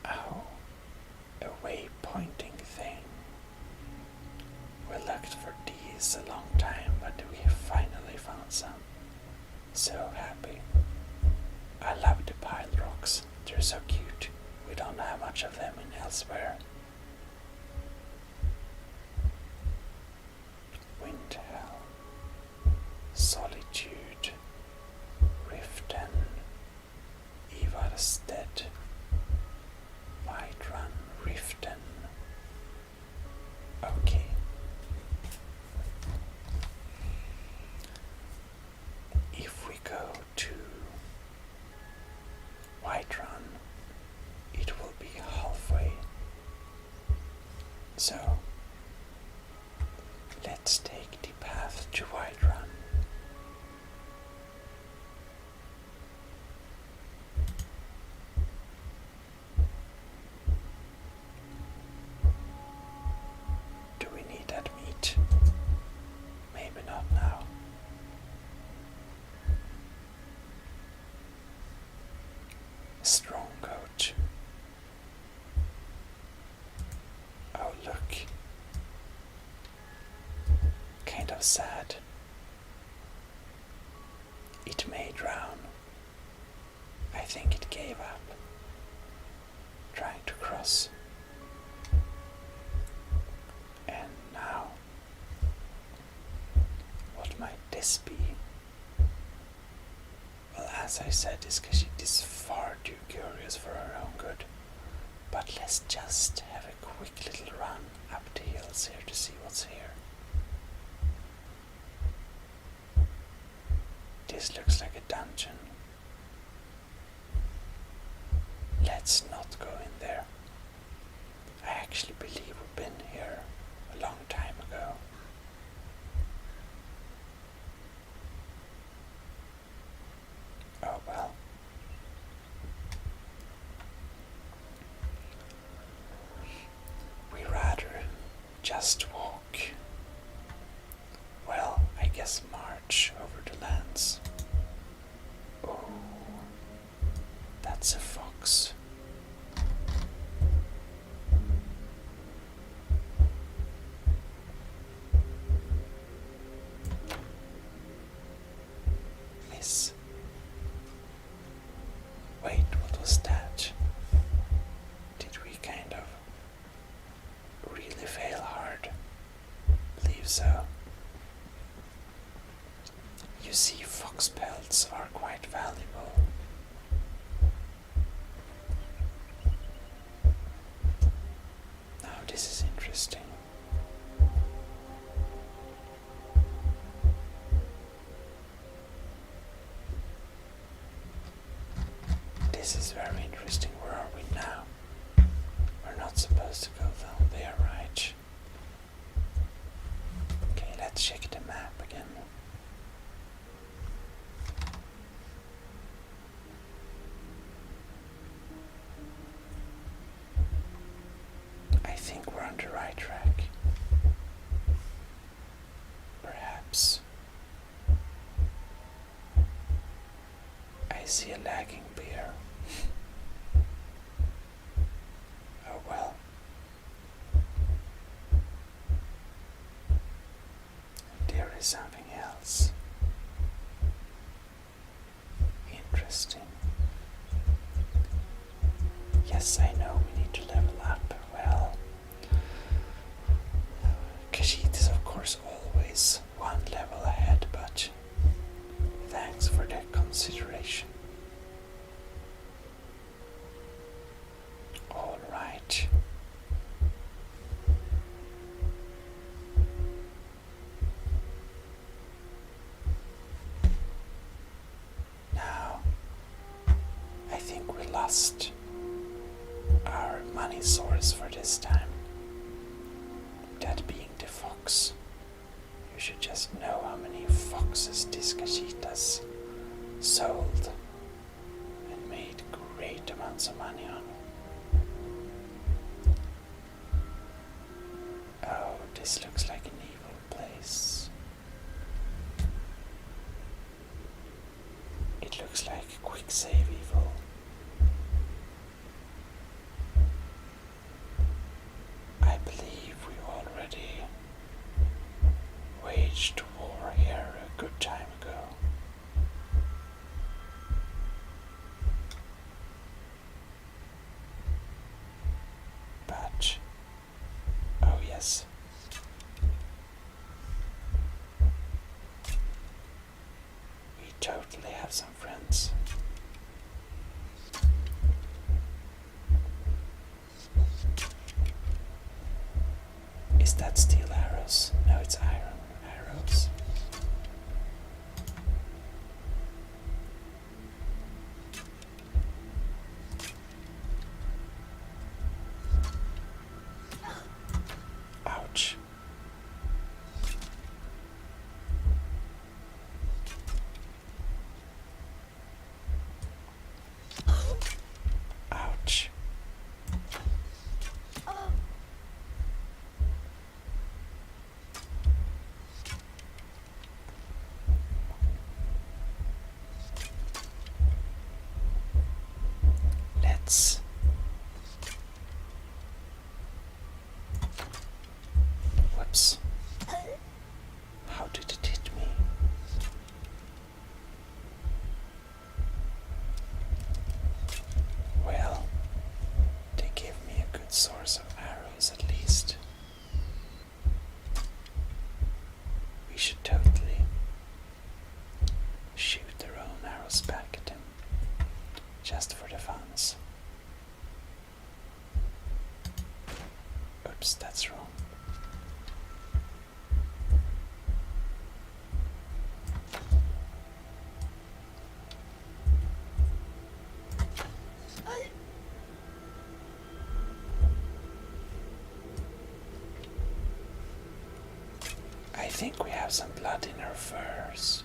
Oh, a waypointing thing. We looked for these a long time, but we finally found some. So happy. I love the pile rocks. They're so cute. We don't have much of them in elsewhere. Windhell, Solitude, Riften, Ivarstead, So, let's take the path to Whiterun. Do we need that meat? Maybe not now. A strong coat. Oh, look. Kind of sad. It may drown. I think it gave up. Trying to cross. And now, what might this be? Well, as I said, this Khajiit is far too curious for her own good. But let's just have a quick little run up the hills here to see what's here. This looks like a dungeon. Let's not go in there. I actually believe we've been here a long time ago. Oh well. We rather just walk. Well, I guess march over the lands. Oh, that's a fox. Miss. Wait, what was that? Did we kind of really fail hard? Believe so. You see, fox pelts are quite valuable. Now this is interesting. This is very interesting. Where are we now? We're not supposed to go down there, right? Okay, let's check the map again. I think we're on the right track. Perhaps. I see a lagging bear. Oh well. There is something else. Interesting. Yes, I know we need to level up. Well, Khajiit is of course always one level ahead, but thanks for the consideration. All right. Now, I think we lost our money source for this time. That being the fox. You should just know how many foxes this Khajiit has sold and made great amounts of money on. Oh, this looks like an evil place. It looks like quick save evil. I believe we already waged war here a good time ago. But, oh yes. We totally have some friends. Is that steel arrows? No, it's iron arrows. I think we have some blood in our furs.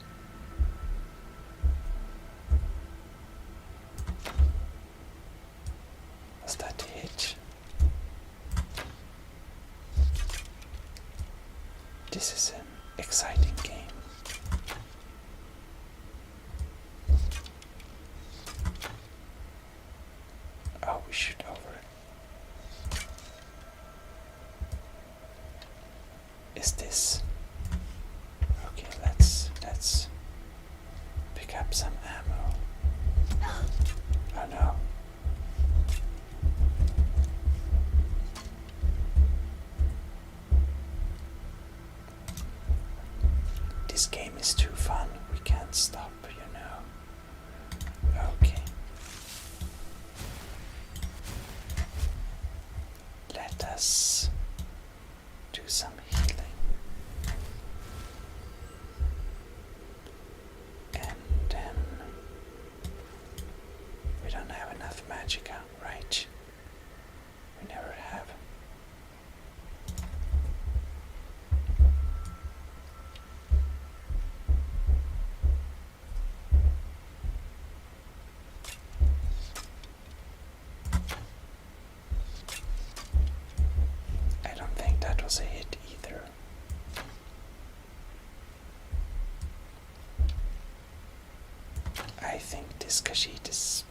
Was that a hit? This is an exciting game. Oh, we shoot over it. Is this? Okay, let's pick up some ammo. Oh no. This game is too fun. We can't stop, you know. Okay. Let us do some healing. And then we don't have enough magic out, right? We never have. I don't think that was a hit either. I think this Khajiit is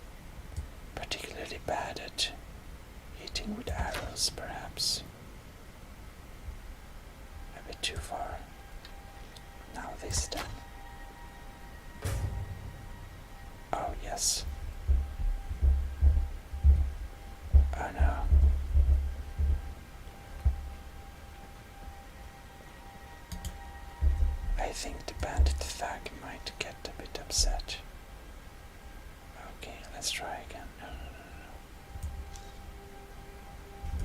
particularly bad at hitting with arrows, perhaps. A bit too far. Now this then. Oh yes. Oh no. I think the bandit thug might get a bit upset. Okay, let's try again. No.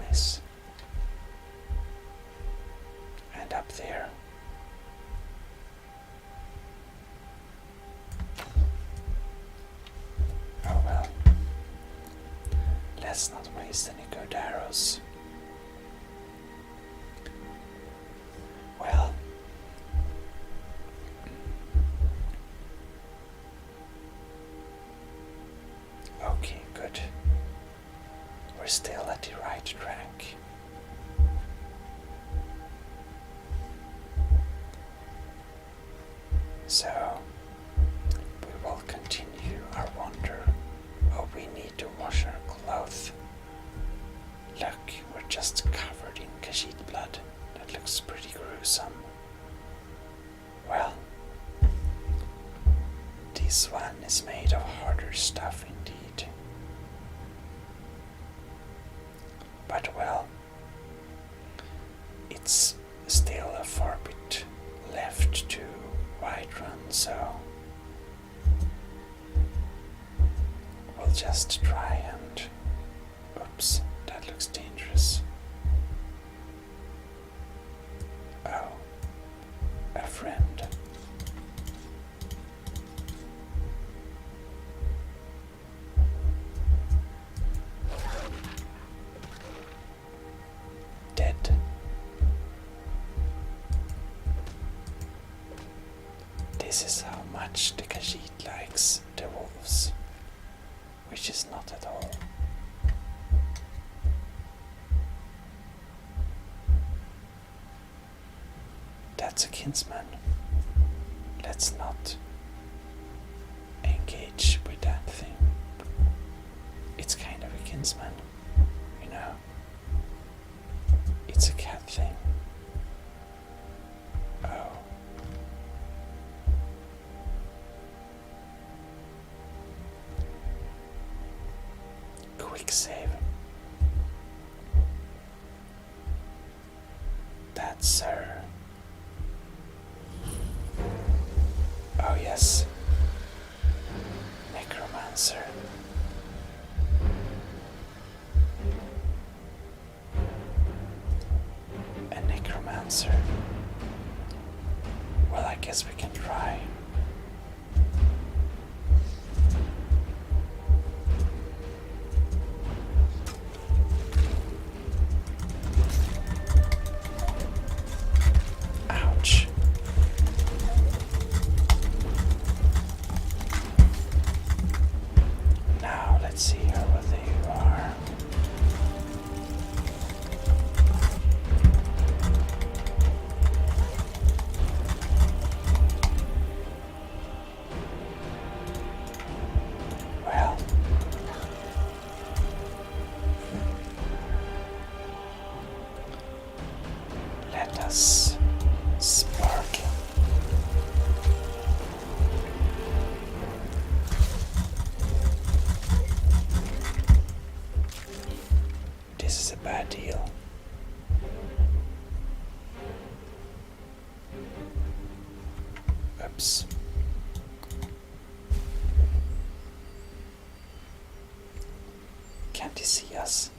Miss. And up there. Oh well. Let's not waste any good arrows. Well. Okay, good. We're still at the right track. So, we will continue our wander. Oh, we need to wash our clothes. Look, we're just covered in Khajiit blood. That looks pretty gruesome. Well, this one is made of harder stuff indeed. But well, it's still a far bit left to Whiterun, so we'll just try and... Oops, that looks dangerous. Oh, a friend. Dead. This is how much the Khajiit likes the wolves, which is not at all. That's a kinsman. Let's not engage with that thing. It's kind of a kinsman, you know. It's a cat thing. Oh. Quick save. That's her. Oh yes. Necromancer. A necromancer. Well, I guess we can try. Ouch. us sparkle. This is a bad deal. Oops. Can't he see us?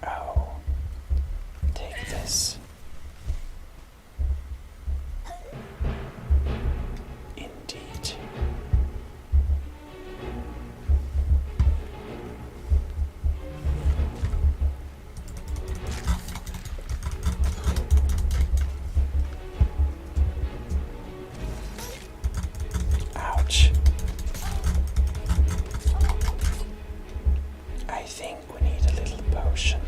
Oh, take this. Indeed. Ouch. I think we need a little potion.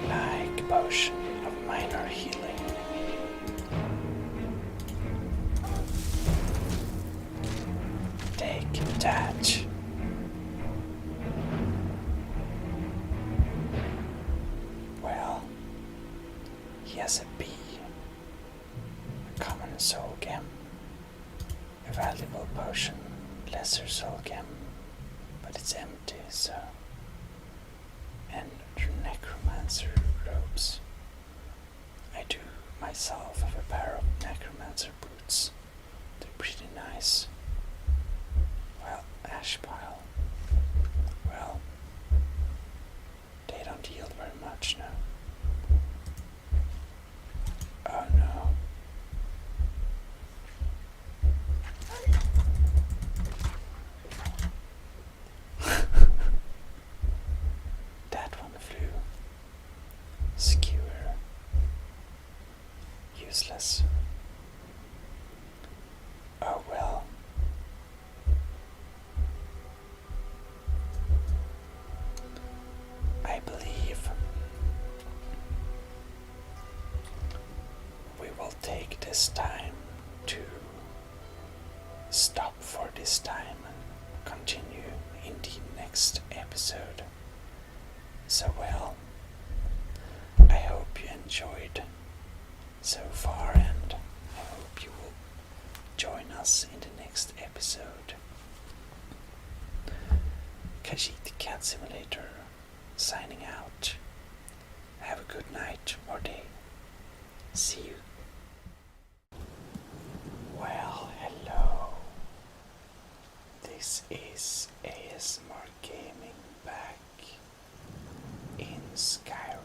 Like potion of minor healing. Take that. Well, he has a bee, a common soul gem, a valuable potion, lesser soul gem, but it's empty, so. And necromancer robes. I do myself have a pair of necromancer boots. They're pretty nice. Well, ash pile. Well, they don't yield very much now. Oh no. That one flew. Skewer. Useless. Oh well. I believe we will take this time to stop for this time and continue in the next episode. So well, I hope you enjoyed so far, and I hope you will join us in the next episode. Khajiit the Cat Simulator signing out. Have a good night or day. See you. Well, hello. This is ASMR Gaming back in Skyrim.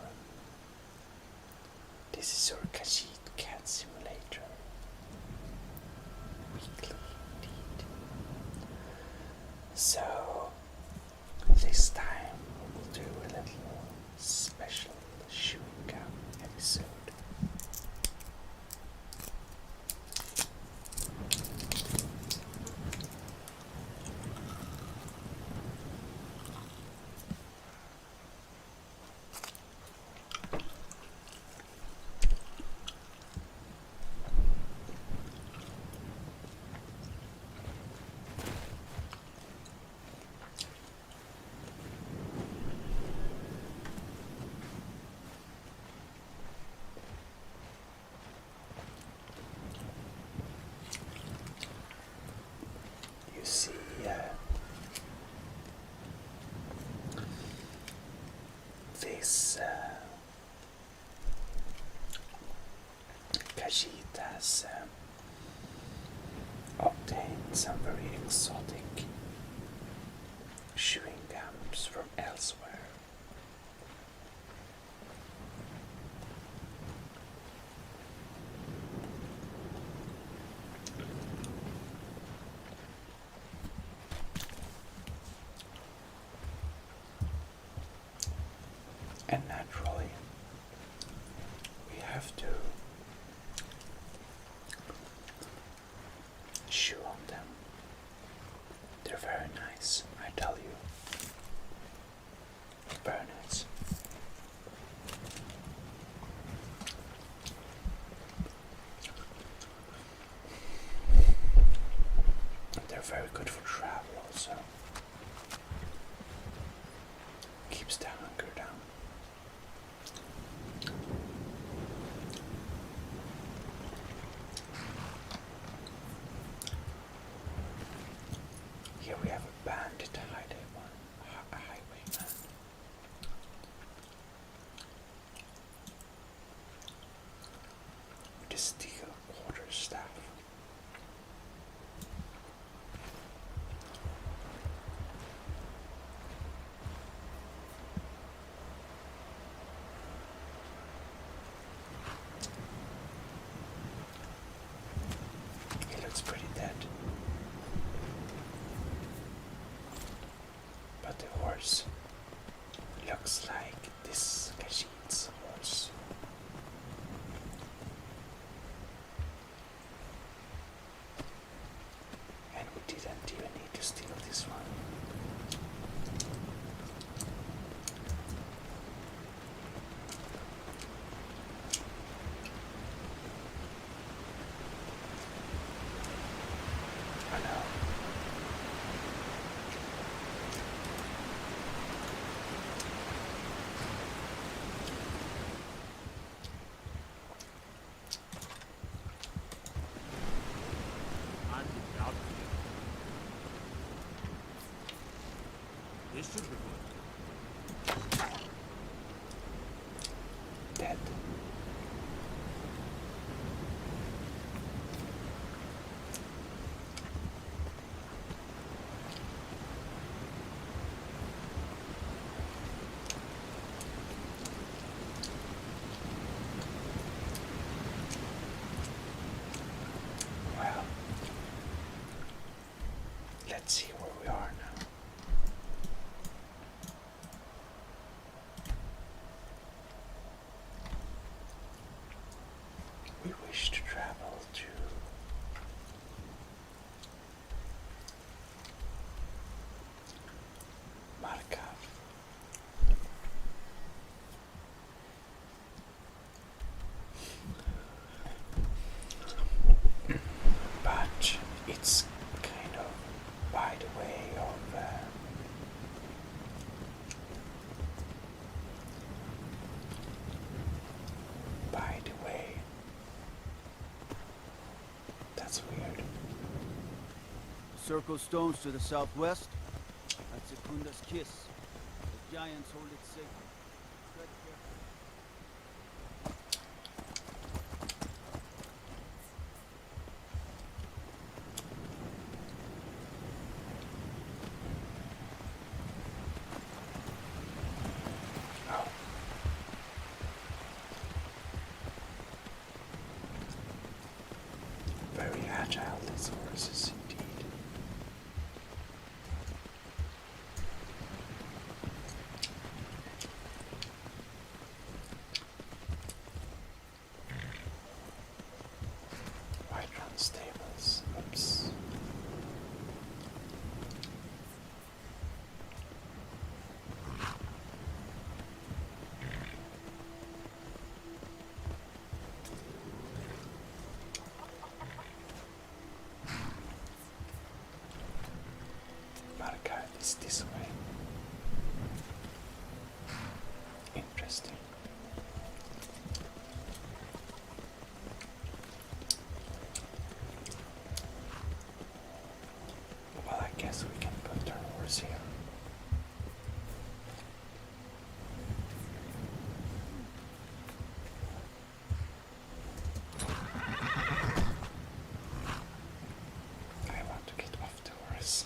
This is your Khajiit Cat Simulator. Weekly indeed. So, this time we will do a little special chewing gum episode. See, this Khajiit has obtained some very exotic chewing gums from elsewhere. And naturally, we have to chew on them. They're very nice, I tell you. very good for travel also. Keeps the hunger down. Here we have a bandit highwayman. With a steel quarterstaff. He looks pretty dead. But the horse looks like this Khajiit's horse. And we didn't even need to steal this one. I know. This should be good. Dead. Well, let's see where we are now. We wish to travel to Markov. But it's kind of by the way of by the way. That's weird. Circle stones to the southwest. That's Sekunda's kiss. The giants hold it sacred. Tread carefully. Oh. Very agile, these horses indeed. White run stables. Oops. Marka is this way. Interesting. Well, I guess we can put our horse here. I want to get off the horse.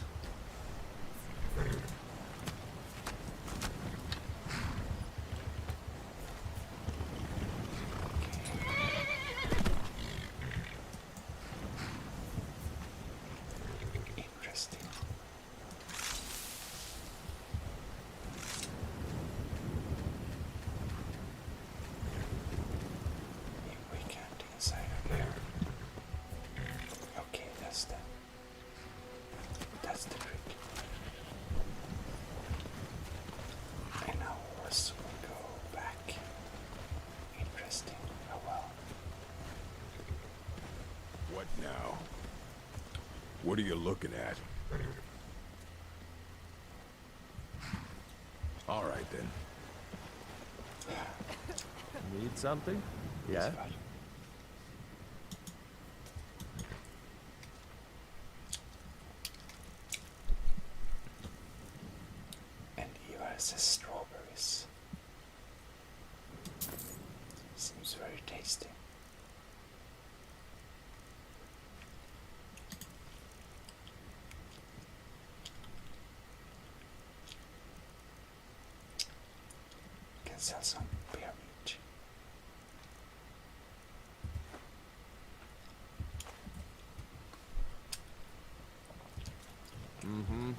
What are you looking at? All right, then. Need something? Yeah? And Eva says strawberries. Seems very tasty. Can sell some bear meat. Mm-hmm.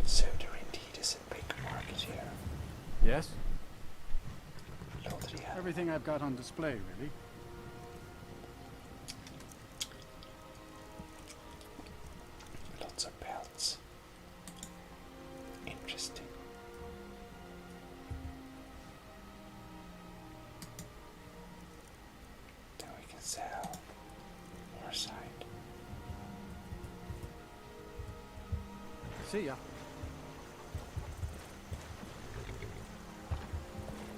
So there indeed is a big market here. Yes? Loadria. Everything I've got on display, really. Lots of belts. Interesting. Then we can sell more side. See ya.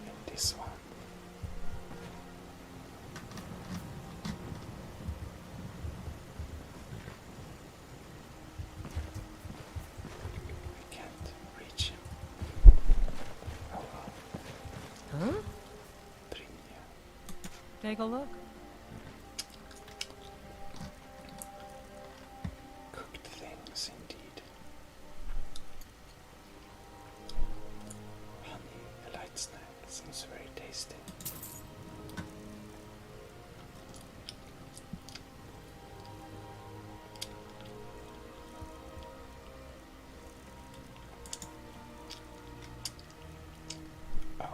And this one. I can't reach him. Oh well. Huh? Brynja. Take a look. Cooked things indeed. Honey, a light snack, seems very tasty. Oh.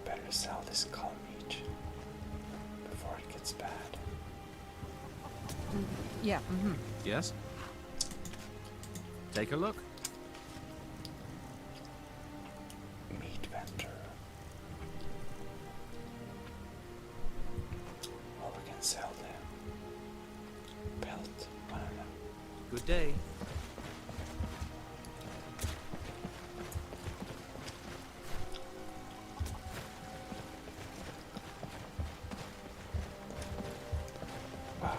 Better sell this calm meat before it gets bad. Yeah, mm-hmm. Yes? Take a look. Meat vendor. What we can sell them? Belt, one of them. Good day. Wow,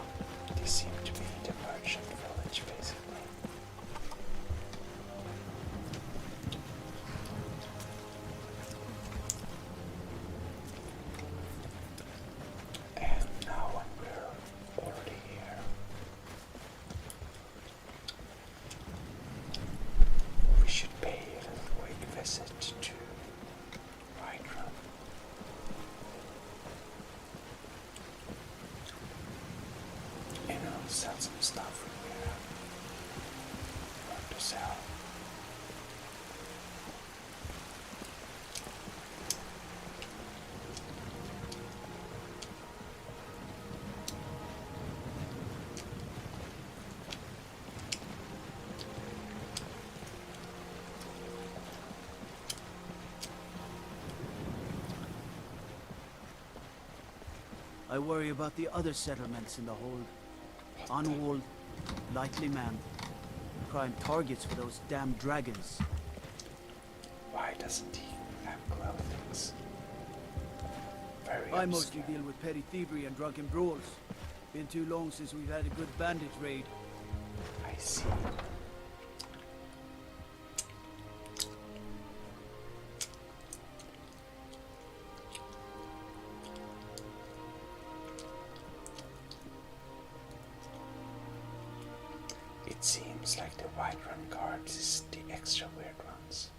these seem to be the merchant village basically. And now when we're already here, we should pay a little quick visit to Whiterun. You know, sell some stuff from here. Want to sell. I worry about the other settlements in the hold. Unwalled, lightly manned. Prime targets for those damn dragons. Why doesn't he have clothings? Very I mostly obscure. deal with petty thievery and drunken brawls. Been too long since we've had a good bandit raid. I see. It seems like the Whiterun guards is the extra weird ones.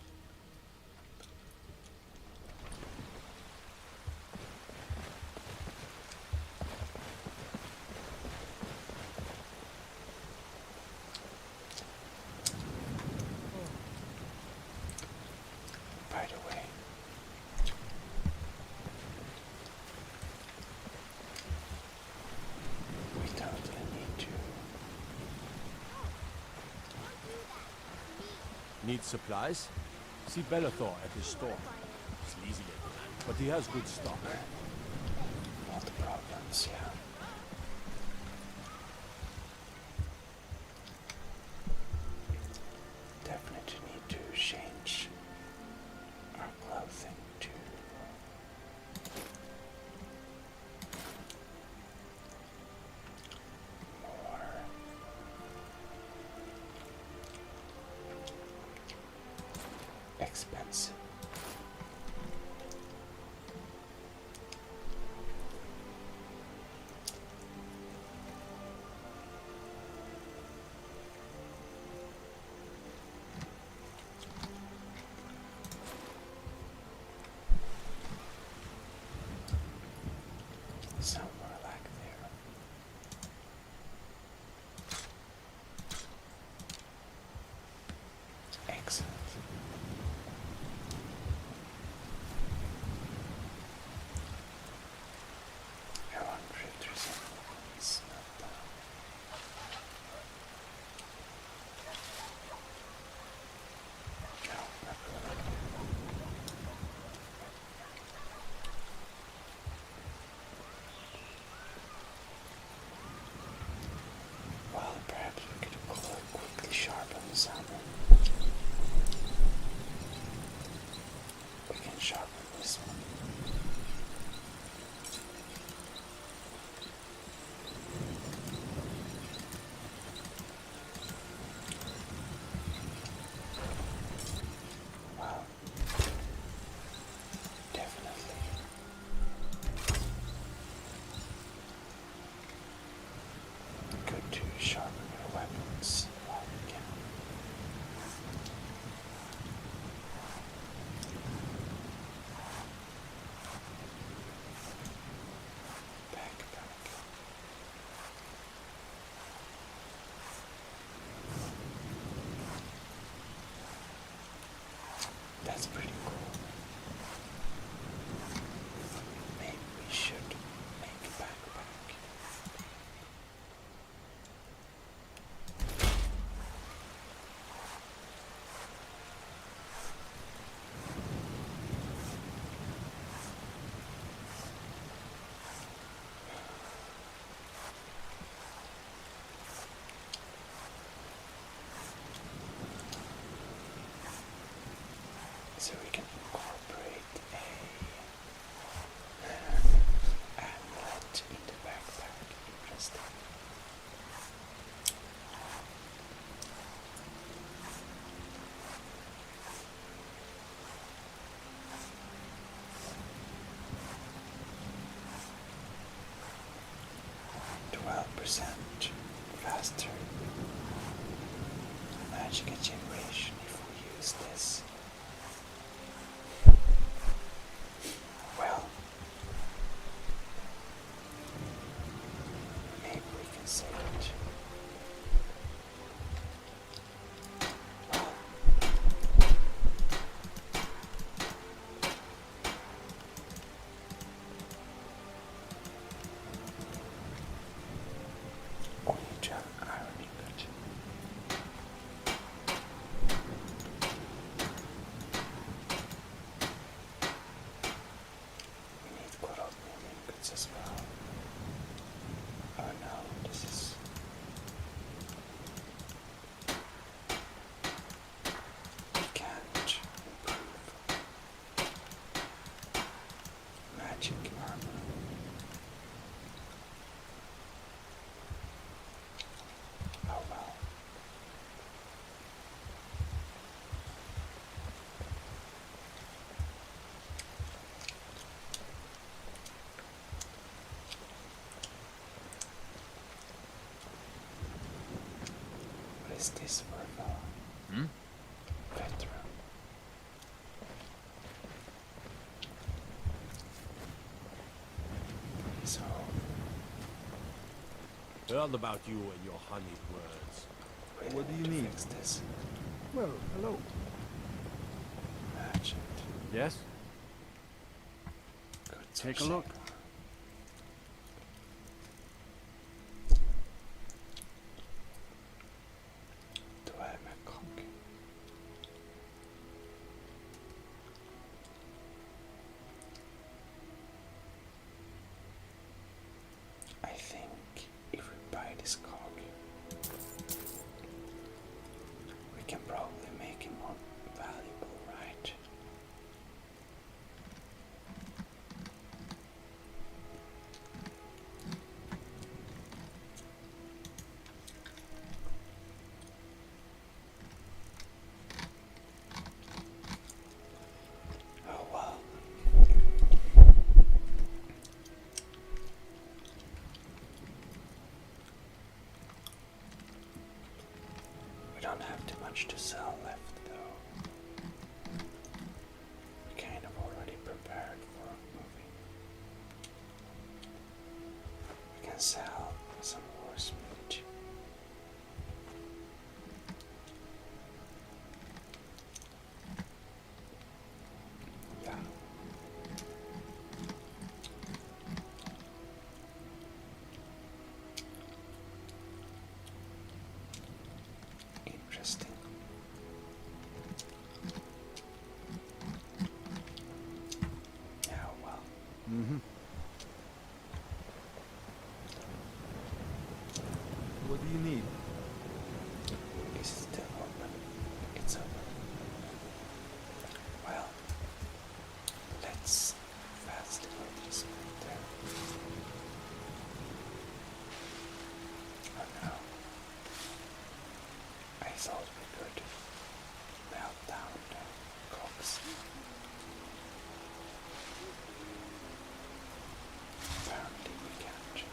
By the way, we totally need to. Need supplies? See Bellathor at his store. Sleazy little man, but he has good stock. All the problems, yeah. Definitely need to change our clothing to more expensive. Somewhere like there. Excellent. I wonder if there's anything that's not done. No, not really. Well, perhaps we could quickly sharpen the hammer. We can sharpen this one. Well, definitely. Good to sharpen your weapons while we can. Backpack. That's pretty cool. Maybe we should make a backpack. So we can incorporate a amulet in the backpack. Interesting. %, faster magic generation if we use this. Well, maybe we can save it. As well. Oh no, this is we can't improve magic armor. Oh well. What is this for a fellow? Veteran. So Heard about you and your honeyed words. really What do you to need? fix this. Well, hello. Merchant. Yes? Goods Take for a look. sale. Do I have a cock? don't have too much to sell left though. We kind of already prepared for moving. We can sell some horse meat. Yeah. Interesting. Yeah, well. Mm-hmm. What do you need? Is it still open? It's open. Well, let's fast move this there. Oh no. I thought we could melt down the cogs. Apparently we can't.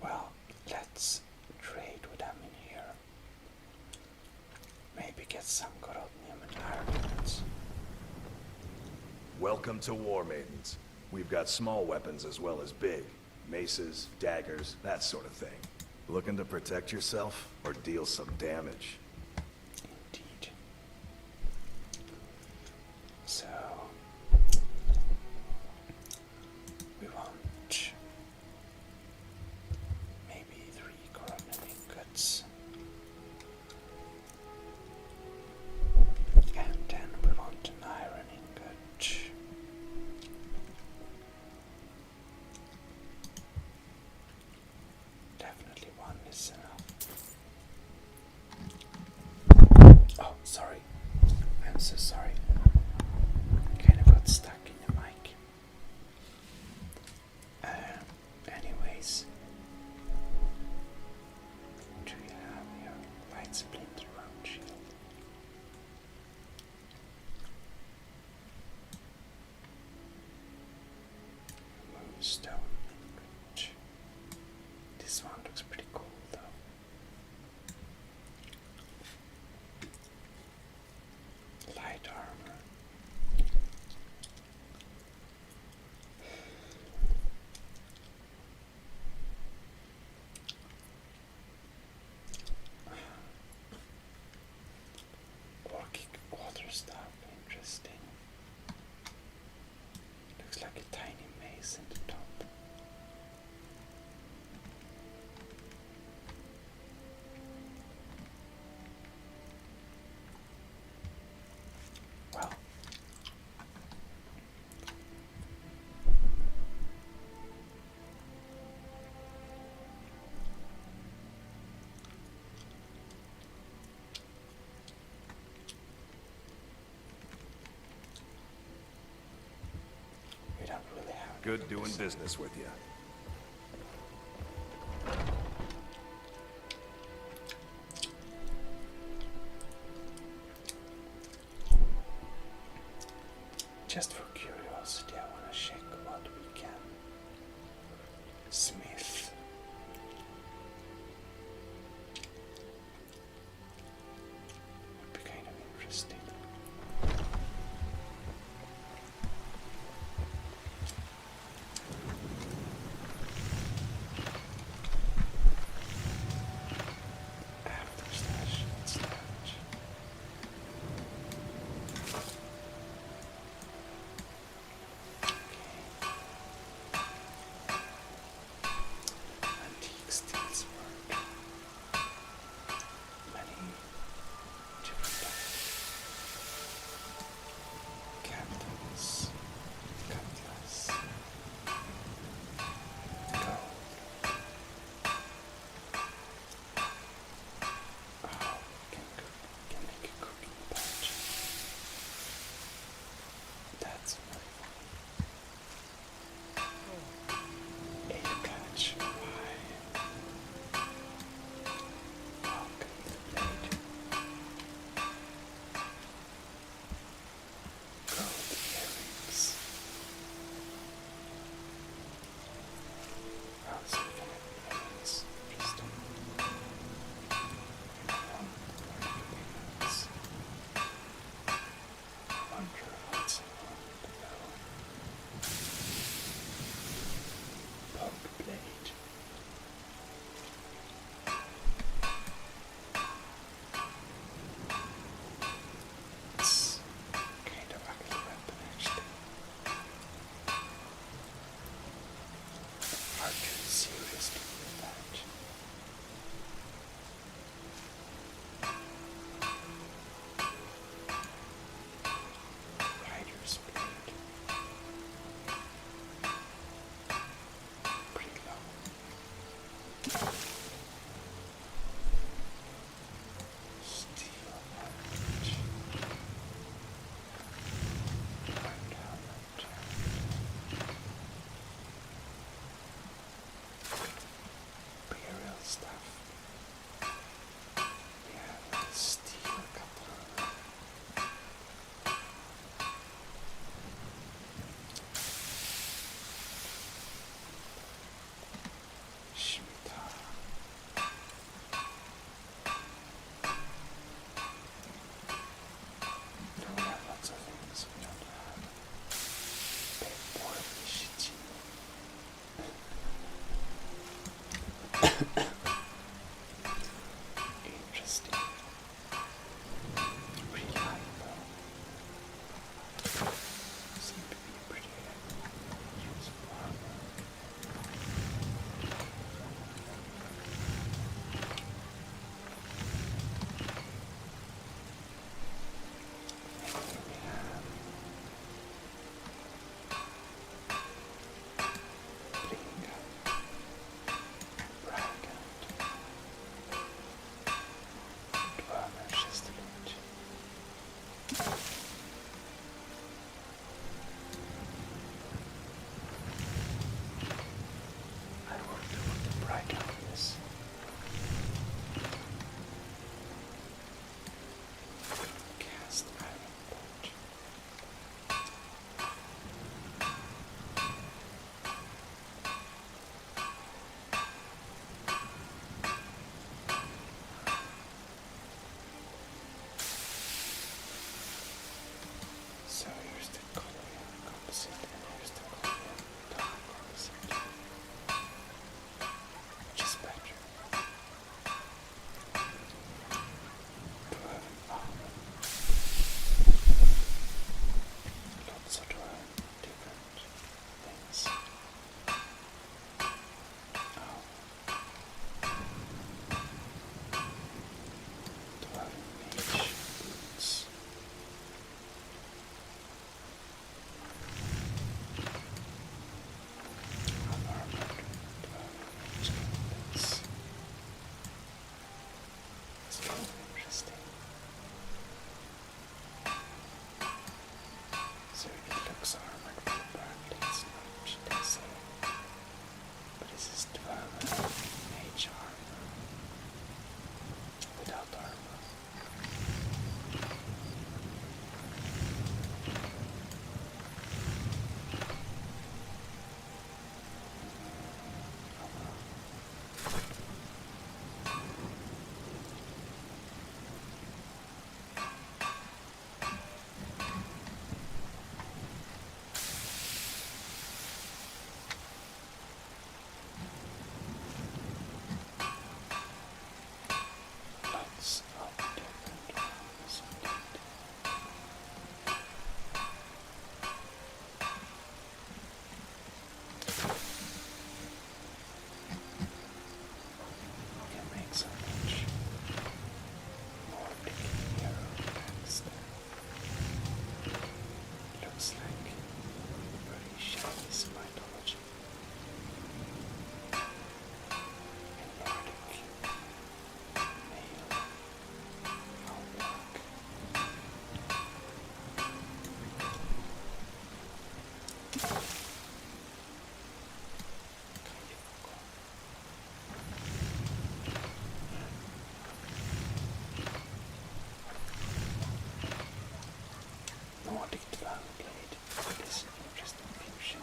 Well, let's trade with them in here. Maybe get some cadmium and iron units. Welcome to War Maidens. We've got small weapons as well as big. Maces, daggers, that sort of thing. Looking to protect yourself or deal some damage? Indeed. So we want maybe 3 coronary ingots. And then we want an iron ingot. Definitely one is enough. Oh, sorry. I'm so sorry. Kind of got stuck in the mic. Anyways. Do you have your light splinter round shield? Moonstone ingot. This one looks pretty cool though. Light armor. Orcic quarterstaff, interesting. Looks like a tiny mace in the top. Well, we don't really have Good doing business with you. Just for curiosity, I want to check what we can smith. Would be kind of interesting. After slash and slash. Nordic Dwarf Blade. It is an interesting fusion.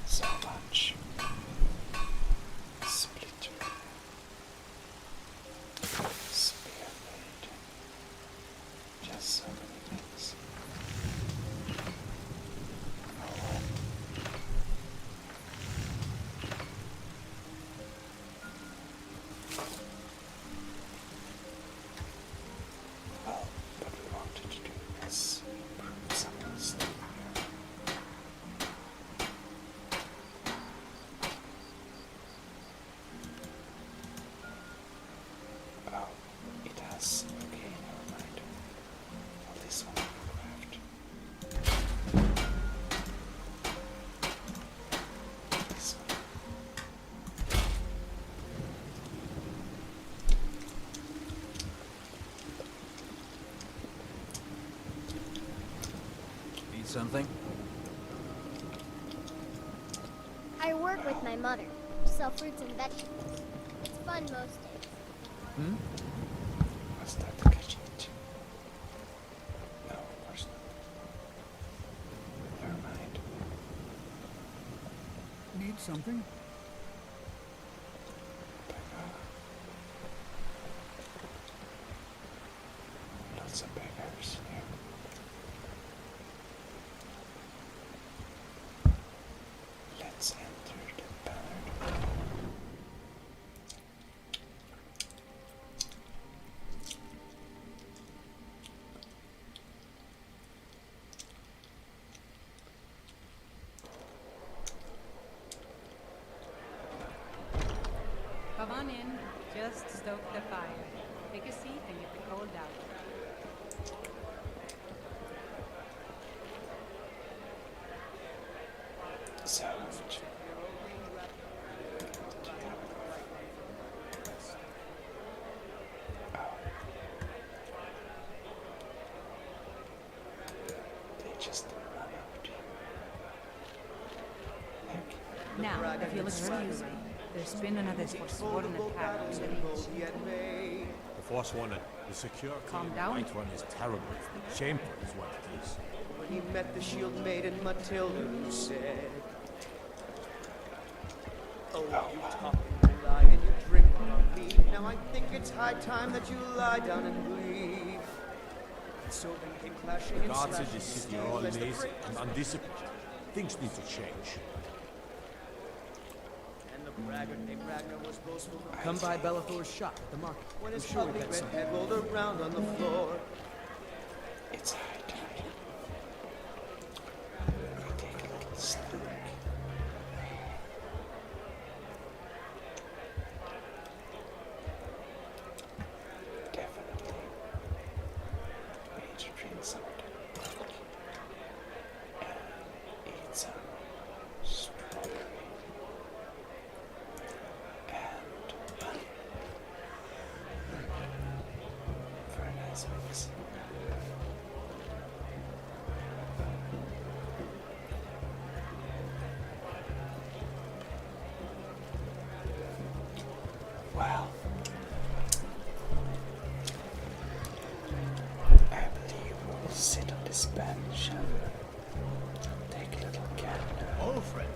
So much splitter, spear blade, just so many things. Well, what we wanted to do is improve some of the stuff here. Oh, it has. Okay, never mind. Well, this one we craft. This one. Need something? I work with my mother. Sell fruits and vegetables. It's fun most days. Hmm? Was that the Khajiit? No, of course not. Never mind. Need something? Lots of beggars here. Let's enter the bannered hall. Come on in. Just stoke the fire. Take a seat and get the cold out. So, they just run out here. Now, if you'll excuse me, there's been another forsworn attack on the beach. The Forsworn is secure. Calm The down. White One is terrible. Shameful is what it is. When he met the shield maiden Matilda, who said, "Oh, you talk and you lie and you drink on me. Now I think it's high time that you lie down and bleed." And so they came clashing The and gods in slashing this city steel are all as the lazy great and undisciplined. Things need to change. And the braggart named Ragnar was boastful. Come by Bellathor's shop at the market. When his I'm sure we ugly got red some. head rolled around on the floor. It's high time. We take a little snack. Definitely. We need to drink some of the milk. And eat some strawberry. And honey. Very nice mix. Well, I believe we'll sit on this bench and take a little gander Old friend,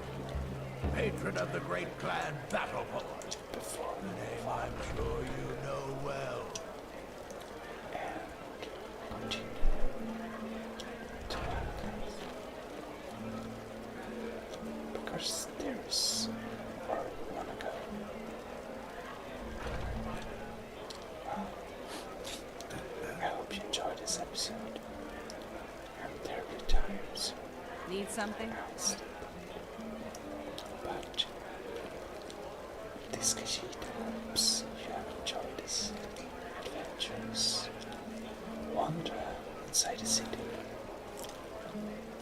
patron of the great clan Battlehorn. before we Name move on I'm sure you know well. and continue to Atlas. Because there's where we want to go. Well, I hope you enjoyed this episode. I'm terribly tired, so Need something? I'll sleep. But this Khajiit hopes you have enjoyed this adventures. Wander inside the city.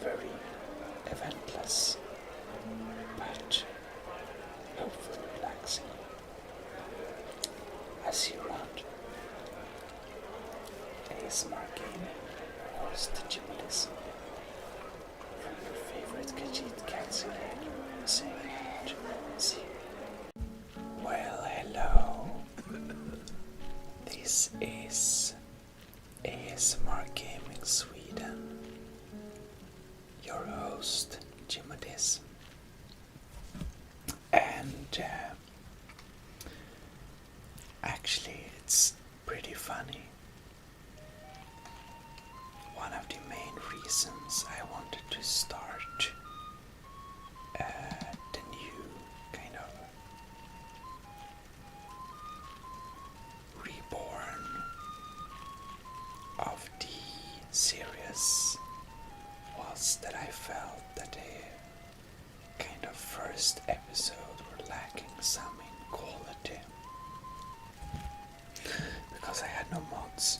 Very eventless, but hopefully relaxing. I see you around. ASMR Gaming, host Gmodism. From your favorite Khajiit calculator, saying out. See you. Well, hello. This is ASMR Gaming Sweden, your host, Gmodism. And actually, it's pretty funny. One of the main reasons I wanted to start the new kind of reborn of the series was that I felt that the kind of first episode were lacking some in quality because I had no mods,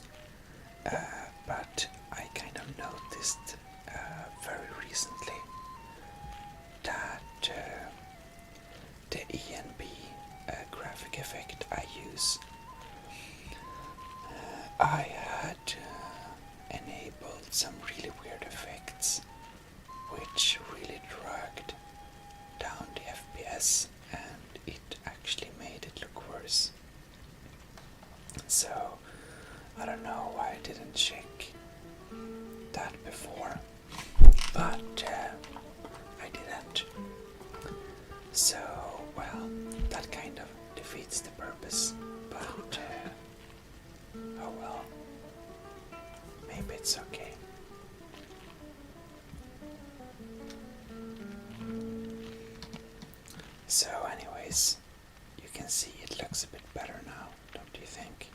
but I kind of noticed very recently that the ENB graphic effect I use, I had enabled some really weird effects which really dragged down the FPS, and it actually made it look worse. So I don't know why I didn't check that before, but I didn't. So, well, that kind of defeats the purpose, but oh well, maybe it's okay. So anyways, you can see it looks a bit better now, don't you think?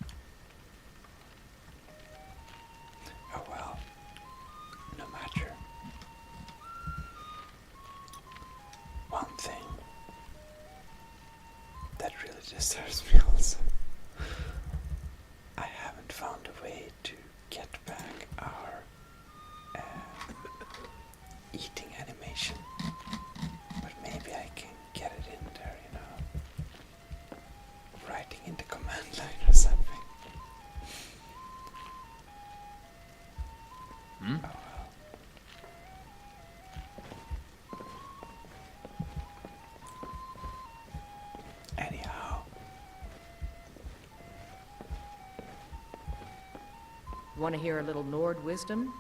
Oh well, no matter. One thing that really disturbs me also, I haven't found a way to get back our eating animation, but maybe I can get it in there, you know, writing in the command line or something. Oh well. Anyhow. Want to hear a little Nord wisdom?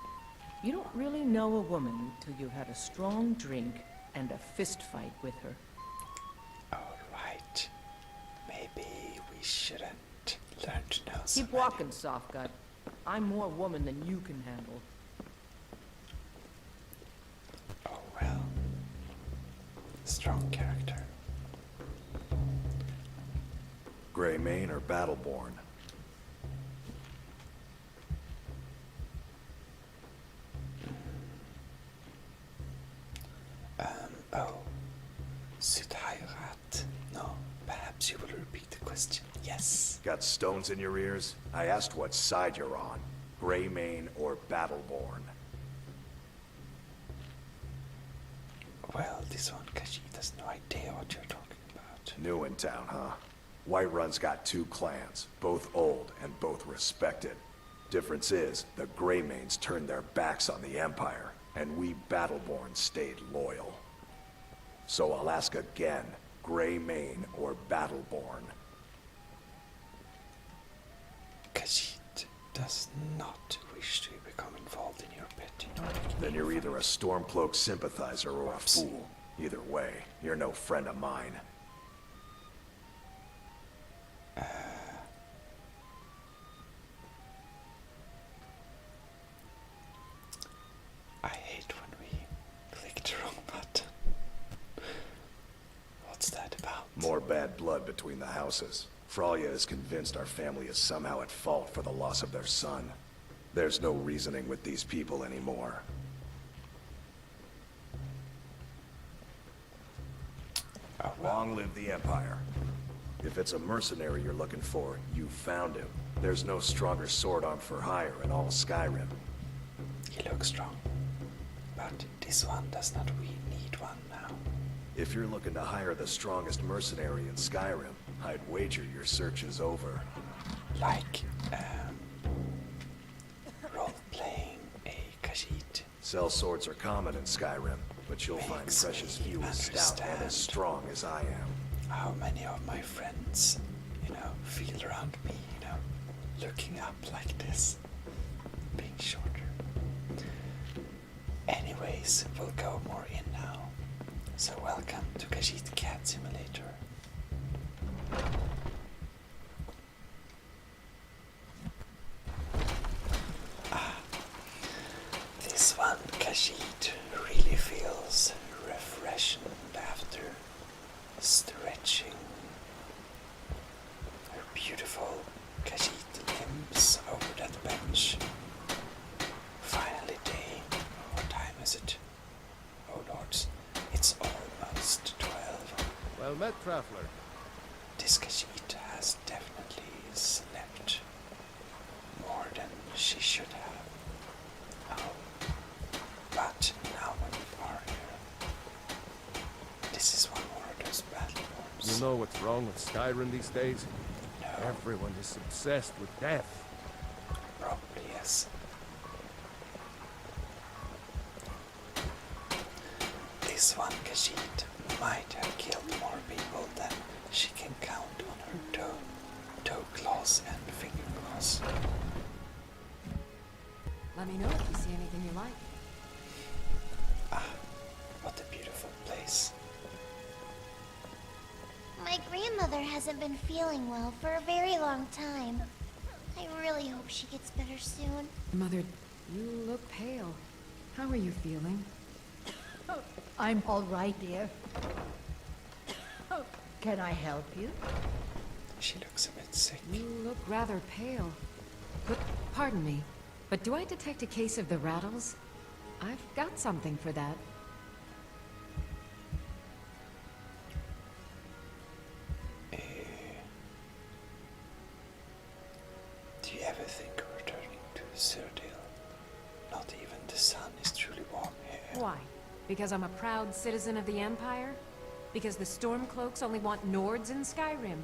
You don't really know a woman till you've had a strong drink and a fist fight with her. Alright. Maybe we shouldn't learn to know so Keep walking, softgut. I'm more woman than you can handle. Oh well. Strong character. Greymane or Battleborn? Oh. Südheirat. No, perhaps you will repeat the question. Yes. Got stones in your ears? I asked what side you're on. Greymane or Battleborn? Well, this one, Khajiit has no idea what you're talking about. New in town, huh? Whiterun's got two clans, both old and both respected. Difference is, the Greymanes turned their backs on the Empire, and we Battleborn stayed loyal. So I'll ask again, Greymane or Battleborn? Khajiit does not wish to become involved in your petty Nordic. Then you're either a Stormcloak sympathizer or a fool. Either way, you're no friend of mine. I hate when we click the wrong button. What's that about? More bad blood between the houses. Fralya is convinced our family is somehow at fault for the loss of their son. There's no reasoning with these people anymore. Oh, well. Long live the Empire. If it's a mercenary you're looking for, you found him. There's no stronger sword arm for hire in all Skyrim. He looks strong, but this one does not need one now. If you're looking to hire the strongest mercenary in Skyrim, I'd wager your search is over. Like, role-playing a Khajiit. Sell swords are common in Skyrim, but you'll find precious few as stout and as strong as I am. How many of my friends, feel around me, looking up like this, being shorter. Anyways, we'll go more in now. So welcome to Khajiit Cat Simulator. This one, Khajiit, really feels refreshing after stretching her beautiful Khajiit limbs over that bench. Finally day. What time is it? Oh lords, it's almost 12. Well met, traveler. This Khajiit has definitely slept more than she should have. Oh, but now when we are here, this is one more of those battlegrounds. You know what's wrong with Skyrim these days? No. Everyone is obsessed with death. Probably yes. This one Khajiit might have killed more people than she can count on her toe claws and finger claws. Let me know if you see anything you like. Ah, what a beautiful place. My grandmother hasn't been feeling well for a very long time. I really hope she gets better soon. Mother, you look pale. How are you feeling? I'm all right, dear. Can I help you? She looks a bit sick. You look rather pale. But, pardon me, but do I detect a case of the rattles? I've got something for that. Do you ever think of returning to Cyrodiil? Not even the sun is truly warm here. Why? Because I'm a proud citizen of the Empire? Because the Stormcloaks only want Nords in Skyrim?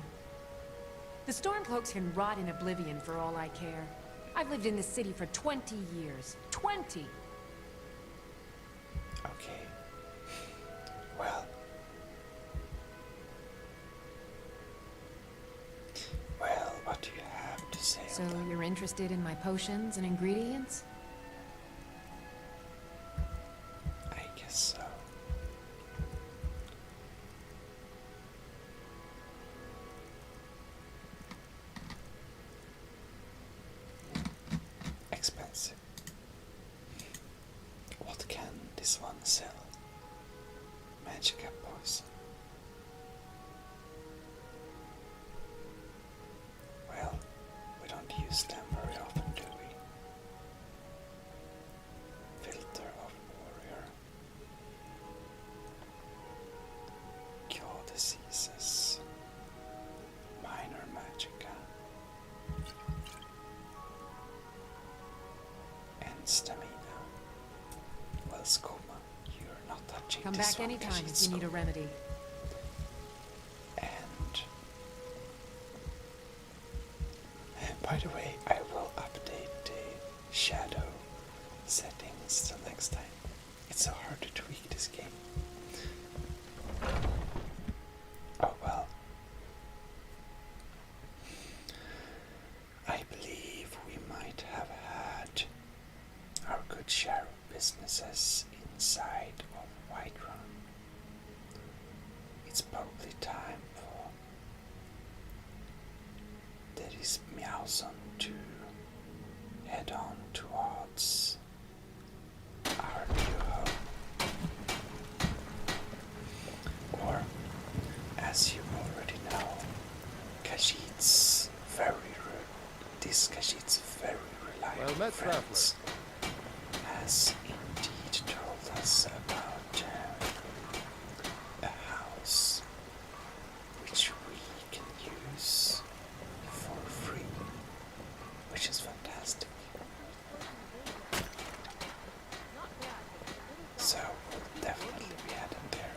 The Stormcloaks can rot in oblivion for all I care. I've lived in this city for 20 years. 20! Okay. Well, what do you have to say? So you're interested in my potions and ingredients? I guess so. Expensive. What can this one sell? Magica poison. Well, we don't use them very often, do we? Filter of warrior. Cure diseases. Minor magica. And stamina. Well, Skoma, you're not touching Come this back one, anytime Khajiit if you need a Skoma. remedy. And by the way, I will update the shadow settings till next time. It's so hard to tweak this game. Oh well. I believe we might have had our good share of businesses inside of Whiterun. It's probably time for Daddy's Meowson to head on towards our new home. Or, as you already know, Khajiit's very reliable Well met, friends has indeed told us about a house which we can use for free, which is fantastic. So we'll definitely be heading there.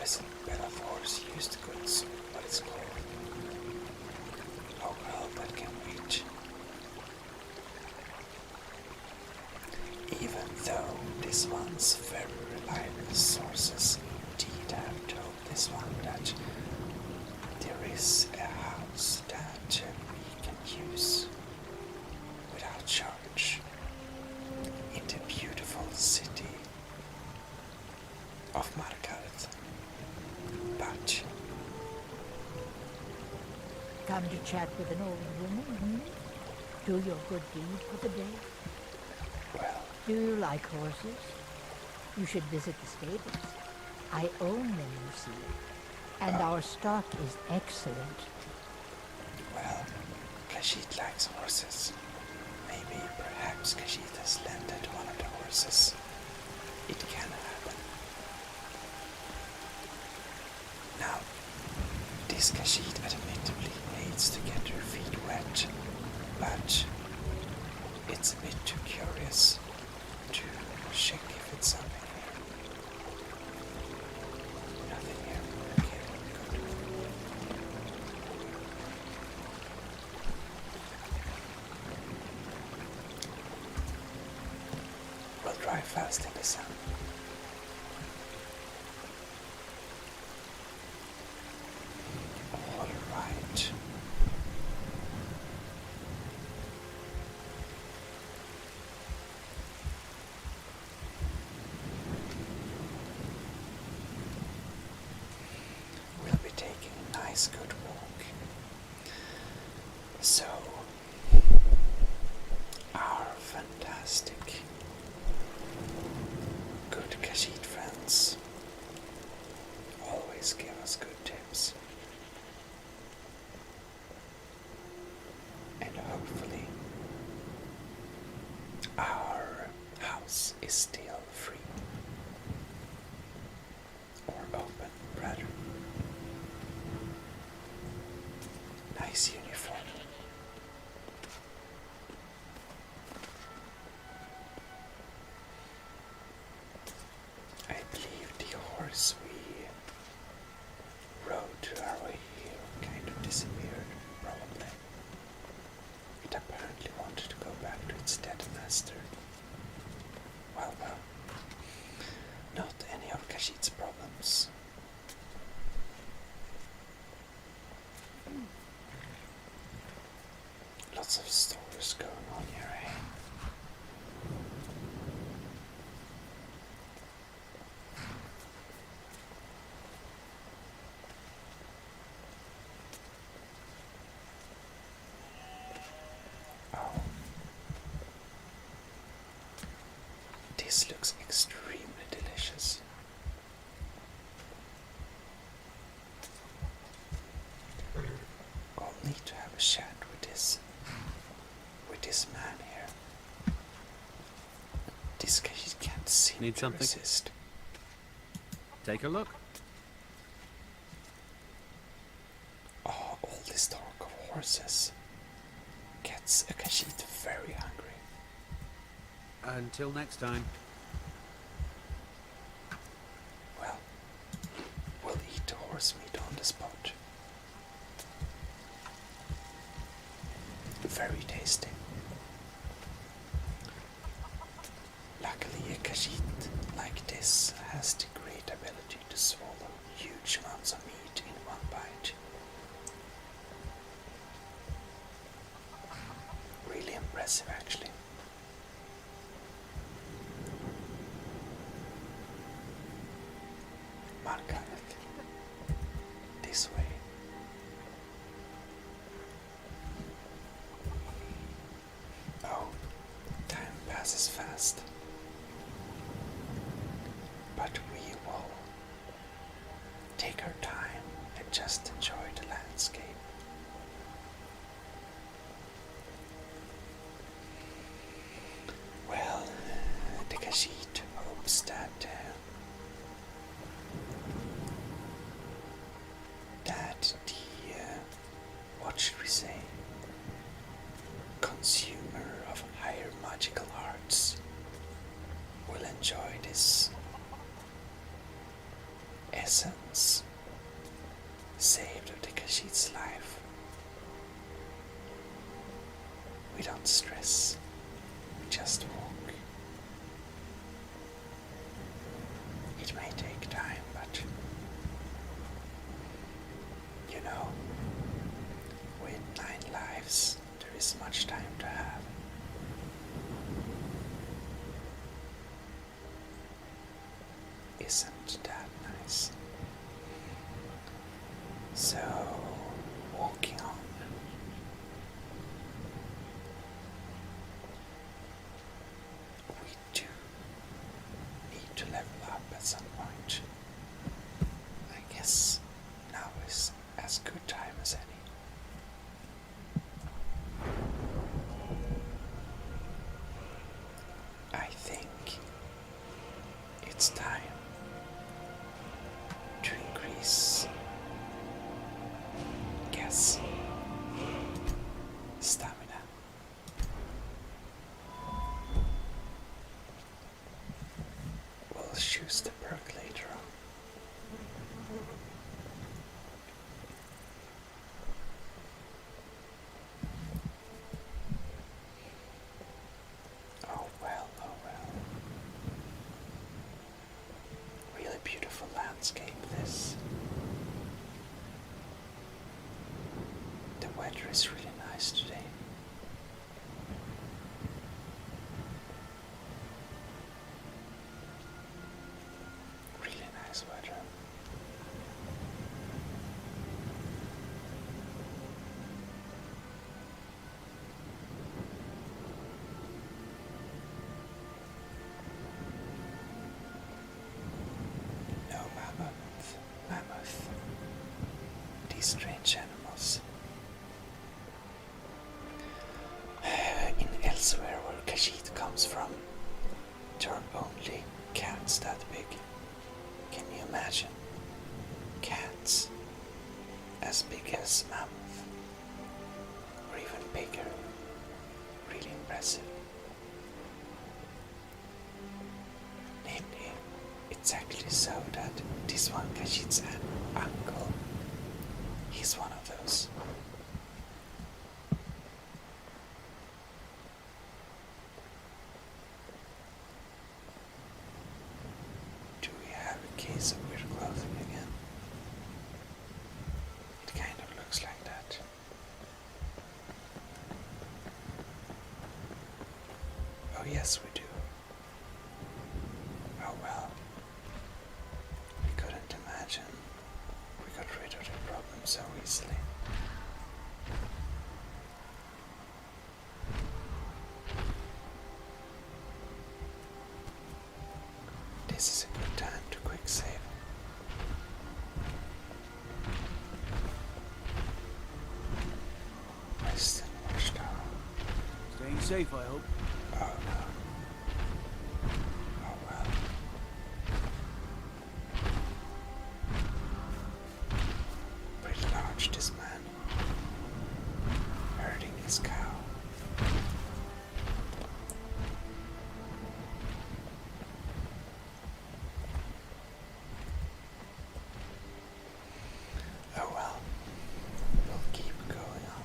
isn't Bellathor's used goods what it's called? Oh well, that can wait. Even though this one's very reliable sources indeed have told this one that there is a house that we can use without charge in the beautiful city of Margaret. But come to chat with an old woman, Do your good deed for the day? well, Do you like horses? You should visit the stables. I own them, you see. And our stock is excellent. well, Kashid likes horses. Maybe, perhaps Kashid has landed one of the horses. It can happen. Now, this Kashid admittedly needs to get her feet wet, but it's a bit too curious to check if it's something here. Nothing here. Okay, good. We'll drive fast in the sun. All right. We'll be taking a nice good walk. So, our fantastic good Kashid friends always give us good tips. And hopefully our house is still free. Or open, rather. Nice uniform. I believe the horse we rode to our way here kind of disappeared, probably. It apparently wanted to go back to its dead master. Well, not any of Kashid's problems. Lots of stories going on here, eh? Oh. This looks extremely delicious. I'll need to have a chat with this man here. This guy can't seem Need to something? resist. Take a look. Oh, all this talk of horses gets a Kashid very hungry. Until next time. Well, we'll eat the horse meat on the spot. Very tasty. Luckily, a Kashid like this has the great ability to swallow huge amounts of meat in one bite. Really impressive, actually. Margaret, this way. Oh, time passes fast. But we will take our time and just enjoy the landscape. Well, the Kashid hopes that the what should we say, consumer of higher magical arts will enjoy this essence saved of the Khajiit's life. We don't stress, we just walk. It may take time, but you know, with 9 lives, there is much time to have. Isn't that nice? So, walking on. We do need to level up at some point. I guess now is as good time as any. I think it's time to increase guess stamina. We'll choose the perk later on. Oh well, oh well. Really beautiful landscape this. The weather is really nice today. Really nice weather. No mammoth. These strange animals. In elsewhere where Khajiit comes from, there are only cats that big. Can you imagine? Cats as big as mammoth, or even bigger. Really impressive. Namely, it's actually so that this one Khajiit's uncle, he's one of those. Do we have a case of weird clothing again? It kind of looks like that. Oh yes, we do. Oh well. We couldn't imagine we got rid of the problem so easily. This is a good time to quick save. Western Watchtower. Staying safe, I hope. Oh no. Oh well. Pretty large, this man. Herding his cow. Oh well. We'll keep going on.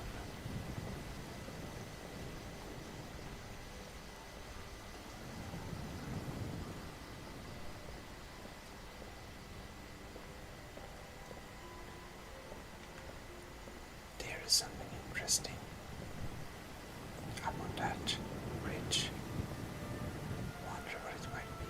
There is something interesting up on that ridge. Wonder what it might be.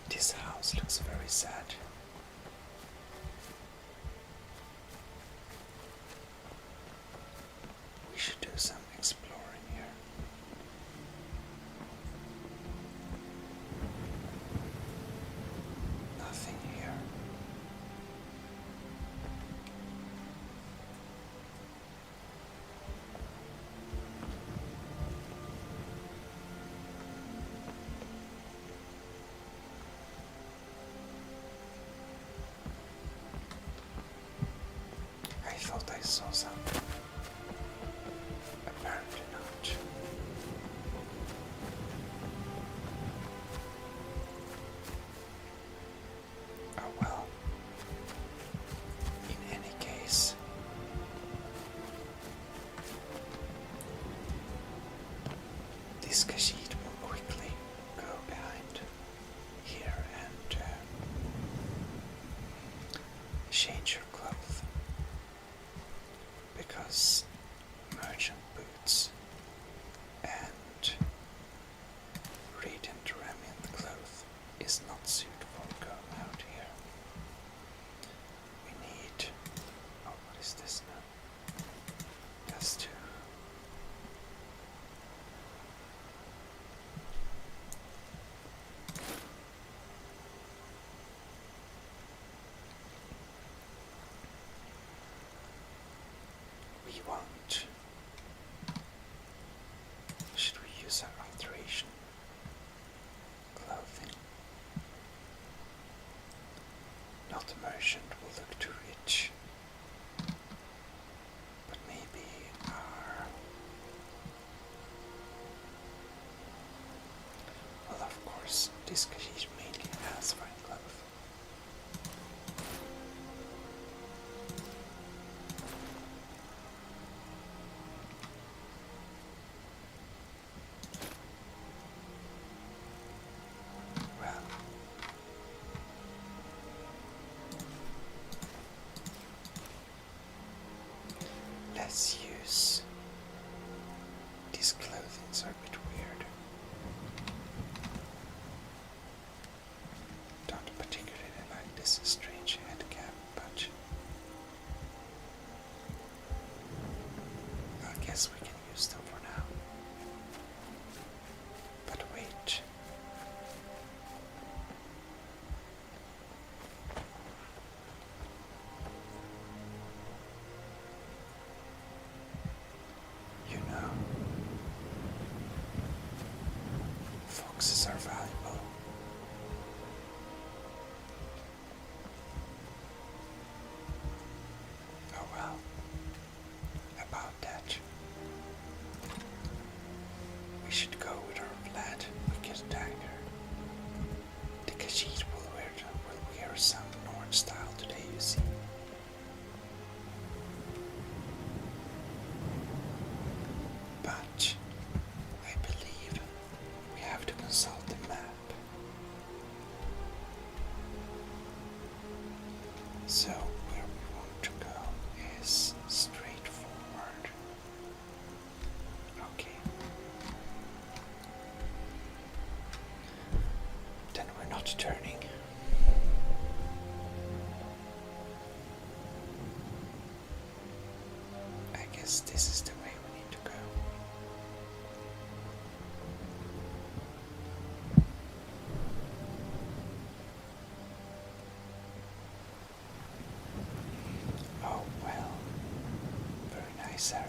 This house looks very sad. We should do some exploring here. Nothing here. thought I saw something. Apparently not. Oh well. In any case, this Khajiit will quickly go behind here and change your clothes, because merchant boots and radiant remnant cloth is not suitable going out here. We need, oh, what is this now? Just to we want, should we use our alteration clothing? Not the merchant will look too rich, but maybe our, well, of course, this Khajiit mainly has fine clothes. Well, let's use these clothings are a bit weird. Don't particularly like this strange head cap, but I guess we can use them for now. But wait. You know, foxes are valuable. Oh well, about that. We should go with our flat wicked dagger. The Khajiit will wear some North style today, you see. But I believe we have to consult the map. So where we want to go is straight forward. Okay. Then we're not turning. I guess this is the way we need to go. Oh well, very nice area.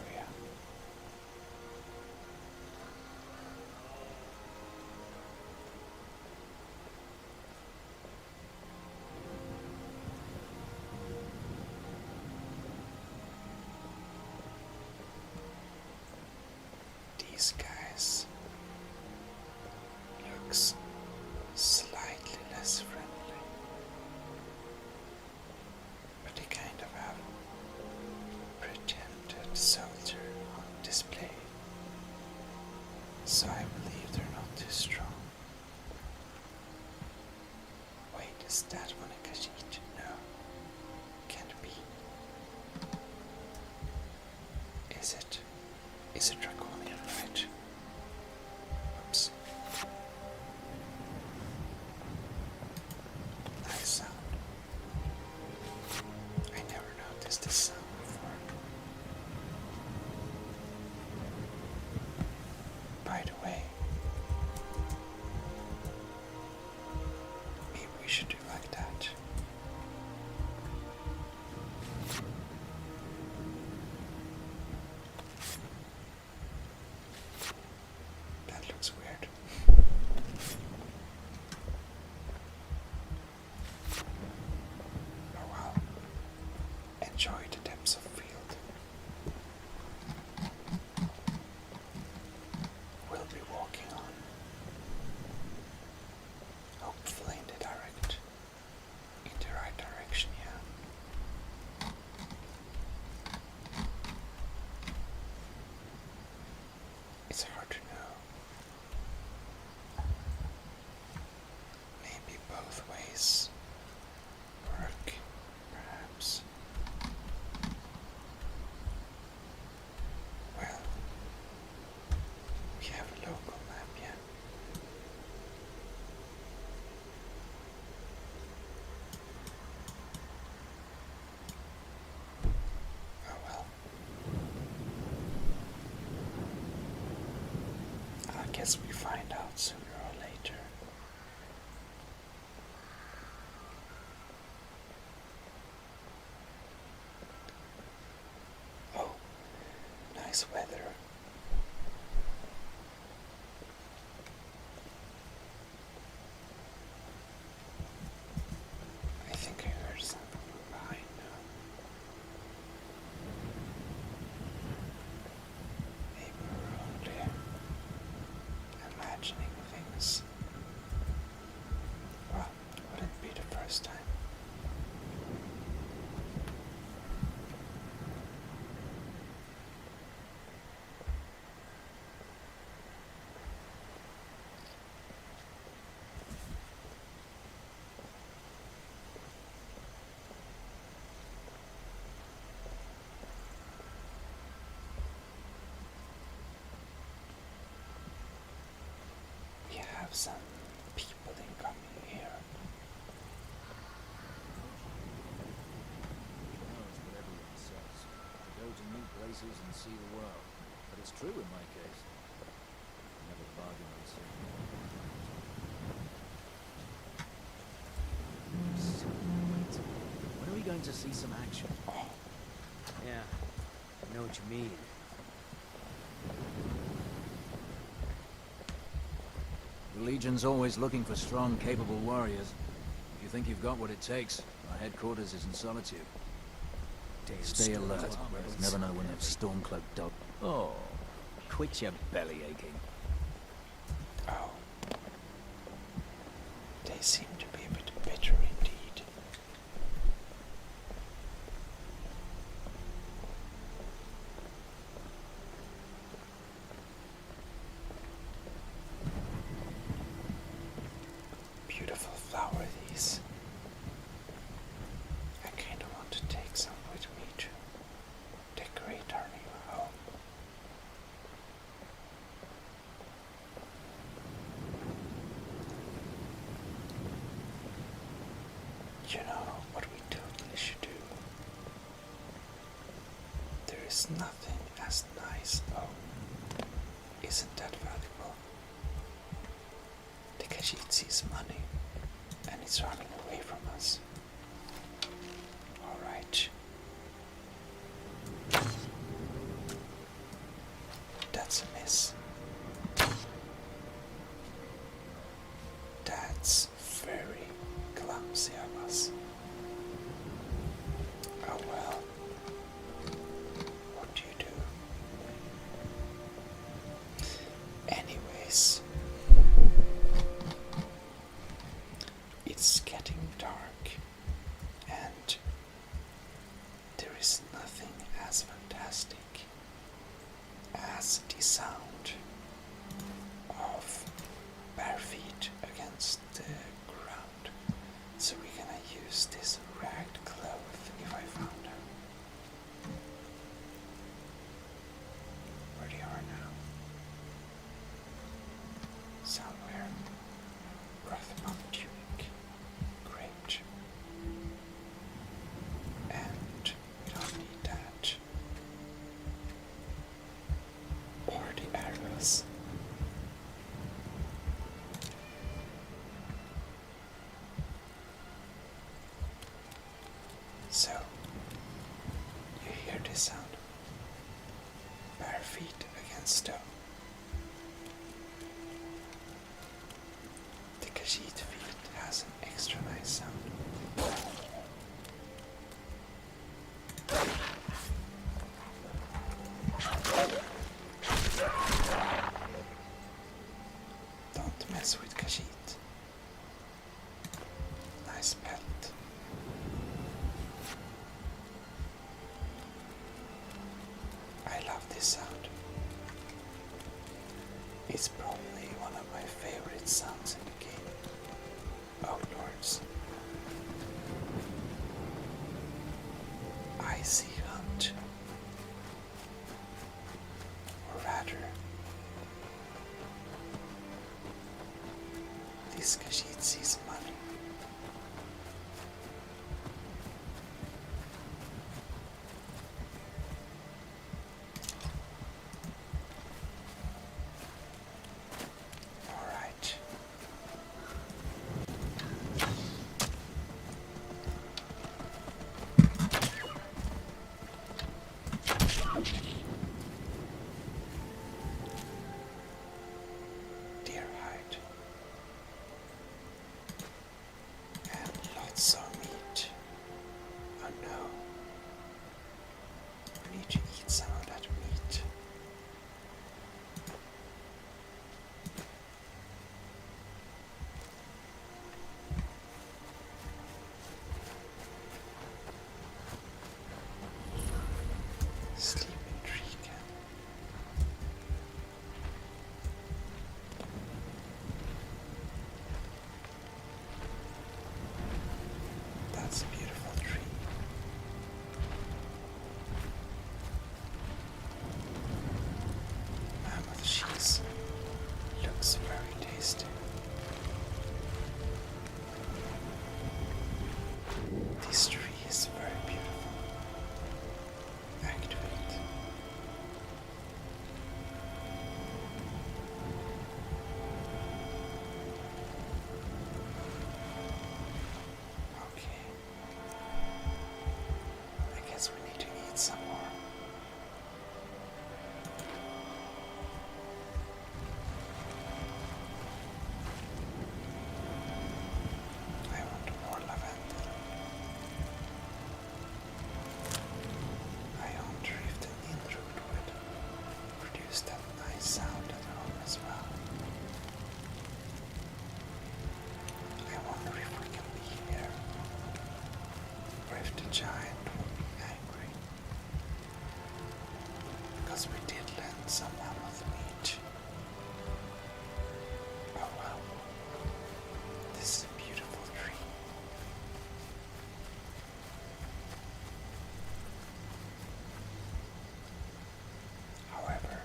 These guys looks slightly less friendly, but they kind of have pretended soldier on display, so I believe they're not too strong. Wait, is that one a Khajiit? No, can't be. Is it? Is it draconian, right? Oops. Nice sound. I never noticed this sound before. By the way, maybe we should do like that. That looks weird. Oh well. Enjoy the depths of field. It's hard to know. Maybe both ways work, perhaps. Well, we have a local map, yeah. Oh well. I guess we find out sooner or later. Oh, nice weather. I think I heard something behind now. Maybe we're only imagining things. Well, wouldn't be the first time. We have some people incoming here. Knows what everyone says. To go to new places and see the world. But it's true in my case. Never bargain on certain. When are we going to see some action? Yeah, I know what you mean. The Legion's always looking for strong, capable warriors. If you think you've got what it takes, our headquarters is in Solitude. Stay alert. Never know when they've storm-cloaked dog. Oh, quit your belly aching. Oh. They seem to be a bit bitter indeed. Beautiful flower these. I kinda want to take some with me to decorate our new home. You know what we totally should do? There is nothing as nice. Oh, isn't that valuable? The Khajiit sees money, and it's running away from us. Alright. That's a miss. That's very clumsy of us. Oh well. What do you do? Anyways. It's getting dark, and there is nothing as fantastic as the sound of bare feet against the ground. So we're gonna use this ragged cloth if I found her. Where they are now? Somewhere. Rothbum tunic. Great. And we don't need that. Or the arrows. So, you hear this sound? Bare feet against stone. The Khajiit feet has an extra nice sound. Don't mess with Khajiit. Nice pelt. I love this sound. It's probably one of my favorite sounds in the game. Oh lords. Icy hunt. Or rather, this Khajiit sees money. Alright. Deer hide. And lots of meat. Oh no. We need to eat some of that meat. Sleeping tree can. That's a beautiful tree. Mammoth cheese looks very tasty. This tree is very beautiful. Activate. Okay. I guess we need to eat some more. I want more lavender. I wonder if the inroot would produce that nice sound at home as well. I wonder if we can be here, or if the giant will be angry, because we did lend some mammoth meat. Oh well, this is a beautiful tree. However,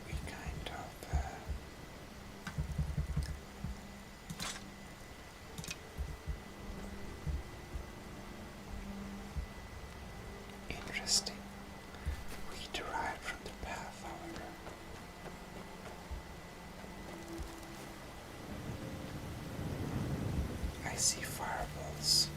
we kind of interesting. We derived from the path, however. I see fireballs.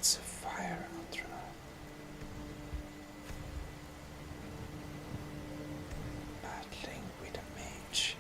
It's a fire hunter. Battling with a mage.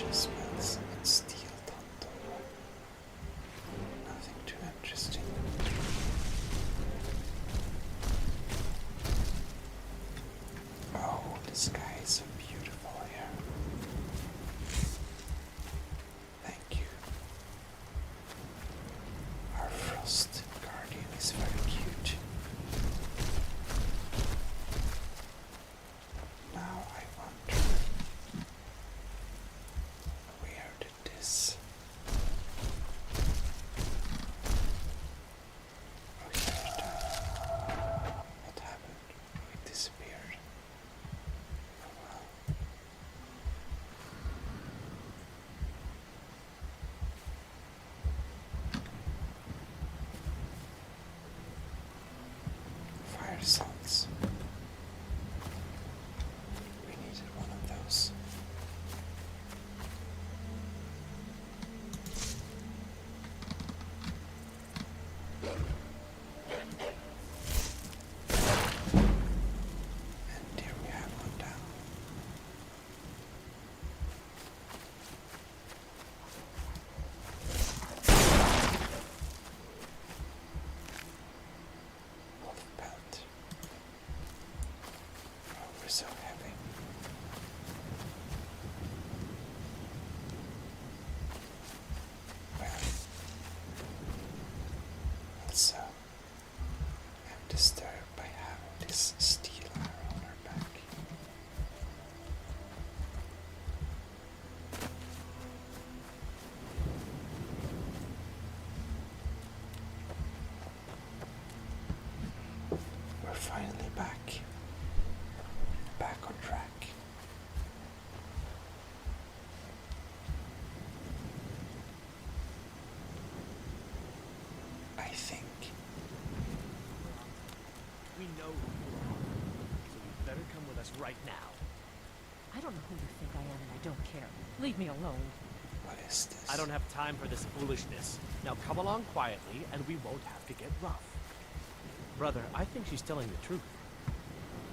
precious metals and steel tantal. Nothing too interesting. Oh, the sky is so beautiful here. Thank you. Our frost guardian is very cute. Now I wonder, where did this? Oh, here it is. What happened? Oh, it disappeared. Oh well. Fire salts. We needed one of those. And here we have one down. Wolf pelt. Oh, we're so heavy. Well, also, I'm disturbed by having this steel arrow on her back. We're finally back. Back on track. I think. We know who you are, so you better come with us right now. I don't know who you think I am, and I don't care. Leave me alone. What is this? I don't have time for this foolishness. Now come along quietly, and we won't have to get rough. Brother, I think she's telling the truth.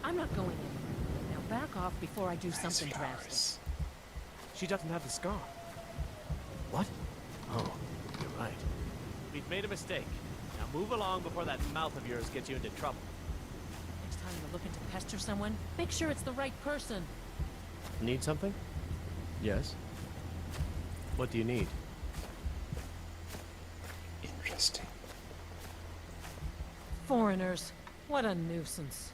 I'm not going anywhere. Now back off before I do Nice something flowers. drastic. She doesn't have the scar. What? Oh, you're right. We've made a mistake. Now move along before that mouth of yours gets you into trouble. Next time you're looking to pester someone, make sure it's the right person. Need something? Yes. What do you need? Interesting. Foreigners. What a nuisance.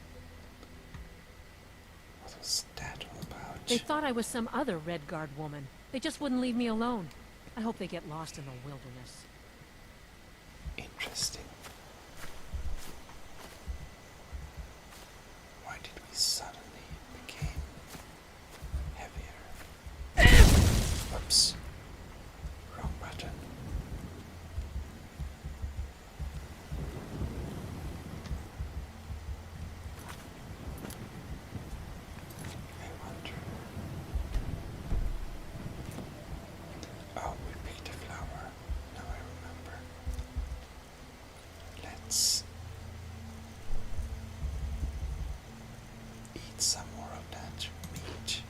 What was that all about? They thought I was some other Red Guard woman. They just wouldn't leave me alone. I hope they get lost in the wilderness. Interesting. Why did we suddenly become heavier? Whoops. Wrong button. I wonder. Oh, we picked a flower. Now I remember. Let's eat some more of that meat.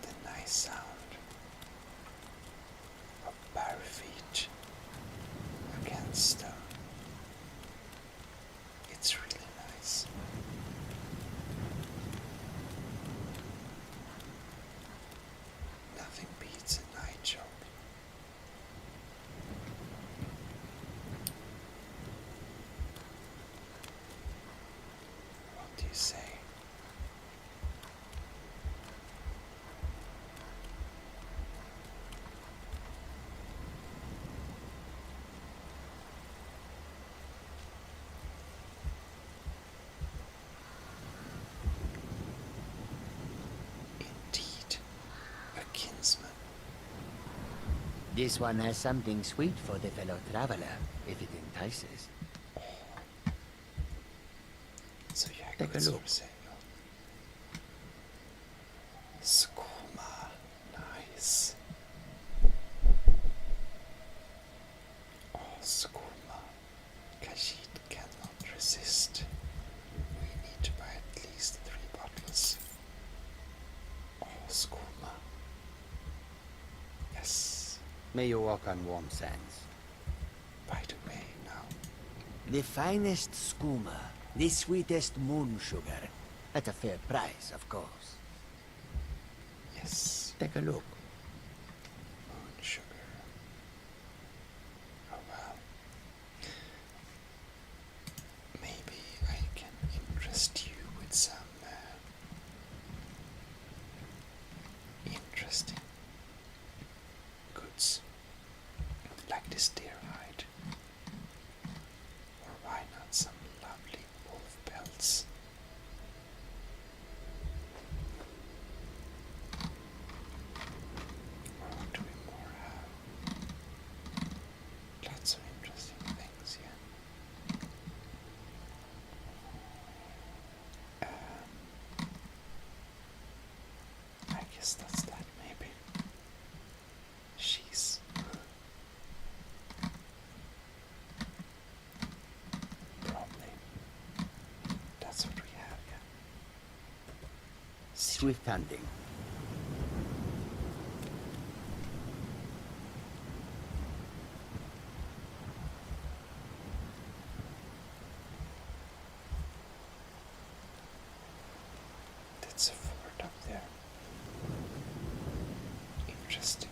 The nice sound of bare feet against stone. It's really nice. Nothing beats a night joke. What do you say? Indeed, a kinsman. This one has something sweet for the fellow traveler, if it entices. Så jag Take a går look. så säger. Skoma. May you walk on warm sands. By the way, now. The finest skooma, the sweetest moon sugar. At a fair price, of course. Yes. Take a look. Moon sugar. Oh well. Maybe I can interest you with some interesting goods, like this deer hide, or why not some lovely wolf pelts? Or what do we more have? Lots of interesting things here. I guess that's that, maybe. She's probably. That's what we have, yeah. Swift hunting. That's a fort up there. Interesting.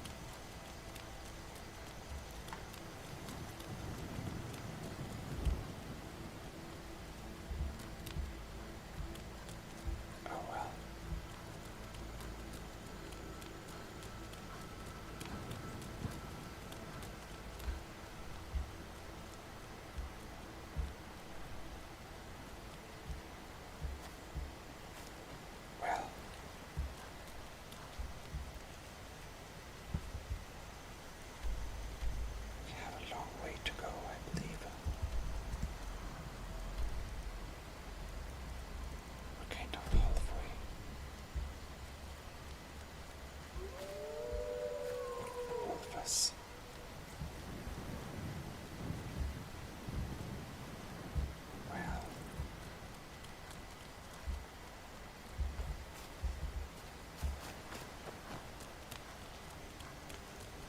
Oh well. Well. We have a long way to go, I believe. We're kind of halfway. All of us. Well.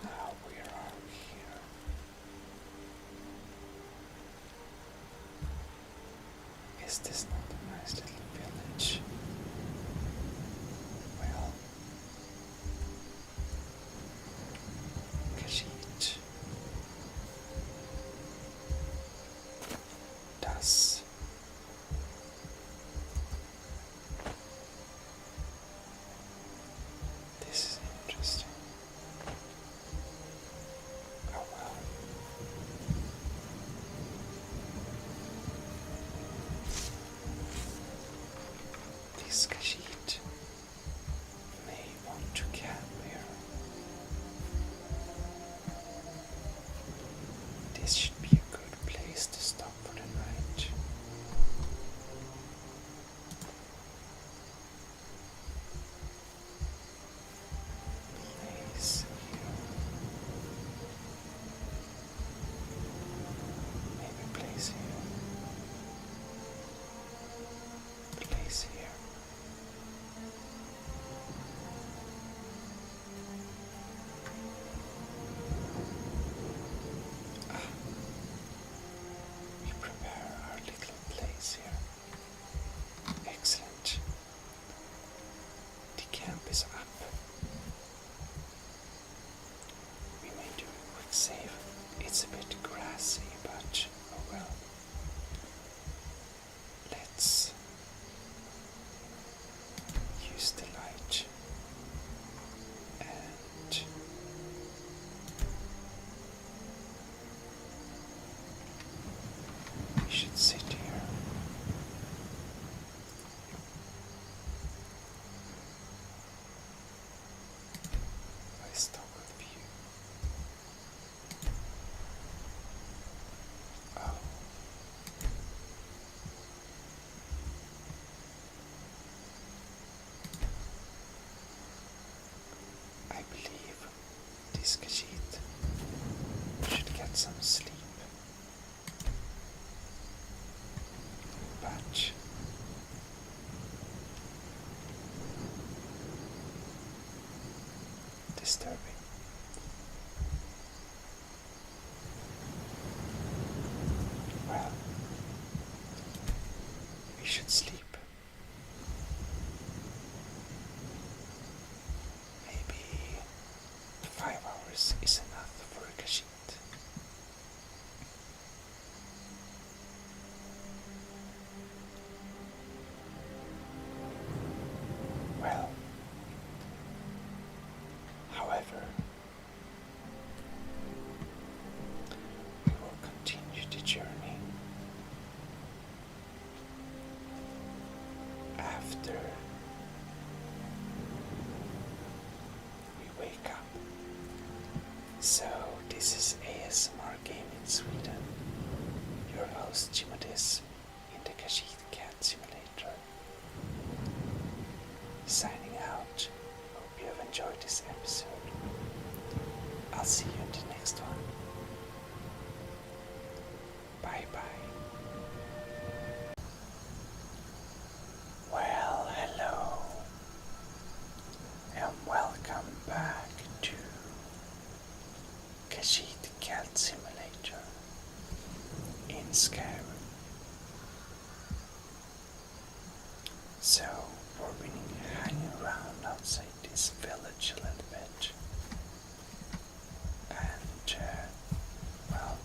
Now we are here. Is this not a nice little village? Well, Khajiit does this is interesting. Oh well. This Khajiit may want to camp here. This should be a good place to stop for the night. Place here. Maybe place here. Place here. We prepare our little place here. Excellent. The camp is up. We may do a quick save. It's a bit grassy, but oh well. Let's use the light and we should sit here. I stop with view. Oh. I believe this Khajiit should get some sleep. But disturbing. should sleep. Maybe 5 hours is enough for a Khajiit. Well, however, we will continue the journey after we wake up. So, this is ASMR Game in Sweden. Your host Gmodism in the Khajiit Cat Simulator. Signing out. Hope you have enjoyed this episode. I'll see you in the next one. Bye bye. Well, hello, and welcome back to Khajiit Cat Simulator in Skyrim. So, we've been hanging around outside this village a little bit, and well,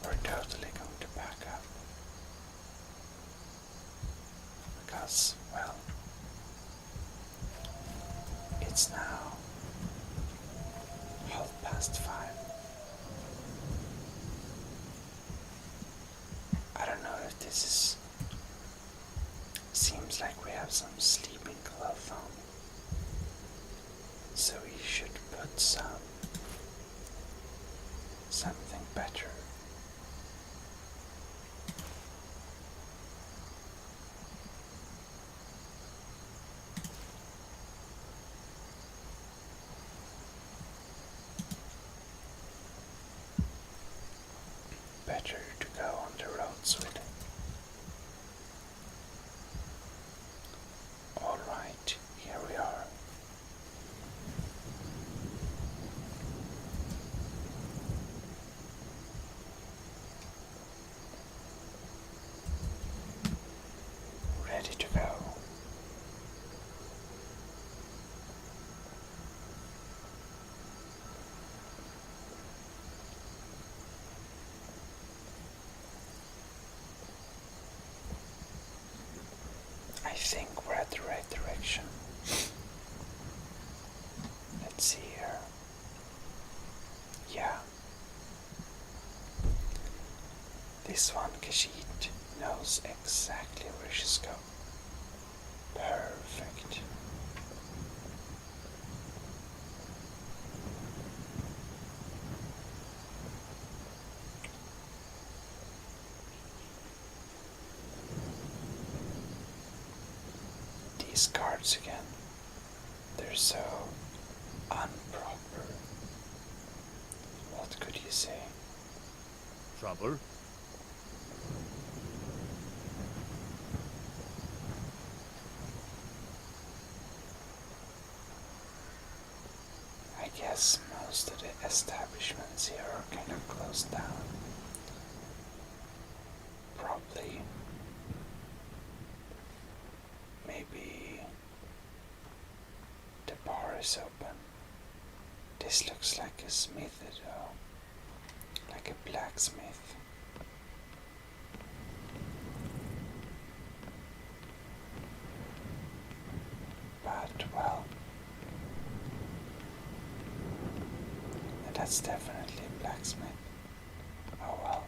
we're totally going to back up because, well, it's now 5:30. I don't know if this is. Seems like we have some sleeping cloth on, so we should put something better. Better to go on the roads with it. Alright, here we are. Ready to go. I think we're at the right direction. Let's see here. Yeah. This one Khajiit knows exactly where she's going. Perfect. These cards again. They're so unproper. What could you say? Trouble? I guess most of the establishments here are kind of closed down. Probably. Maybe the bar is open. This looks like a smith though. Like a blacksmith. But well, that's definitely a blacksmith. Oh well.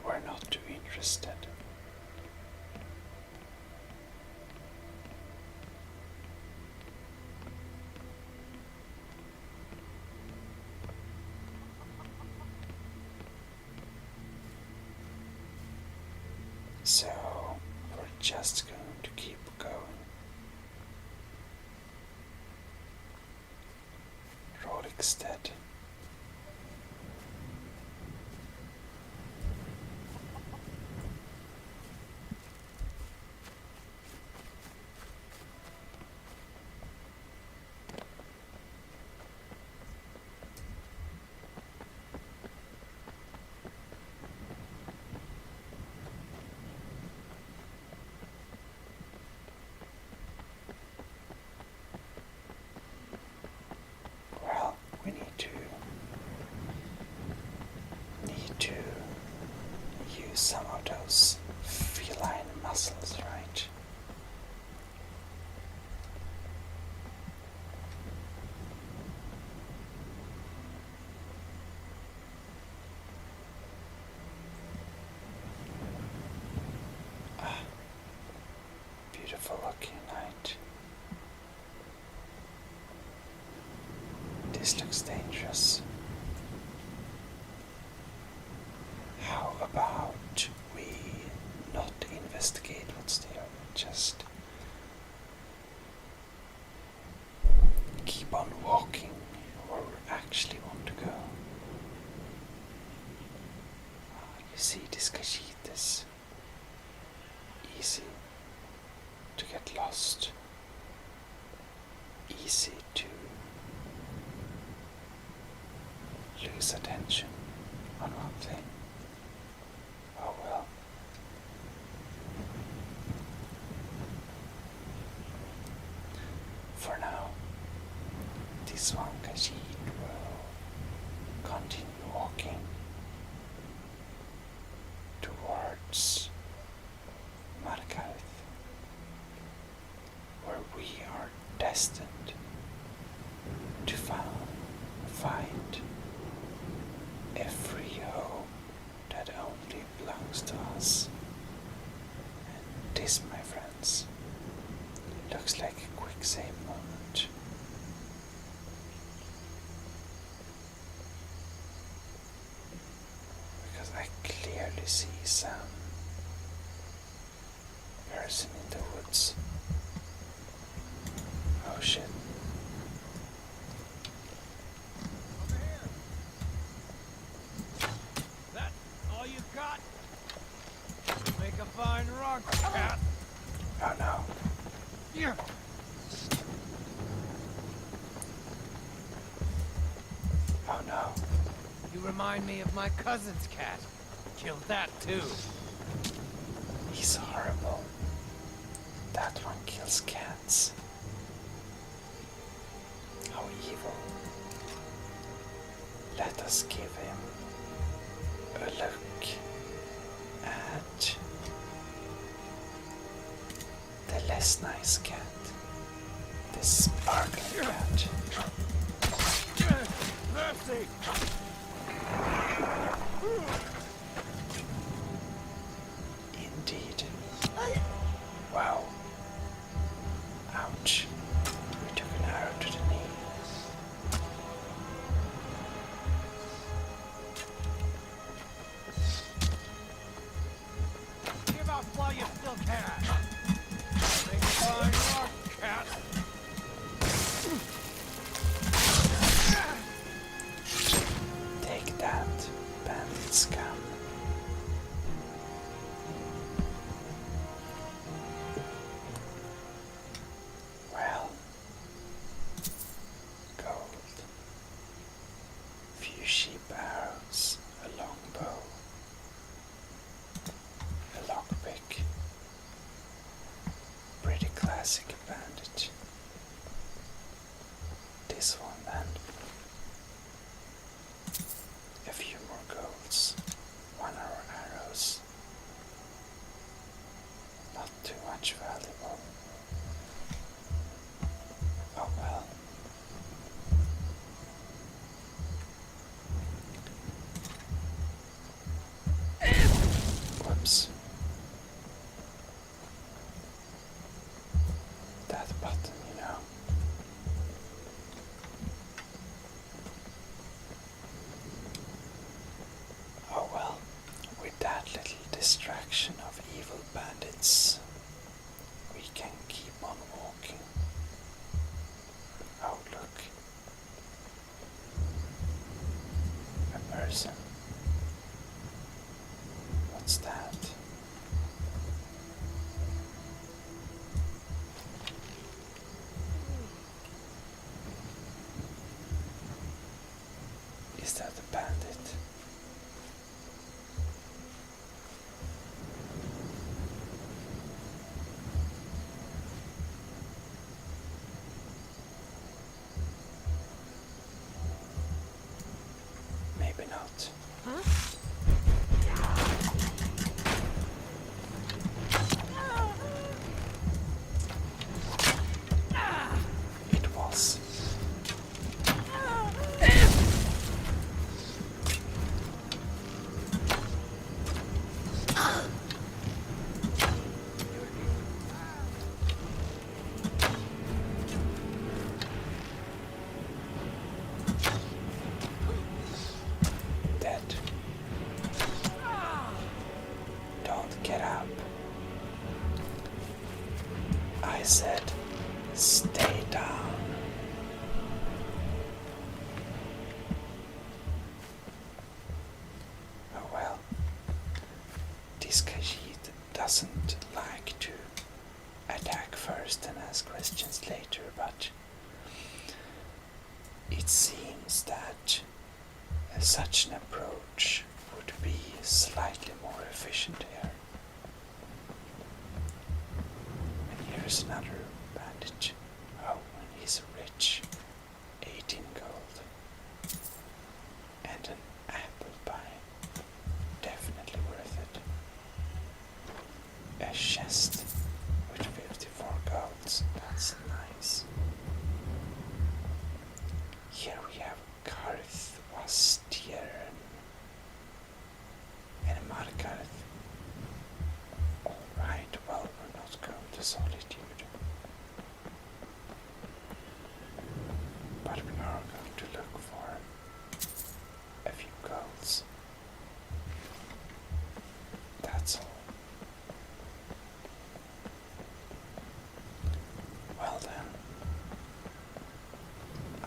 We're not too interested. So, we're just going to keep going. Rolikstead. for lucky night. This looks dangerous. How about we not investigate what's there, just keep on walking where we actually want to go. You see, this Khajiit is easy to get lost, easy to lose attention on one thing. Oh well. For now, this one Khajiit will continue walking towards Markarth, where we are destined to find a free home that only belongs to us. And this, my friends, looks like a quick save moment. Because I clearly see some person in the woods. Oh shit. That all you got? Make a fine rock, cat. Oh no. Yeah. Oh no. You remind me of my cousin's cat. Killed that too. He's horrible. That one kills cats. How evil. Let us give him a look at the less nice cat. The sparkling cat. Mercy! Indeed. Wow. Ouch. We took an arrow to the knee. Give up while you still can. Make a fine rock, cat. Take that, bandit scum. Well, gold, few sheep arrows, a long bow, a lockpick, pretty classic bandit. This one then. A few more golds, 1 hour arrows. Not too much valuable. Oh well. Whoops. That button, you know. Oh well, with that little distraction of evil bandits, we can keep on walking. Oh look, a person. What's that? Is that a bandit? Maybe not. Huh? It was. said, stay down. Oh well. This Khajiit doesn't like to attack first and ask questions later, but it seems that such an approach would be slightly more efficient here. And here's another bandit. Oh, and he's rich. 18 gold. And an apple pie. Definitely worth it. A chest with 54 golds. That's nice. Here we have Karth Wastieren and Markarth. Alright, well, we're not going to Solitude. But we are going to look for a few golds. That's all. Well then,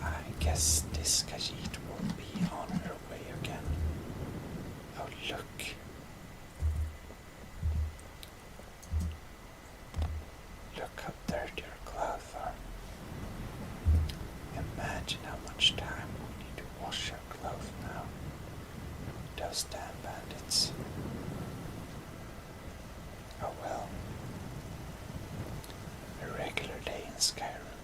I guess this Khajiit will be on her way again. Oh look. Look how dirty her clothes are. Imagine how much time we need to wash her clothes now. Those damn bandits. Oh well. A regular day in Skyrim.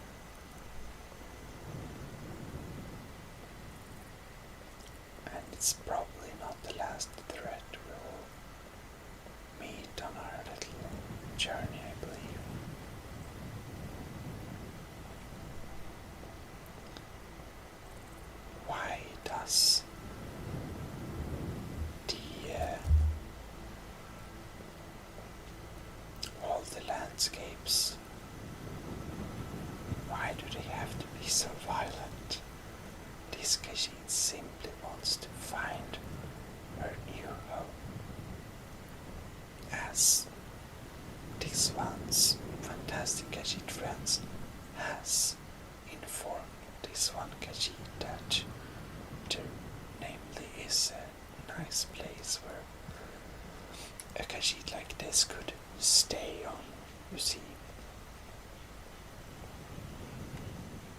And it's probably not the last threat we'll meet on our little journey, I believe. Why does all the landscapes, why do they have to be so violent? This Khajiit simply wants to find her new home. As this one's fantastic Khajiit friends has informed this one Khajiit that there namely is a nice place where a Khajiit like this could stay on, you see,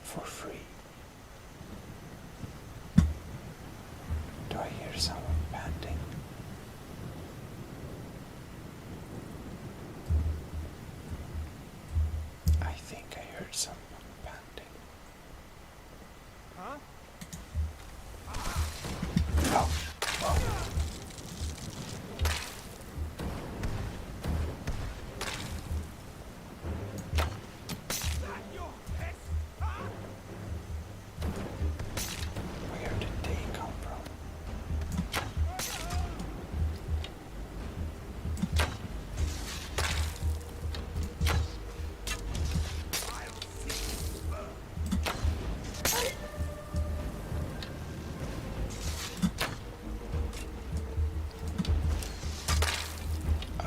for free. Do I hear someone panting? I think I heard someone panting. Huh? Oh, whoa. Where did they come from?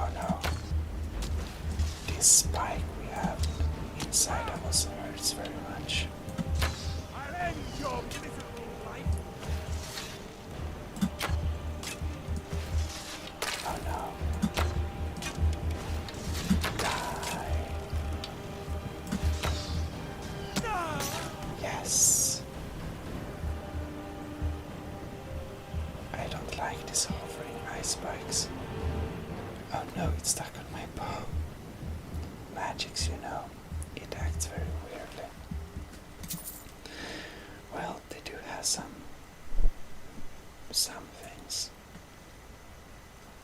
Oh no. This spike we have inside of us hurts very much. I'll end your miserable life. Oh no. Die. Yes. I don't like this hovering ice spikes. Oh no, it's stuck on my bow. Magics, you know, it acts very weirdly. Well, they do have some things.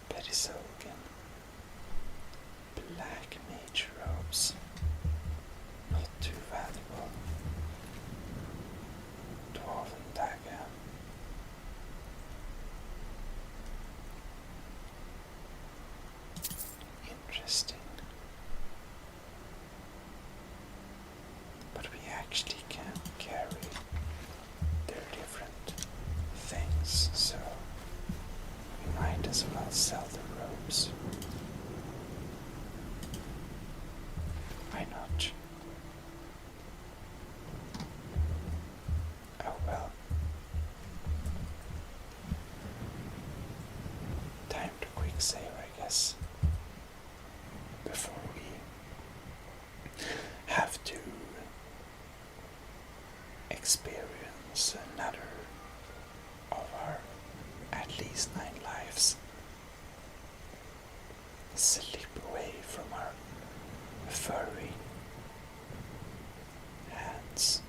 Pettisoken. Black mage robes. Not too valuable. Dwarven dagger. Interesting. But we actually can carry their different things, so we might as well sell the robes. Why not? us before we have to experience another of our at least 9 lives slip away from our furry hands.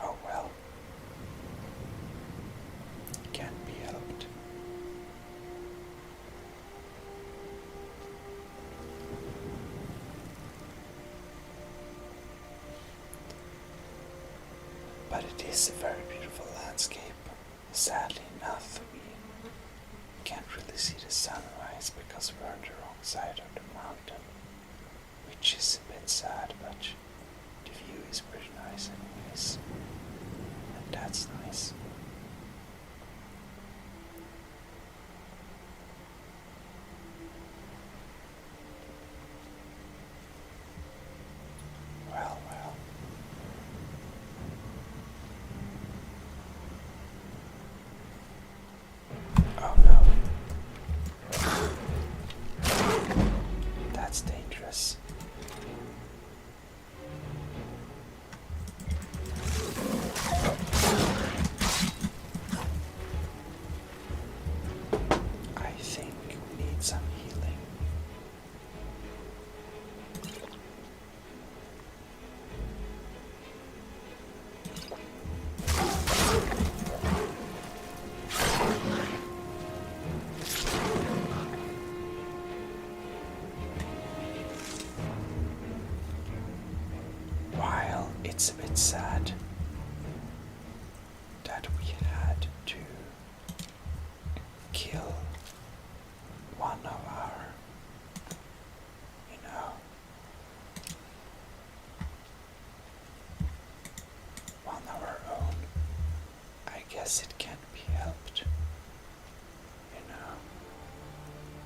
Oh well, can't be helped. But it is a very beautiful landscape. Sadly enough, we can't really see the sunrise because we're on the wrong side of the mountain, which is a bit sad, but the view is pretty nice anyways, and that's nice. Well, well. Oh no. That's dangerous. I think we need some healing. While it's a bit sad that we had to kill one of our, one of our own, I guess it can't be helped,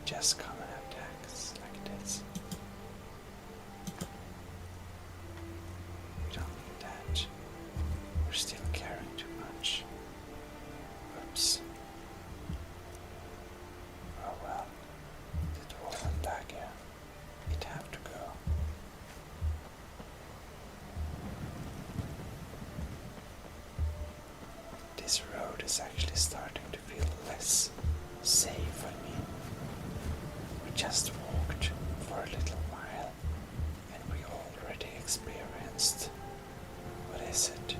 just common attacks like this. We don't need that. We're still carrying too much. Oops. Oh well. The dwarven dagger. It have to go. This road is actually starting to feel less safe. I mean, we just walked for a little while and we already experienced, what is it?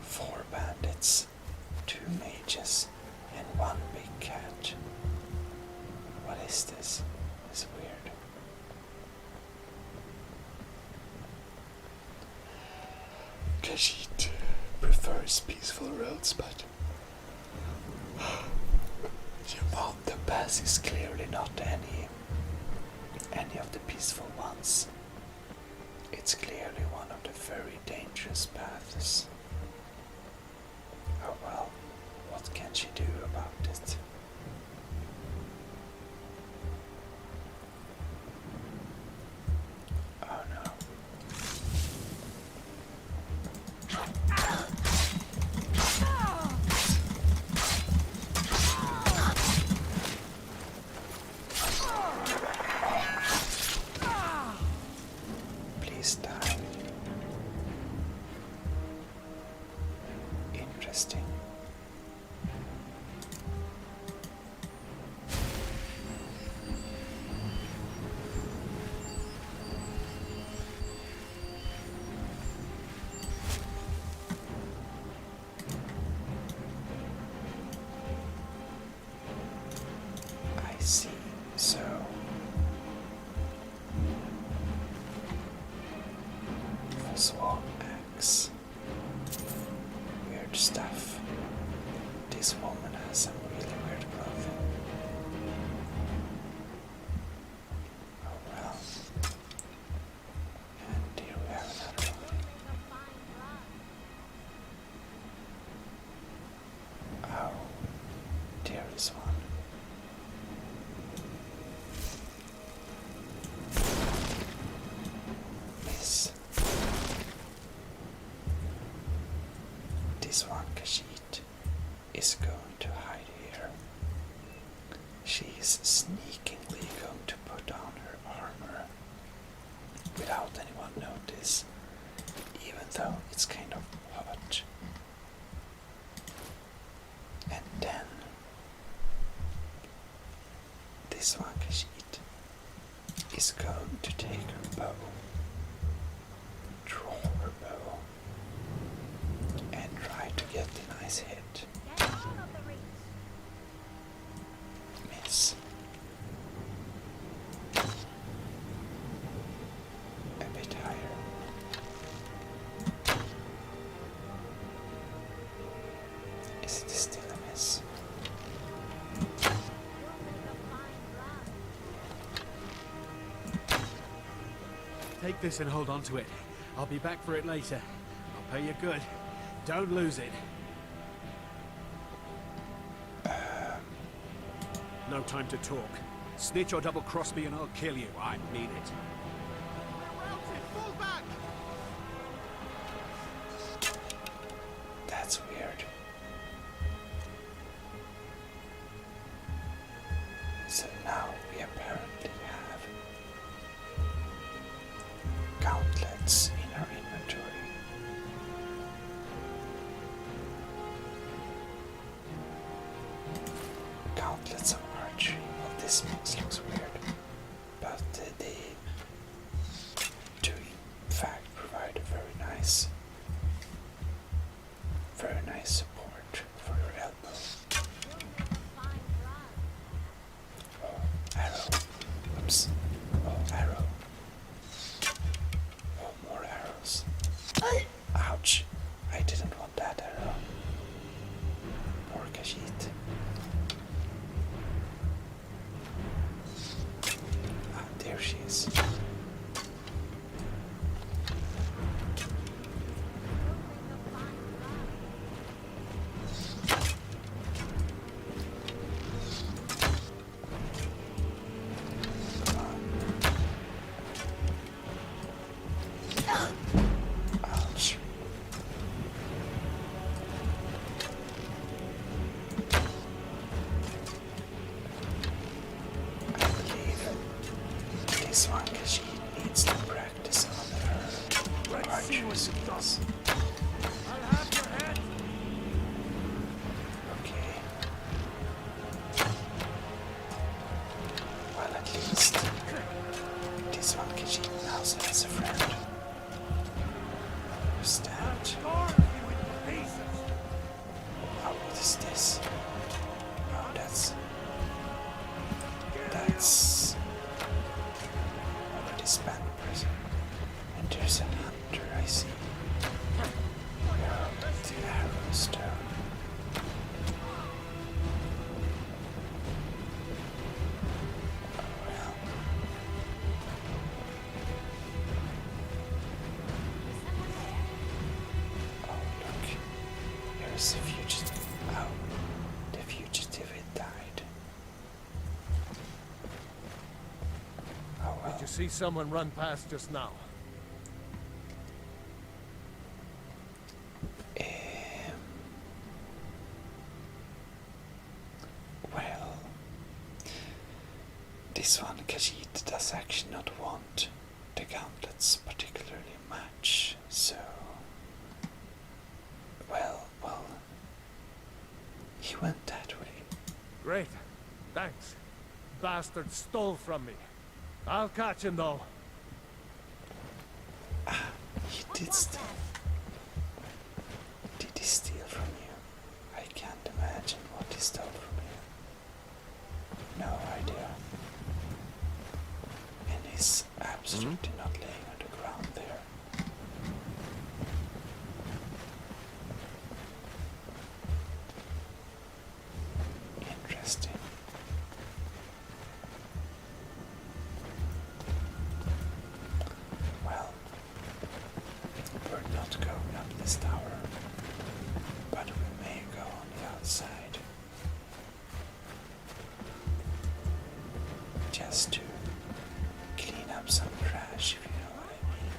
4 bandits, 2 mages, and 1 big cat. What is this? It's weird. Khajiit prefers peaceful roads, but Gmod, the pass is clearly not any of the peaceful ones. It's clearly one of the very dangerous paths. Oh well, what can she do about it? Oh no. Please die. Interesting. I see. So swarm axe. Weird stuff. This woman has some really weird clothing. Oh well. And here we have another one. Oh, there is one. is going to hide here. She's sneakingly going to put on her armor without anyone notice, even though it's kind of hot. And then this Wakashit is going to take her bow, draw her bow, and try to get a nice hit. Miss. A bit higher. Is it still a miss? Take this and hold on to it. I'll be back for it later. I'll pay you good. Don't lose it. No time to talk. Snitch or double-cross me and I'll kill you. I mean it. Fall back! That's weird. So now we apparently have gauntlets in our inventory. Gauntlets of archery. Well, this looks weird, but they do in fact provide a very nice support for your elbow. Oh, arrow. Oops. Oh, arrow. Oh, more arrows. Ouch. I didn't want that arrow. More Khajiit. Ah, there she is. Ouch. I believe this one she needs to practice on her archery skills. I'll have your head! Okay. Well, at least this one she also has a friend. Understand? Oh, what is this? Oh, that's a disbanded person. And there's a hunter, I see. Where the arrows down. Oh well. Oh look, here's the fugitive. Oh, the fugitive had died. Oh well. Did you see someone run past just now? Well, this one Khajiit does actually not want the gauntlets particularly much, so well, he went that way. Great. Thanks. Bastard stole from me. I'll catch him though. He did steal. Did he steal from you? I can't imagine what he stole from you. No idea. And he's absolutely not laying on the ground there. Interesting. Well, we're not going up this tower, but we may go on the outside. Just to clean up some trash, if you know what I mean.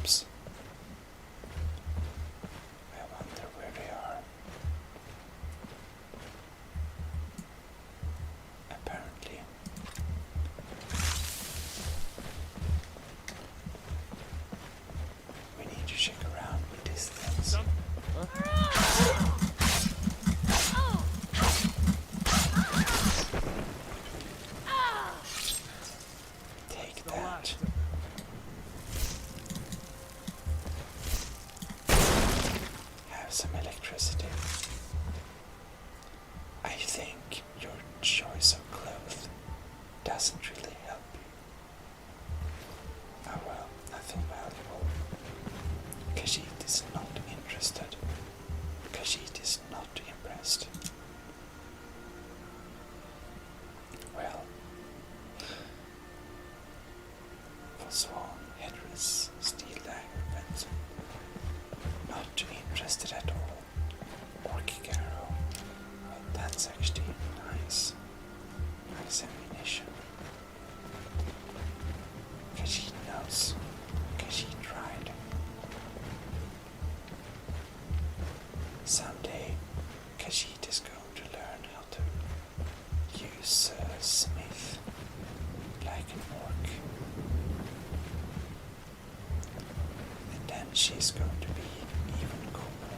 orbs. I wonder where they are. Apparently. We need to check around with these things. Take that. Have some electricity. I think your choice of clothes doesn't really help you. Oh well, nothing valuable. Khajiit is not interested. Khajiit is not impressed. Well, for Swan, headdress, steel dagger, pencil. Not too interested at all. Orcic arrow. Well, that's actually nice. Nice ammunition. Khajiit knows. Khajiit tried. Someday, Khajiit is going to learn how to use smith like an orc. And then she's going to be even cooler.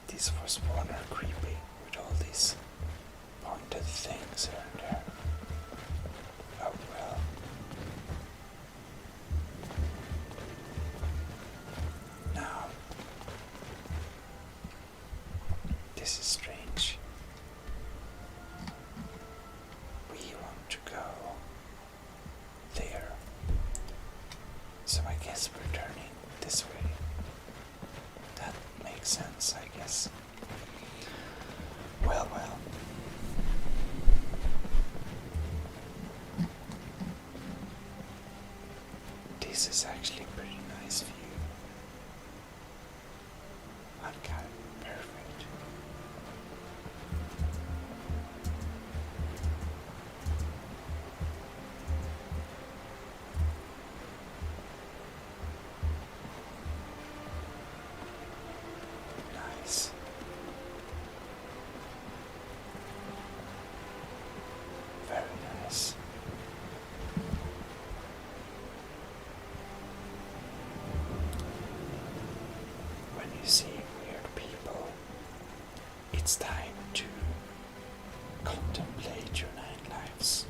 These first one are creepy with all these pointed things here and there. Oh well. Now, this is strange. We want to go there. So I guess we're turning this way. That makes sense, I guess. Well, well. This is actually a pretty nice view. Okay, perfect. Nice. Very nice. When you see weird people, it's time to contemplate your night lives.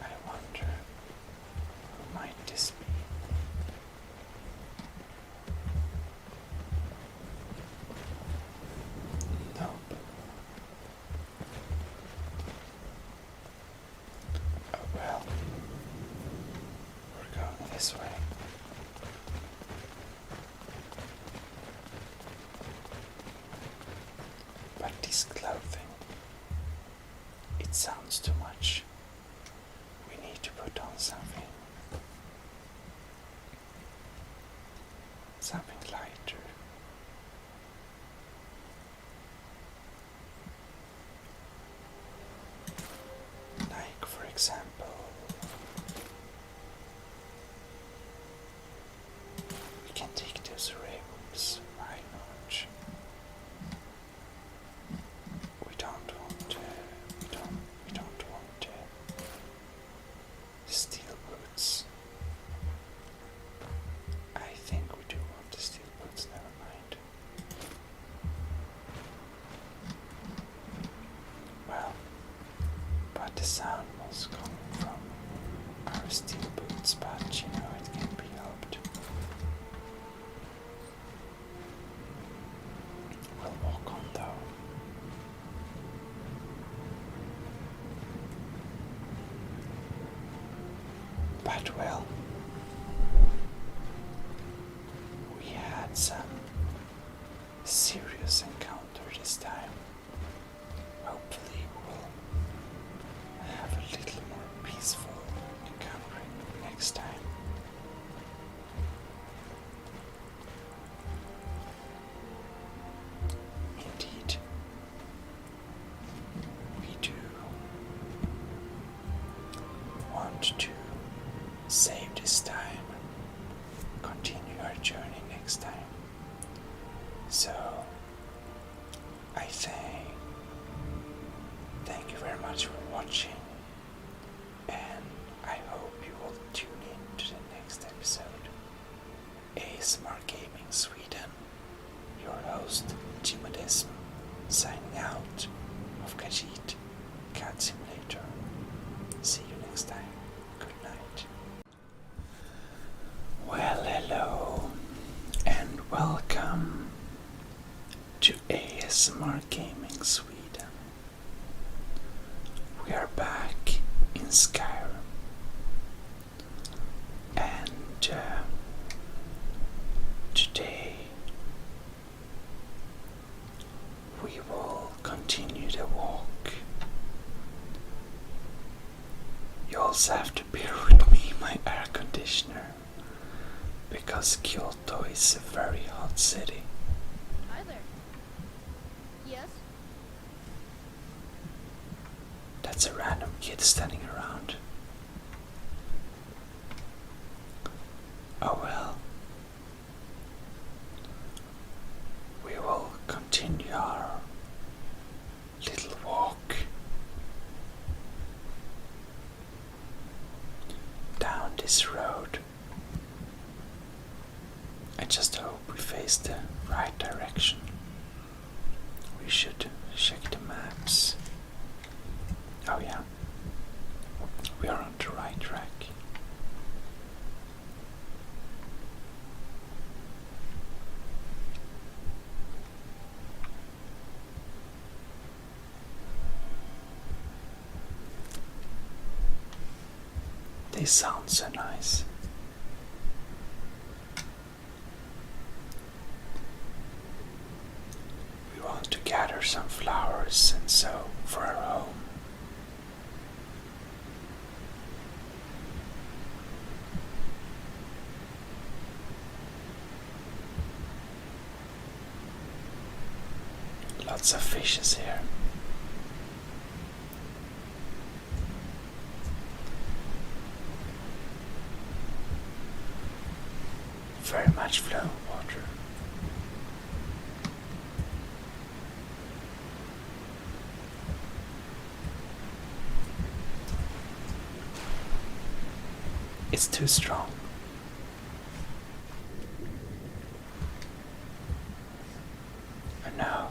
I wonder, who might this be? Nope. Oh well. We're going this way. But this clothing, it sounds too much. We need to put on something. Something lighter. Like, for example, we can take those rebels. Why not? We don't want steel boots. I think we do want the steel boots, never mind. Well, but the sound was coming from our steel boots, but you know, it can be helped. We'll walk on though. But well, we had some serious encounter this time. Hopefully we'll have a little more peaceful encountering next time. save this time, continue our journey next time. So, I say thank you very much for watching, and I hope you will tune in to the next episode. ASMR Gaming Sweden, your host Gmodism, signing out of Khajiit Cat Simulator. See you next time. Good night. Well, hello and welcome to ASMR Gaming Sweden. We are back in Skyrim, and today we will continue the walk. You also have to bear with me, my air conditioner, because Kyoto is a very hot city. Hi there. Yes? That's a random kid standing around. Oh well. We will continue our little walk down this road. I just hope we face the right direction. We should check the maps. Oh yeah, we are on the right track. They sound so nice. We want to gather some flowers and so for our home. Lots of fishes here. Very much flowing water. It's too strong. Oh no.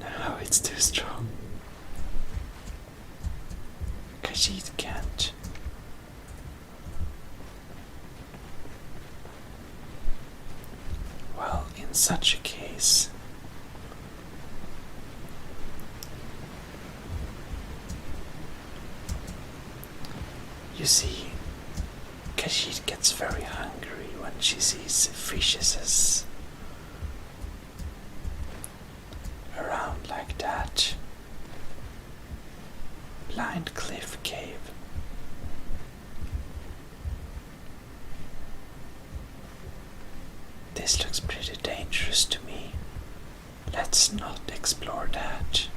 No, it's too strong. Khajiit can't. Well, in such a case, you see, Khajiit gets very hungry when she sees fishes around like that. Blind cliff cave. This looks pretty dangerous to me. Let's not explore that.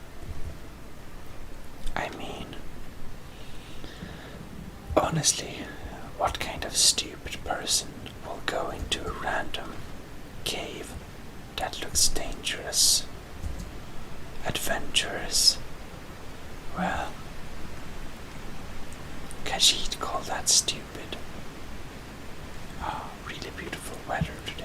I mean, honestly, what kind of stupid person will go into a random cave that looks dangerous, adventurous? Well, Khajiit call that stupid. Oh, really beautiful weather today.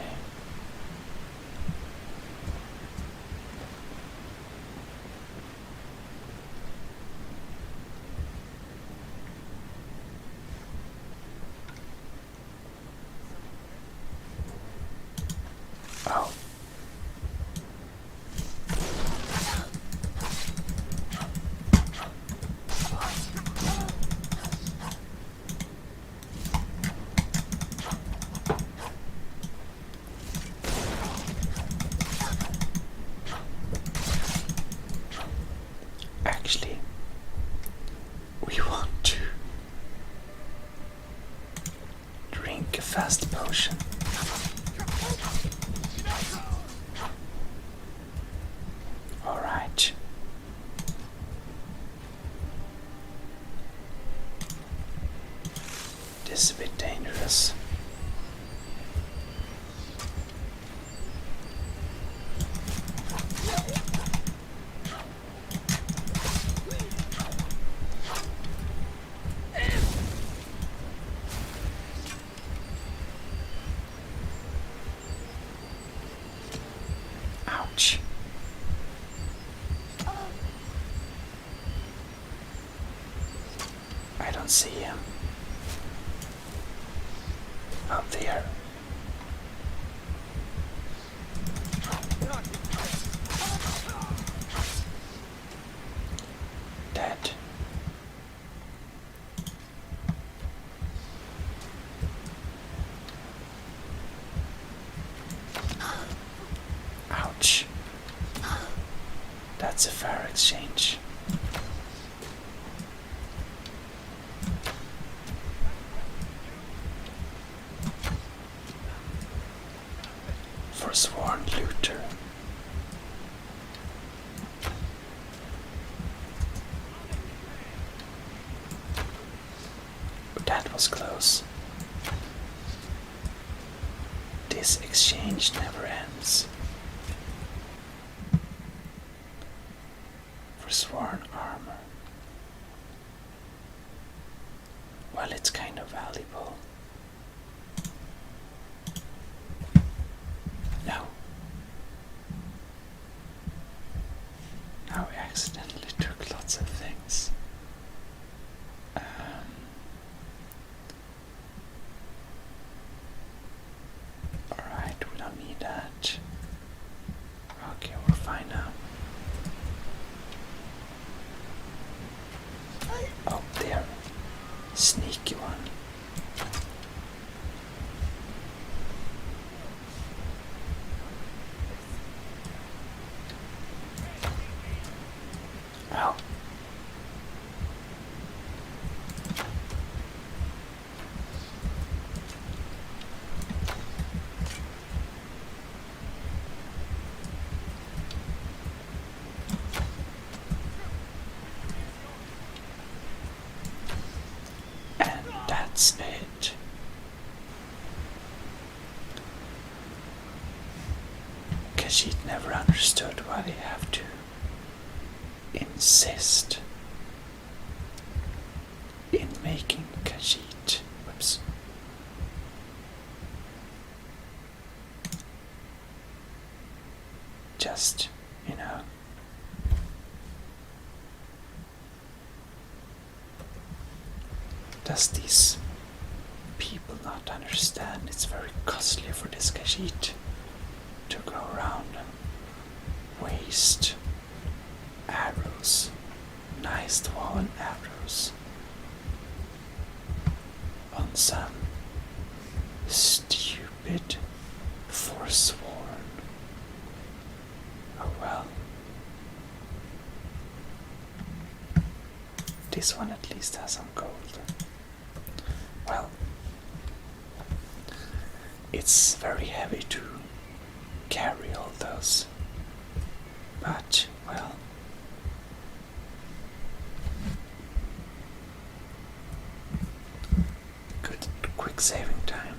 Oh. Actually, we want to drink a fast potion. Alright. is a bit dangerous. Ouch. I don't see him. Up there. Dead. Ouch. That's a fair exchange. Forsworn looter. That was close. This exchange never ends. Forsworn armor. Well, it's kind of valuable. No. Now I accidentally took lots of things. Alright, we don't need that. Okay, we're fine now. Oh, there. Sneaky one. Well. And that's it. Khajiit never understood why they have to insist in making Khajiit. Whoops. Just, you know. Does these people not understand it's very costly for this Khajiit to go around and waste arrows, nice dwarven arrows, on some stupid forsworn. Oh well. This one at least has some gold. Well, it's very heavy to carry all those, but well. Good quick saving time.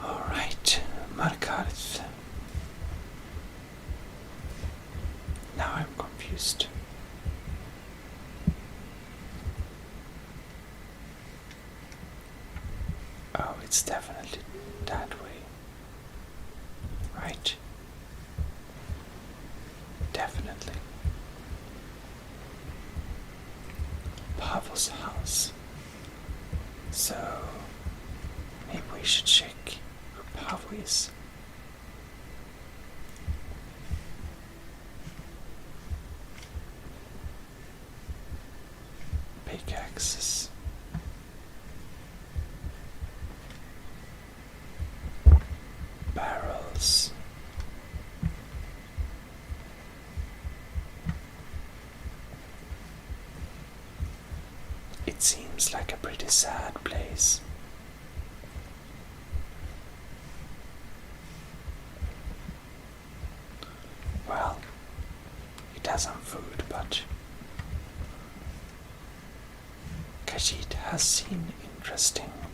Alright, Markaret. Now I'm confused. Oh, it's definitely that way. Right? Definitely. Pavel's house. So maybe we should check who Pavel is. Pickaxes. Barrels. It seems like a pretty sad place. Well, it has some food, but Khajiit has seen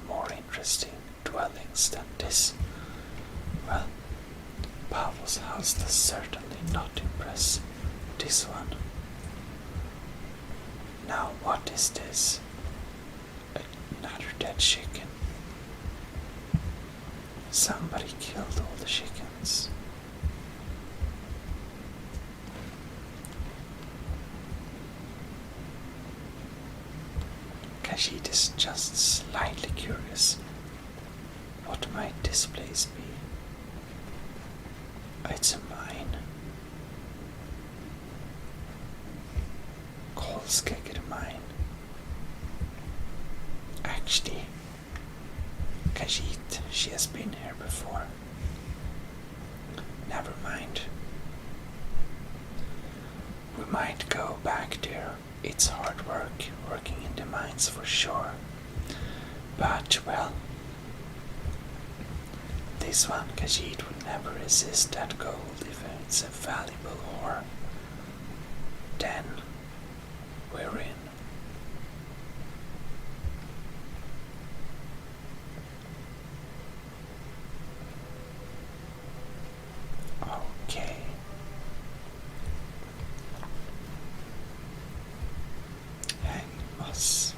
more interesting dwellings than this. Well, Pavel's house does certainly not impress this one. Now what is this? Another dead chicken. Somebody killed all the chickens. Khajiit is just slightly curious. What might this place be? It's a mine. Kolskegger mine. Actually, Khajiit, she has been here before. Never mind. We might go back there. It's hard work working in the mines for sure. But, well, this one, Khajiit would never resist that gold if it's a valuable ore. Then we're in. Okay. Hanging moss.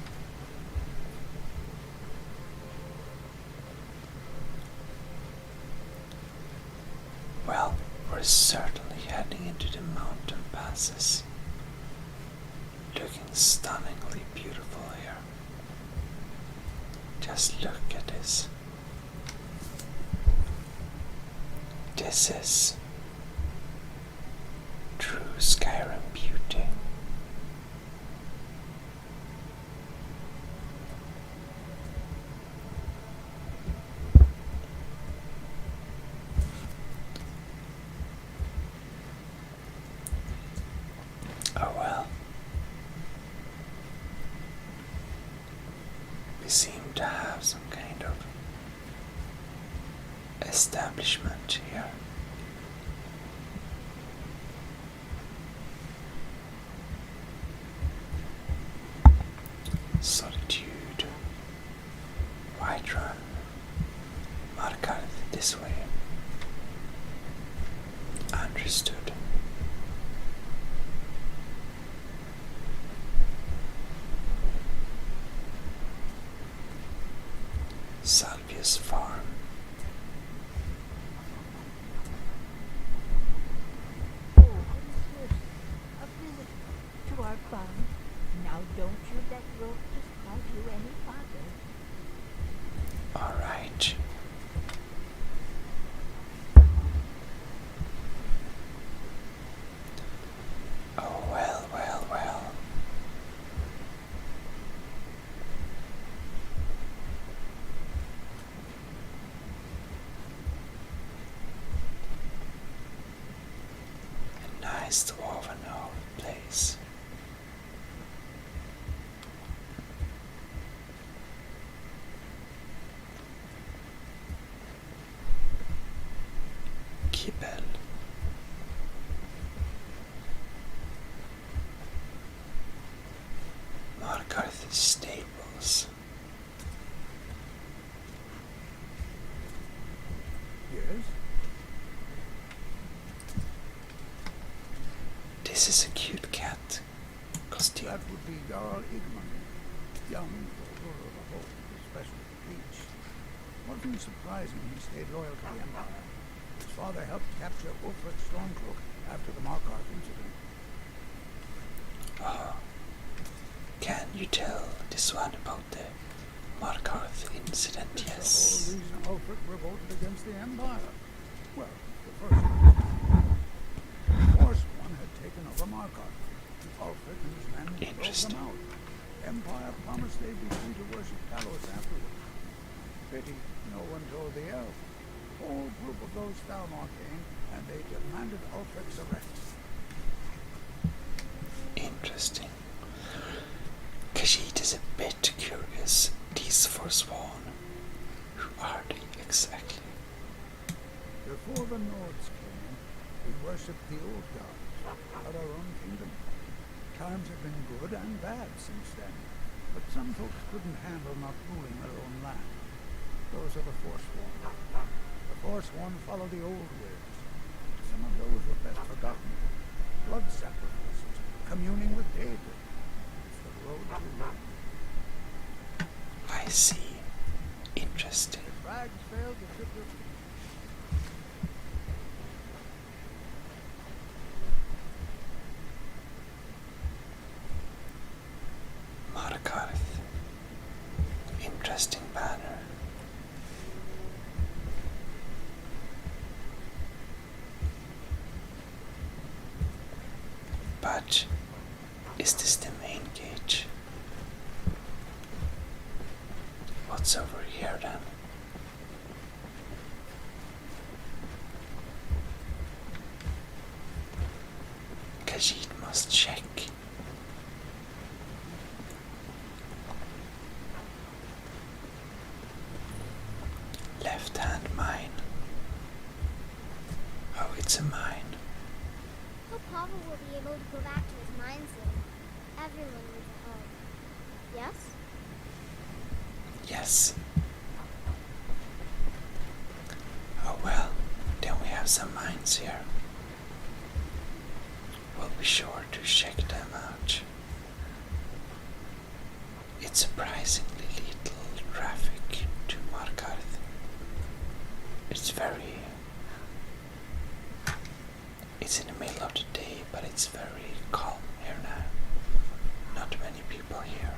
Well, we're certainly heading into the mountain passes. Looking stunningly beautiful here. Just look at this. This is true Skyrim beauty. Oh well. We seem to have some kind of establishment here. Solitude. Whiterun. Markarth this way. Understood. Salvius Farm. Oh, Odysseus, a visit to our farm. Now don't you let Rope just call you any farther. All right. Oh well, well, well. A nice dwarven place. Kibbel. Markarth stables. Yes? This is a cute cat costume. That would be Jarl Igman, young ruler of a hope, especially the beach. Wasn't surprising he stayed loyal to the Empire. His father helped capture Ulfric Stormcloak after the Markarth incident. Oh. Can you tell this one about the Markarth incident? It's Yes. the whole reason Ulfric revolted against the Empire. Well, the first one. The Forsworn had taken over Markarth. Ulfric and his men drove them out. Empire promised they'd be free to worship Talos afterwards. Pity no one told the elf. Whole group of those Thalmor came, and they demanded Ulfric's arrest. Interesting. Khajiit is a bit curious. These Forsworn, who are they exactly? Before the Nords came, we worshipped the old gods, had our own kingdom. Times have been good and bad since then. But some folks couldn't handle not ruling their own land. Those are the Forsworn. The Forsworn follow the old ways. Some of those were best forgotten. Blood sacrifices, communing with David. It's the road to Rome. I see. Interesting. If rags failed to fit your Markarth. Interesting banner. But is this the main gate? What's over here then? Khajiit must check. Left hand mine. Oh, it's a mine. Hope Papa will be able to go back to his mine soon. Everyone needs a home. Yes? Yes. Oh well, then we have some mines here. We'll be sure to check them out. It's surprisingly little traffic to Markarth. It's in the middle of the day, but it's very calm here now. Not many people here.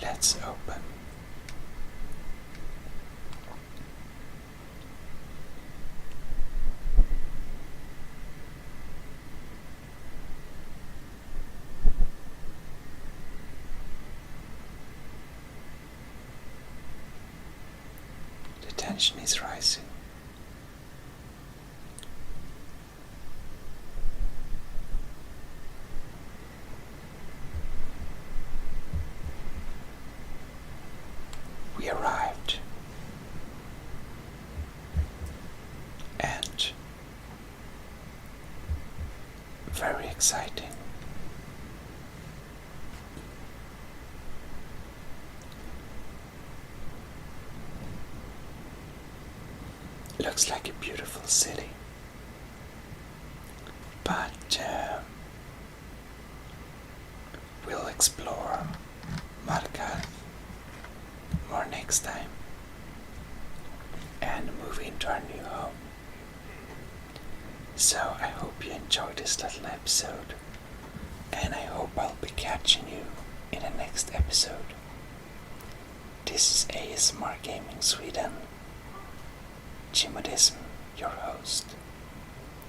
Let's open. The tension is rising. We arrived, and very exciting. Looks like a beautiful city, but we'll explore Markarth more next time and move into our new home. So I hope you enjoyed this little episode, and I hope I'll be catching you in the next episode. This is ASMR Gaming Sweden. Gmodism, your host,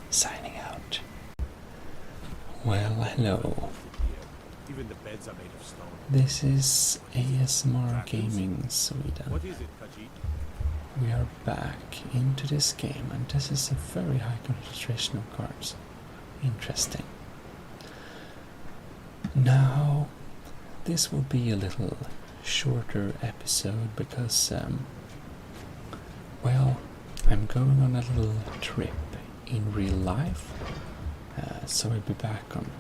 signing out. Well, hello. Even the beds are made of stone. This is ASMR Gaming Sweden. What is it, Khajiit? We are back into this game, and this is a very high concentration of cards. Interesting. Now, this will be a little shorter episode because, well, I'm going on a little trip in real life, so I'll be back on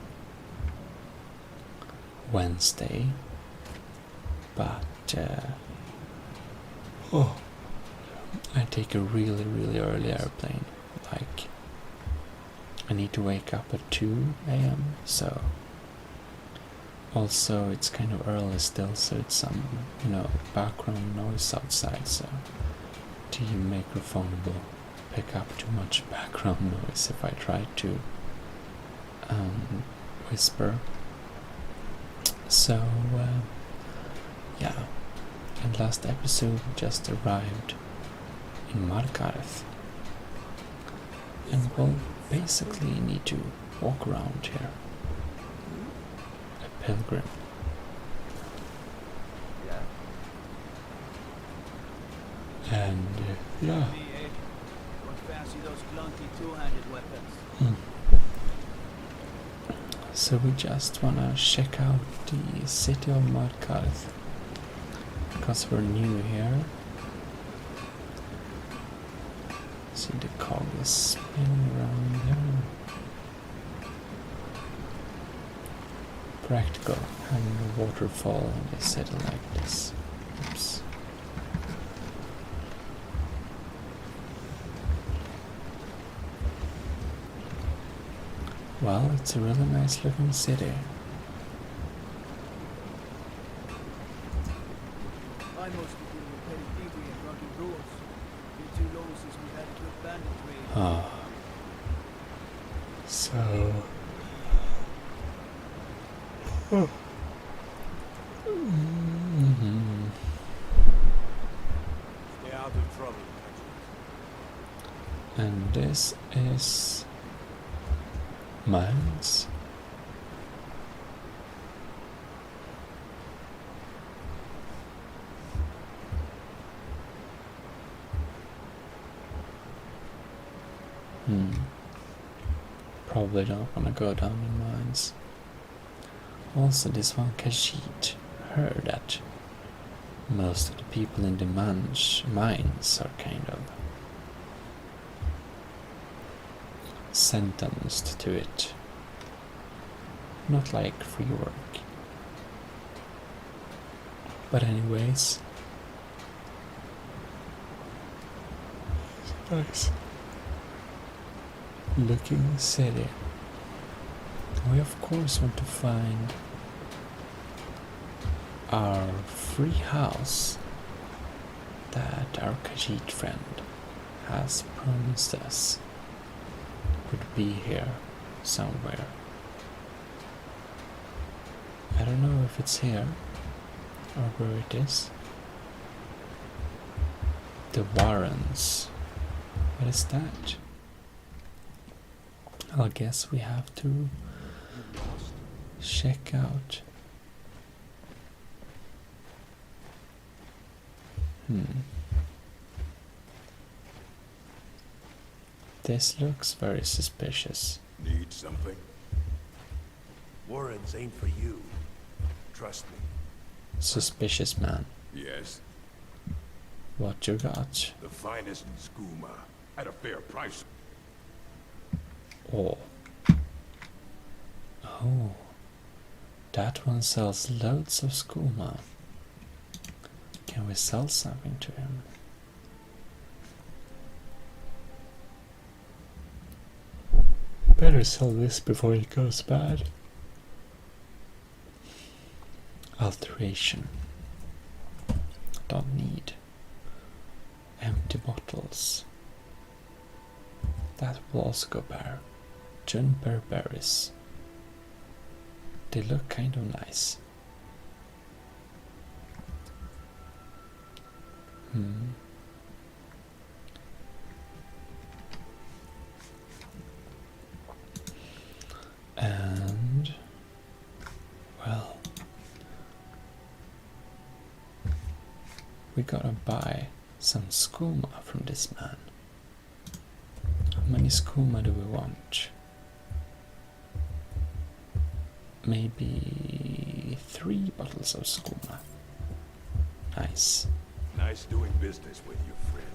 Wednesday, but I take a really early airplane. Like, I need to wake up at 2 a.m. so also it's kind of early still, so it's some background noise outside, so the microphone will pick up too much background noise if I try to whisper. So yeah, and last episode we just arrived in Markarth, and we'll basically need to walk around here. A pilgrim. And yeah. Don't fancy those clunky two-handed weapons. So we just wanna check out the city of Markarth because we're new here. See, the cog is spinning around there. Practical, having a waterfall in a city like this. Oops. Well, it's a really nice looking city. I mostly deal with petty thievery and drunken brewers. Been too long since we had a good bandit raid. Ah. So... Stay out of trouble. And this is... mines. Probably don't want to go down in mines. Also, this one Khajiit heard that most of the people in the mines are kind of sentenced to it. Not like free work. But anyways. Nice looking city. We of course want to find our free house that our Khajiit friend has promised us would be here somewhere. I don't know if it's here or where it is. The Warrens. What is that? I guess we have to check out. This looks very suspicious. Need something? Warrens ain't for you. Trust me. Suspicious man. Yes. What you got? The finest skooma. At a fair price. Oh. Oh. That one sells loads of skooma. Can we sell something to him? Better sell this before it goes bad. Alteration. Don't need. Empty bottles. That will also go better. Juniper berries. They look kind of nice. And well, we gotta buy some skooma from this man. How many skooma do we want? Maybe 3 bottles of skooma. Nice. Nice doing business with you, friend.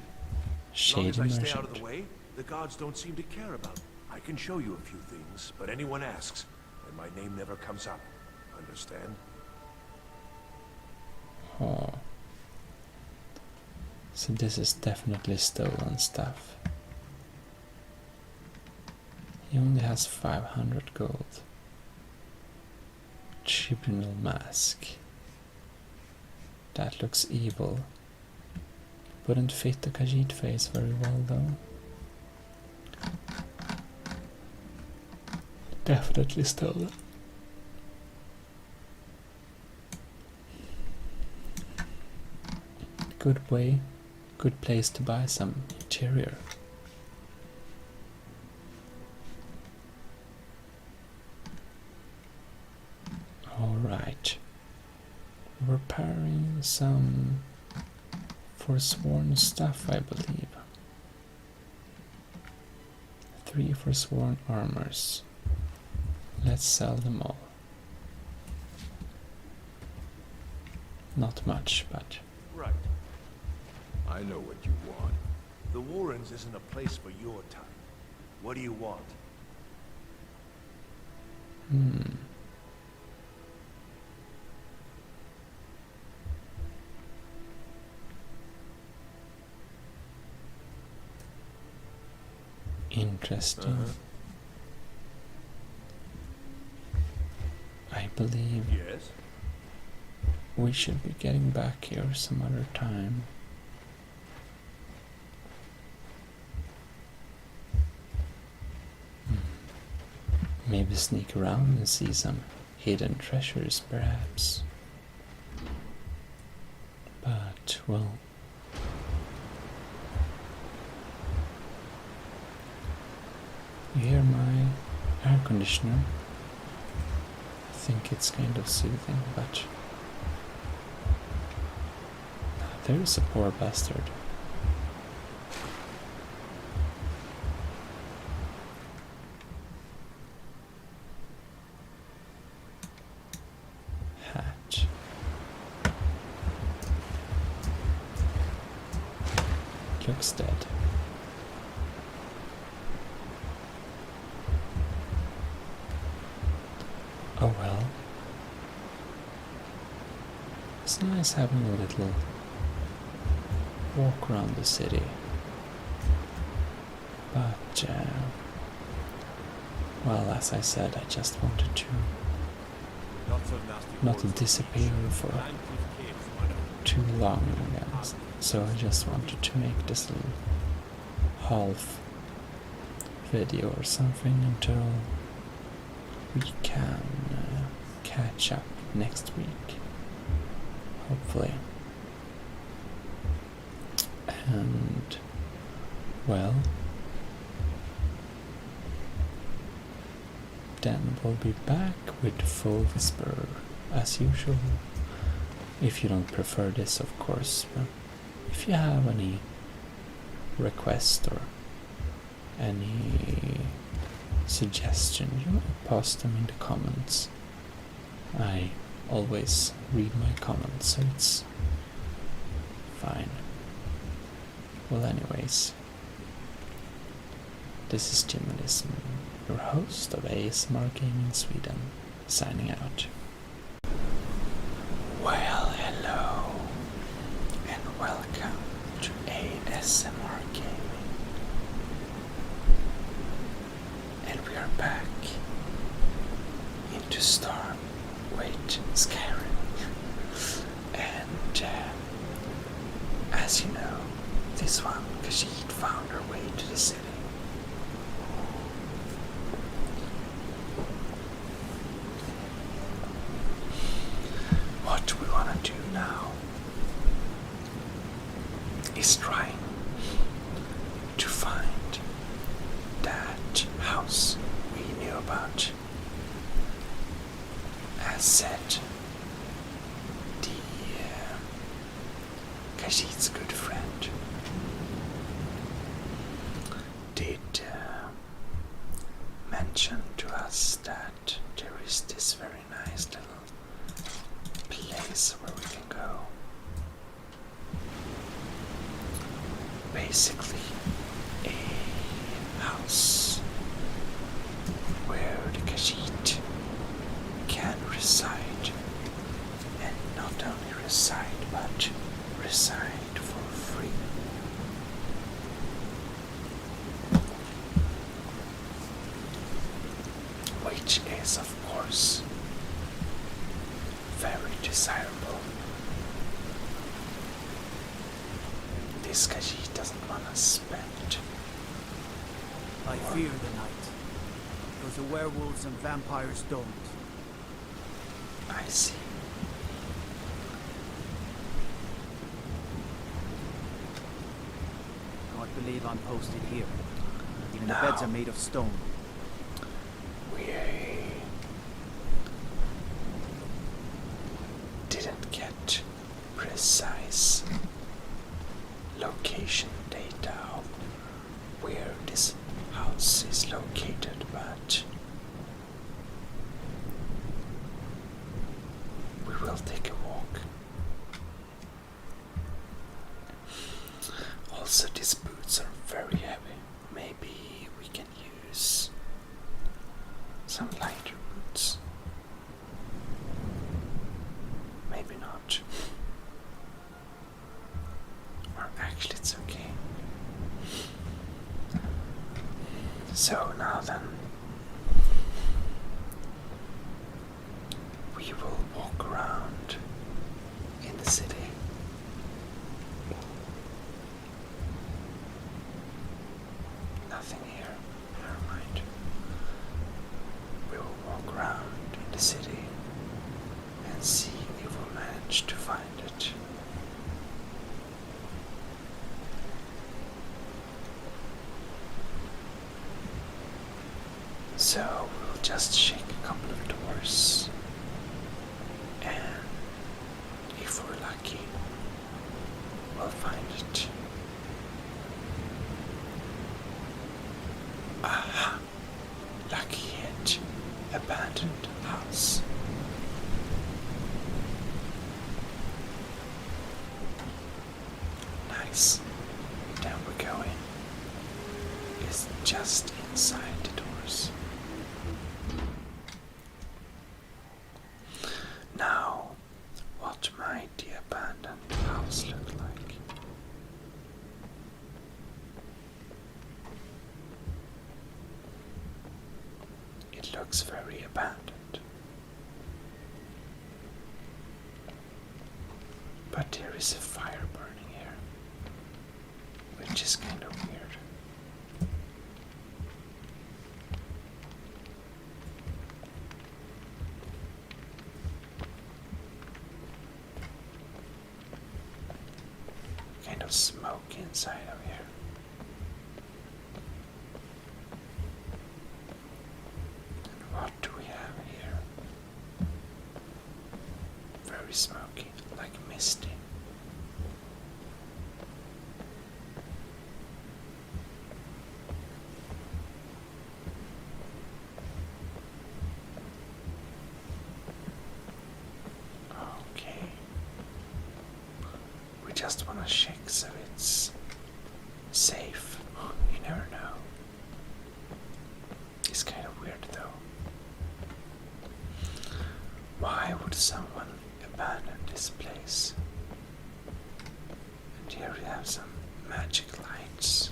Shady as long as I stay merchant. out of the way, the gods don't seem to care about me. I can show you a few things, but anyone asks, and my name never comes up. Understand? Oh. So this is definitely stolen stuff. He only has 500 gold. Tribunal mask. That looks evil. Wouldn't fit the Khajiit face very well though. Definitely stolen. Good way, good place to buy some interior. Alright. Repairing some forsworn stuff, I believe. 3 forsworn armors. Let's sell them all. Not much, but Right. I know what you want. The Warrens isn't a place for your type. What do you want? interesting. I believe Yes? we should be getting back here some other time. Maybe sneak around and see some hidden treasures, perhaps. But, well, you hear my air conditioner? I think it's kind of soothing, but there is a poor bastard. Hatch. Looks dead. Oh well. It's nice having a little walk around the city. But, well, as I said, I just wanted to not disappear for too long again. So I just wanted to make this little half video or something until we can catch up next week, hopefully. And, well, then we'll be back with Full Whisper as usual. If you don't prefer this, of course. But if you have any request or any suggestion, you might post them in the comments. I always read my comments, so it's fine. Well, anyways, this is Gmodism, your host of ASMR Gaming Sweden, signing out. Well, hello, and welcome to ASMR Gaming. And we are back into Skyrim. And as you know, this one, Khajiit found her way to the city. What we want to do now is trying to find that house we knew about. As said, the Khajiit's good friend did mention to us that there is this very nice little place where we can go. Basically, a house where the Khajiit can reside, and not only reside, but reside for free. Which is, of course, very desirable. This Khajiit doesn't want to spend. I fear the night, because the werewolves and vampires don't. I see. Can't believe I'm posted here. Even No. the beds are made of stone. We didn't get precise location data of where this house is located, but we will take a walk out. Or actually, it's okay. So now then, we will walk around in the city. Nothing here. Never mind. We will walk around in the city and see if we manage to find it. So we'll just shake a couple of doors, and if we're lucky, we'll find it. Aha! Lucky hit. Abandoned house. Nice. Down we go in. It's just inside the doors. Now, what might the abandoned house look like? It looks very abandoned. But there is a fire burning here, which is kind of weird. Kind of smoke inside of here. And what do we have here? Very smoky, like misty. Okay. We just want to check so it's safe. You never know. It's kind of weird though. Why would someone abandon this place? And here we have some magic lights.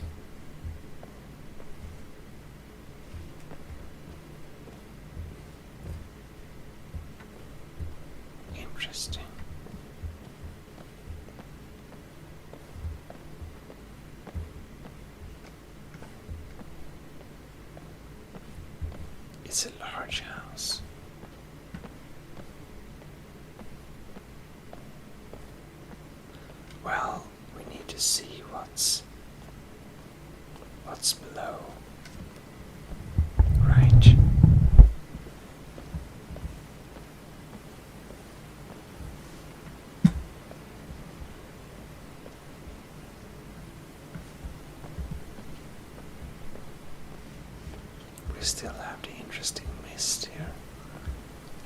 Interesting. It's a large house. Well, we need to see what's below. Right. We still have the interesting mist here.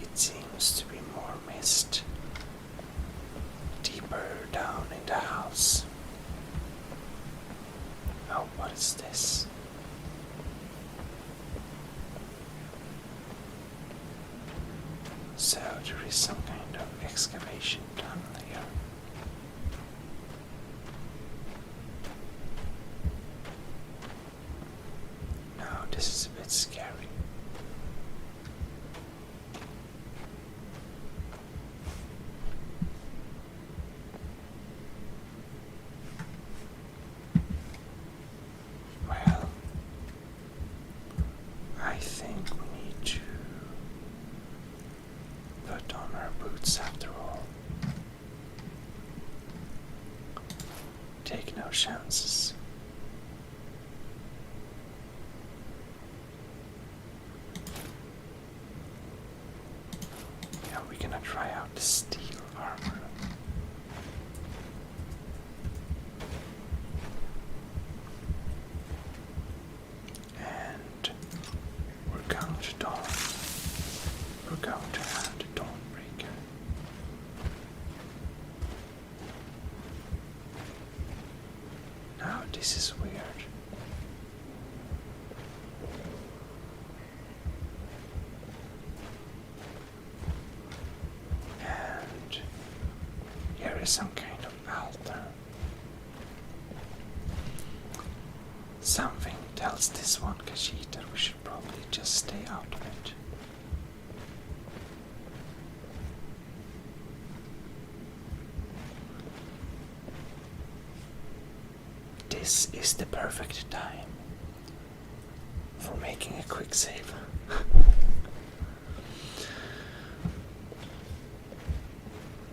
It seems to be more mist deeper down in the house. Oh, what is this? So there is some kind of excavation tunnel here. Now this is a bit scary. Well, I think we need to put on our boots after all. Take no chances. Yeah, we're gonna try out the steel armor. And we're going to dawn. We're going to have the Dawnbreaker. Now this is weird. And is some kind of altar. Something tells this one Khajiit that we should probably just stay out of it. This is the perfect time for making a quick save.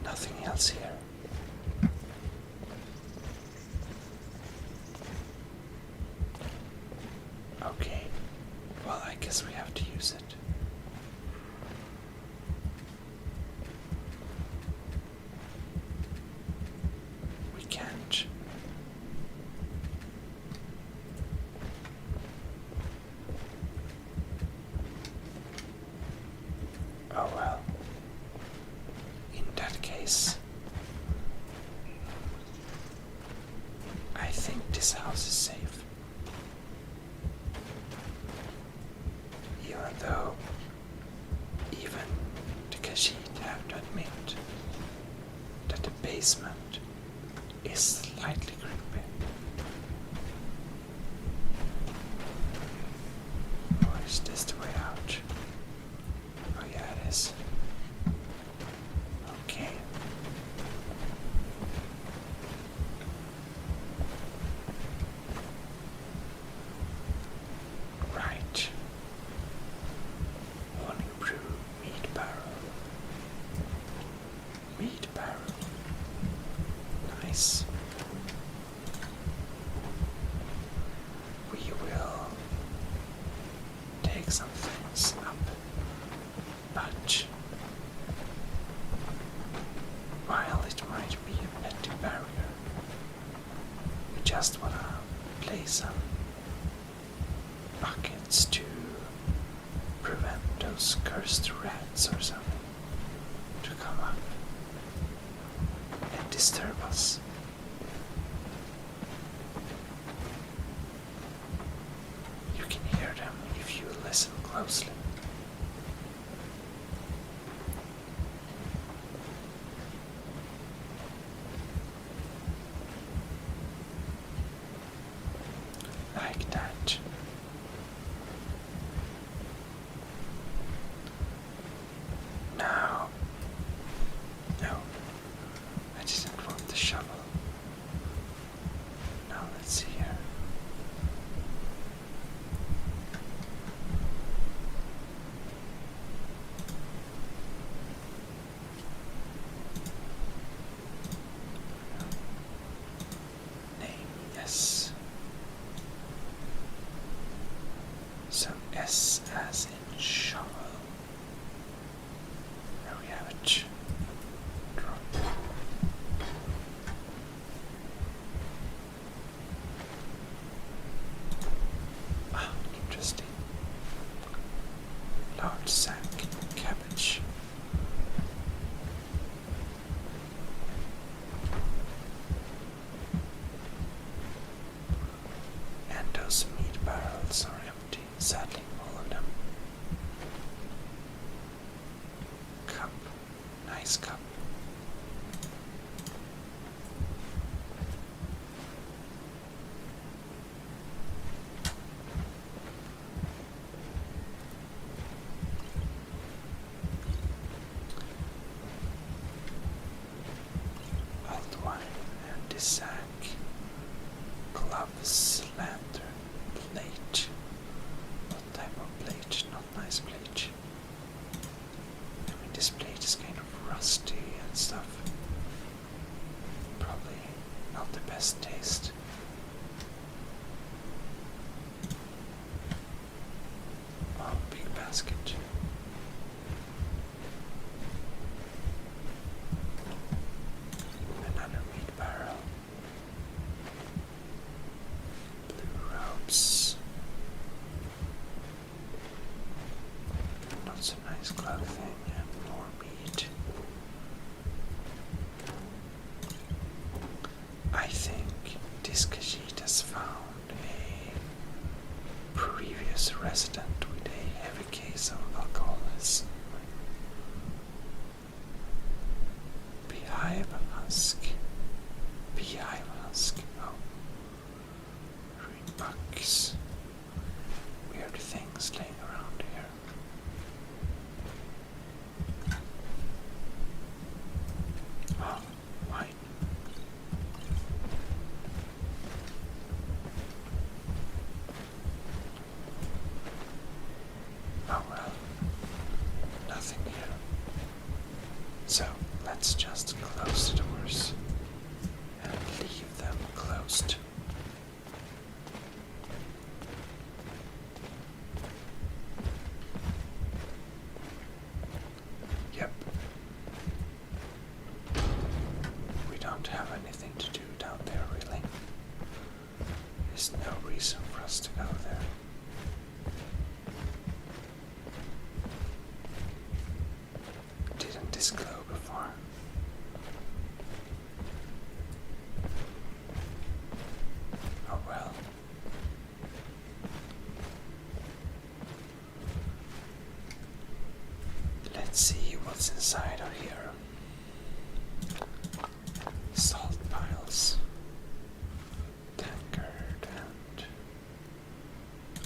Nothing else here. Okay, well, I guess we have to use it. We can't. Oh well. In that case, I think this house is safe. Even though even the Khajiit have to admit that the basement is slightly creepy. Or is this the way out? Oh yeah, it is. Okay. Right. Morning brew, meat barrel. Meat barrel. Nice. We will take some things up, but while it might be a petty barrier, we just wanna place some buckets to prevent those cursed rats or something to come up and disturb us. You can hear them if you listen closely. Like that. Now, no, I didn't want the shovel. Now let's see here. Name, yes. So S as in shovel. There we have it. Drop. Ah, interesting. Large sack, cabbage. And those meat barrels are empty, sadly, all of them. Cup, nice cup. Old wine and this sack. Gloves, lantern, plate. What type of plate? Not nice plate. I mean, this plate is kind of rusty and stuff. Probably not the best taste. Oh, big basket. Another meat barrel. Blue robes. Not so nice clothing and more meat. I think this Khajiit has found a previous resident with a heavy case of alcoholism. Beehive husk. So let's just close the doors and leave them closed. Yep. We don't have anything to do down there, really. There's no reason for us to go there. Didn't this glow before? Oh well. Let's see what's inside of here. Salt piles. Tankard and...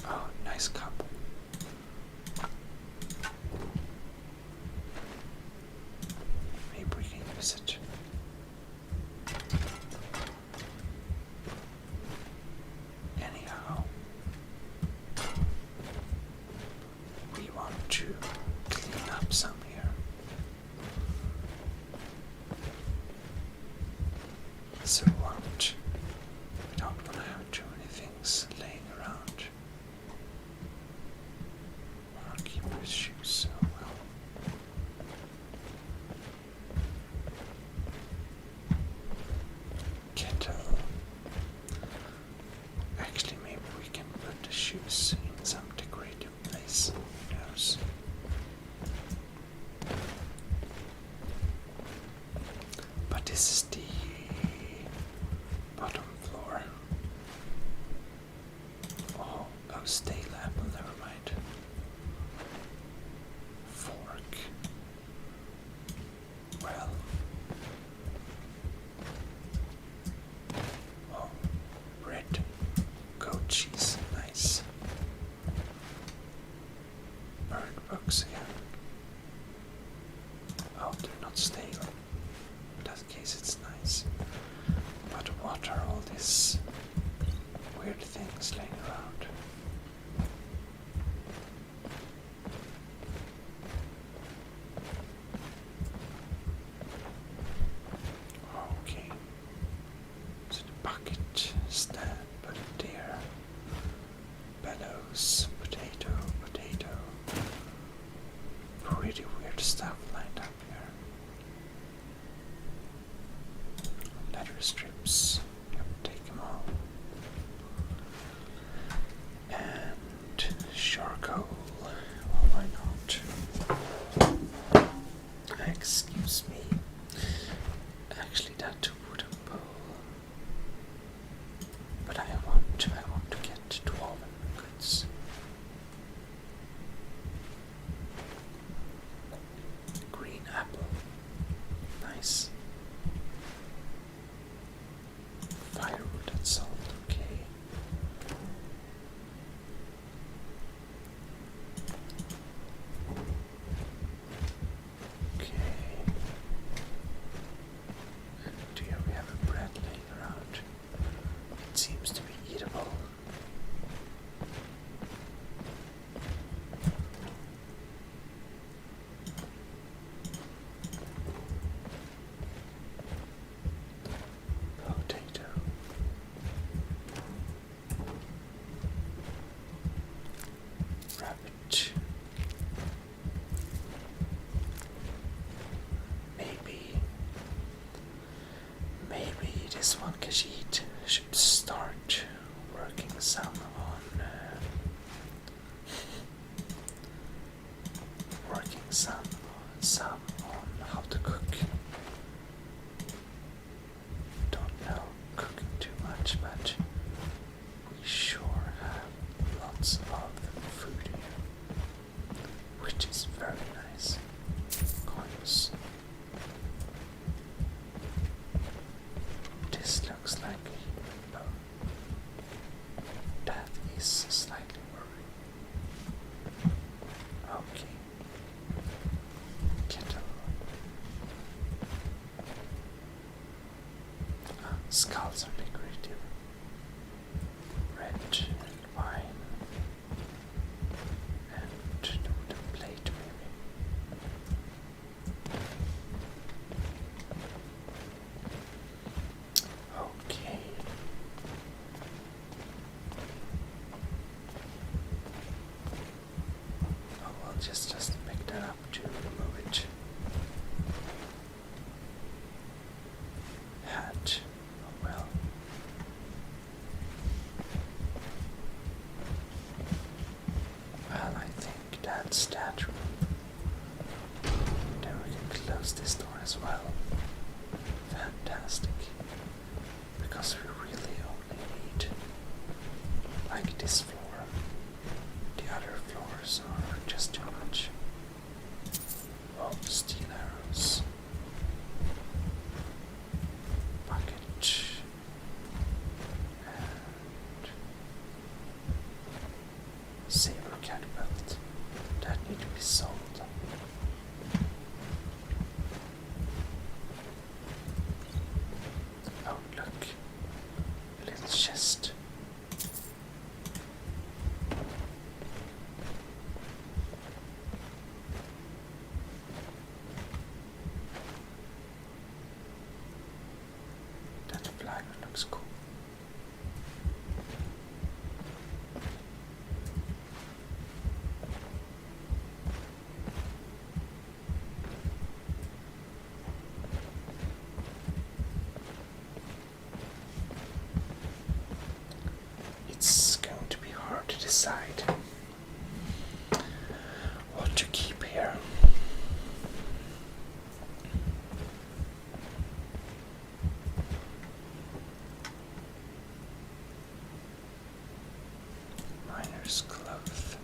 oh, nice cup. Maybe we can use it. Anyhow, we want to clean up some here. So we don't want to have too many things laying around. I want to keep his shoes so well. Kettle. Actually, maybe we can put the shoes in some decorative place. Who knows? But this is the bottom floor. Oh, stale apple, never mind. Fork. Well. Oh, red goat cheese, nice. Bird books again. Oh, they're not stale. In that case, it's nice. But what are all these weird things laying around? Okay. So the bucket stand, but deer, bellows, potato, potato. Pretty weird stuff lined up here. Leather strips. Yep, take them all. And charcoal. Well, why not? Excuse me. Actually, that wooden bowl. But I want to get 12 goods. Green apple. Nice. Firewood and salt, okay. Okay. And here we have a bread laying around. It seems to be eatable. Potato. Rabbit. Maybe this one Khajiit should start working some on how to cook. Don't know cooking too much, but we sure have lots of food here, which is very nice. Coins. This looks like a bone. That is slightly worrying. Okay. Kettle. Skulls are decorative. Red and wine. And the plate maybe. close this door as well. Fantastic. Because we really only need like this floor. The other floors are just too much. Oh, steel arrows. Bucket. And saber cat belt. That need to be sold. Oh, look. A little chest. That flag looks cool. It's going to be hard to decide what to keep here. Miner's cloth.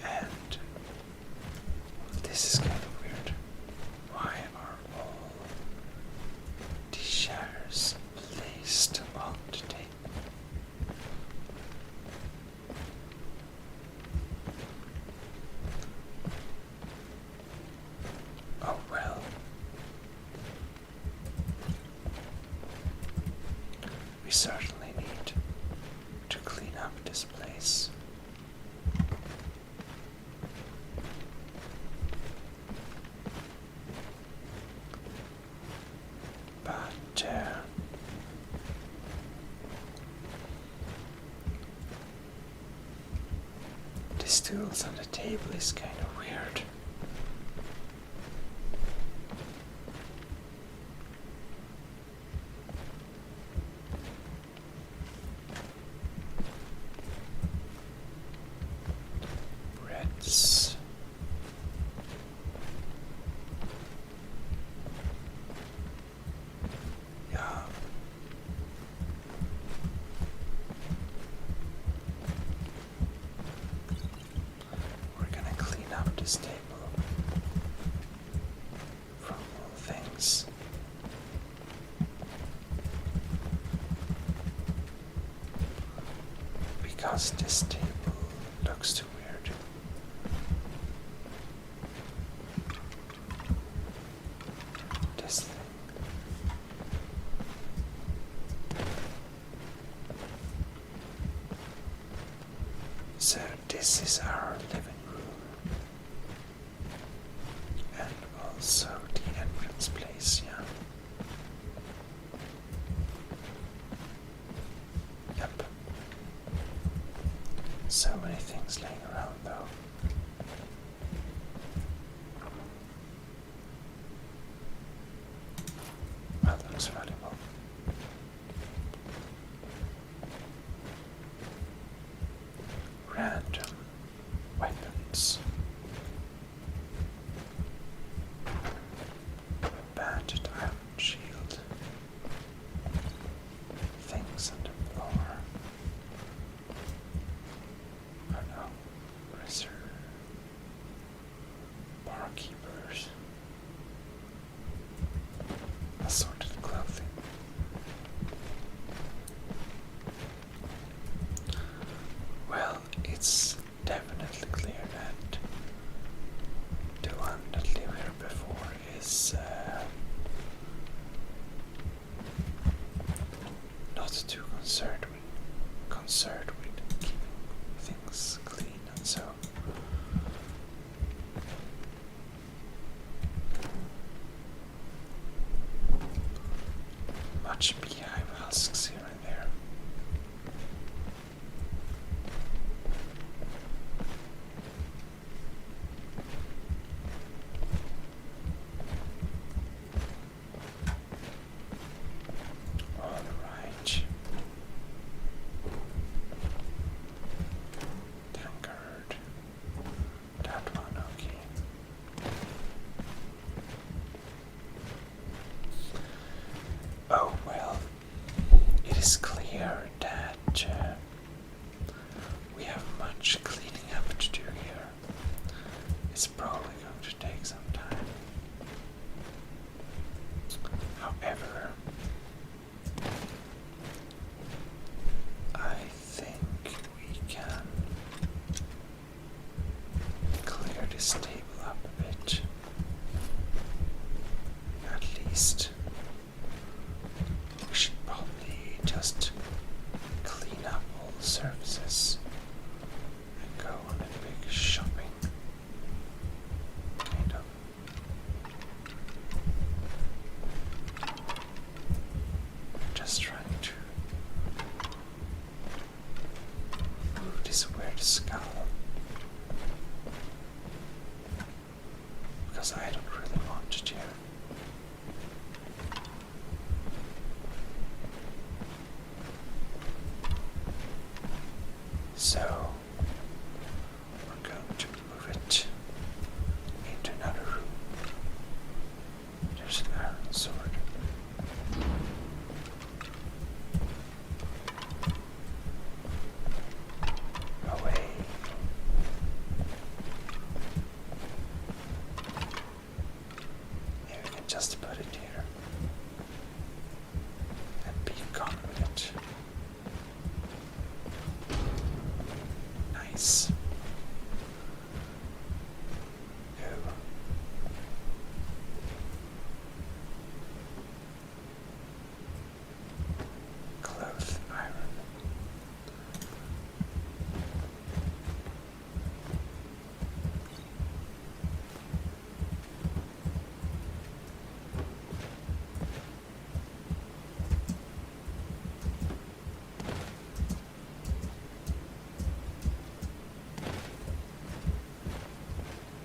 And this is kind of weird. Why are all these shares placed on the table? Oh well. We certainly need to clean up this place. But the stools on the table is kind of weird. Breads. Yeah. We're gonna clean up this table from all things. Because this table looks too weird. This thing. So this is our living room. And also the entrance place, yeah. Yep. So many things laying around though. Well, that looks valuable. Random weapons. Banded iron shield. Things on the floor. Oh no. Reserve. Barkeepers. Assorted clothing. Well, it's definitely clear that the one that lived here before is not too concerned with keeping things clean and so. Much beehive husks here and there. this weird skull. Because I don't really want to. So we're going to move it into another room. There's an iron sword. Away. Yeah, we can just put it here and be gone with it. Nice. Go. Cloth iron.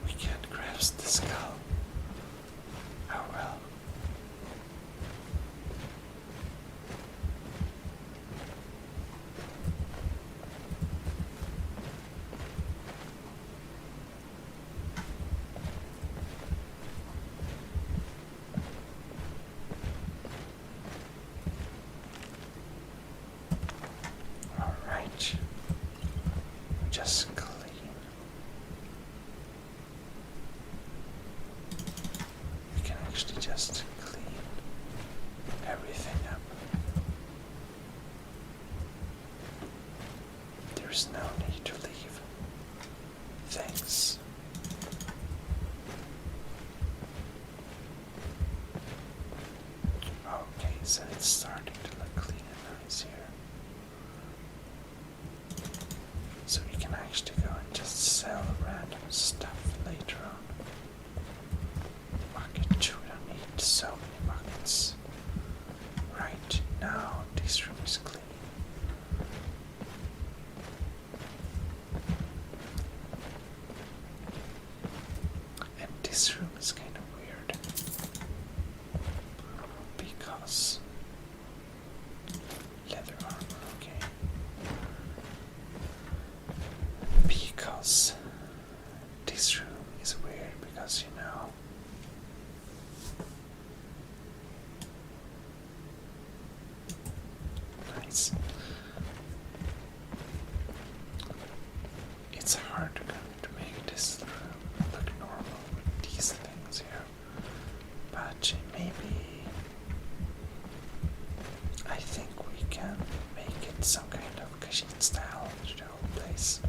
We can't grasp the skull. Oh well. All right. Just clean. We can actually just clean everything up. There's no need to leave things. Okay, so it's starting to look clean and nice here. So we can actually go and just sell random stuff later on. Bucket, we don't need so many buckets. Right now, this room is clean. And this room is kind of weird. Because leather armor, okay. Because this room is weird because you know nice. It's hard to make this room look normal with these things here. But maybe I think we can make it some kind of Kashin style to the whole place.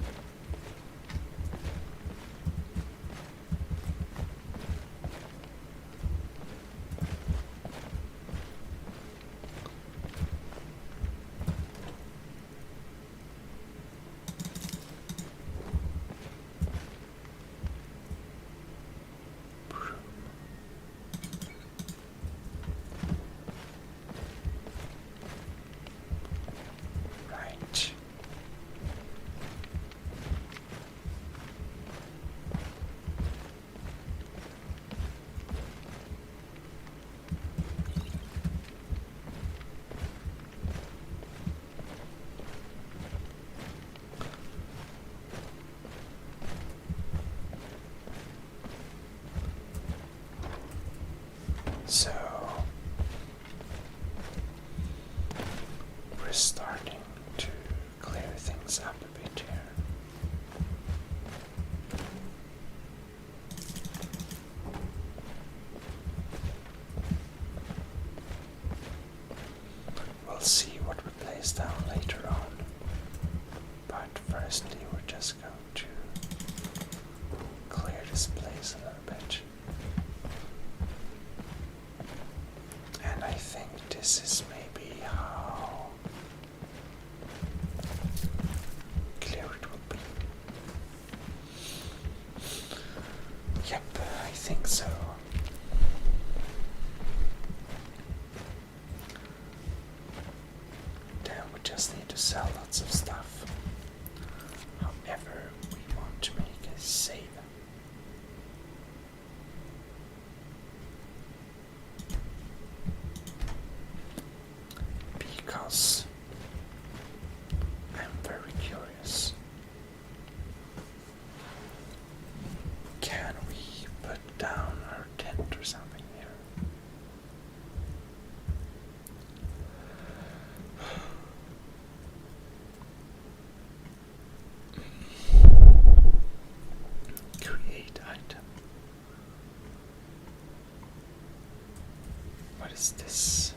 is this?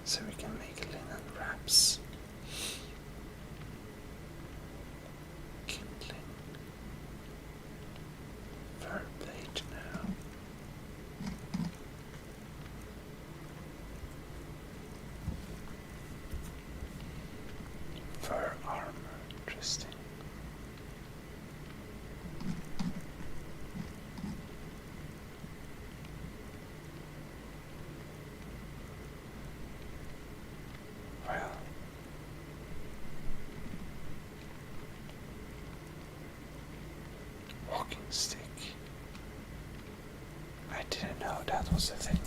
So we can make linen wraps. Kindling. Fur blade now. Fur armor, interesting. Well, walking stick. I didn't know that was a thing.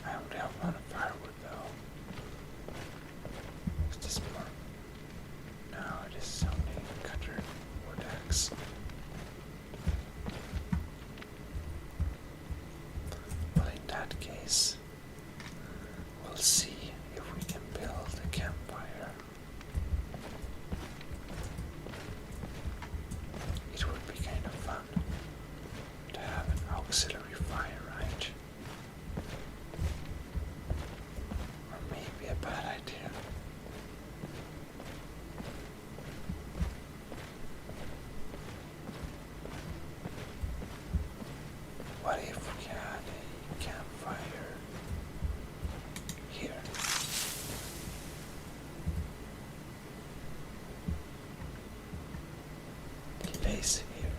I only have one firewood though. Is this more? No, it is only cutter wood axe. Well, in that case, we'll see if we can build a campfire. It would be kind of fun to have an auxiliary fire, right? Or maybe a bad idea. What if we had a campfire here? Place here.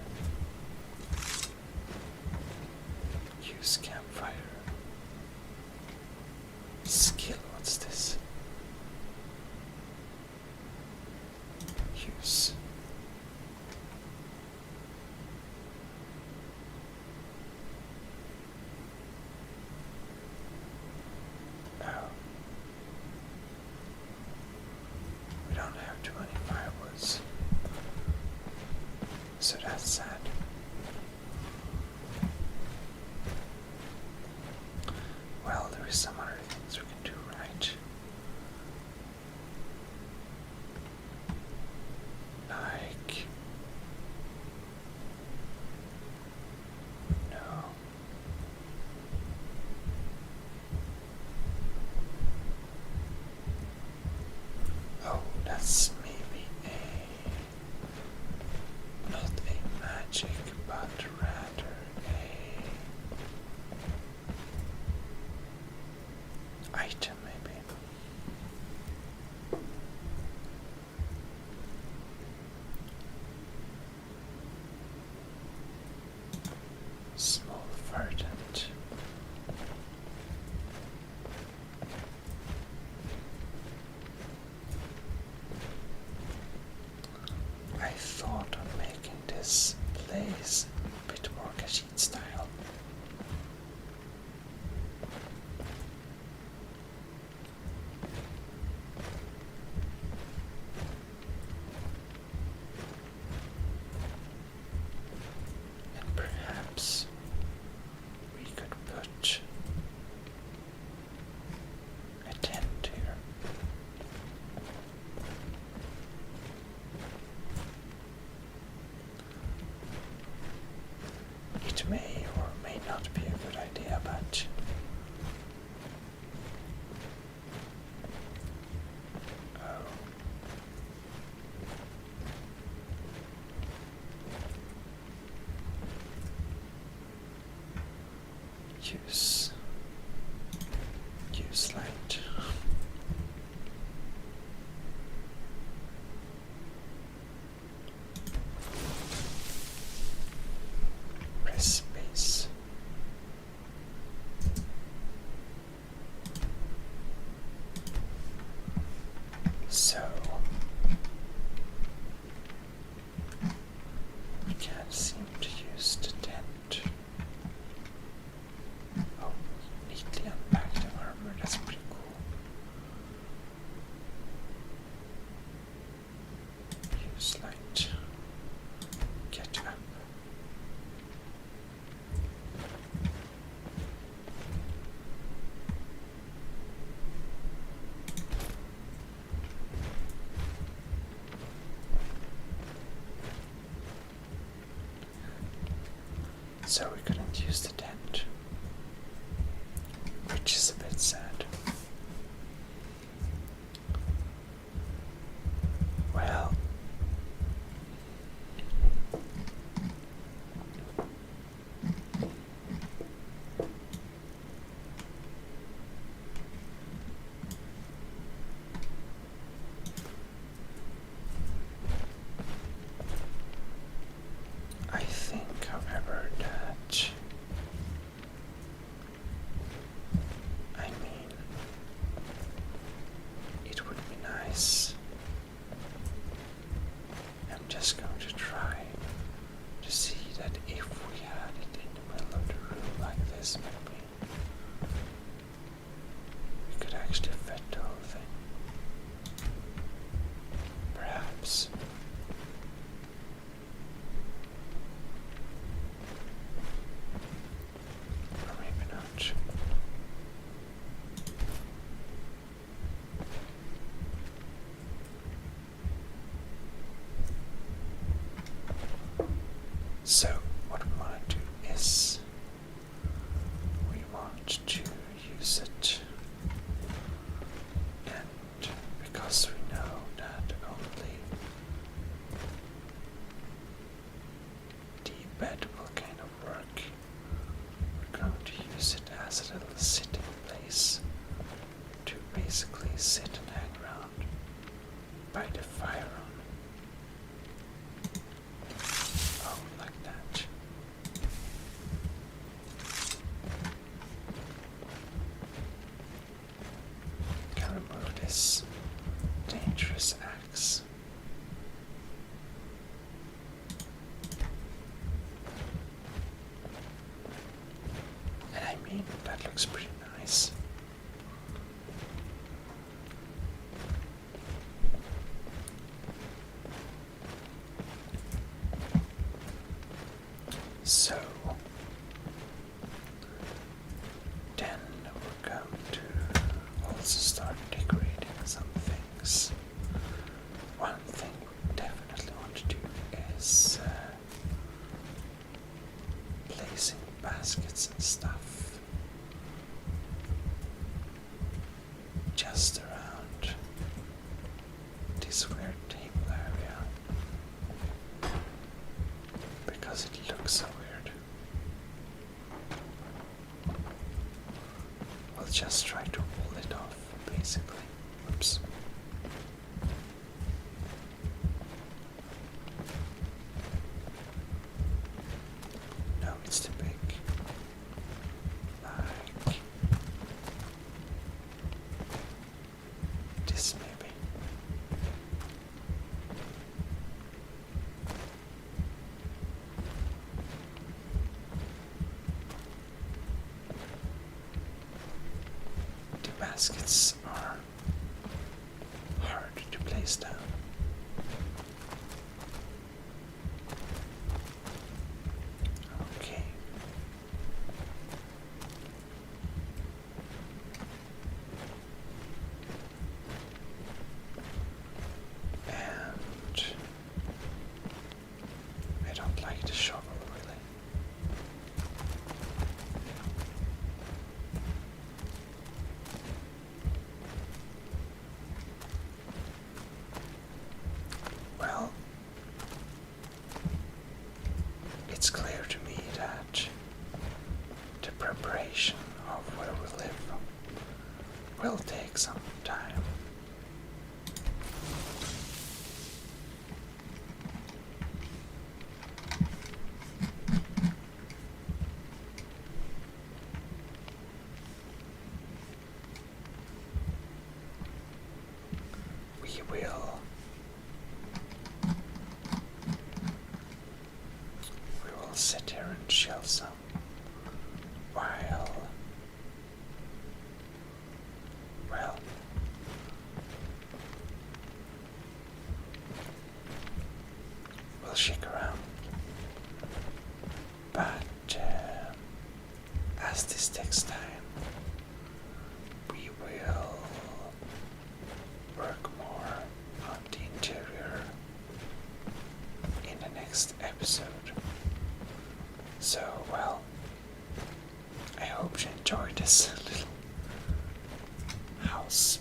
Use campfire. Skill, what's this? Use. Oh. We don't have too many firewoods. So that's sad. Well, there is some other things we can do, right? Like... No. Oh, that's maybe not a magic, but rather a item, maybe. Small verdant. I thought of making this place a bit more Khajiit style. And perhaps we could put a tent here. It may or may not be a good idea, but oh. Use light. Press space. So we can't seem to use the tent. Oh, neatly unpacked armor, that's pretty cool. Use light. Get up. so we couldn't use the tent, which is a bit sad. Well, I think, however, that it would be nice. I'm just going to try to see that if we had it in the middle of the room like this, maybe we could actually fit the whole thing. Perhaps. Or maybe not. So, what we want to do is we want to use it, and because we know that only the bed will kind of work, we're going to use it as a little sitting place to basically sit and hang around by the fire on. Oh, like that. Can remove this dangerous axe. And I mean, that looks pretty nice. So, then we're going to also start decorating some things. One thing we definitely want to do is placing baskets and stuff just around this weird table area, because it looks so weird. We'll just try to pull it off, basically. Oops. No, it's too big. Like this, maybe. The baskets are hard to place down. Okay. And I don't like the shovel, really. Well, it's clear to me that the preparation of where we live will take some time. We will sit here and chill some while, well, we'll shake around. But as this takes time, we will work more on the interior in the next episode. So, well, this little house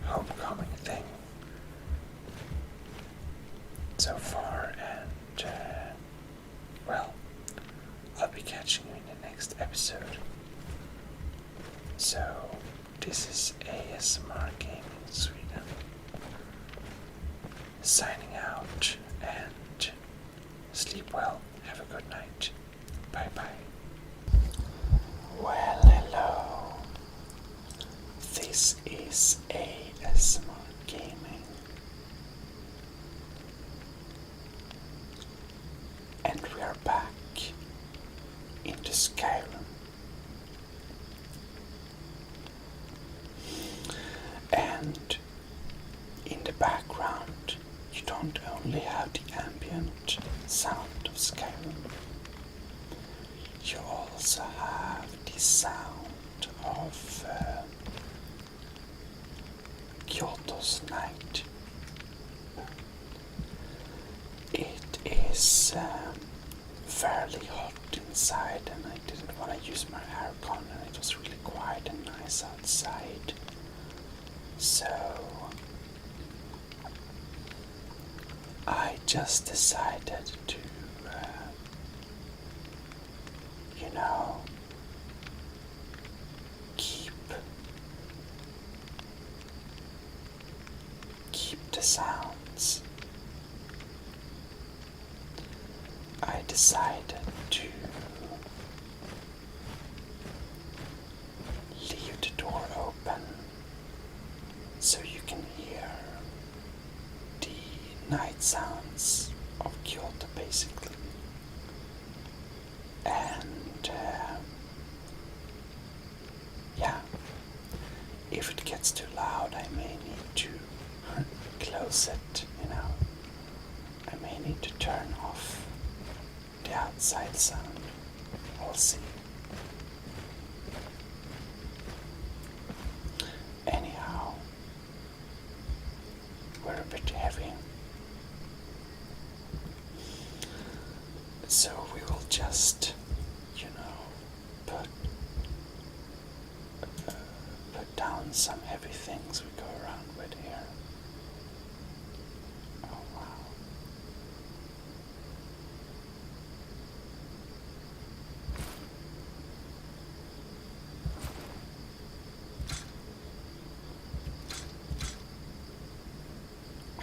homecoming thing so far, and well, I'll be catching you in the next episode. So this is ASMR Gaming Sweden signing out, and sleep well, have a good night, bye bye. Well, hello, this is ASMR Gaming, and we are back into Skyrim. And in the background, you don't only have the ambient sound of Skyrim, you also have the sound of Kyoto's night. It is fairly hot inside, and I didn't want to use my aircon, and it was really quiet and nice outside. So I just decided to, you know, keep the sounds. I decided to leave the door open so you can hear the night sounds of Kyoto, basically. And yeah, if it gets too loud, I may need to close it, you know. I may need to turn off the outside sound. We'll see. Anyhow, we're a bit heavy, so we will just, you know, put down some heavy things we go around with here. Oh wow.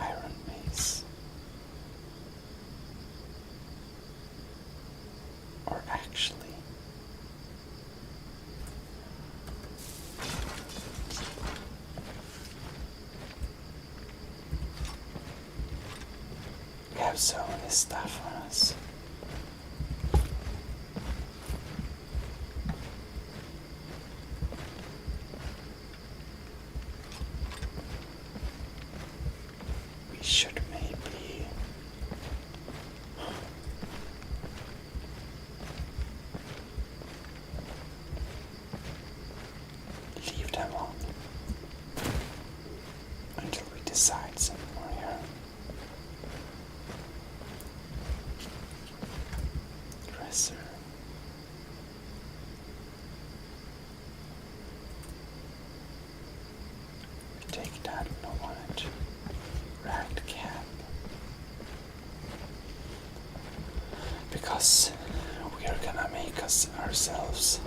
Iron mace. Or actually, we have so many stuff on us. We should maybe leave them on until we decide some more here. Dresser. We take that, we don't want it. Ragged cap. Because we are gonna make ourselves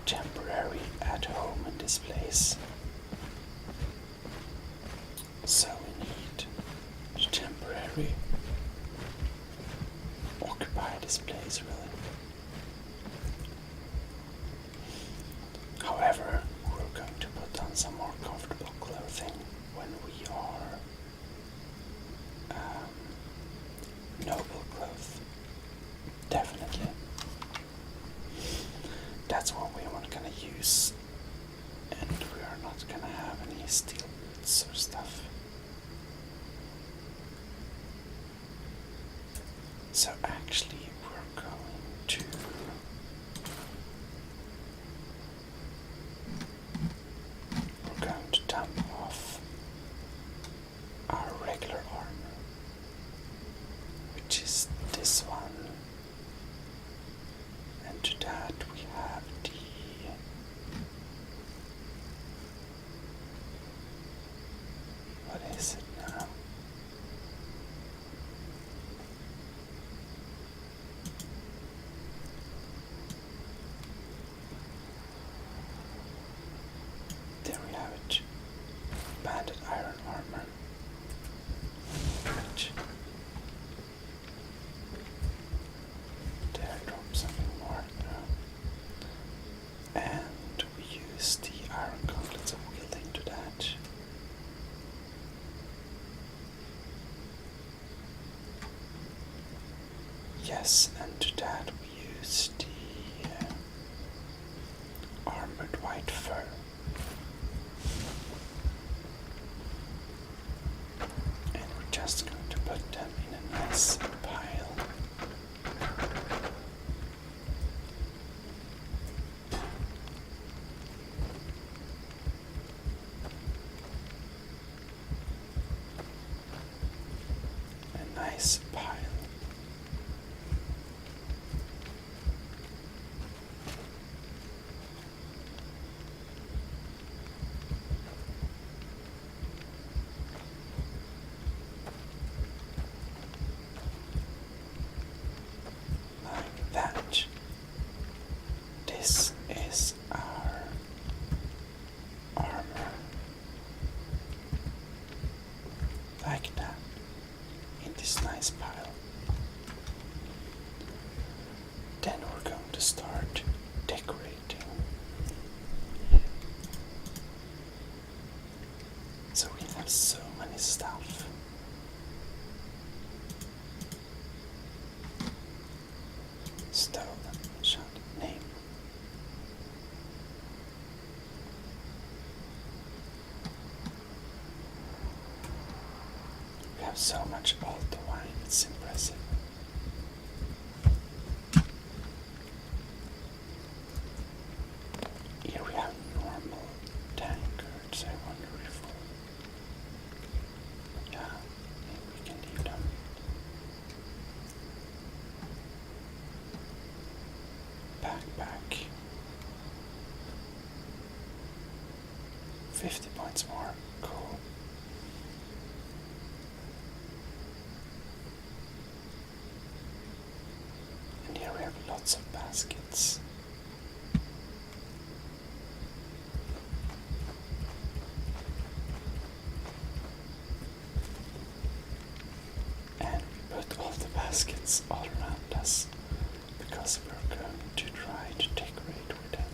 temporary at home in this place. So we need to temporarily occupy this place, really. However, we're going to put on some more comfortable clothing when we are noble clothes. Definitely. That's what we are gonna use, and we are not gonna have any steel boots or stuff. So actually, we're going to dump off our regular armor, which is this one, and to that Yes, and to that we use the armored white fur. And we're just going to put them in a nice pile. A nice pile. Like that. This is our armor. Like that. In this nice pile. Then we're going to start decorating. So we have so many stuff. Stolen shot name. We have so much old wine, it's impressive. Here we have normal tankards. I wonder if yeah, maybe we can leave them. Backpack. 50 points more. Cool. And here we have lots of baskets. And we put all the baskets all around us because we're going to try to decorate with them.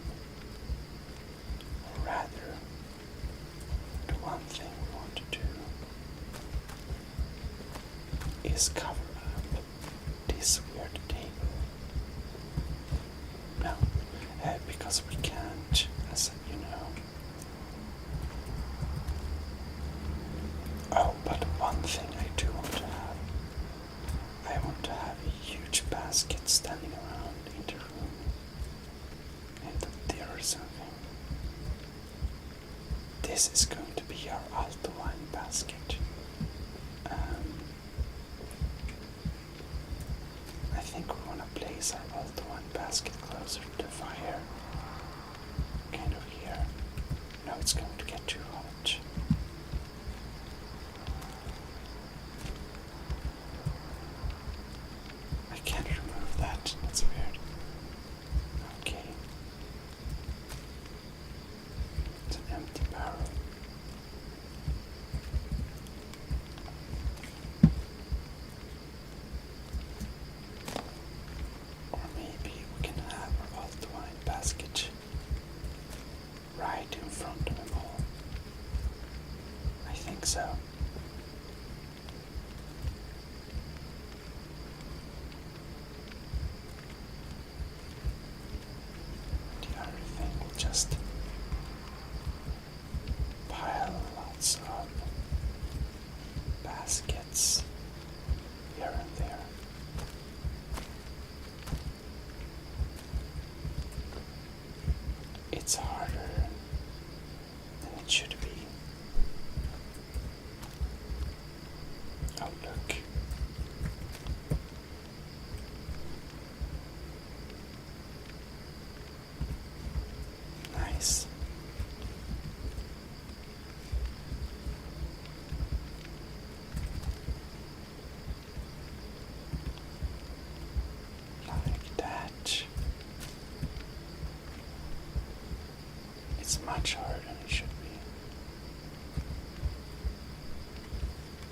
Or rather, the one thing we want to do is cover up this weird table. No, because we can't, as you know. Oh, but one thing I do want to have. I want to have a huge basket standing around in the room. And there or something. This is going to be our alto wine basket. I think we want to place our alto wine basket closer to the fire. Kind of here. No, it's going to get too hot. I can't remove that. That's weird. Okay. It's an empty barrel. Or maybe we can have our alto wine basket right in front of them all. I think so. The other thing will just pile lots of baskets here and there. It's harder than it should be. Oh, look. Nice. Like that. It's much harder than it should be.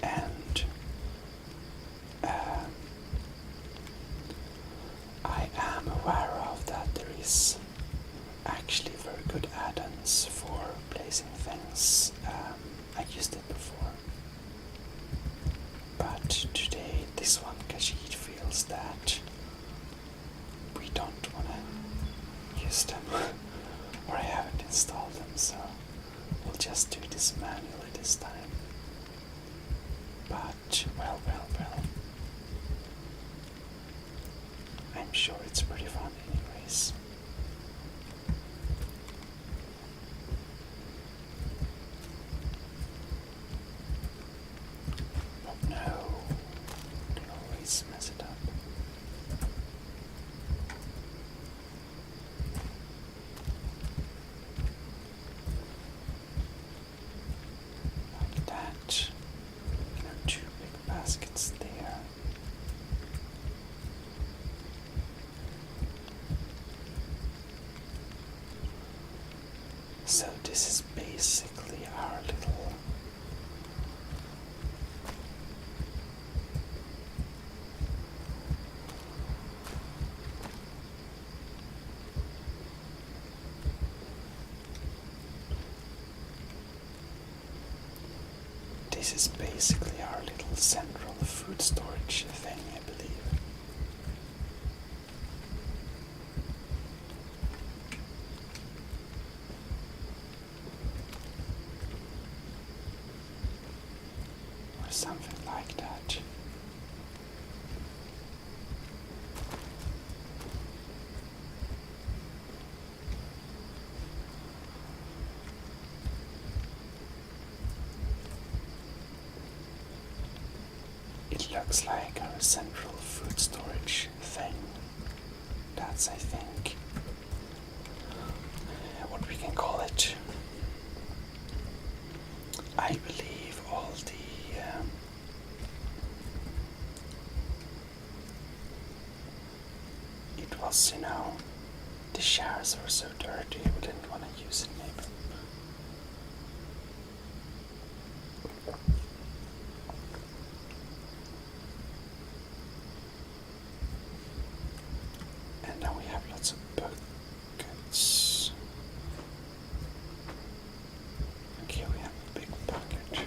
And I am aware of that there is actually very good add-ons for placing things. I used it before. But today this one Khajiit feels that use them. Or I haven't installed them, so we'll just do this manually this time. But, well. I'm sure it's pretty fun anyways. Oh no, can always mess it up. Like that. You know, 2 big baskets there. So this is basically our little central food storage thing, I believe. Or something like that. It looks like our central food storage thing. That's, I think, what we can call it. I believe all the it was, you know, the showers were so dirty we didn't want to use it maybe. And now we have lots of buckets. Okay, we have a big bucket.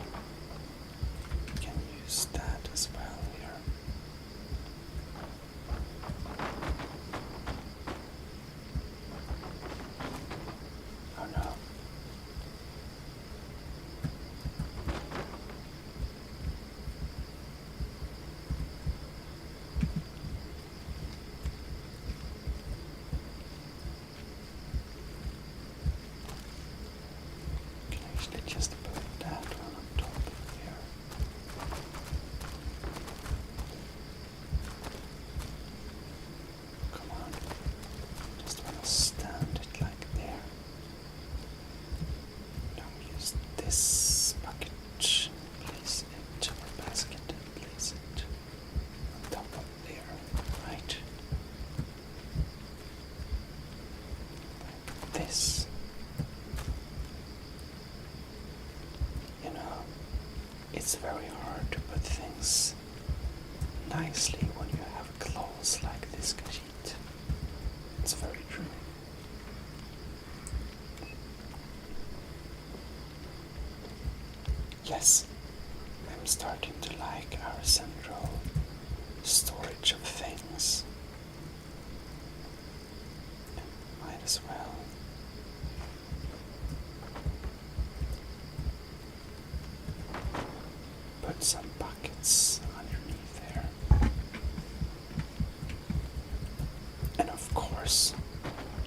We can use that as well here. Oh no. Can I actually just put that one on top of here? Come on. Just want to stand it like there. Now we use this bucket, place it, or basket, and place it on top of there, right? Like this. You know, it's very hard to put things nicely when you have clothes like this, Kajit. It's very true. Yes, I'm starting to like our central storage of things. Might as well. Put some buckets underneath there. And of course,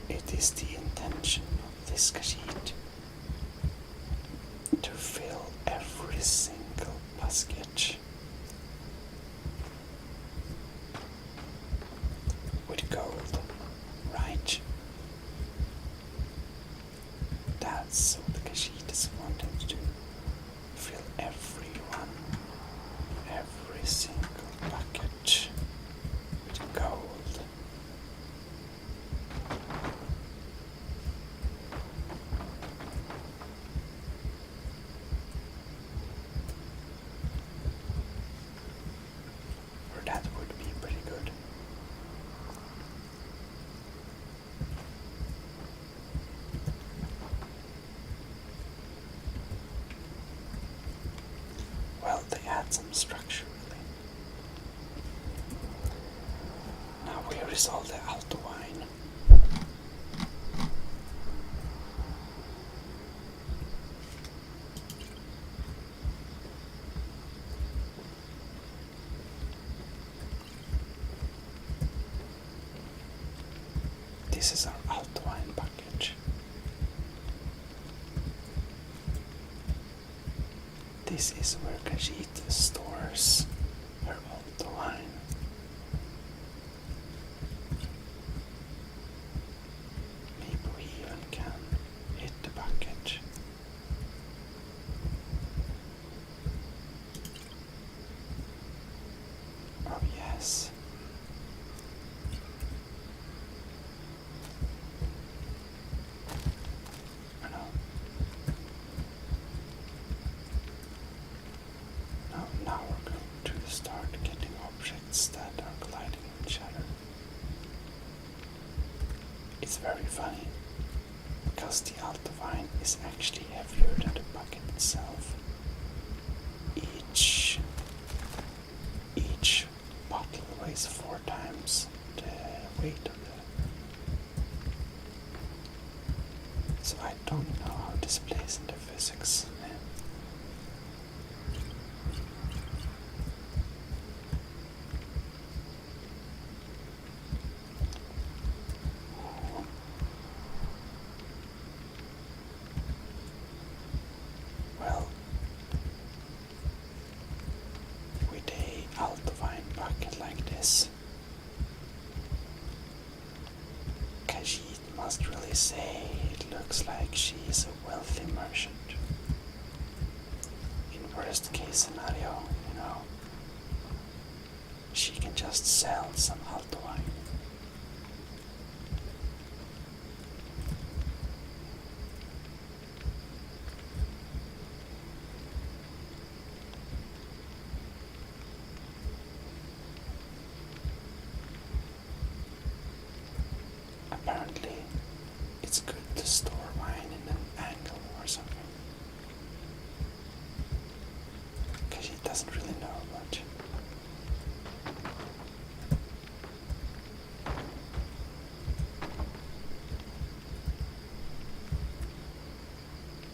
it is the intention of this Kajit to fill every single basket with gold, right? That's what the Kajit is wanting to do. Fill every single bucket with gold. Or that would be pretty good. Well, they add some structure, really. Now where is all the alto wine? this is our alto wine bucket. This is where Khajiit stores her alto wine. Maybe we even can hit the bucket. Oh yes. Oh, no. Now we're going to start getting objects that are colliding with each other. It's very funny, because the alto wine is actually heavier than the bucket itself. Each bottle weighs 4 times the weight of the... So I don't know how this plays in the physics. Well, with a alto wine bucket like this, Khajiit must really say it looks like she is a wealthy merchant. In worst case scenario, she can just sell some alto wine. Apparently, it's good to store wine in an angle or something. Because he doesn't really know much.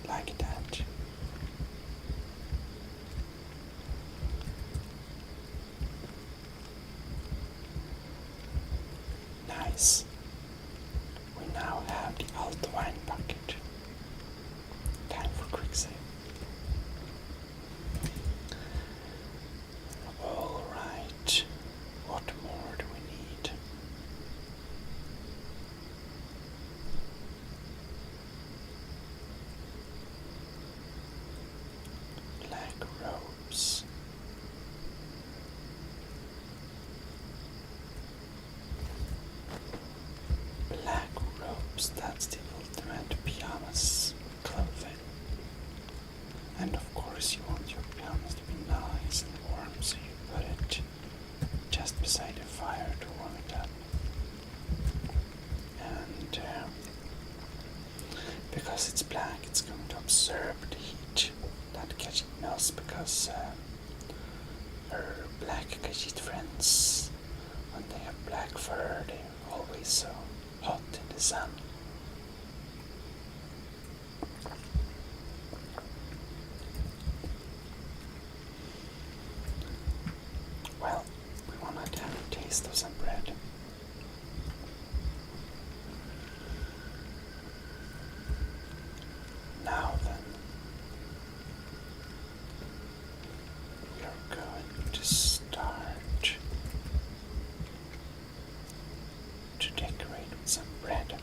Like that. Nice. We now have the alto wine bucket. Time for quick save. Alright. What more do we need? Black robes. Black robes, that's the ultimate pyjamas clothing. And of course you want your pyjamas to be nice and warm, so you put it just beside the fire to warm it up. And because it's black, it's going to absorb the heat that Khajiit knows, because her black Khajiit friends, when they have black fur, they're always so hot in the sun. Well, we want to have a taste of some bread. Now then, we are going to start to decorate with some bread.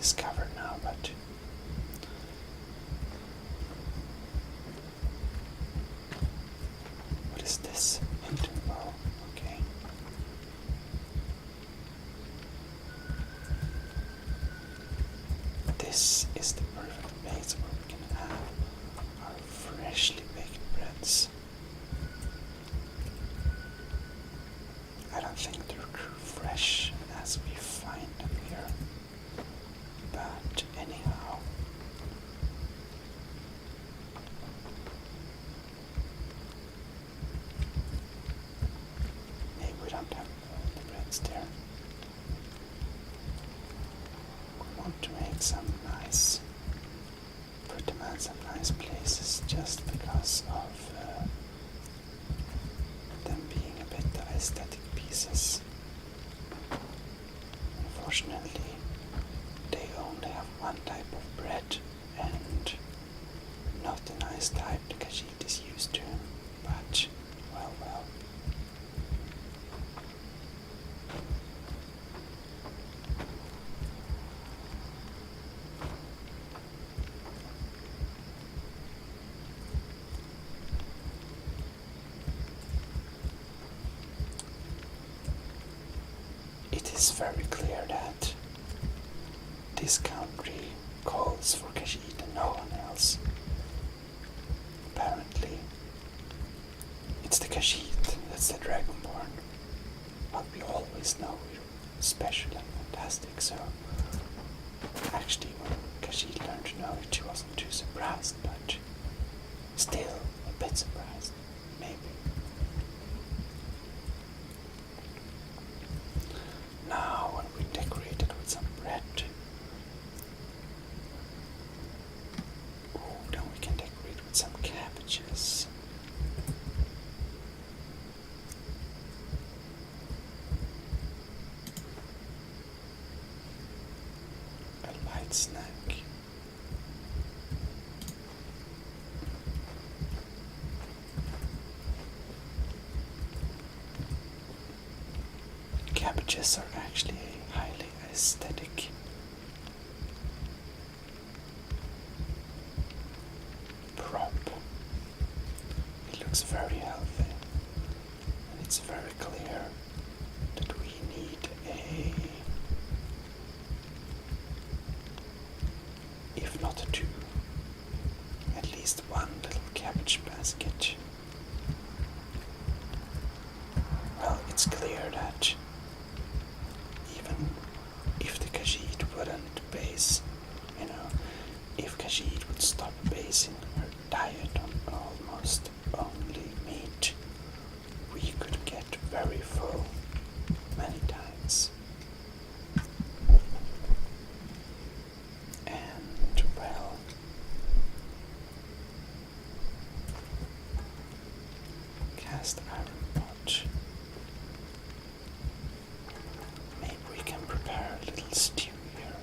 discover now, but what is this? Interval, okay. This is the perfect base where we can have our freshly baked breads. I don't think they're true fresh as we find them here, but anyhow. Maybe we don't have all the breads there. We want to make some nice, put them in some nice places just because of them being a bit aesthetic pieces. Unfortunately, they only have one type of bread and not the nice type the Khajiit is used to, but well. It is very clear that this country calls for Khajiit and no one else. Apparently, it's the Khajiit that's the Dragonborn. But we always know we're special and fantastic, so actually when Khajiit learned to know it, she wasn't too surprised, but still a bit surprised, maybe. Now when we decorate it with some bread, then we can decorate with some cabbages. A light snack. Cabbages are actually a highly aesthetic prop. It looks very healthy, and it's very clear that we need if not two, at least one little cabbage basket. Well, it's clear that even if the Khajiit wouldn't base, if Khajiit would stop basing her diet on almost only meat, we could get very full many times. And, well, cast iron pot. Maybe we can prepare a little stew here.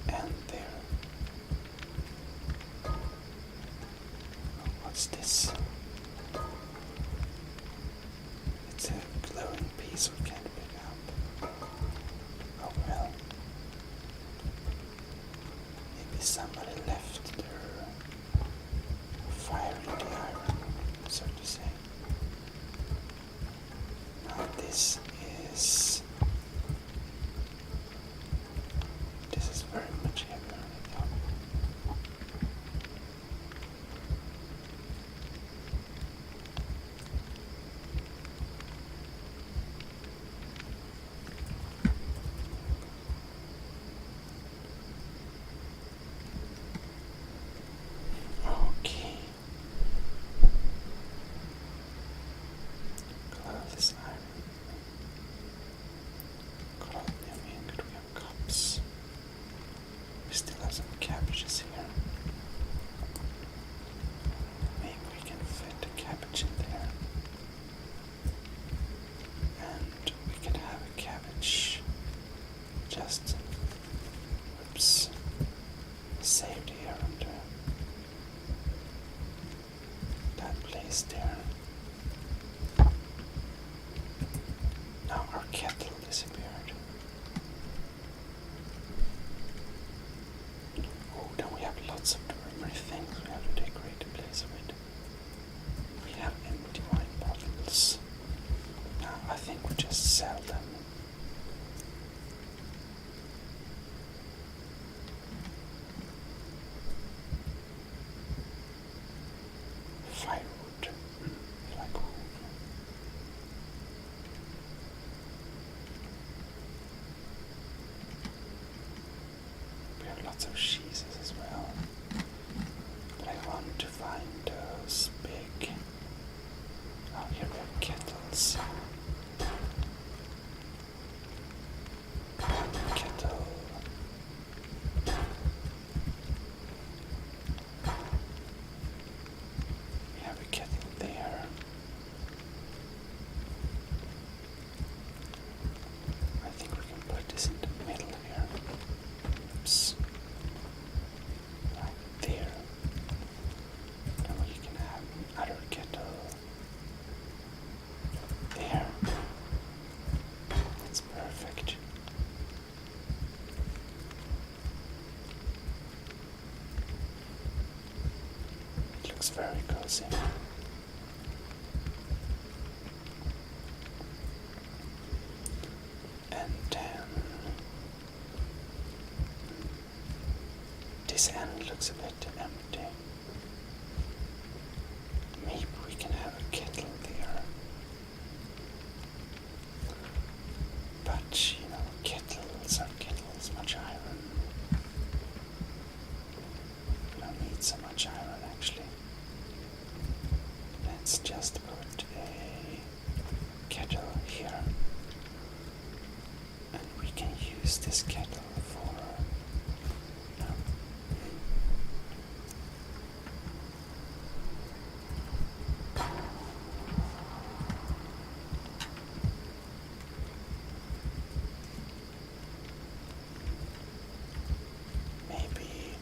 And there. What's this? It's a glowing piece we can't pick up. Oh well. Maybe somebody left their fire in the iron, so to say. Now this is very much heavier than I thought. is there. Now our kettle disappeared. Oh, then we have lots of dormer things we have to decorate the place with. We have empty wine bottles. Now I think we just sell them. Firewood. Like wood. We have lots of cheeses as well. But I want to find those big. Oh, here we have kettles. Kettle. We have a kettle there. I think we can put this in the middle here. Oops. Right there. Then we can have another kettle there. That's perfect. It looks very cozy. And then this end looks a bit empty. Maybe we can have a kettle there. But, you know, kettles are kettles, much iron. We don't need so much iron actually. Let's just put a kettle here. And we can use this kettle for maybe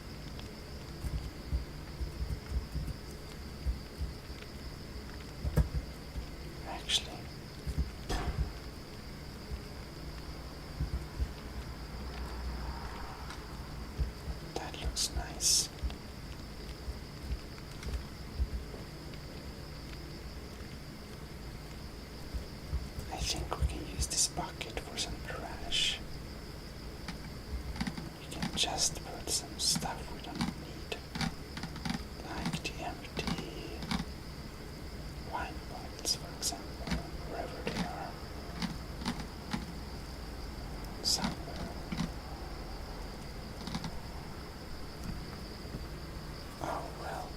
actually that looks nice. I think we can use this bucket for some trash. We can just put some stuff we don't need, like the empty wine bottles, for example, wherever they are. Somewhere. Oh well.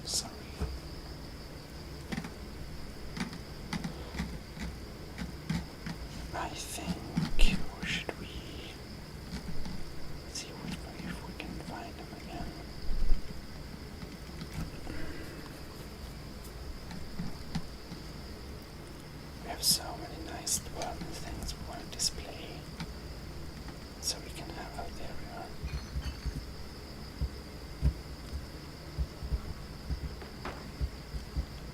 Sorry. I think, or should we see if we can find them again? We have so many nice dwelling things we want to display, so we can have out there we are.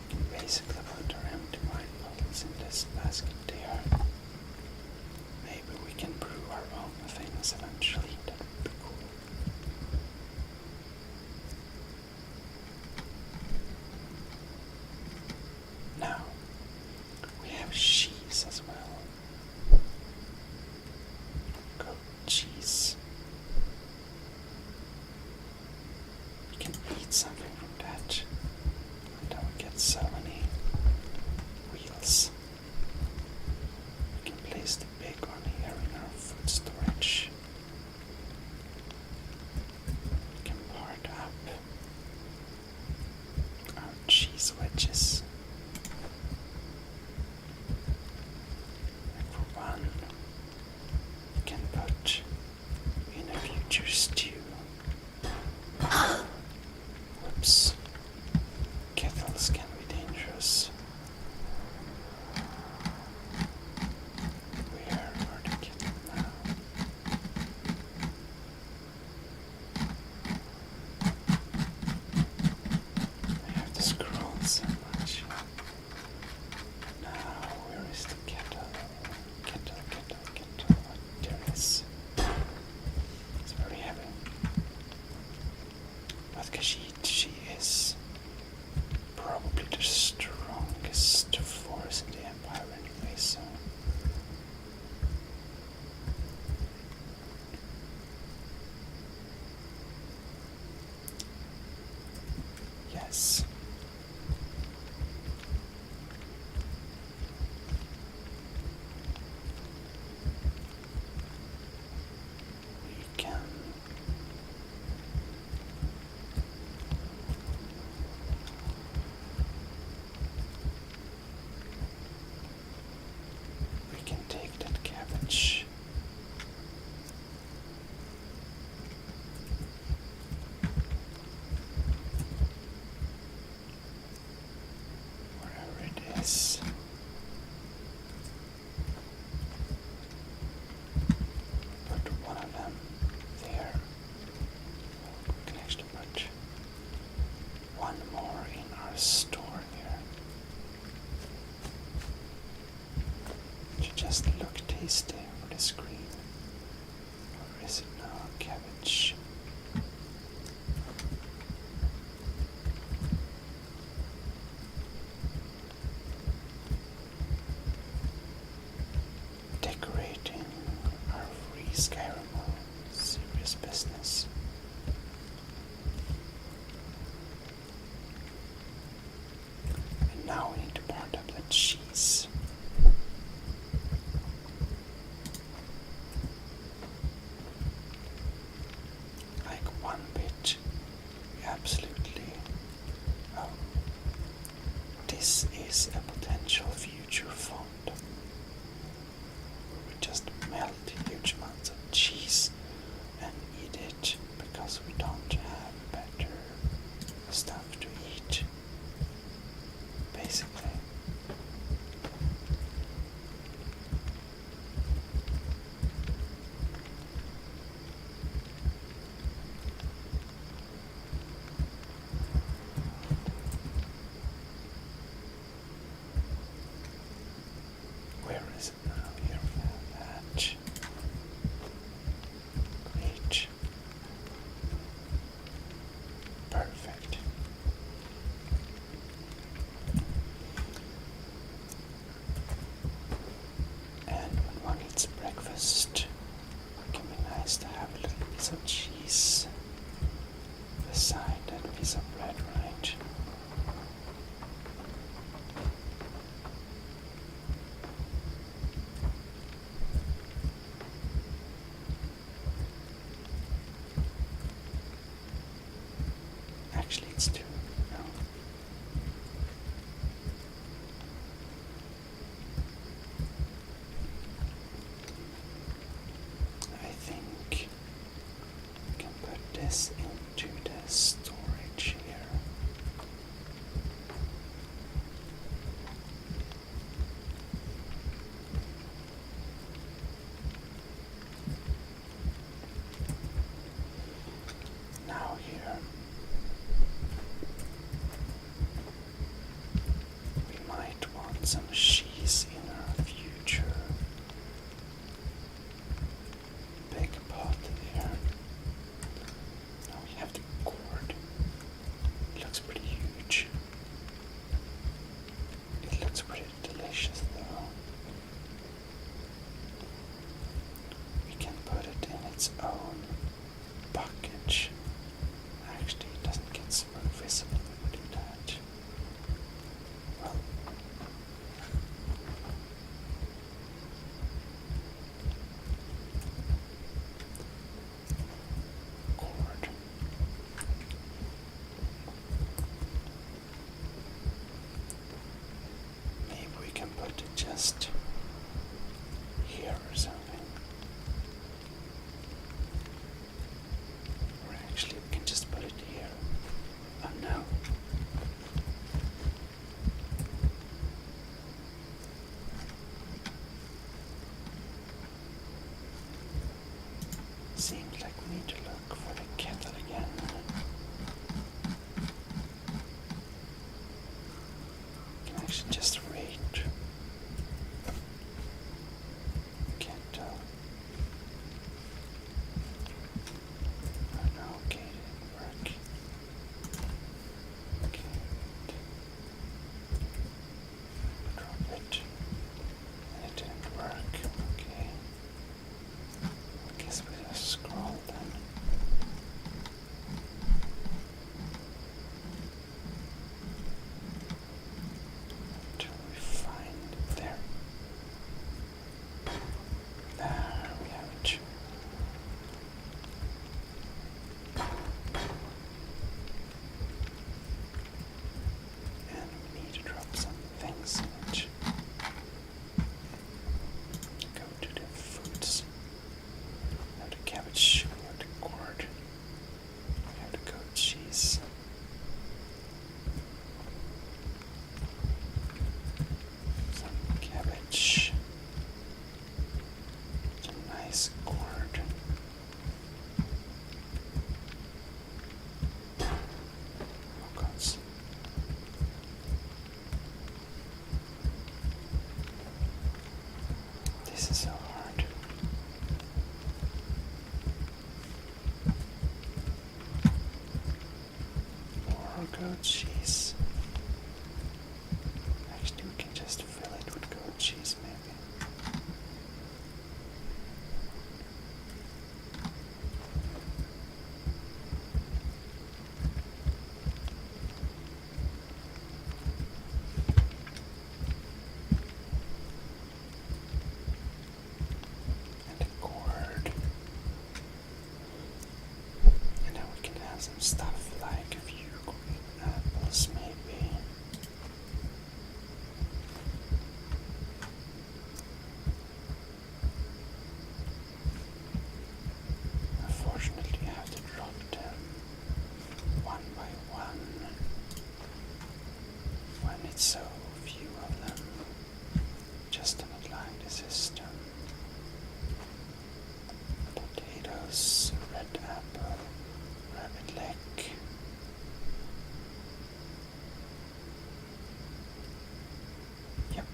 We can basically put our empty wine bottles in this basket there. Maybe we can brew our own things eventually. That would be cool. Now, we have cheese as well. Goat cheese. We can eat something from that. And then we get so many wheels. We can place the big one here in our food storage. We can part up our cheese wedges. And for one, we can put in a future stew. Whoops. Kettles can be dangerous. Khajiit, she is probably the strongest force in the Empire anyway, so... Yes. We can... We can take that cabbage. Wherever it is. Put one of them there. We can actually put one more in our store here. To just look tasty for the screen. Or is it now cabbage? Decorating our free Skyrim world. Serious business. And now we need to part up the cheese. Like one bit. We absolutely... Oh. This is a potential future font. We just melt huge amounts of cheese and eat it because we don't have better stuff to eat. Basically. Where is it now? Here we have that. Great. Perfect. And when one eats breakfast, it can be nice to have a little piece of cheese beside that piece of bread, right? Actually, it's two. No. I think we can put this into the storage here. Now here we might want some cheese in our future big pot there. Now we have the gourd. It looks pretty huge. It looks pretty delicious though. We can put it in its own bucket. Actually, it doesn't get super visible when we do that. Well, gourd. Maybe we can put it just here or something. Or actually, we can just put it here. Oh no. Seems like we need to look for the kettle again. Can actually just rate. goat cheese. Actually, we can just fill it with goat cheese, maybe. And a gourd. And then we can have some stuff like a few green apples, maybe. Unfortunately, I have to drop them one by one when it's so few of them, just to not lag the system. Potatoes, red apple, rabbit leg. Yep.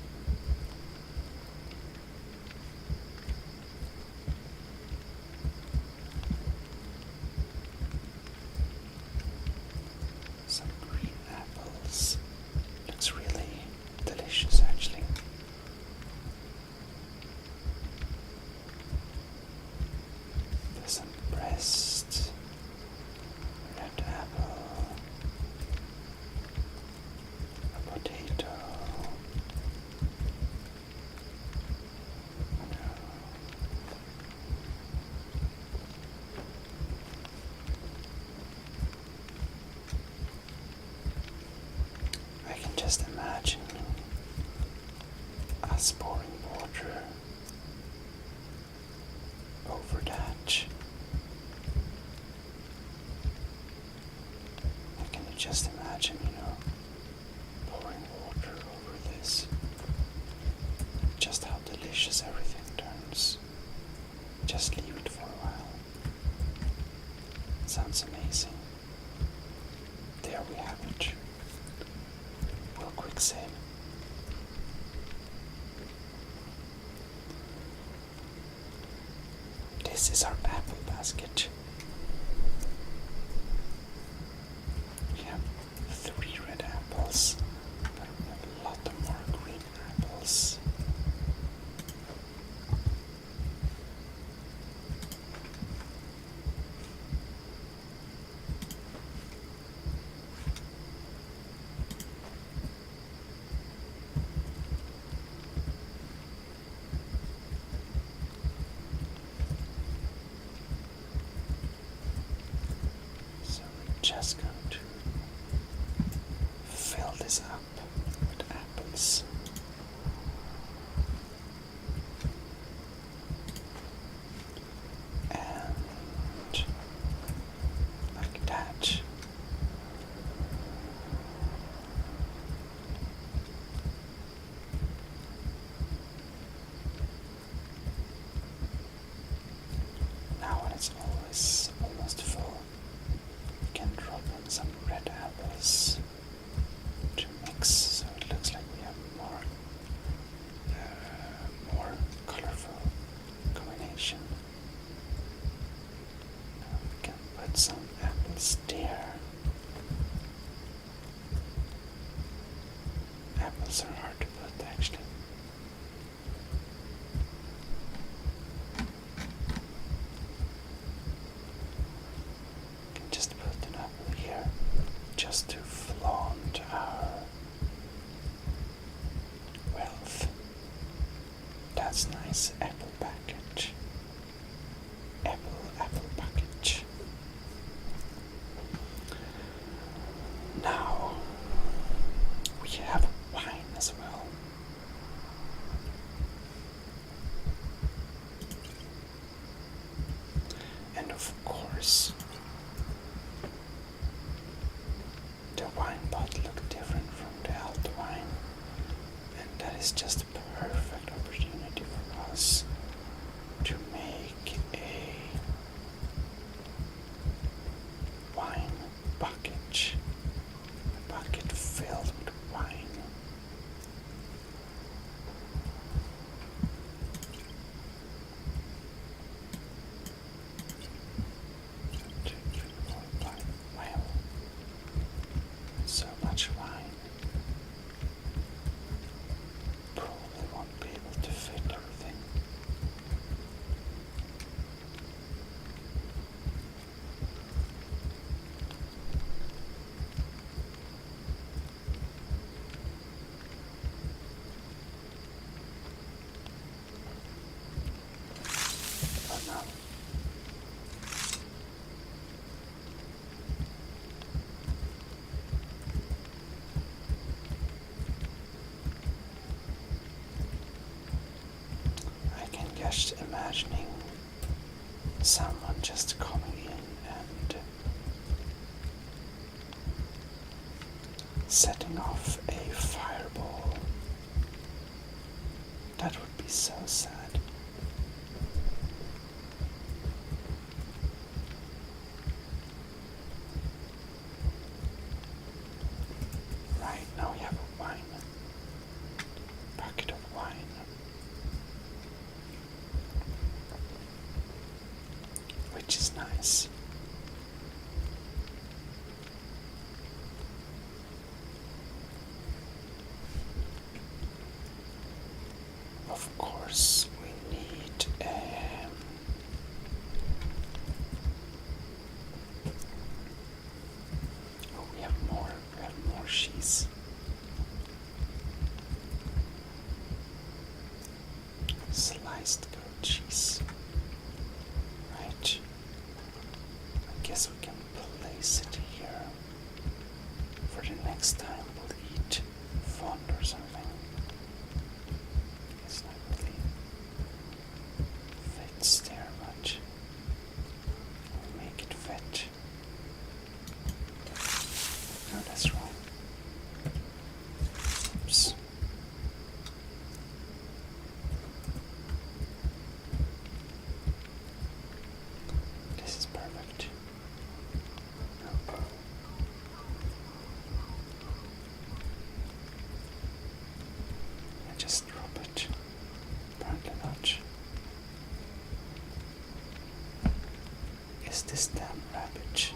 Some green apples. Looks really delicious, actually. There's some breast, red apple, a potato. I can just imagine us pouring water over that. Can you just imagine, pouring water over this? Just how delicious everything turns. Just leave it for a while. Sounds amazing. There we have it. We'll quick save. This is our apple basket. We have 3 red apples, but we have a lot more green apples. So we're just going to fill this up with apples. And like that. Now when it's almost full, we can drop in some red apples to mix, so it looks like we have more colorful combination. Now we can put some apples there. Apples are hard to put, actually. Can just put an apple here, just to flaunt our wealth. That's nice. Apple package. Apple package. Now we have wine as well. And of course, the wine bottle looked different from the alt wine, and that is just a perfect opportunity for us to make a wine bucket. A bucket filled with wine. imagining someone just coming in and setting off a fireball. That would be so sad. Right, now we have a wine. Bucket of wine. Which is nice. Of course, we need oh, we have more cheese. Sliced goat cheese. Right. I guess we can place it here. For the next time we'll eat fond or something. It's not really fits there much. We'll make it fit. No, that's wrong. Oops. This is perfect. I just drop it. Apparently not. Is this damn rabbit?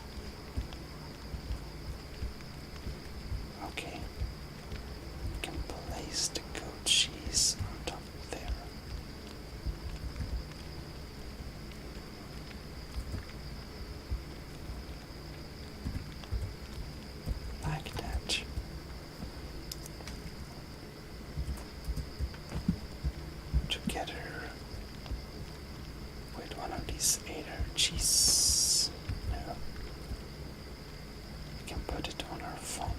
Okay. We can place the goat cheese on top there. Like that. Together with one of these Ada cheese. No. We can put it on our fond.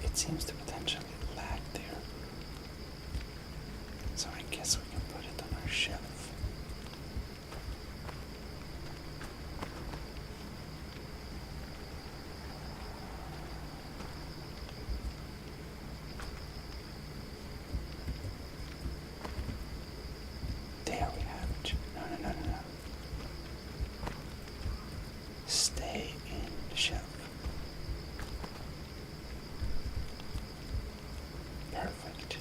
It seems to potentially lag there. So I guess we can put it on our shelf. There we have it. No. Stay in the shelf. Perfect.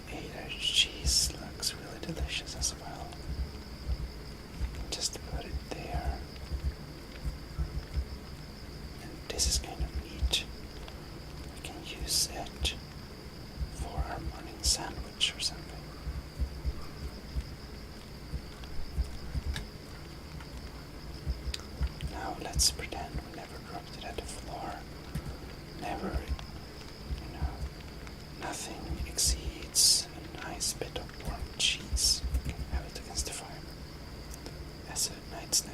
The Ada cheese looks really delicious as well. Just put it there. And this is kind of neat. We can use it for our morning sandwich or something. Now let's pretend we never dropped it at the floor. Never, nothing exceeds a nice bit of warm cheese. We can have it against the fire as a night snack.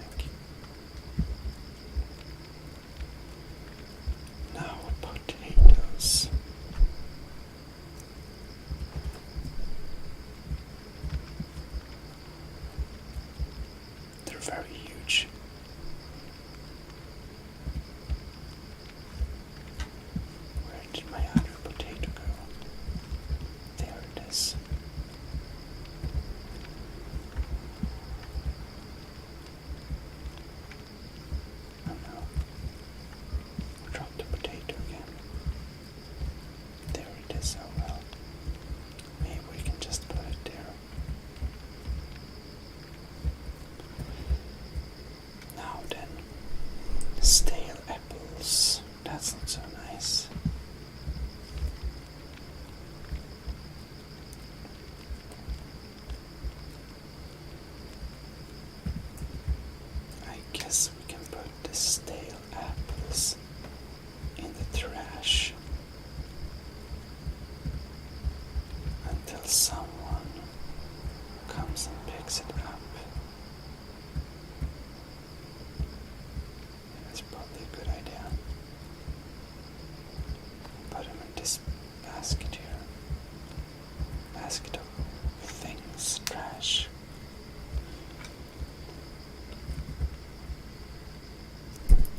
Now potatoes. They're very huge. Where did my other potato go? There it is. Oh no. Drop the potato again. There it is. Oh well. Maybe we can just put it there. someone comes and picks it up. That's probably a good idea. Put him in this basket here. Basket of things, trash.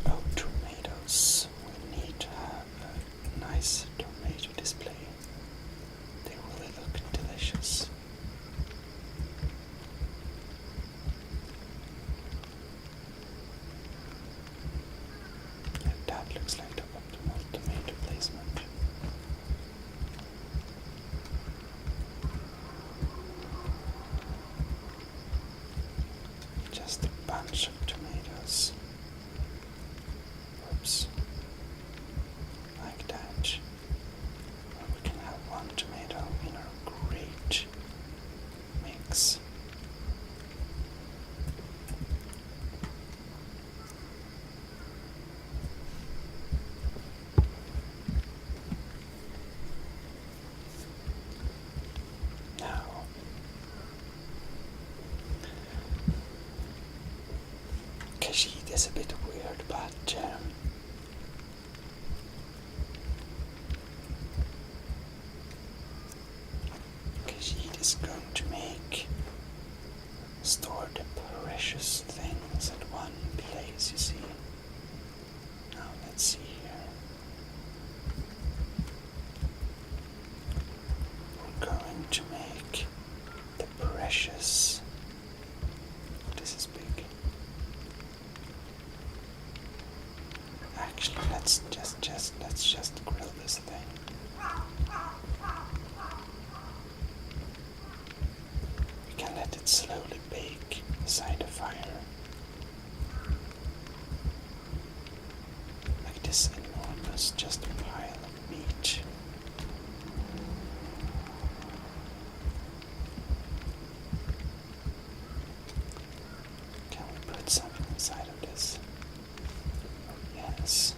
Oh, tomatoes. We need to have a nice tomato display. They really look delicious. Yeah, that looks like the optimal tomato placement. Just a bunch of tomatoes. Oops. Like that. Or we can have one tomato in our great mix. Now, Khajiit is a bit weird, but Khajiit is going to store the precious things at one place, you see. Now let's see here. We're going to make the precious. This is big. Actually, let's just grill this thing. We can let it slowly bake beside the fire. Like this enormous just pile of meat. Can we put something inside of this? Yes.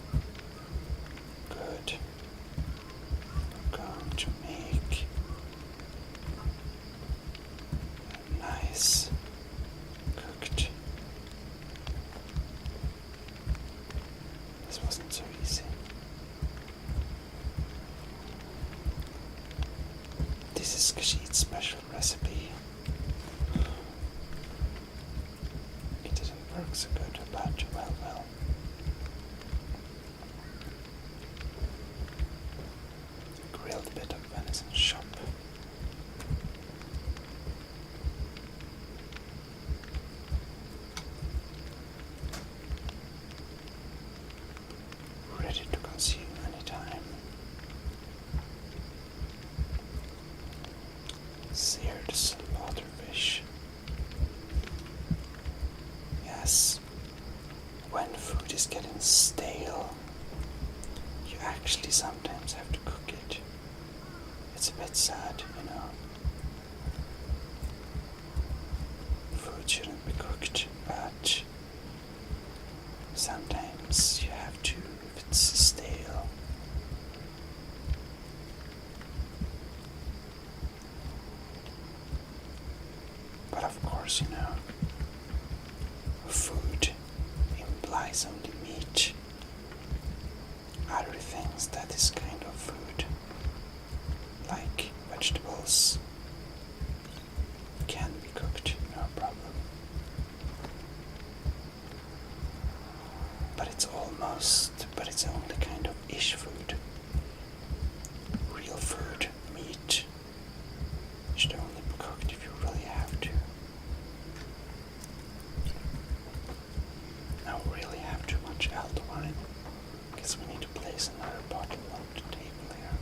Good. We're going to make a nice cooked. This wasn't so easy. This is Khajiit's special recipe. It didn't work so good, but well. Grilled bit of venison chop. Ready to consume anytime. Seared slaughterfish. Yes. When food is getting stale, you actually sometimes have to cook it. It's a bit sad, you know. Food shouldn't be cooked, but sometimes you have to if it's stale. But of course, you know, food implies only meat. Other things that is kind of food, like vegetables, can be cooked, no problem. But it's only kind of ish food. Real food, meat, should only be cooked if you really have to. Now we really have too much alto wine. Guess we need to place another bottle on the table here.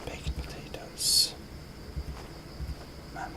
Baked potatoes. Mammoth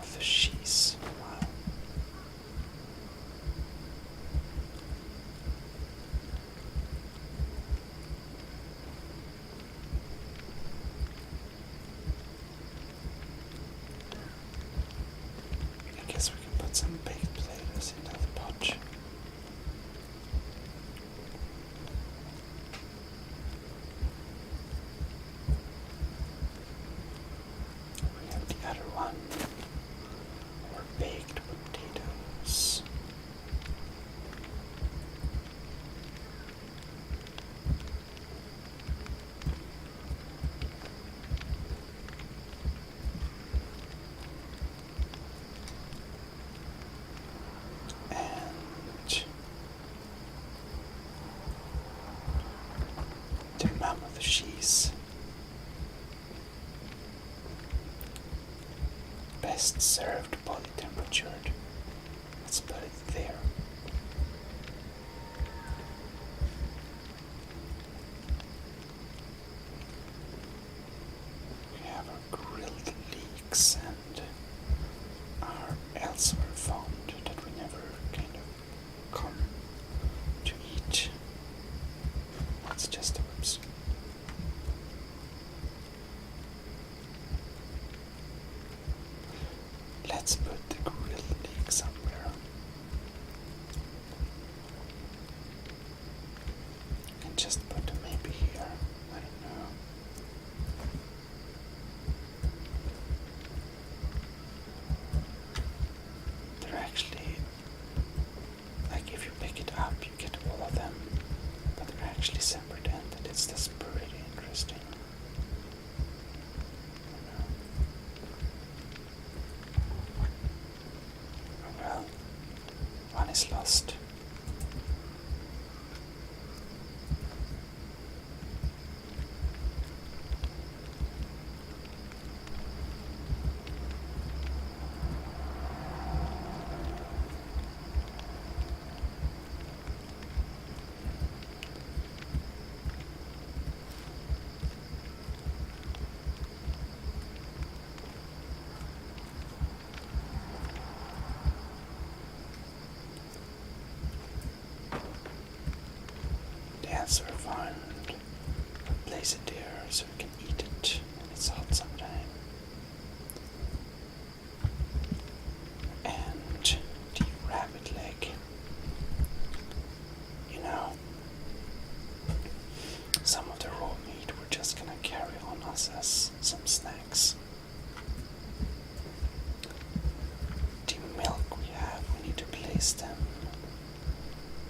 best served body temperature. Let's put it there. We have our grilled leeks and our elsewhere found that we never kind of come to eat. That's just a whoops. Let's put the grilled leek somewhere. And just put them maybe here. I don't know. They're actually, like if you pick it up, you get all of them, but they're actually separate ended. It's just pretty interesting. Well, one is lost. The answer found. Place it there so we can eat it when it's hot sometime. And the rabbit leg. You know, some of the raw meat we're just gonna carry on us as some snacks. The milk we have, we need to place them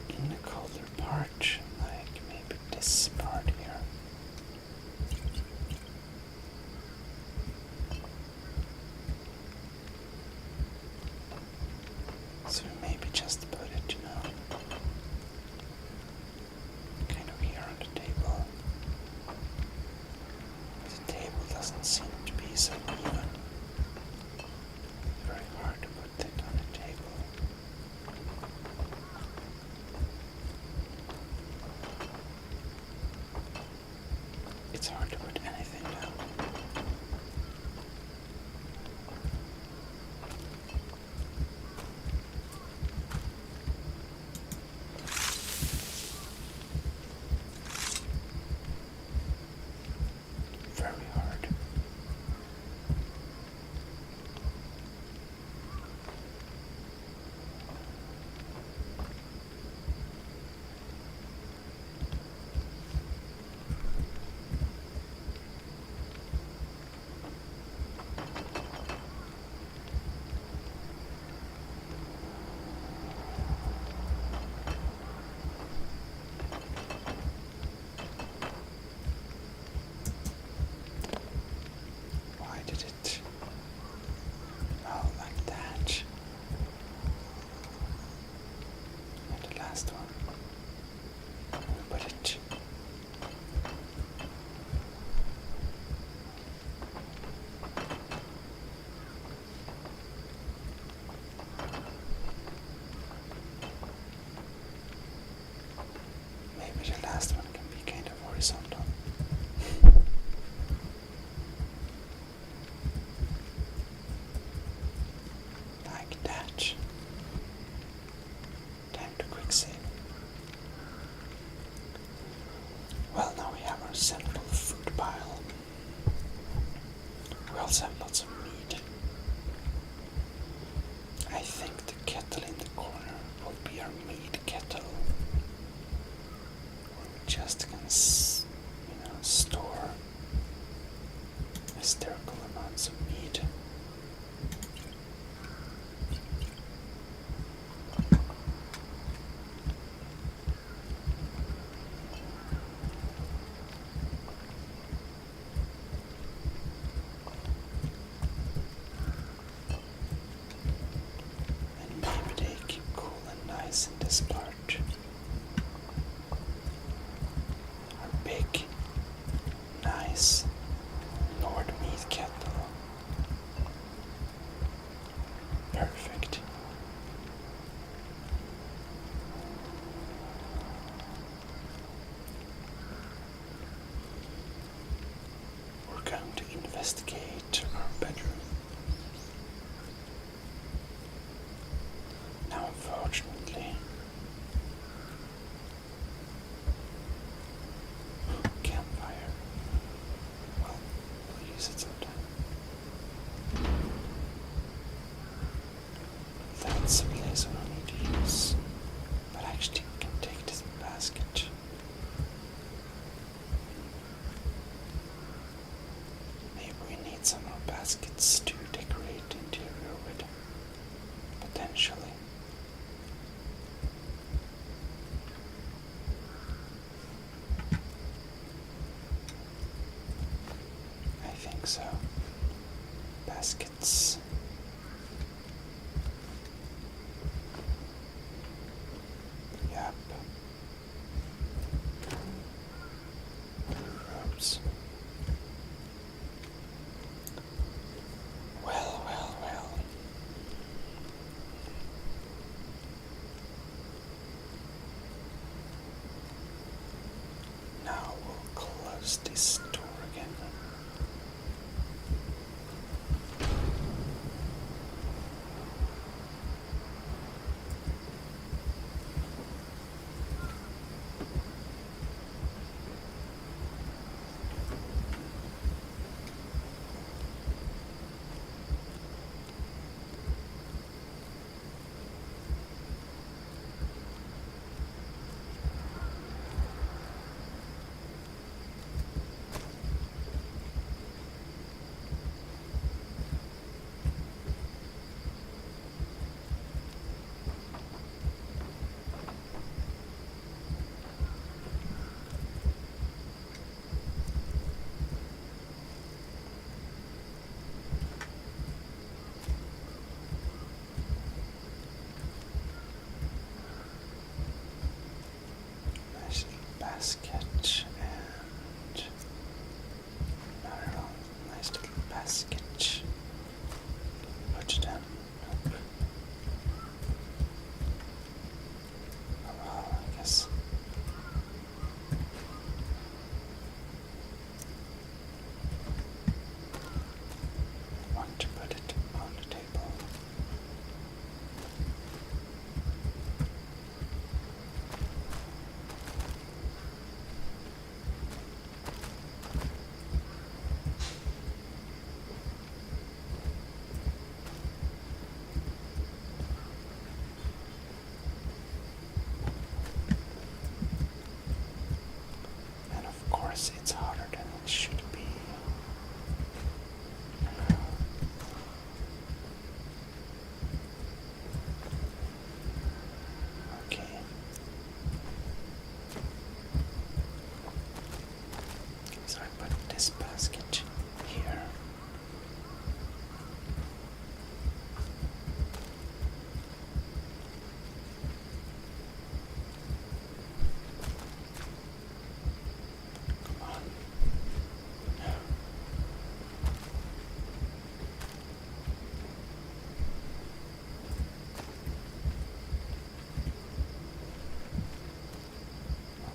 in the colder part, like maybe this part here. So maybe just put it, you know, kind of here on the table. The table doesn't seem to be so even. Very hard to put it on the table. It's hard to put anything down. Very hard. Why did it? Oh, like that. And the last one. We put it. Maybe the last one can be kind of horizontal. Like that. Time to quick save. Well, now we have our central food pile. We also have lots of meat. I think the kettle in the corner will be our meat kettle. We're just gonna, store hysterical amounts of meat. And maybe they keep cool and nice in this part. Our big, nice Nord meat kettle. investigate our bedroom. Now, unfortunately, campfire. Well, we'll use it sometime. That's a place I don't need to use, but actually we can take this basket. Maybe we need some more baskets to decorate the interior with, potentially. I think so. Baskets. Yep. Ropes. Well, well, well. Now we'll close this door again. Nice little basket and another nice little basket. Put them up. Oh well, I guess. I want to put it on the table. And of course, it's harder than it should be. Okay. So I put this basket here. Come on.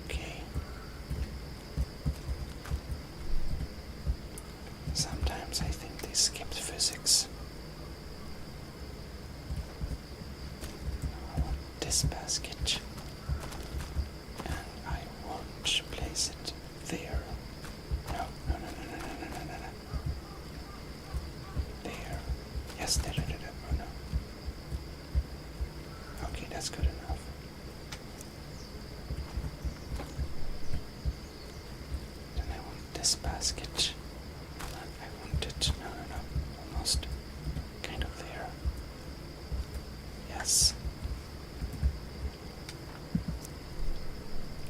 Okay. Sometimes I think they skipped physics. I want this basket. And I won't place it there. No, no, no, no, no, no, no, no, no. There. Yes, there, there, there. Oh no. Okay, that's good enough. Then I want this basket. I want it. No, no, no. Almost. Kind of there. Yes.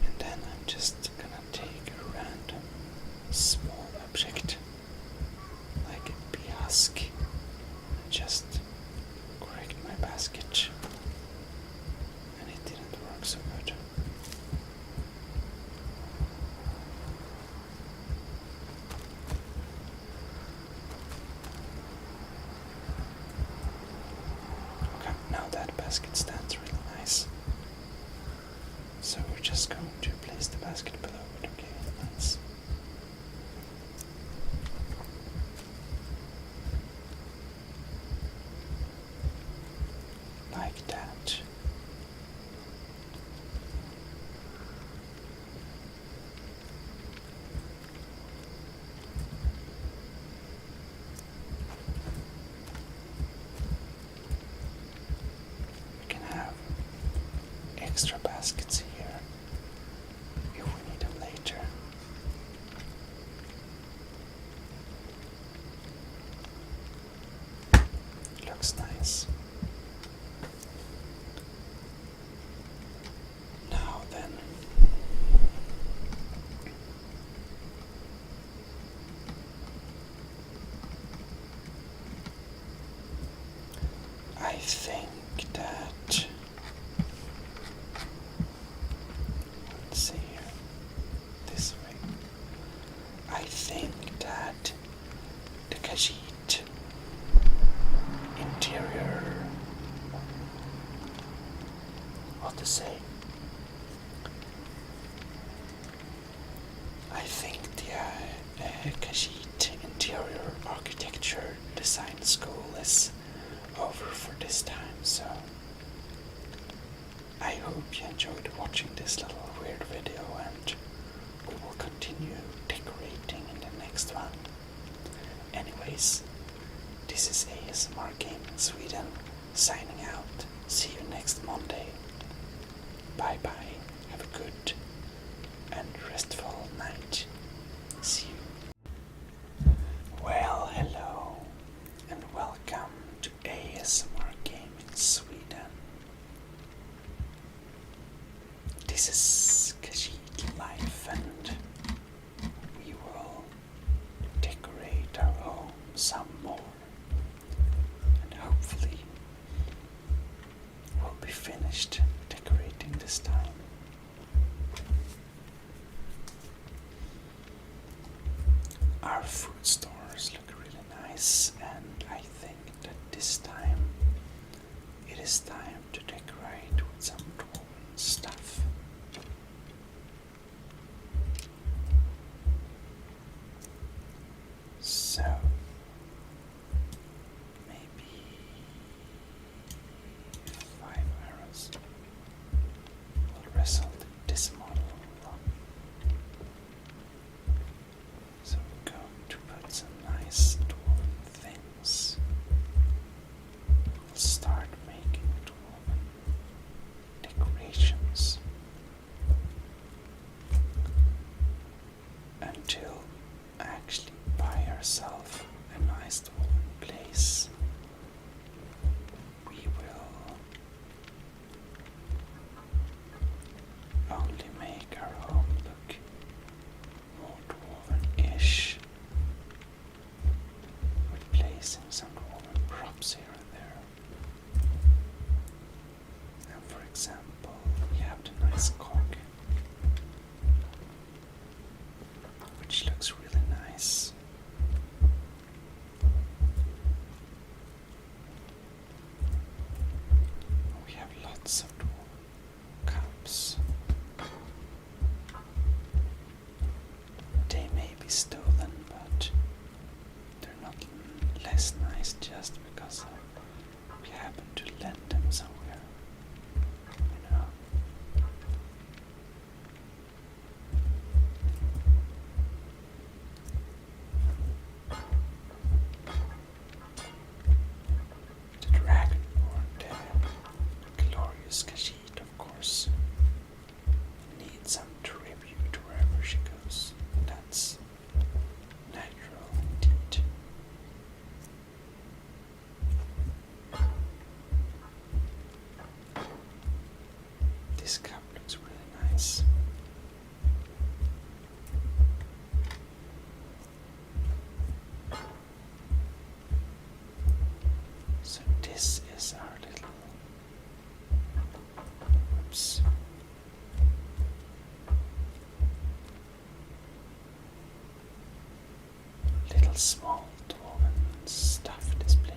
And then I'm just gonna take a random small object, like a bee husk, and just correct my basket. And it didn't work so good. extra baskets here if we need them later. Looks nice. Now then, I think that, let's see here, this way. I think that the Khajiit interior, what to say? I think the Khajiit interior architecture design school is over for this time, so I hope you enjoyed watching this little weird video, and we will continue decorating in the next one. Anyways, this is ASMR Game in Sweden, signing out. See you next Monday. Bye bye, have a good and restful night. See you. Well, hello, and welcome to ASMR Game in Sweden. This is Khajiit Life, and we will decorate our home some more, and hopefully we'll be finished decorating this time. Our food stores look really nice, and I think that this time it is time to decorate with some dwarven stuff. So maybe 5 arrows will result in this model. So we're going to put some nice dwarven things. We'll start making dwarven decorations until we actually buy ourselves a nice dwarven place. We will only make our home look more dwarven-ish with placing some dwarven props here and there. And for example, we have the nice cog, which looks really nice. We have lots of dwarven cups. They may be stolen, but they're not less nice just because we happen to lend them somewhere. You know. The Dragonborn, the glorious Khajiit, of course, needs some tribute wherever she goes. That's natural indeed. This cup looks really nice. So this is our little, whoops, little small dwarven stuff display.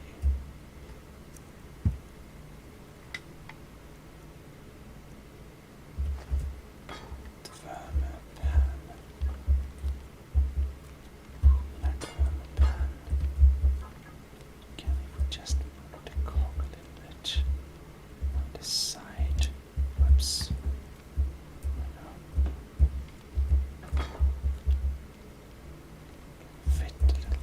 The vermin pan. Like vermin pan. Can we just move the cog a little bit on this side? Whoops. Fit a little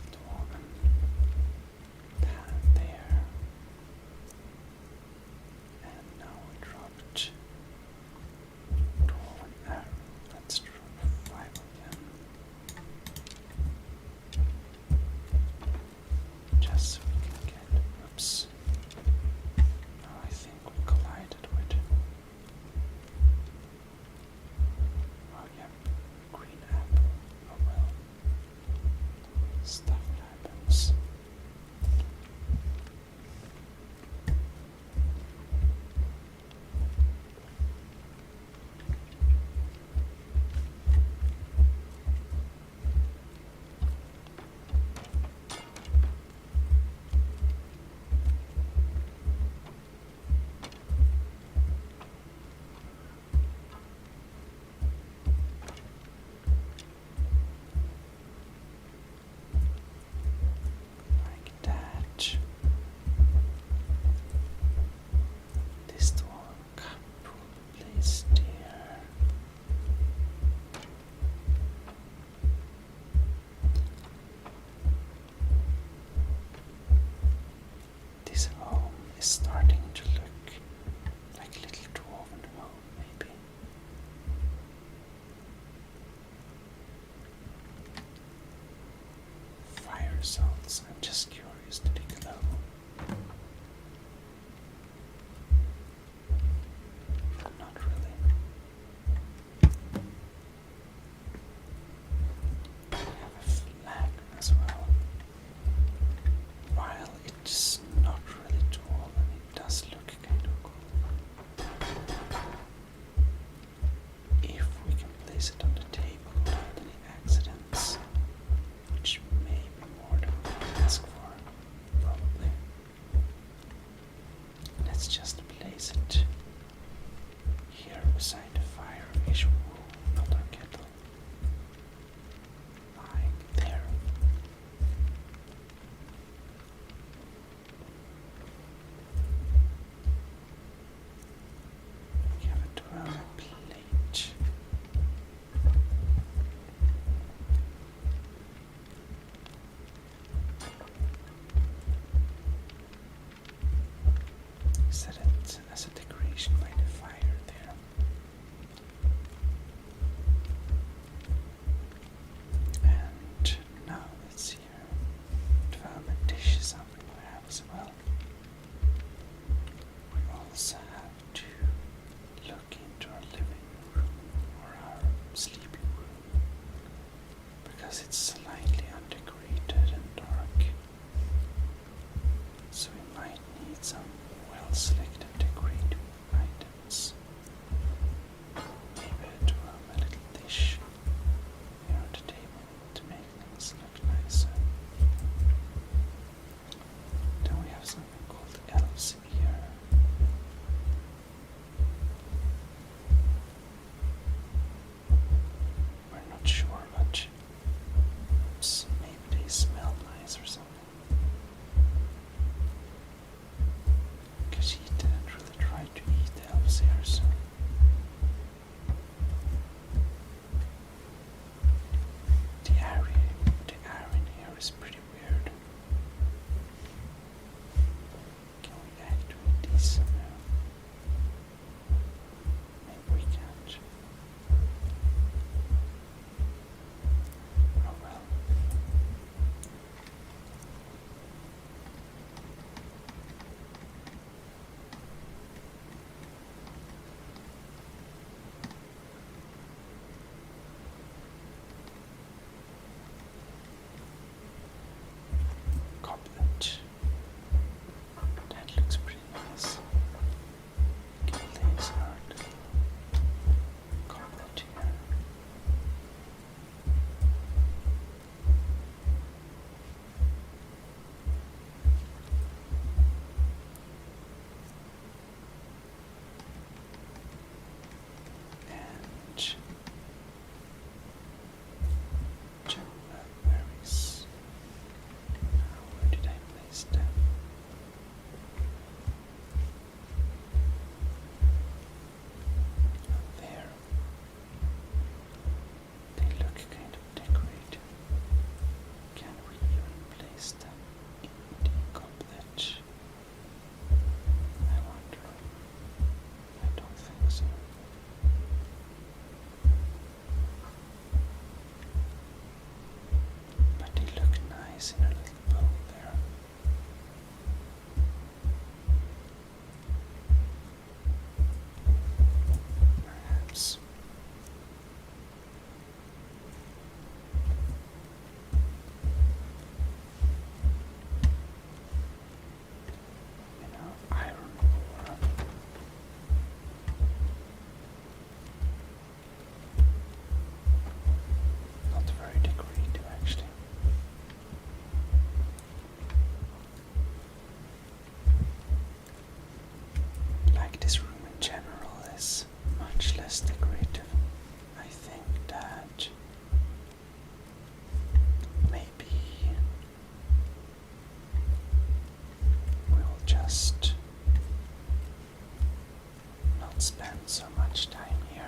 spend so much time here.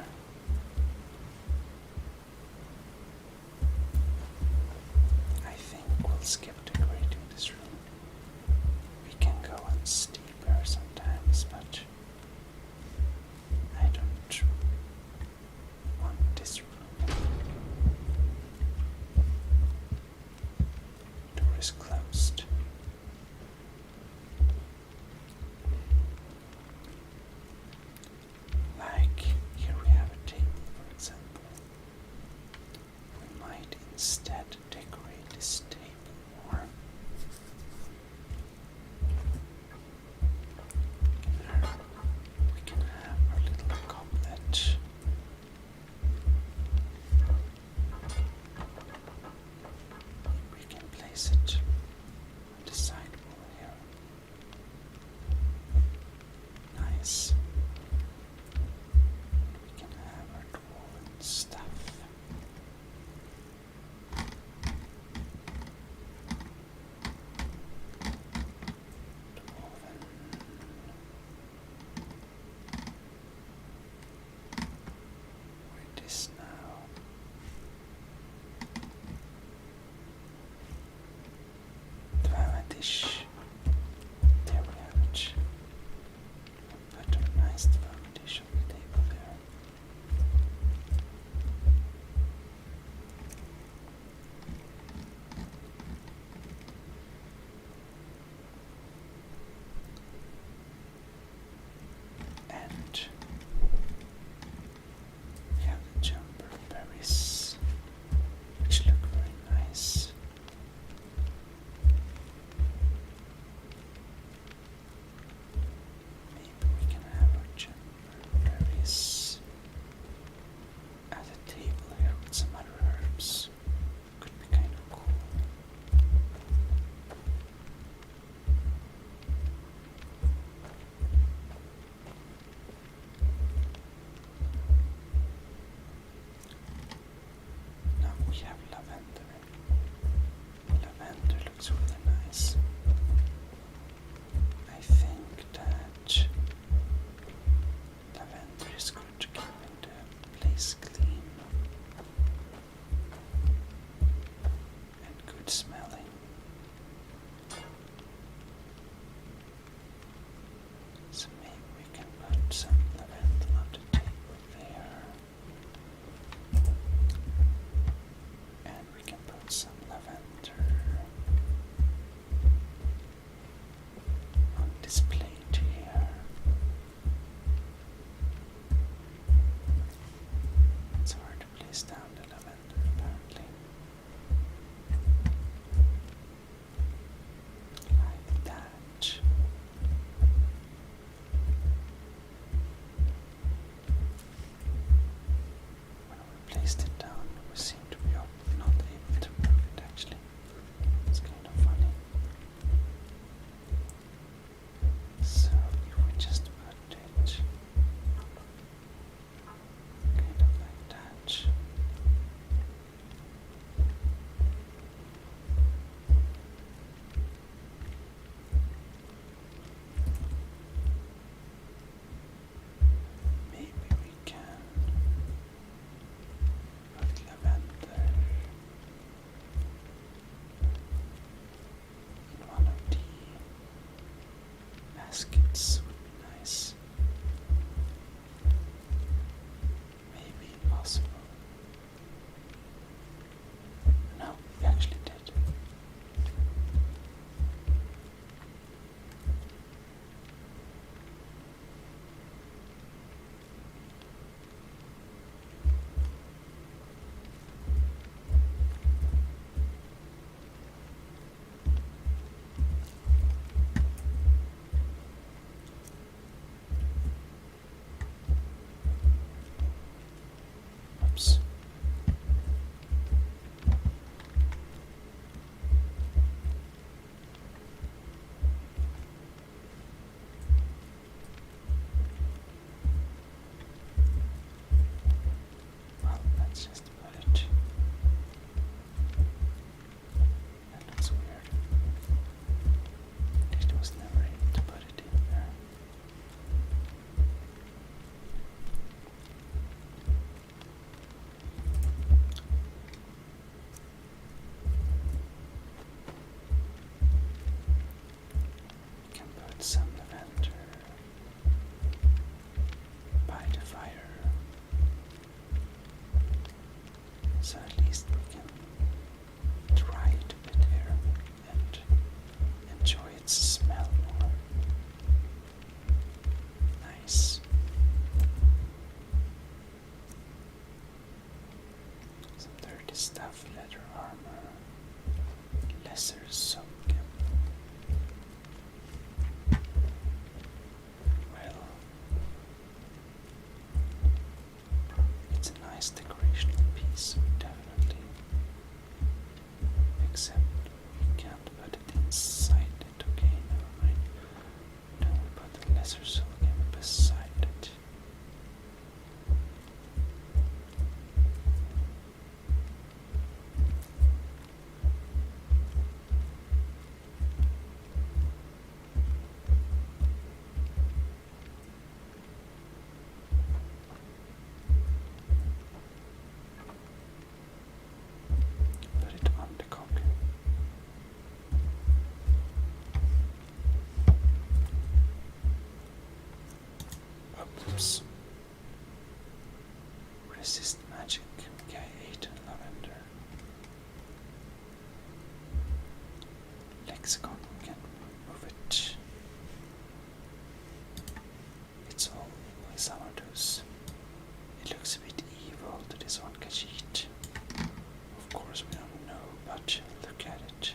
I think we'll skip decorating this room. We can go on steeper sometimes, but I don't want this room. Door is closed. Like, here we have a table, for example. We might instead decorate this table more. fire. So at least we can try it a bit here and enjoy its smell more. Nice. Some dirty stuff, leather armor, lesser soak. Well, it's a nice decorational piece, definitely. Except we can't put it inside it. Okay, never mind. No, we put the lesser silken beside it. Put it on the cock. Oops. Resist magic. Guy 8 lavender. Lexicon can move it. It's all Samardos. It looks a bit evil to this one Khajiit. Of course we don't know, but look at it.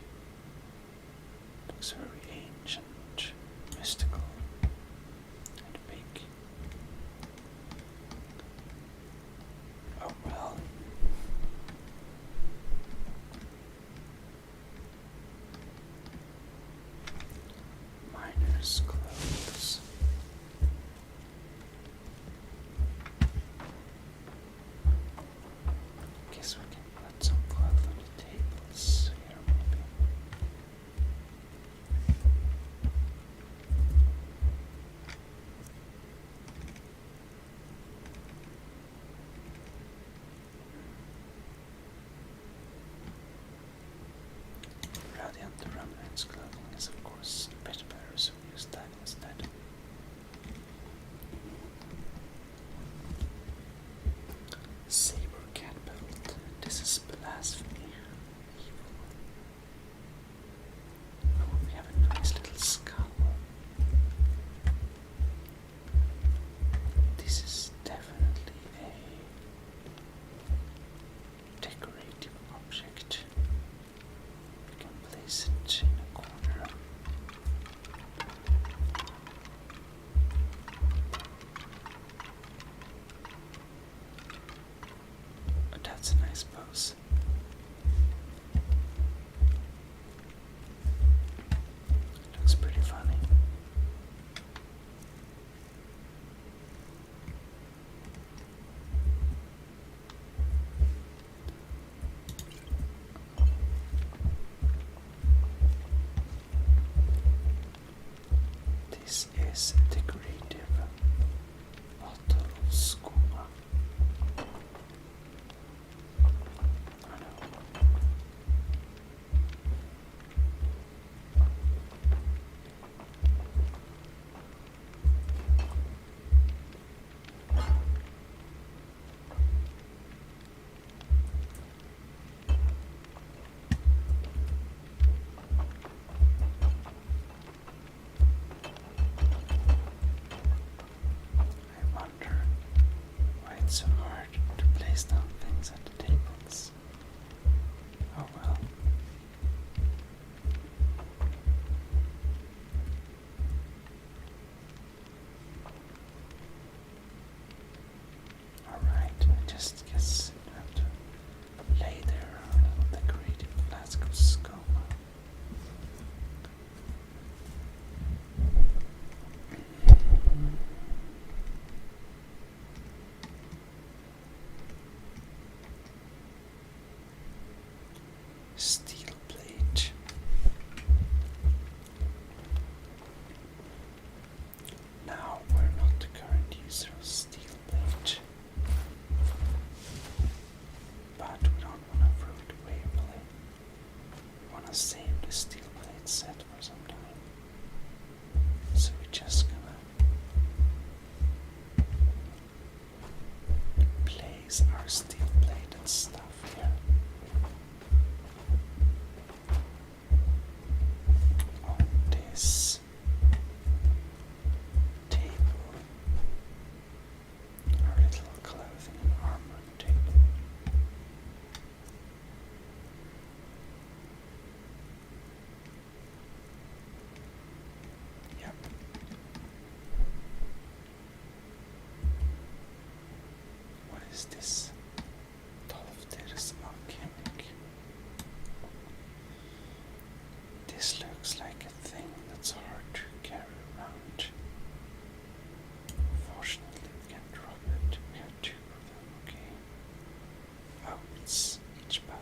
Looks very ancient, mystical, and big. Oh well. Miner's clothes. Guess we can put some cloth on the tables here, maybe. Radiant Remnant's clothing is of course a bit better, so we use that instead. Saber cat belt. This is blasphemy. Evil. Oh, we have a nice little skull. This is definitely a decorative object. We can place it in a corner. Oh, that's a nice pose. Looks pretty funny. This is decorative bottle skooma. I know. I wonder why it's so hard to place down things at the tables. Oh well. Alright, I just guess you have to lay there a little decorative flask of skooma. is this? Tolfteris alchemic. This looks like a thing that's hard to carry around. Fortunately, we can drop it. We have 2 of them, okay. Oh, it's each battle.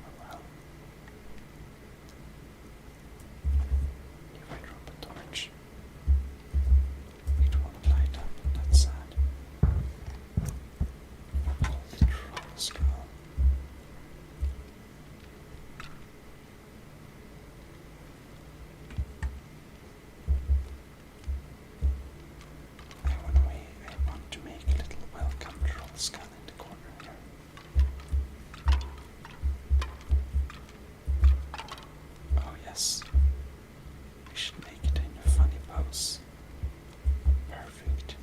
Oh well. If I drop a torch, it won't light up. That's sad. Holy troll skull. I want to make a little welcome troll skull in the corner here. Oh yes. We should make it in a funny pose. Perfect.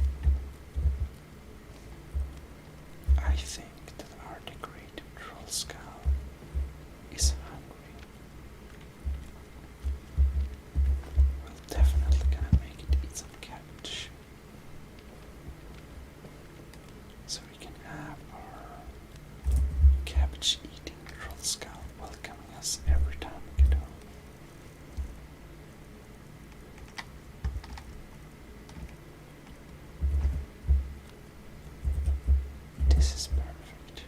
I think that our decorated troll skull is hungry. We're definitely gonna make it eat some cabbage. So we can have our cabbage eating troll skull welcoming us every time we get home. This is perfect.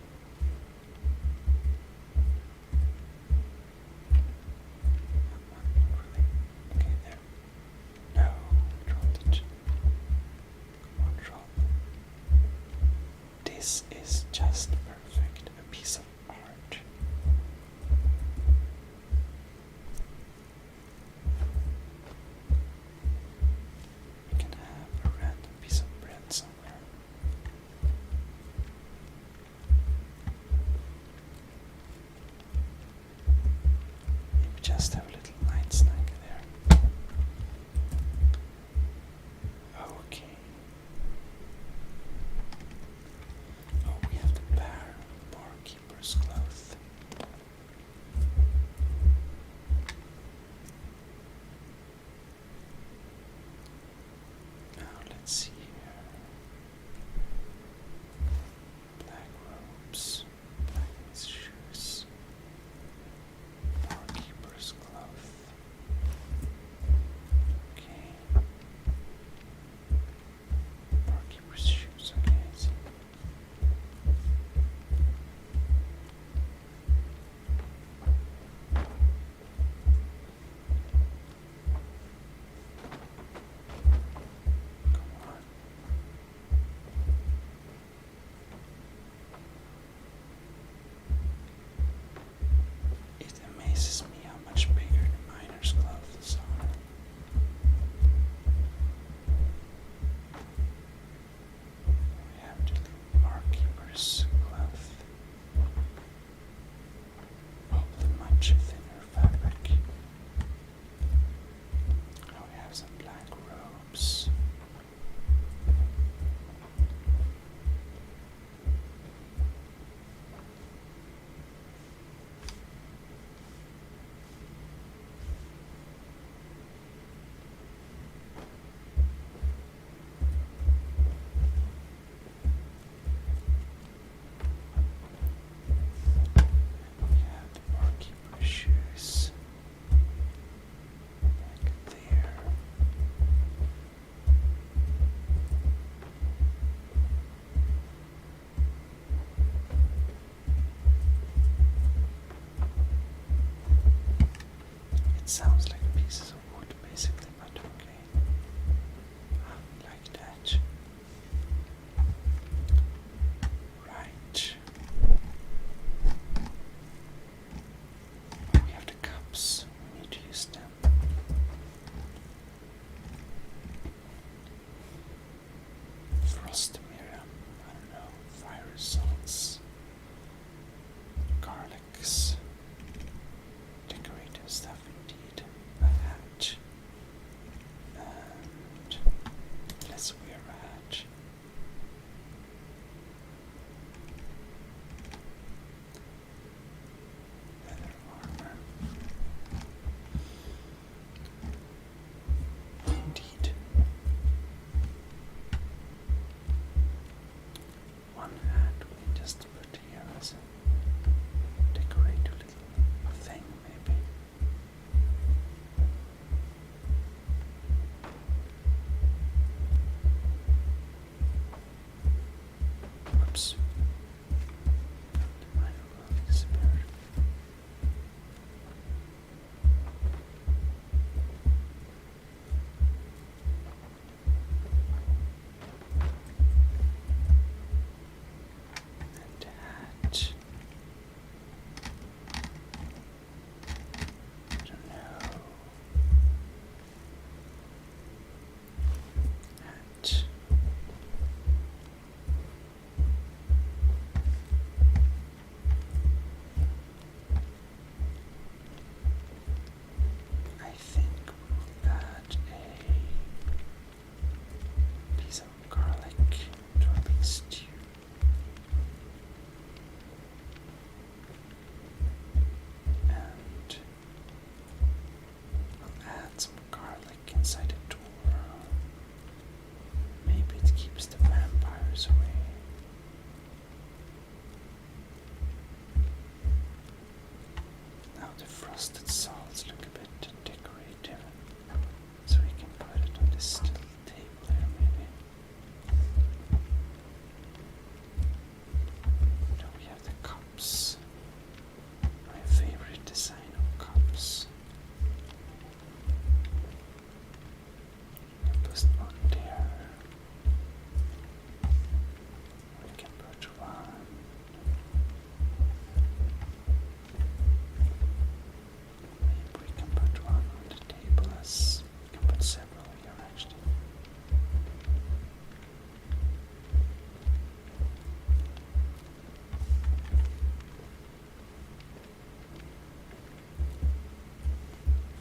Okay, there. No, dropped it. Come on, drop. This is just perfect. A piece of art. We can have a random piece of bread somewhere. Maybe just have a little night snack there. Okay. Oh, we have the barkeeper's cloth. Now let's see here. Black robes, black shoes, barkeeper's cloth. Okay. Barkeeper's shoes, okay, I see. Come on. It amazes me how much bigger the miner's clothes are. We have the little barkeeper's cloth. Probably much thinner fabric. Now we have some black robes. We have the barkeeper's shoes. Like there. It sounds like pieces of wood basically, but okay. Like that. Right. We have the cups. We need to use them. Frost miriam. I don't know. Fire salts. Garlics. Decorative stuff indeed. A hat. And let's wear a hat. Leather armor. Indeed. goes away. Now the frosted salts look a bit decorative, so we can put it on this little table here maybe. Then we have the cups. My favorite design of cups. Put one there. We can put one. Maybe we can put one on the table as we can put several here actually.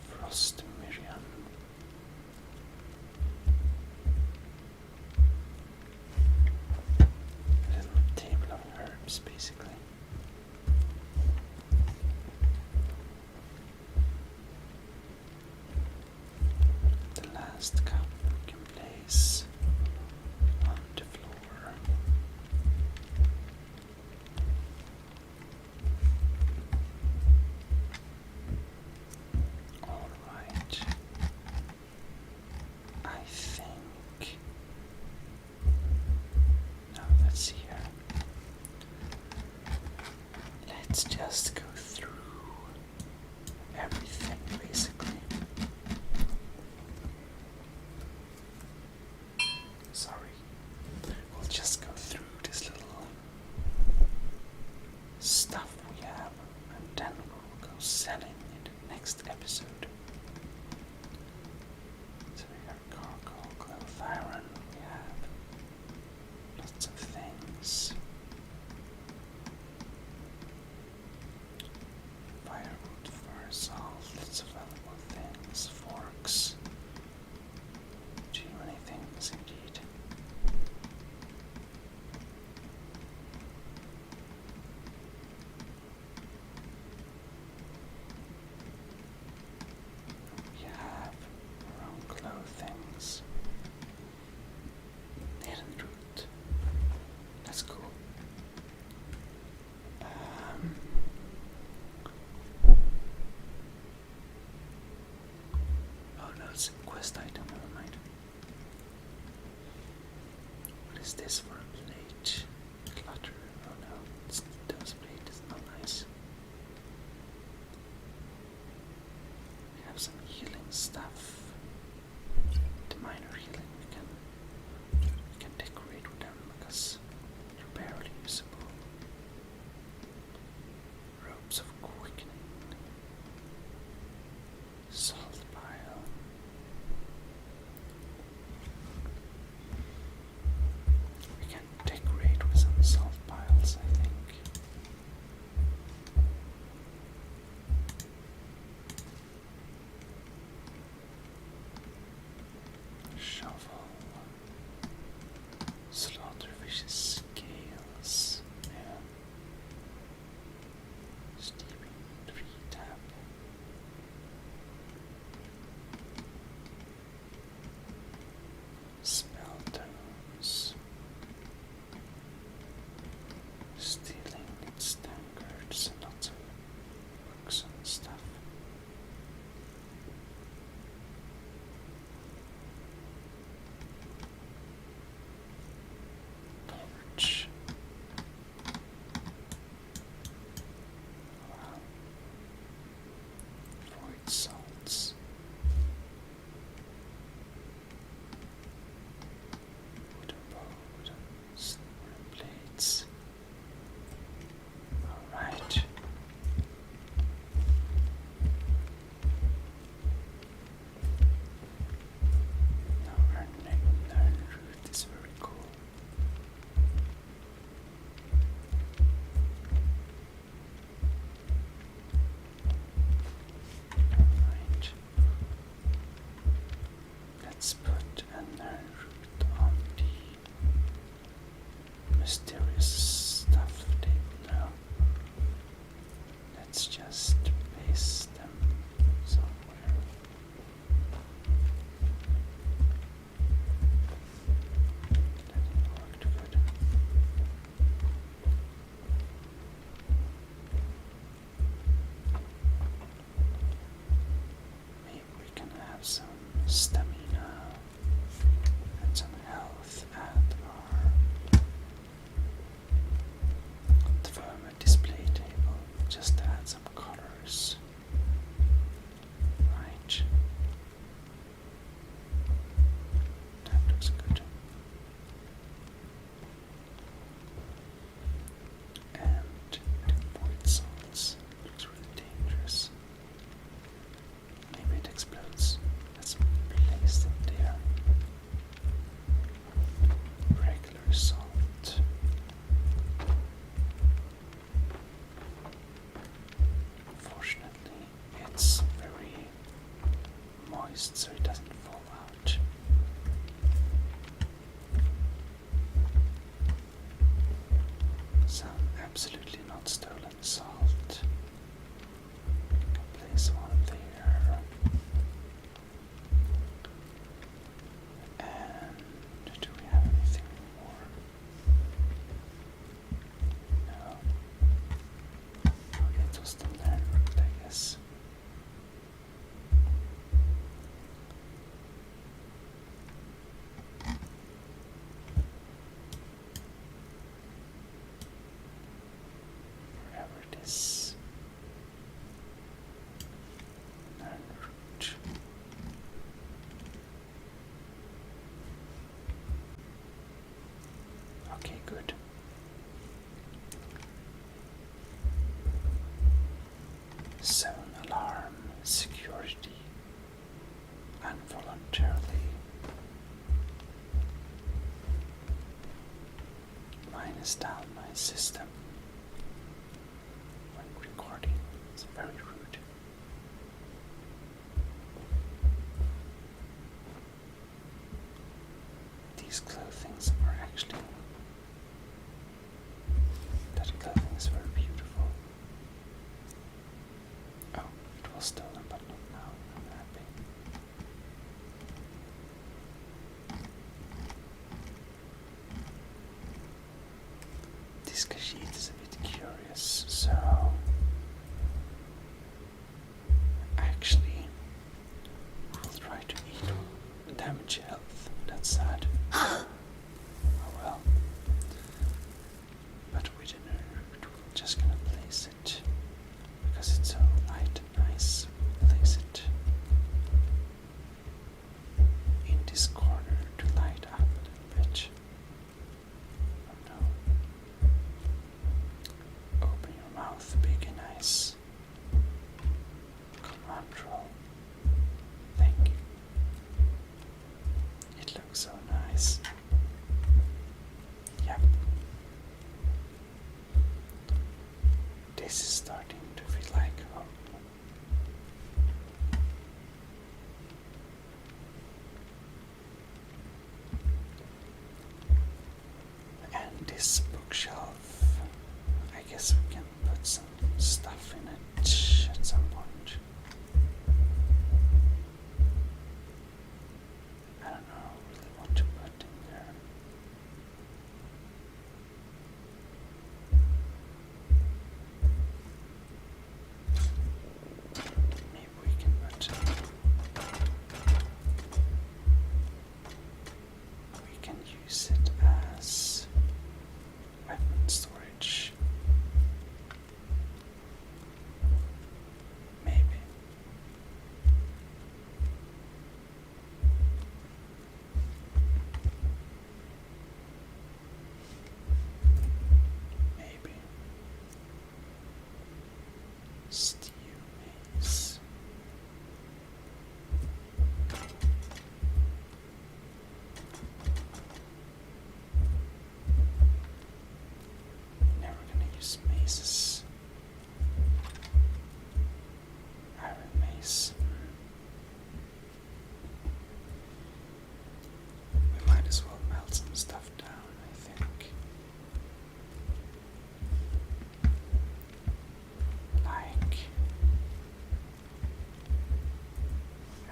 Frost Miriam. A little table of herbs basically. The last cup we can place on the floor. Alright. I think. Now let's see here. Let's just go through everything basically. Sorry. We'll just go through this little stuff we have and then we'll go selling in the next episode. So we got charcoal, cloth iron, we have lots of things. Firewood, fire salt, lots of valuable things, forks. Too many things indeed. We have our own clothings. Hidden root. That's cool. Oh no, it's a quest item, never mind. What is this for a plate? Clutter. Oh no, it's those plate is not nice. We have some healing stuff. The minor healing we can decorate with them because they're barely usable. Robes of quickening. Salt pile. We can decorate with some salt piles, I think. Shovel. Slaughterfish's scales. Yeah. Steeping 3 tap. Spell tones. Stealing its tankards and lots of books and stuff. Torch. Wow. Void salts. Wooden bowl, wooden silver plates. Alright. Now our nerd root is very cool. Alright. Let's put a nerd root on the mysterious stuff table now. Let's just paste them somewhere. That didn't work too good. absolutely not stolen salt. We can place one there. And do we have anything more? No. Okay, it was the nerd, I guess. Wherever it is. Nerd root. Okay, good. Zone alarm, security, involuntarily. Minus down my system when recording. It's very rude. These clothings are actually. That clothing is very beautiful. Oh, it was stolen, but not now. I'm happy. This Khajiit is a bit curious, so actually we'll try to eat damage health. That's sad. Oh well. But with an root, we're just gonna place it because it's so light and nice. Place it in this corner to light up a little bit. Oh no. Open your mouth big and nice. Come on, troll. Thank you. It looks so nice. Yep. This is starting to feel like home. And this bookshelf, I guess we can put some stuff in it at some point. I don't know really what to put in there. Maybe we can put we can use it as weapon storage. Maybe. Maybe. Stew maize. Never gonna use mazes. Iron mace. We might as well melt some stuff down, I think. Like,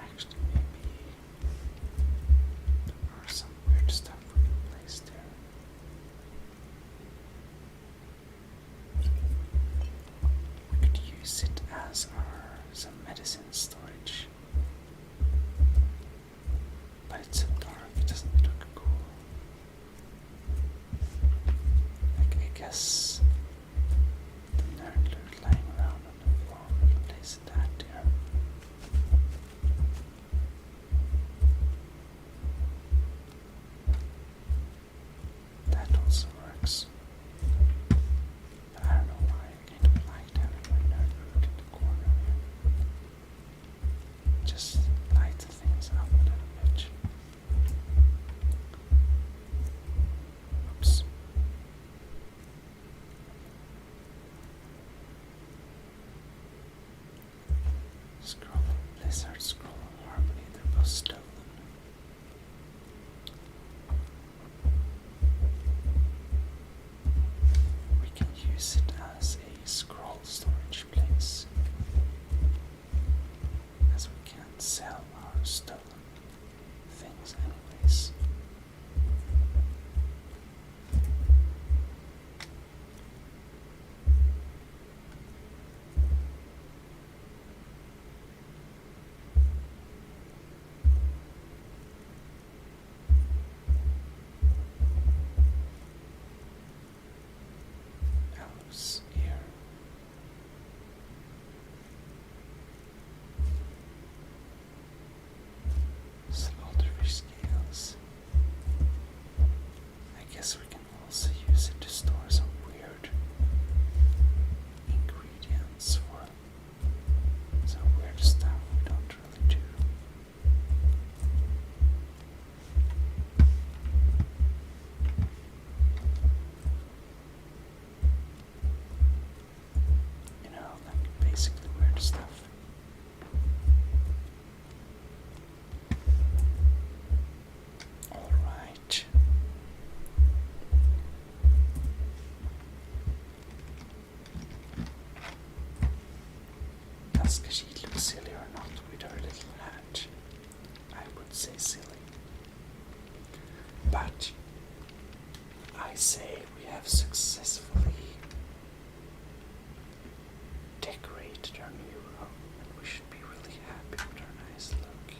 actually, maybe there are some weird stuff we can place there. We could use it as some medicine storage, but it's so dark, it doesn't look cool. Like, I guess the nerd loot lying around on the floor, we can place that there. That also works. But I don't know why I don't like having my nerd loot in the corner here. Just light things up a little bit. Oops. use it as a scroll storage place, as we can't sell our stolen things anyways. Elves here. Slaughterfish scales. I guess we can also use it to store some weird ingredients for some weird stuff we don't really do. You know, like basically weird stuff. Alright. Does Khajiit look silly or not with her little hat? I would say silly. But I say we have successfully decorated our new room, and we should be really happy with our nice look.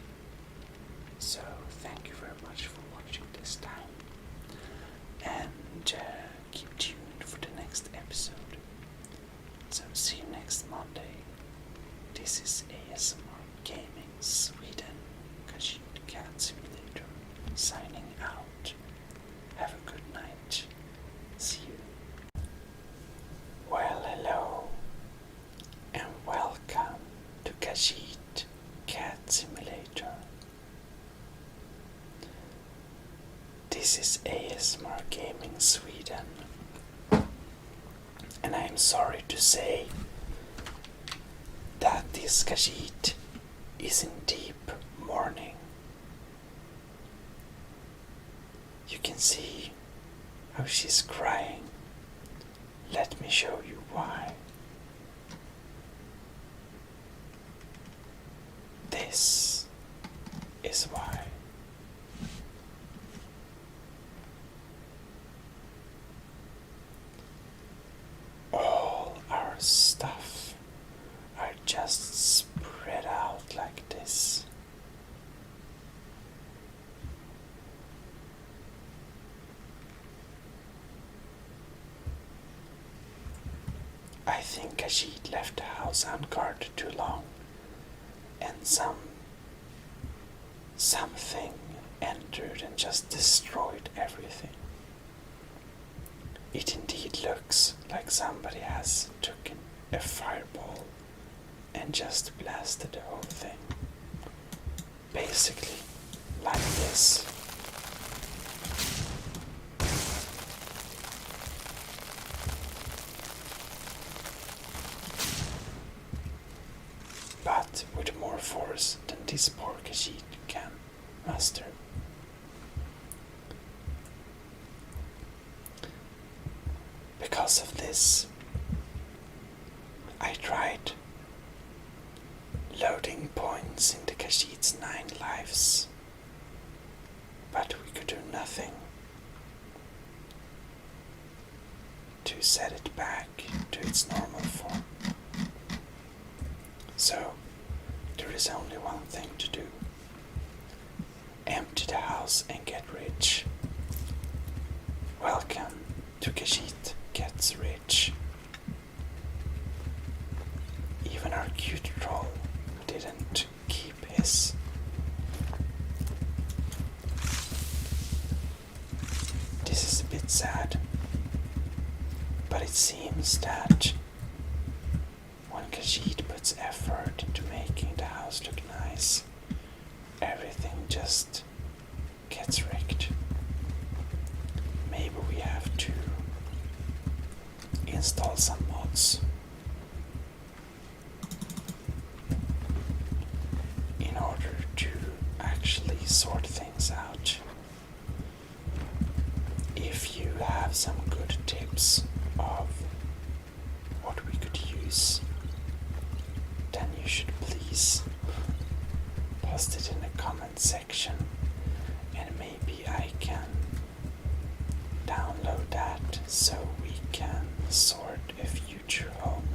So thank you very much for watching this time, and keep tuned for the next episode. So see you next Monday. This is ASMR Gaming Sweden, Khajiit Cat Simulator, signing out. Have a good night. See you. Well, hello, and welcome to Khajiit Cat Simulator. This is ASMR Gaming Sweden, and I am sorry to say that this Khajiit is in deep mourning. You can see how she's crying. Let me show you why. This is why. All our stuff are just spread out like this. I think Khajiit left the house unguarded too long, and something entered and just destroyed everything. It indeed looks like somebody has taken a fireball and just blasted the whole thing. Basically, like this. But with more force than this poor Khajiit can muster. Because of this, I tried loading points into Khajiit's 9 lives, but we could do nothing to set it back to its normal form. So, there is only one thing to do. Empty the house and get rich. Welcome to Khajiit Gets Rich. Even our cute troll didn't keep his. This is a bit sad, but it seems that when Khajiit puts effort into making the house look nice, everything just gets wrecked. Maybe we have to install some mods in order to actually sort things out. If you have some good tips of could use, then you should please post it in the comment section, and maybe I can download that so we can sort a future home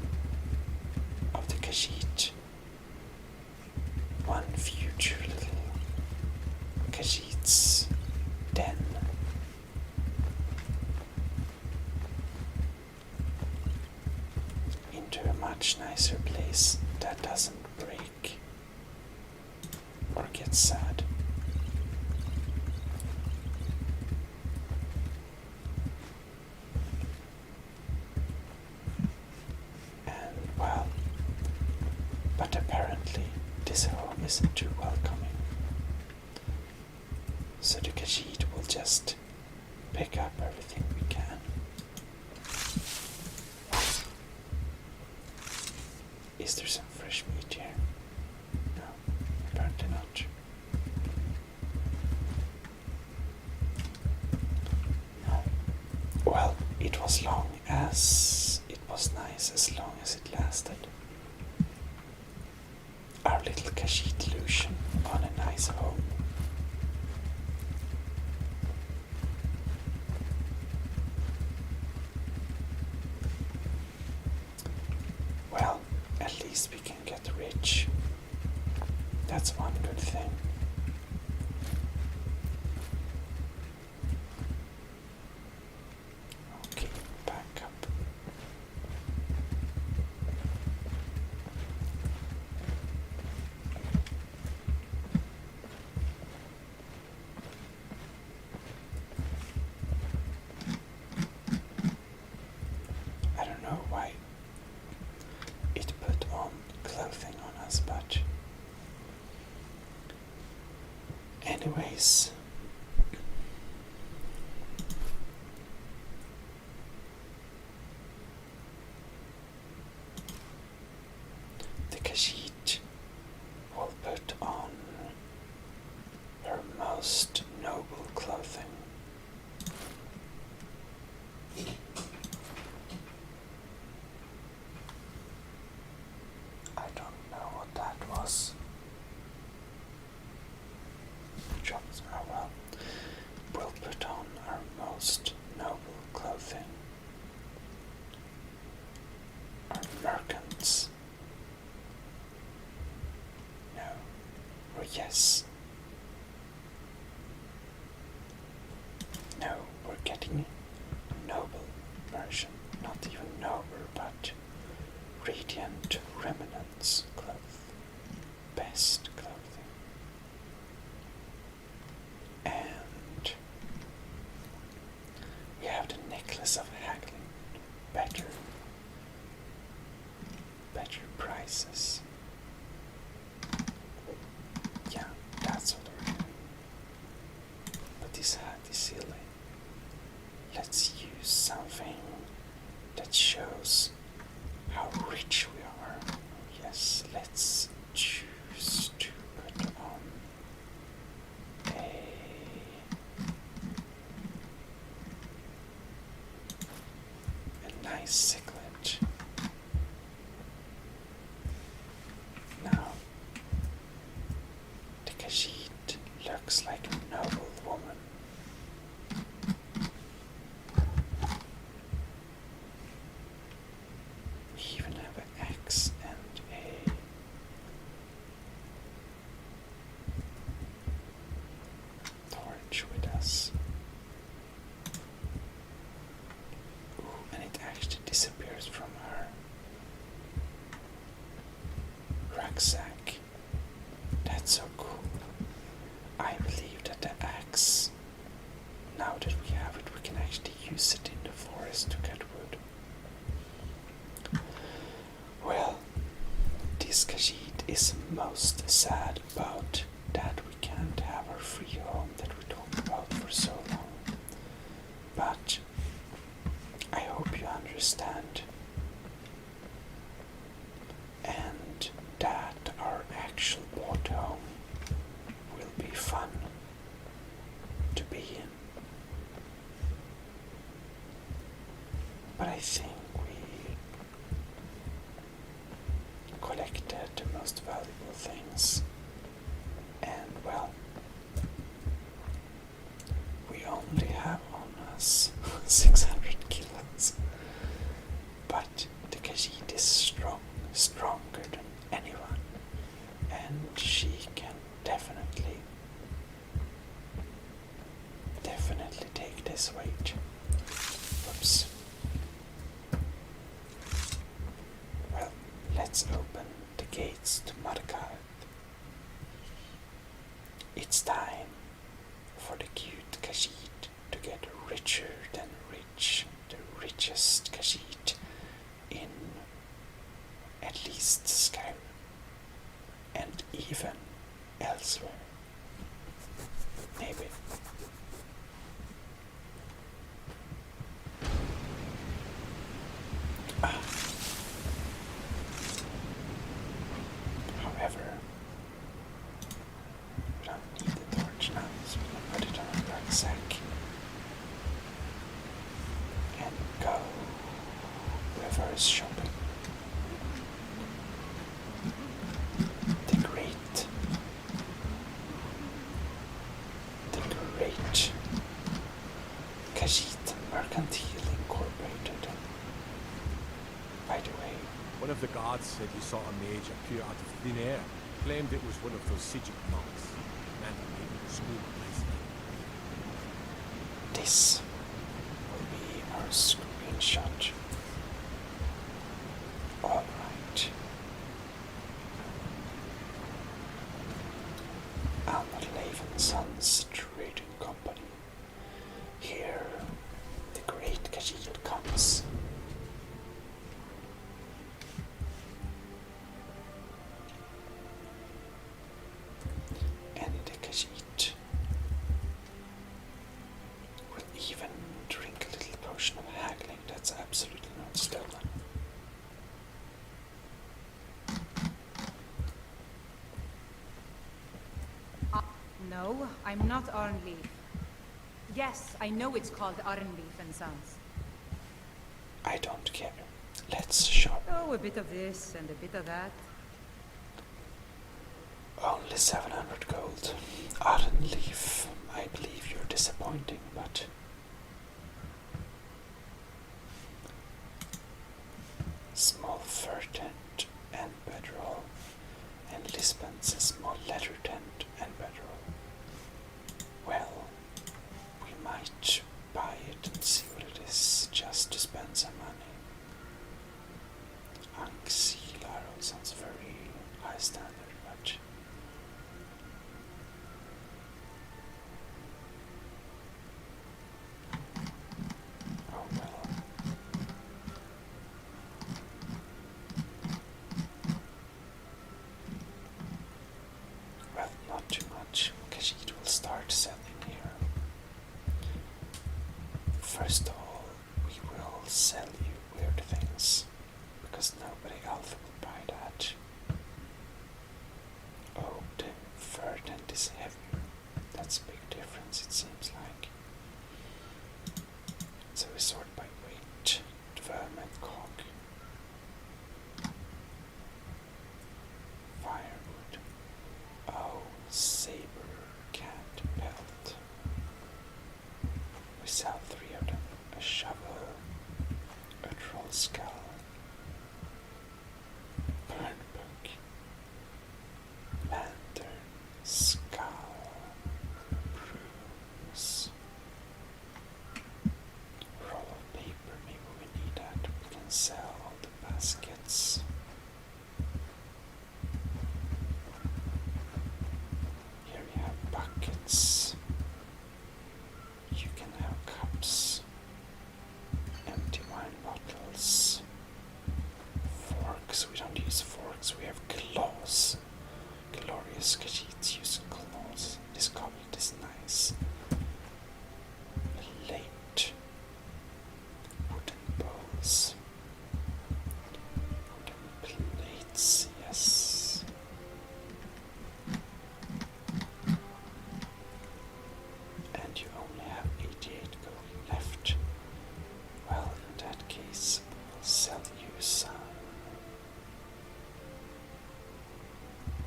of the Khajiit. One future little Khajiit's den. Into a much nicer place that doesn't break or get sad. And well, but apparently this home isn't too welcoming. So the Khajiit will just pick up everything we can. Is there some fresh meat here? No, apparently not. No. Well, it was nice as long as it lasted. Our little Khajiit illusion on a nice home. Well, at least we can get rich. That's one good thing. Okay, back up. I don't know why it put on clothing on us, but anyways, the Khajiit will put on her most noble clothing. I don't know what that was. Drops. Oh well. We'll put on our most noble clothing. Our merchants. No. Or yes. No, we're getting noble version. Not even noble, but radiant remnants cloth. Best clothing. And we have the necklace of haggling. Better prices. Yeah, that's what we're doing. But this hat is silly. Let's use something that shows how rich we are. Yes, let's choose to put on a nice siglet. Now, the Khajiit looks like a noble woman. We even have an axe and a torch with us. Ooh, and it actually disappears from her rucksack. That's so cool. I believe that the axe, now that we have it, we can actually use it in the forest to cut wood. Well, this Khajiit is most sad about that we can't have our free home that we talked about for so long. But I hope you understand, and that our actual bought home will be fun to be in. But I think wait. Whoops. Well, let's open the gates to Markarth. It's time for the cute Khajiit to get richer than rich, the richest Khajiit in at least Skyrim, and even elsewhere. Maybe. However, we don't need the torch now, so we can put it on our rucksack and go reverse shopping. The great Khajiit Mercantile Incorporated. By the way, One of the guards said you saw a mage appear out of thin air. Claimed it was one of those Sijic monks. Man, maybe the school nicely. this will be our screenshot. Alright. Almar Levin Sons Trading Company. Here, the great Khajiit comes. And the Khajiit will even drink a little potion of haggling that's absolutely not stolen. No, I'm not Arnleif. Yes, I know it's called Arnleif and Sons. I don't care. Let's shop. Oh, a bit of this and a bit of that. Only 700 gold. Arnleif, I believe you're disappointing, but small fur tent and bedroll, and Lisbon's a small leather tent and bedroll. Well, we might buy it and see what it is, just to spend some money. Anksilaro sounds very high standard, but oh well. Well, not too much. Khajiit will start selling here. First of all, we will sell you weird things, because nobody else will buy that. Oh, the fur tent is heavier. That's a big difference, it seems like. So we sort by weight. Vermin cock. Firewood. Oh, saber cat pelt. We sell 3 of them. A shovel, a troll skull, burn book, lantern, skull, brooms, roll of paper, maybe we need that. We can sell all the baskets. Here we have buckets. You can have cups, empty wine bottles, forks. We don't use forks, we have claws. Glorious Khajiits use claws. This goblet is nice. Plate. Wooden bowls. Wooden plates, yes. And you only have 88 gold left. Well, in that case, we'll sell you some.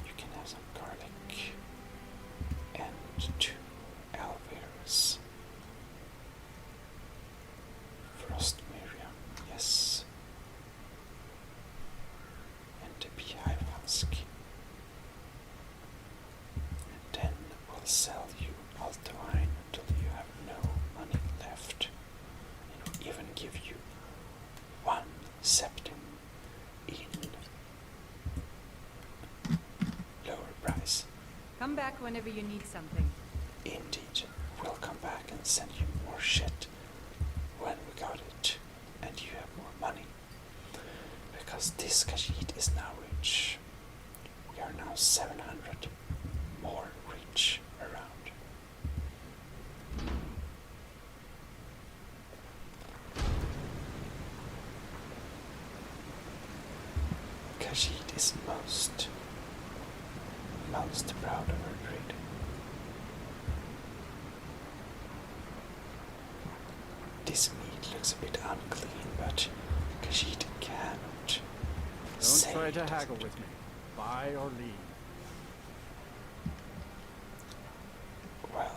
You can have some garlic and 2 aloe-veras. Frost Miriam, yes. And the beehive husk. And then we'll sell you Altwine until you have no money left. whenever you need something. Indeed, we'll come back and send you more shit when we got it and you have more money. Because this Khajiit is now rich. We are now 700 more rich around. Khajiit is most proud of her trade. This meat looks a bit unclean, but Khajiit cannot Don't try to haggle with me. Buy or leave. Well,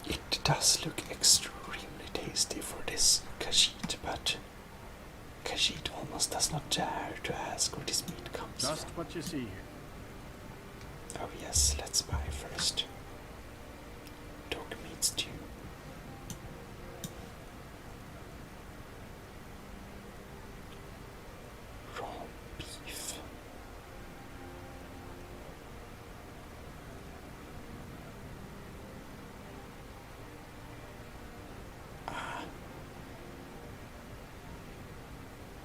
it does look extremely tasty for this Khajiit, but Khajiit almost does not dare to ask where this meat comes Just from. what you see here. Oh yes, let's buy first. Dog meat stew. Raw beef.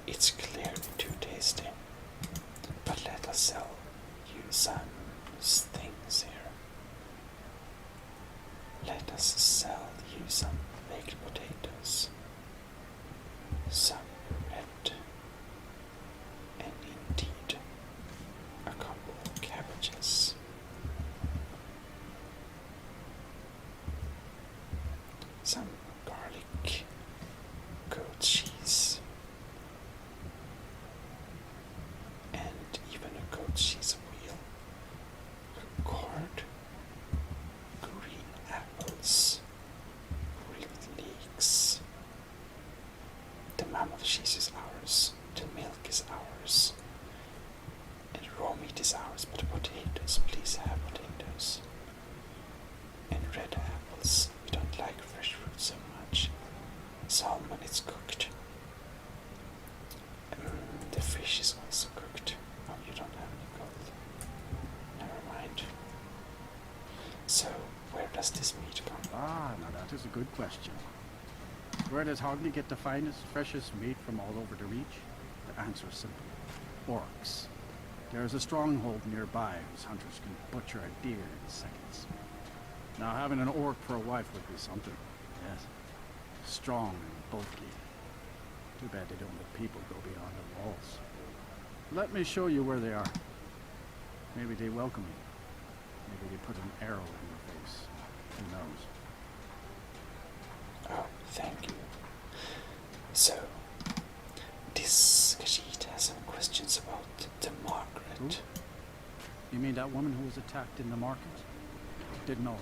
It's clearly too tasty, but let us sell you some things here. Let us sell you some baked potatoes, some bread, and indeed a couple of cabbages. Some garlic, goat cheese, and even a goat cheese wheel, a gourd, green apples, grilled leeks. The mammoth cheese is ours, the milk is ours, and raw meat is ours, but potatoes, please have potatoes. And red apples, we don't like fresh fruit so much. Salmon is cooked. The fish is also cooked. Oh, you don't have any gold. Never mind. So, where does this meat come from? Ah, now that is a good question. Where does Hogni get the finest, freshest meat from all over the reach? The answer is simple. Orcs. There is a stronghold nearby whose hunters can butcher a deer in seconds. Now, having an orc for a wife would be something. Yes. Strong and bulky. Too bad they don't let people go beyond the walls. Let me show you where they are. Maybe they welcome you. Maybe they put an arrow in your face. Who knows? Oh, thank you. So, this Khajiit has some questions about the Margaret. Who? You mean that woman who was attacked in the market? Didn't know her.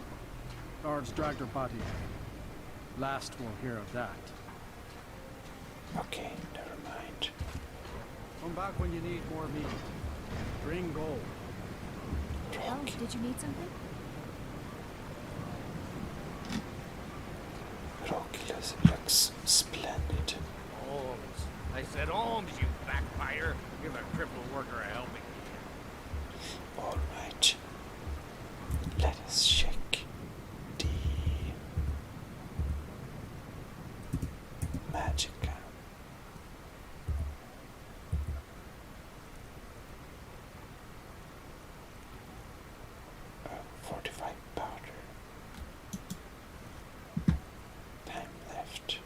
Guards dragged her body out. Last we'll hear of that. Okay, never mind. Come back when you need more meat. Bring gold. Oh, did you need something? Rocky looks splendid. Holmes. I said Holmes, you backfire. Give a crippled worker a helping hand. Alright. Let us check the magic. 45 powder. Time left.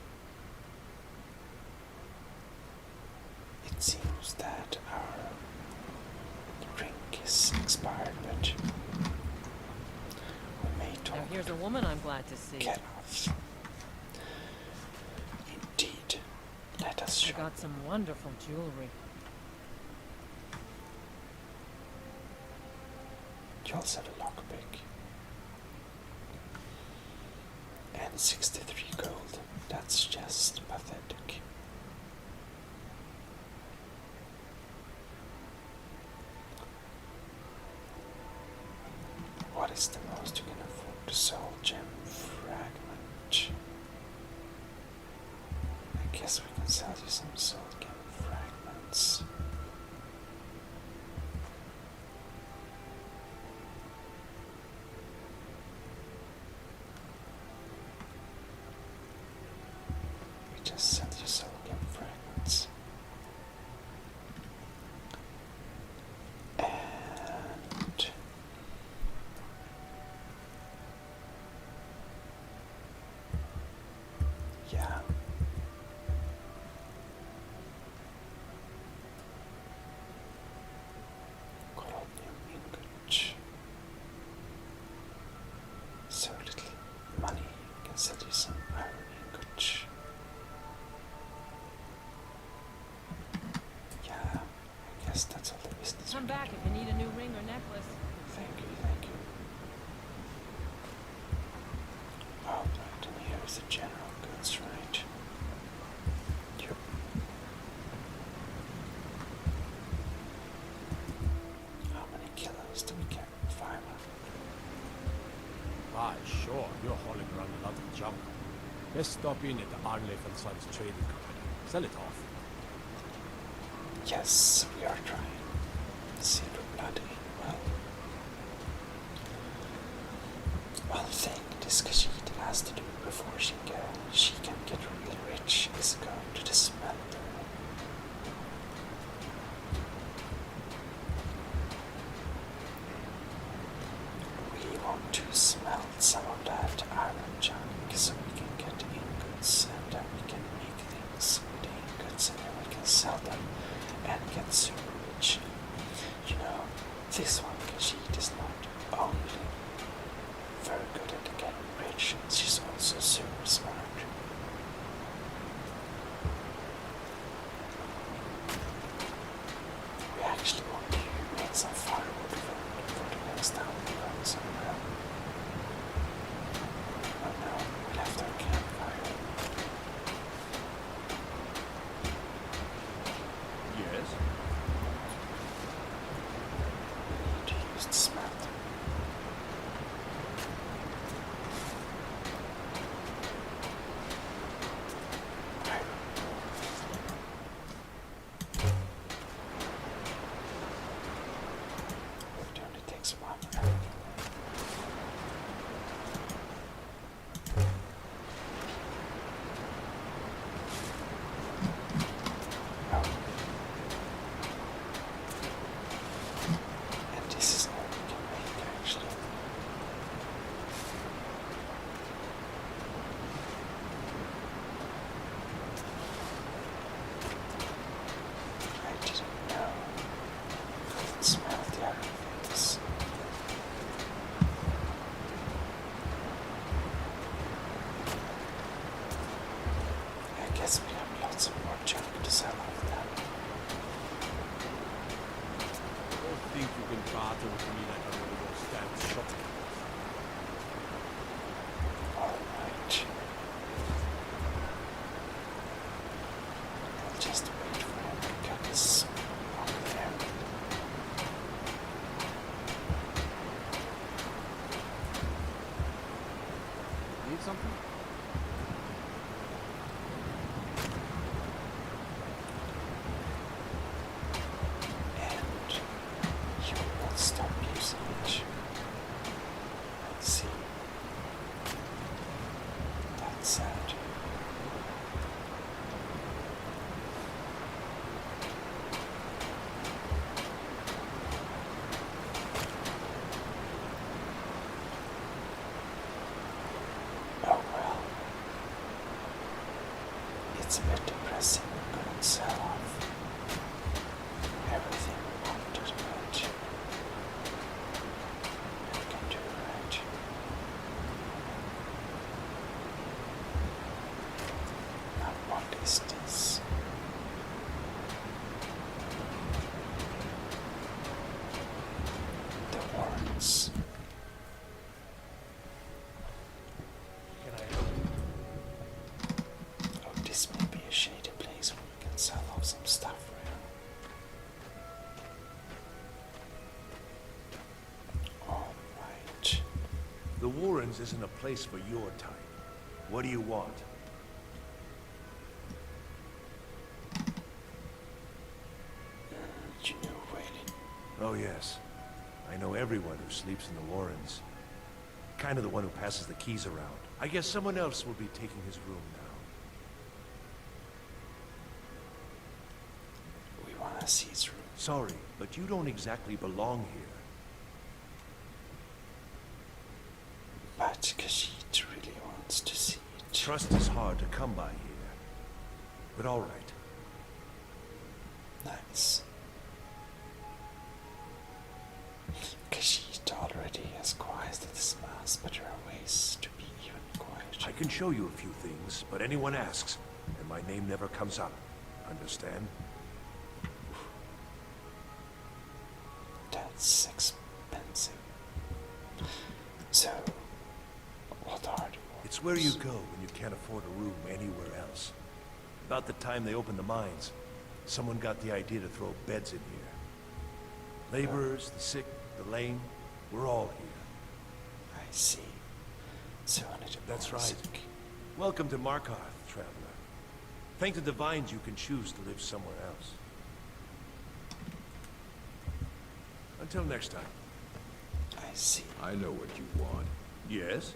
It seems that our drink is expired, but we may talk. Now here's a woman I'm glad to see. Get off. Indeed. Let us I show. got some wonderful jewelry. You also have a lockpick. And 63 gold. That's just pathetic. What is the most you can afford? Soul gem fragment. I guess we can sell you some soul gem fragments. just send yourself again fragments. And yeah. Colonium ingot. So little money, you can sell you some iron ingot. Yeah, I guess that's all the business. Come back if you need a new ring or necklace. Thank you, thank you. Oh, right, and here is the general goods, right? Yep. How many kilos do we get? 500. Ah, sure, you're hauling around a lot of junk. Let's stop in at the Arnleif and Sons Trading Company. Sell it off. Yes, we are trying. Silver bloody, one thing this Khajiit has to do before she can get really rich is go to the smelter. We want to smelt some of that iron junk so we can get ingots, and then we can make things with the ingots, and then we can sell them and get super rich. You know, this one Khajiit is not only very good at getting rich, she's also super smart. We actually want to make some firewood for the next time we run somewhere. Oh no, we left our campfire. Yes? We need to use the smelter. It only takes one. Oh. And this is all we can make, actually. I didn't know. I can smell the other things. I guess we have lots of more junk to sell off them. Don't think you can barter with me like I'm one of those damn shop. Alright. I'll just wait for him to cut his on there. Need something? And you will not stop using it. Let's see. That's sad. Oh well. It's a bit depressing we couldn't sell off everything we wanted, but we can do right. Now what is this? The warrants. Can I help you? Oh, this may be a shady place where we can sell off some stuff around. Alright. The Warrens isn't a place for your type. What do you want? You know Waylon. Oh, yes. I know everyone who sleeps in the Warrens. Kind of the one who passes the keys around. I guess someone else will be taking his room now. see through. Sorry, but you don't exactly belong here. But Khajiit really wants to see it. Trust is hard to come by here. But all right. Nice. Khajiit already has quieted his mass, but there are ways to be even quieter. I can show you a few things, but anyone asks, and my name never comes up. Understand? That's expensive. So, what are the orders? It's where you go when you can't afford a room anywhere else. About the time they opened the mines, someone got the idea to throw beds in here. Laborers, the sick, the lame, we're all here. I see. So that's right. Welcome to Markarth, traveler. Thank the divines you can choose to live somewhere else. Until next time. I see. I know what you want. Yes?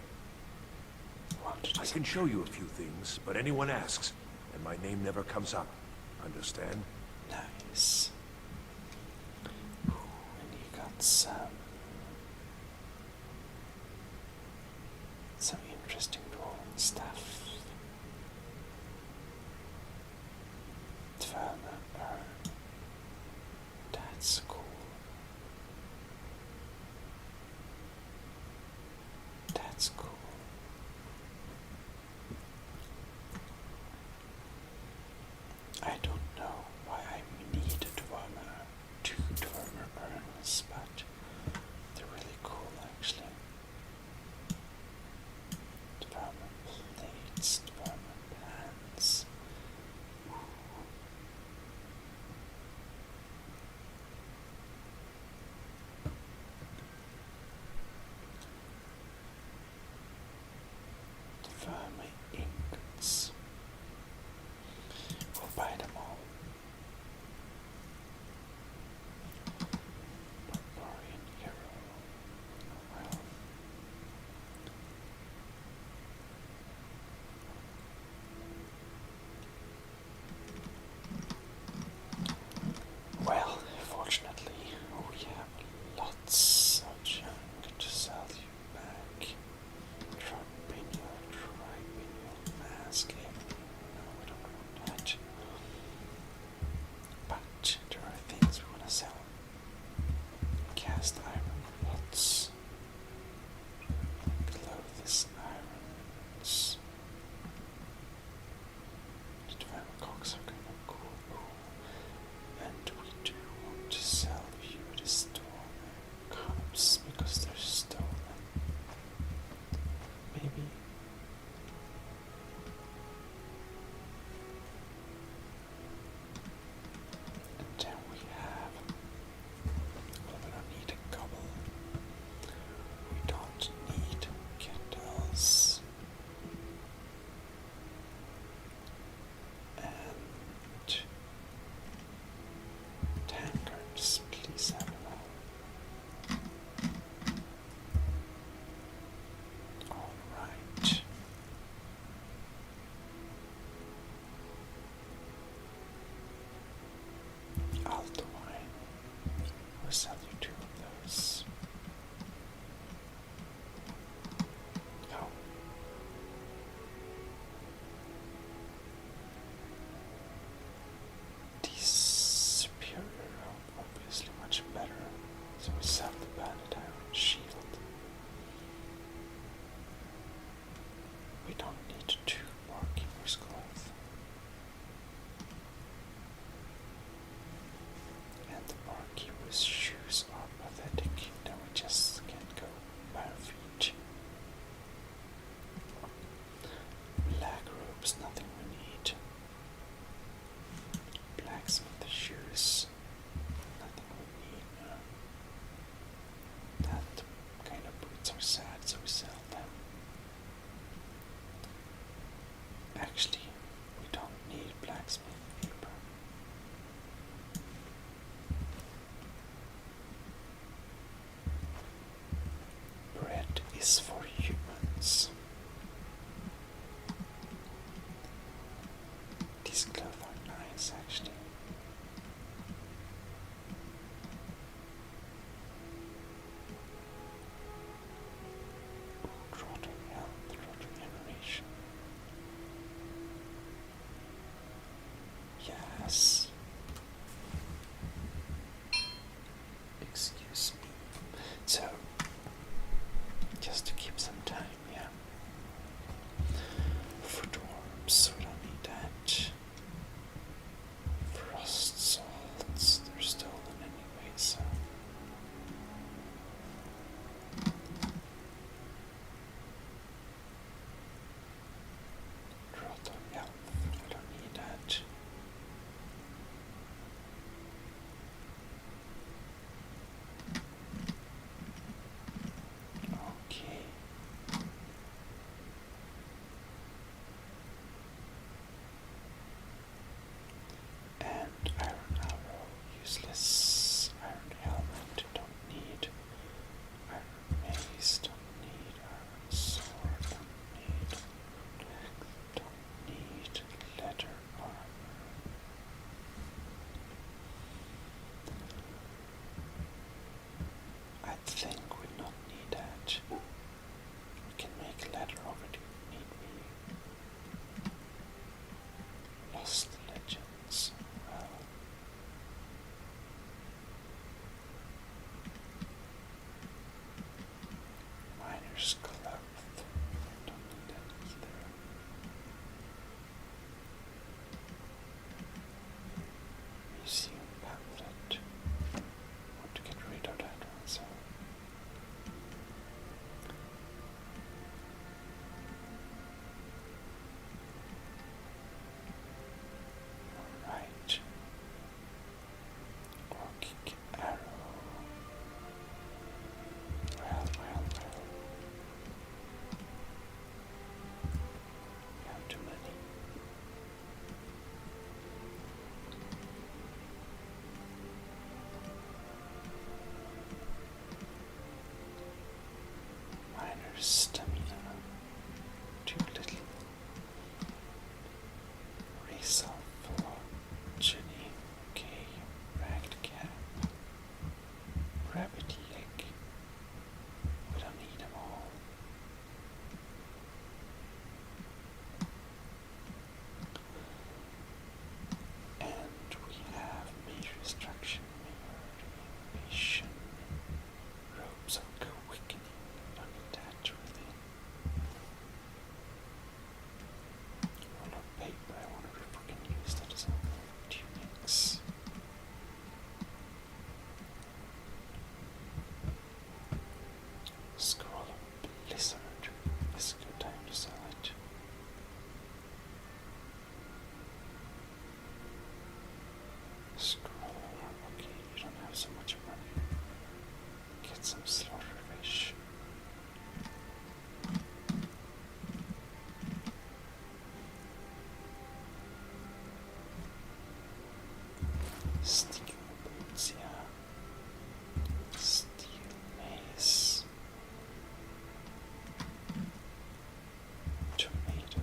I can show you a few things, but anyone asks, and my name never comes up. Understand? Nice. Ooh, and you got some interesting drawing stuff. That's cool. That's cool. I don't know why I need two dwemer urns, but they're really cool actually. Dwemer plates, dwemer pans. Dwemer ingots. We'll buy them all. Barbarian hero. Well, fortunately, we have lots of junk to sell you back. Tribunal mask. No, we don't want that. But there are things we want to sell. Cast iron pots. Clothes irons. The dwemer cocks are kind of cool. And we do want to sell you the stolen cups because they're stolen. Maybe. And then we have, well, we don't need a gobble. We don't need kettles. And tankards, please have them all. Alright. Alto wine. We'll sell you 2 of those. Oh. These superior are obviously much better, so we sell the bandit iron shield. We don't need 2 more keeper's cloth. And the barkeeper's shoes are pathetic, then we just can't go bare feet. Black robes, nothing we need. Blacksmith shoes, nothing we need. That kind of boots are sad, so we sell them. Actually, we don't need blacksmith paper. Bread is for humans. These clothes are nice, actually.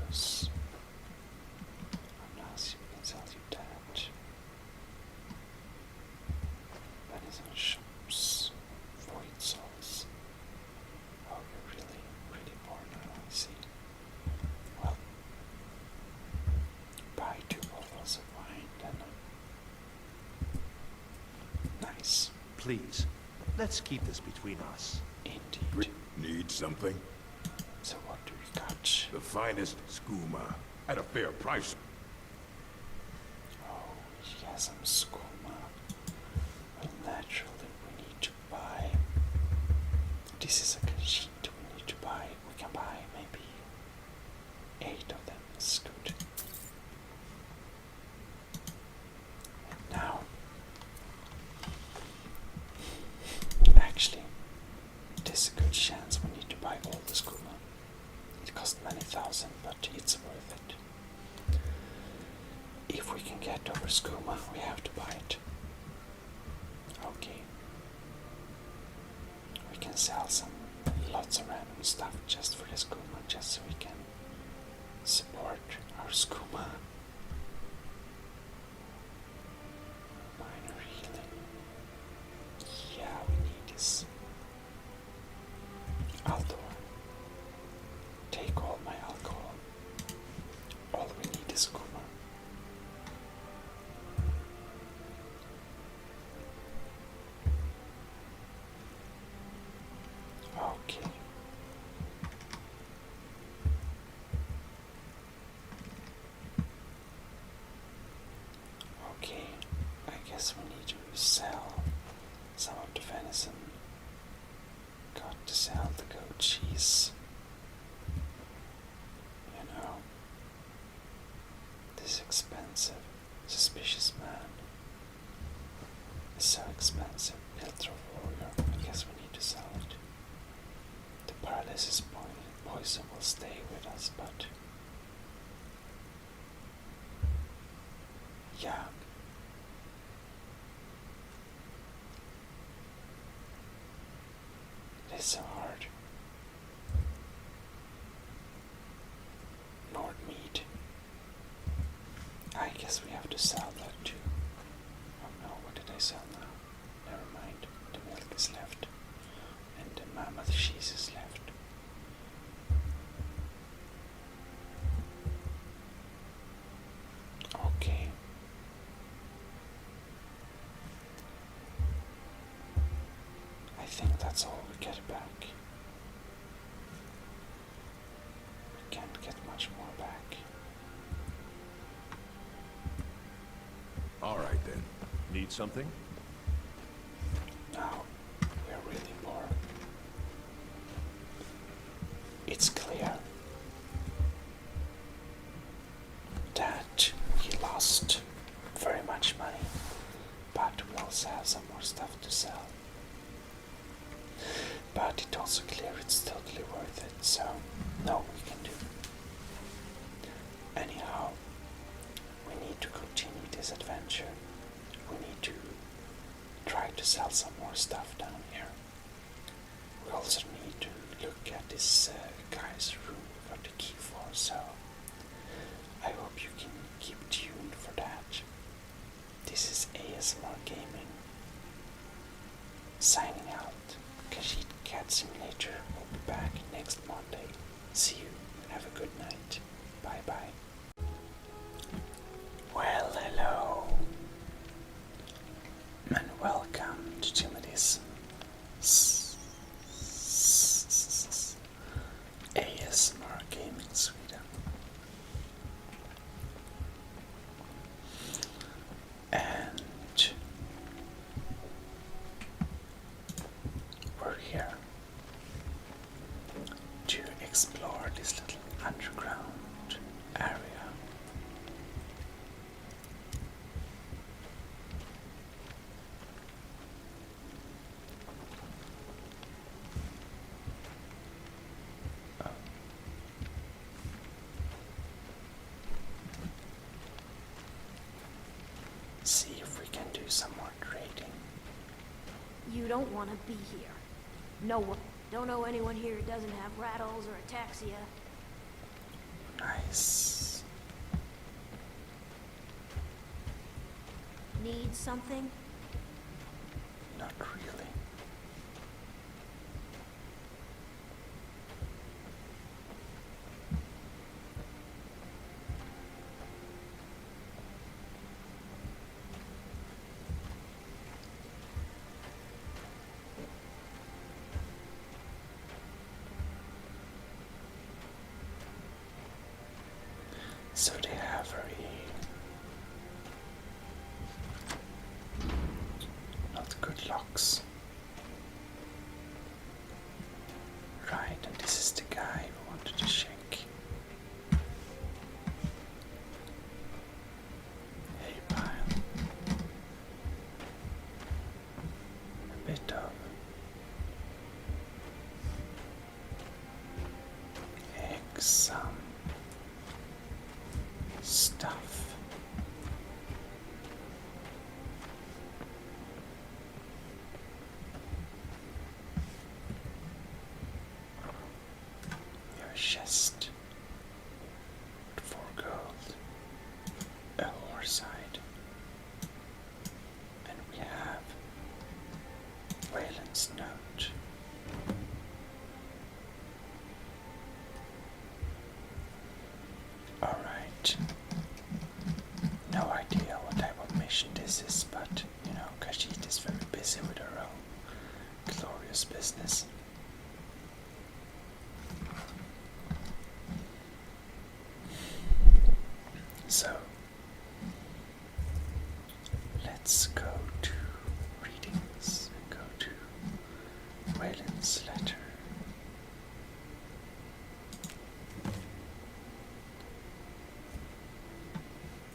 Use. Now see we can sell you that. Venison shops. Void souls. Oh, you're really poor now, I see. Well, buy 2 bottles of wine then. Nice. Please, let's keep this between us. Indeed. Need something? So what do we got? The finest skooma at a fair price. Oh, he has some skooma. Well, naturally we need to buy. This is a sheet we need to buy. We can buy maybe 8 of them. It's good. And now, actually, there's a good chance we need to buy all the skooma. It costs many thousand, but it's worth it. If we can get over skooma, we have to buy it. Okay. We can sell lots of random stuff just for the skooma, just so we can support our skooma. Minor healing. Yeah, we need this. Alcohol. Take all my alcohol. All we need is skooma. Okay. Okay, I guess we need to sell some of the venison. Got to sell the goat cheese. You know, this expensive, suspicious man is so expensive. Piltra warrior, I guess we need to sell it. The paralysis poison will stay with us, but yeah. It is so hard. Nord meat. I guess we have to sell that too. Oh no, what did I sell now? Never mind. The milk is left. And the mammoth cheese is left. Okay. I think that's all we get back. We can't get much more back. All right then. Need something? Now, we're really poor. It's clear that we lost very much money, but we also have some more stuff to sell. But it's also clear it's totally worth it, so no we can do. Anyhow, we need to continue this adventure. We need to try to sell some more stuff down here. We also need to look at this guy's room we got the key for, so I hope you can keep tuned for that. This is ASMR Gaming. Signing out. Khajiit Cat Simulator will be back next Monday. See you. Have a good night. Bye bye. Well, hello. And welcome to Gmodism. ASMR Gaming Sweden. And we're here to explore this little underground area. See if we can do some more trading. You don't want to be here. No one. Don't know anyone here who doesn't have rattles or ataxia. Nice. need something? Not really. So they have very not good locks. Right, and this is the guy who wanted to shake. Hay pile. A bit of eggs, some stuff. Your chest. 4 gold. A horse hide. And we have Wayland's note. Alright. No idea what type of mission this is, but you know, Khajiit is very busy with her own glorious business. So, let's go to readings and go to Wayland's letter.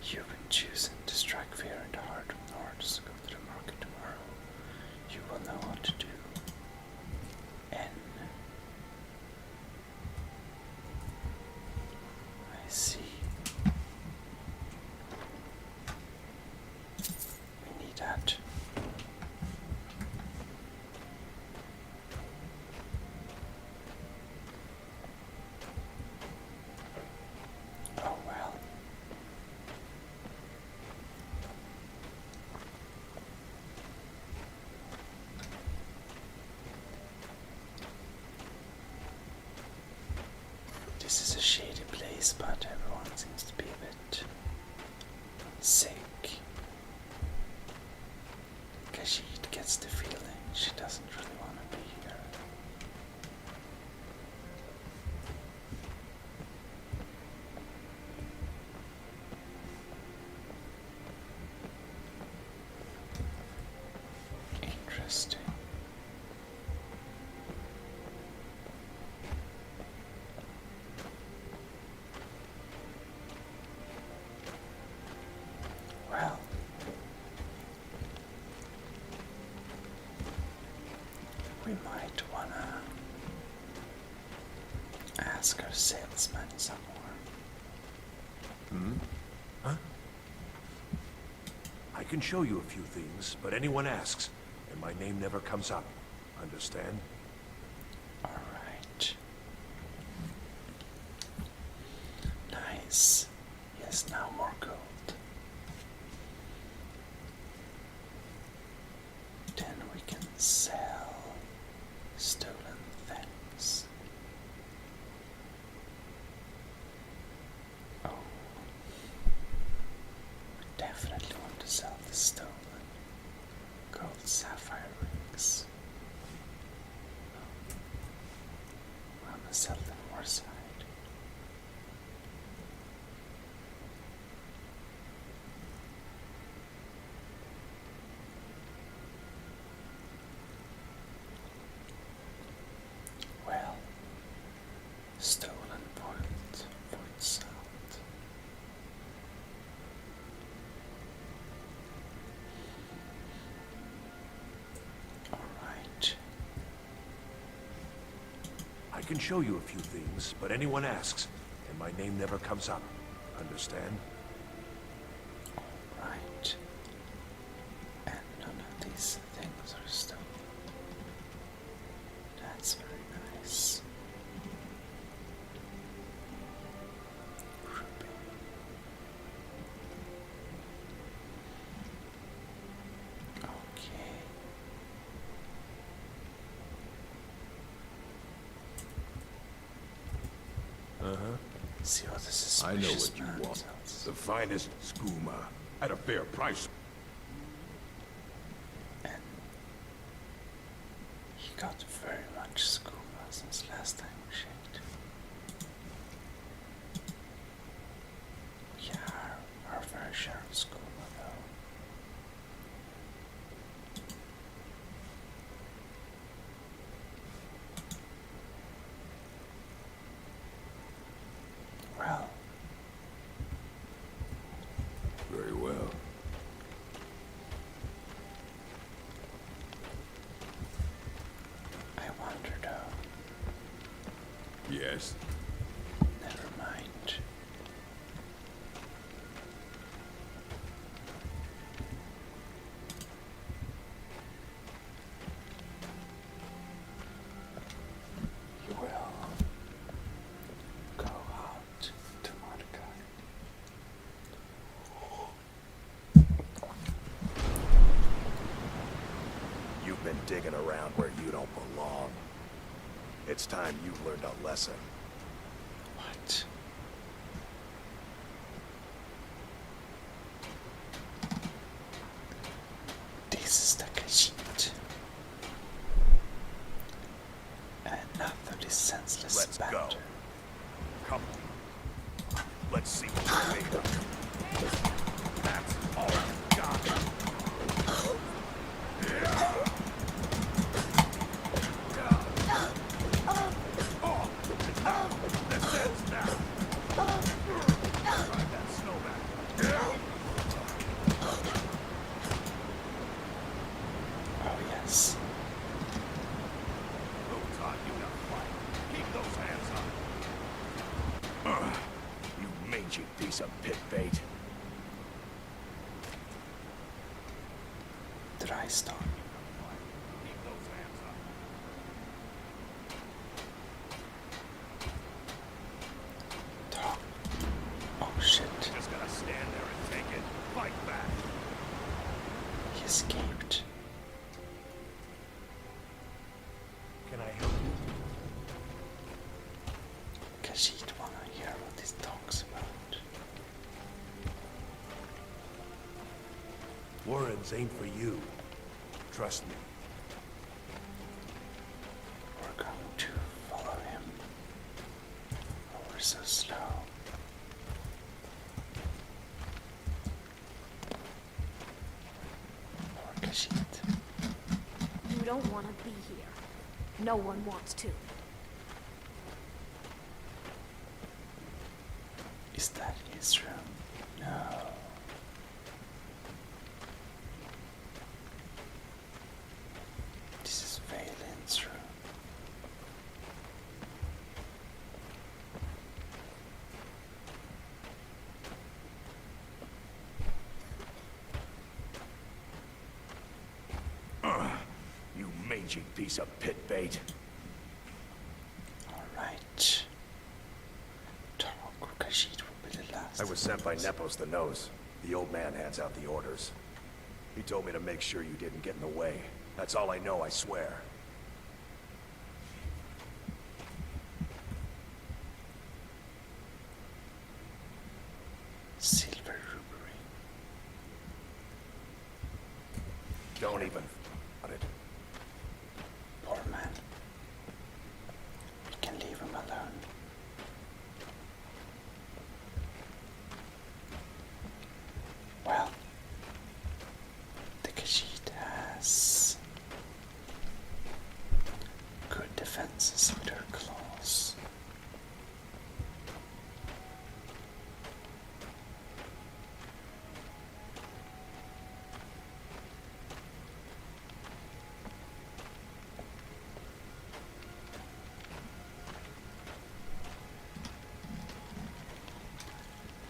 You've been chosen to strike fear in the heart of Nords. Go to the market tomorrow. You will know what to do. N. I see. We need that. Oh well. This is a shady place, but everyone seems to be a bit sick. Khajiit gets the feeling she doesn't really want to be here. Interesting. Well, we might wanna ask our salesman some more. Hmm? Huh? I can show you a few things, but anyone asks, and my name never comes up. Understand? Alright. Nice. Yes, now more gold. Then we can sell stolen things. Oh. We definitely want to sell the stolen gold sapphire rings. I'm gonna sell the horse hide. Well, stolen point salt. Alright. I can show you a few things, but anyone asks, and my name never comes up. Understand? Right. And none of these things are stolen. That's very nice. Ruby. See what this I know suspicious what you man want. sells. The finest skooma at a fair price. And he got very much skooma since last time we checked. Yeah, our fair share of skooma though. Well. Very well. I wonder though. Yes. Never mind. You will go out to Mordecai. You've been digging around where you don't belong. It's time you learned a lesson. What? This is the Khajiit. And enough of this senseless Let's banter. go. Come on. Let's see what you're made of. That's all you got. This ends now. Try that snowman. Oh yes. Who taught you to fight? Keep those hands up. You mangy piece of pit bait. Did I stop? Keep those hands up. Talk. Oh shit. Just gotta stand there and take it. Fight back. He escaped. Can I help you? Khajiit wanna hear what this talks about. Warrens ain't for you. Trust me. We're going to follow him. Oh, we're so slow. Poor Khajiit. You don't want to be here. No one wants to. Is that his room? No. This is Valen's room. You mangy piece of pit bait. Alright. Talk Khajiit will be the last. I was sent by Nepos the Nose. The old man hands out the orders. He told me to make sure you didn't get in the way. That's all I know, I swear. Silver rubery. Don't even on it. Poor man. We can leave him alone. Well, the Khajiit has good defenses with her claws.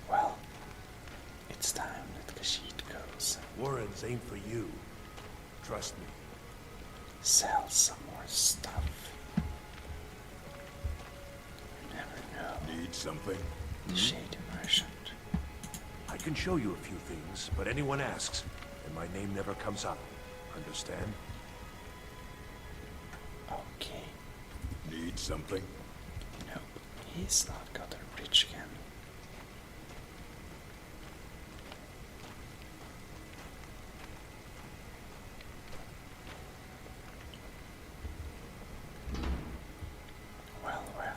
Well, it's time that Khajiit goes and Warrens ain't for you. Trust me. sell some more stuff. You never know. Need something? Shady merchant. I can show you a few things, but anyone asks, and my name never comes up. Understand? Okay. Need something? Nope. He's not gotten rich again. Well, well.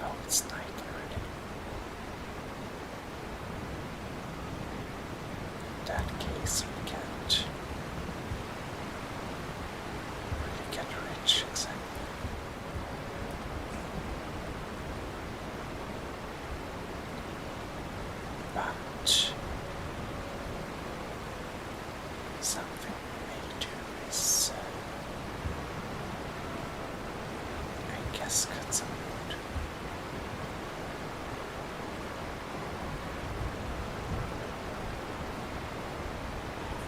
Oh, it's night already. In that case, we can't really get rich exactly. But something we may do is, I guess, cut some wood.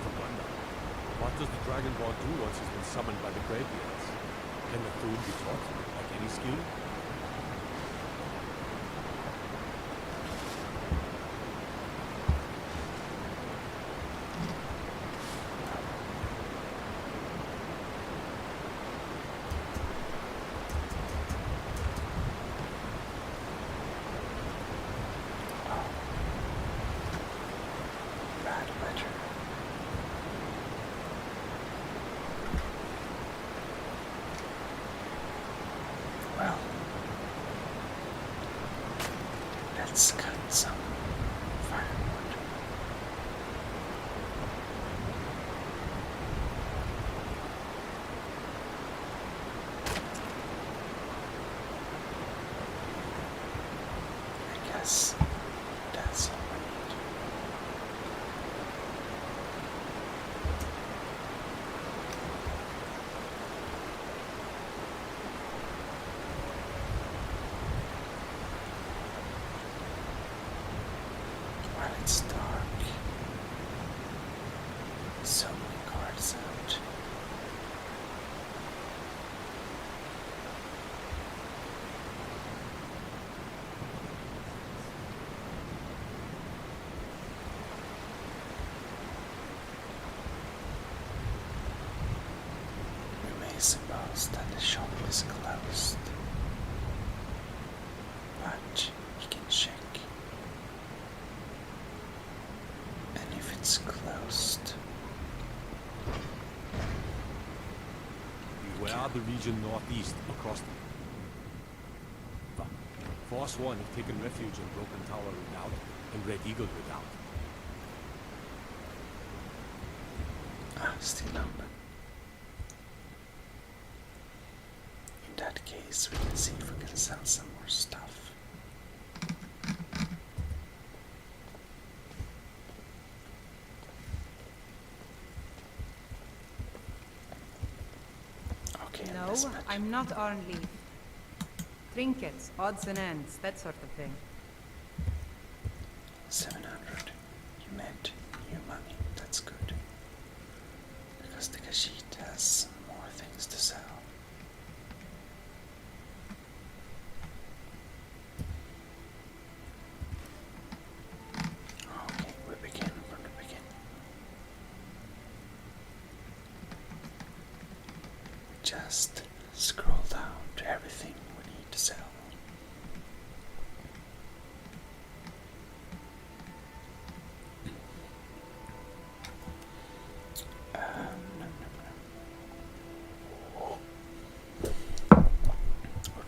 For wonder, what does the Dragonborn do once he's been summoned by the Greybeards? Can the food be taught, like any skill? Bad weather. Well, let's cut some firewood. I guess that's all we need. While it's dark, so many cars out. We may suppose that the shop is closed, but we can check. And if it's closed, Beware the region northeast across the... Force 1 have taken refuge in Broken Tower Redoubt and Red Eagle Redoubt. still open. In that case, we can see if we can sell some more stuff. Okay, No, I'm not on leave. Trinkets, odds and ends, that sort of thing. 700. You made new money. That's good. Because the Khajiit has more things to sell. Okay, we begin from the beginning. Just scroll down to everything we need to sell.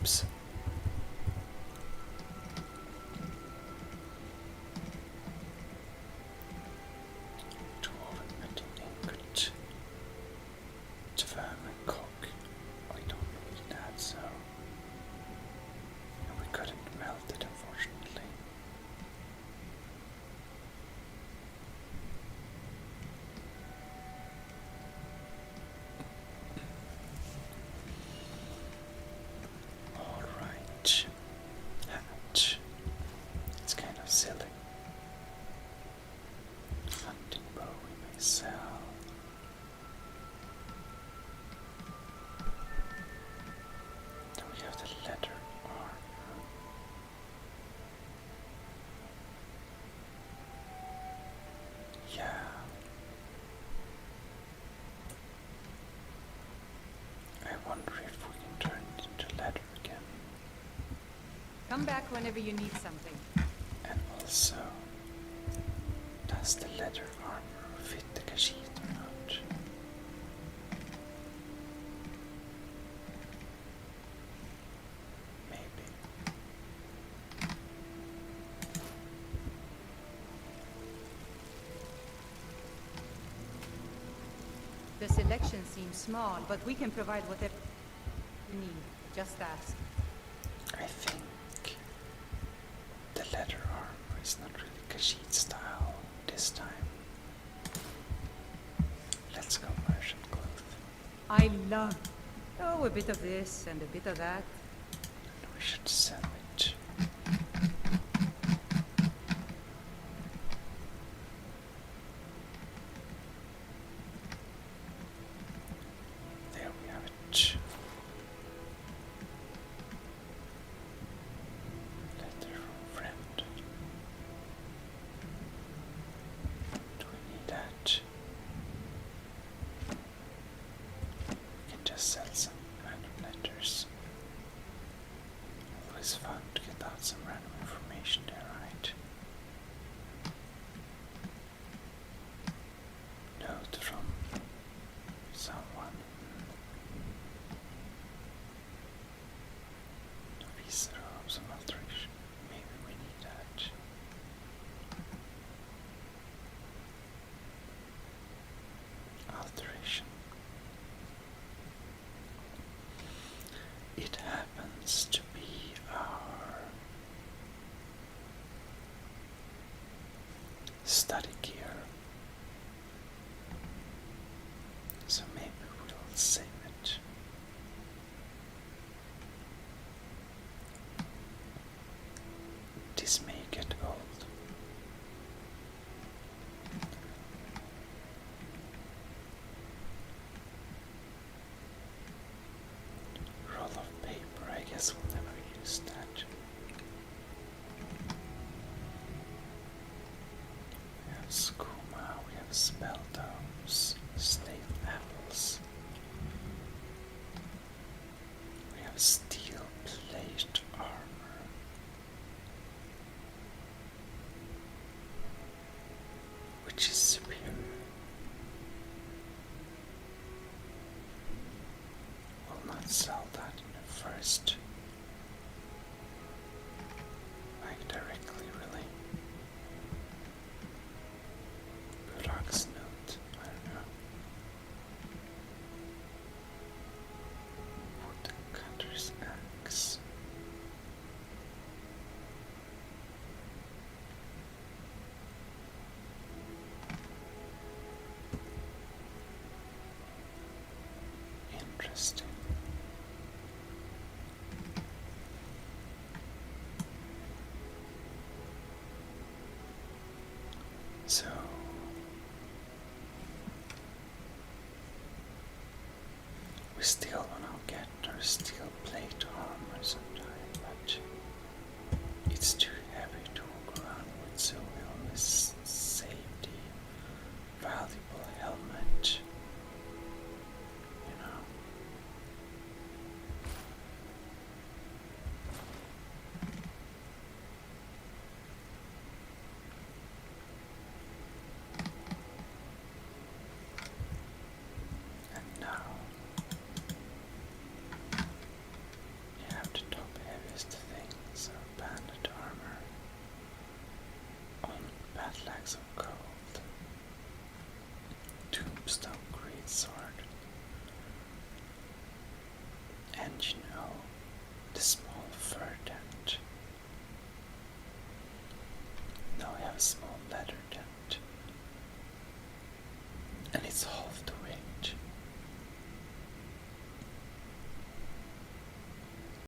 Oops. Dwarven metal ingot. Tverm and cock. I don't need that, so... And we couldn't melt it, unfortunately. Alright. Hat. It's kind of silly. Hunting bow we may sell. Then we have the leather armor. Come back whenever you need something. And also, does the leather armor fit the Khajiit or not? Maybe. The selection seems small, but we can provide whatever you need. Just ask. I think the leather armor is not really Khajiit style this time. Let's go merchant cloth. I love. Oh, a bit of this and a bit of that. And we should sell it. There we have it. Letter from friend. Do we need that? We can just sell some random letters. Always fun to get out some random information there, right? Note from someone. Visa of some alteration. Maybe we need that. Alteration. It happens to be our study gear. So maybe we'll save it. This may get old. Roll of paper, I guess we'll never use that. We have skooma, we have spell domes, stale apples. We have steel plate armor. Which is superior? We'll not sell that in the first. Like directly, really. Burak's note, I don't know. Woodcutter's axe. Interesting. So we still want to get our steel plate armor or something.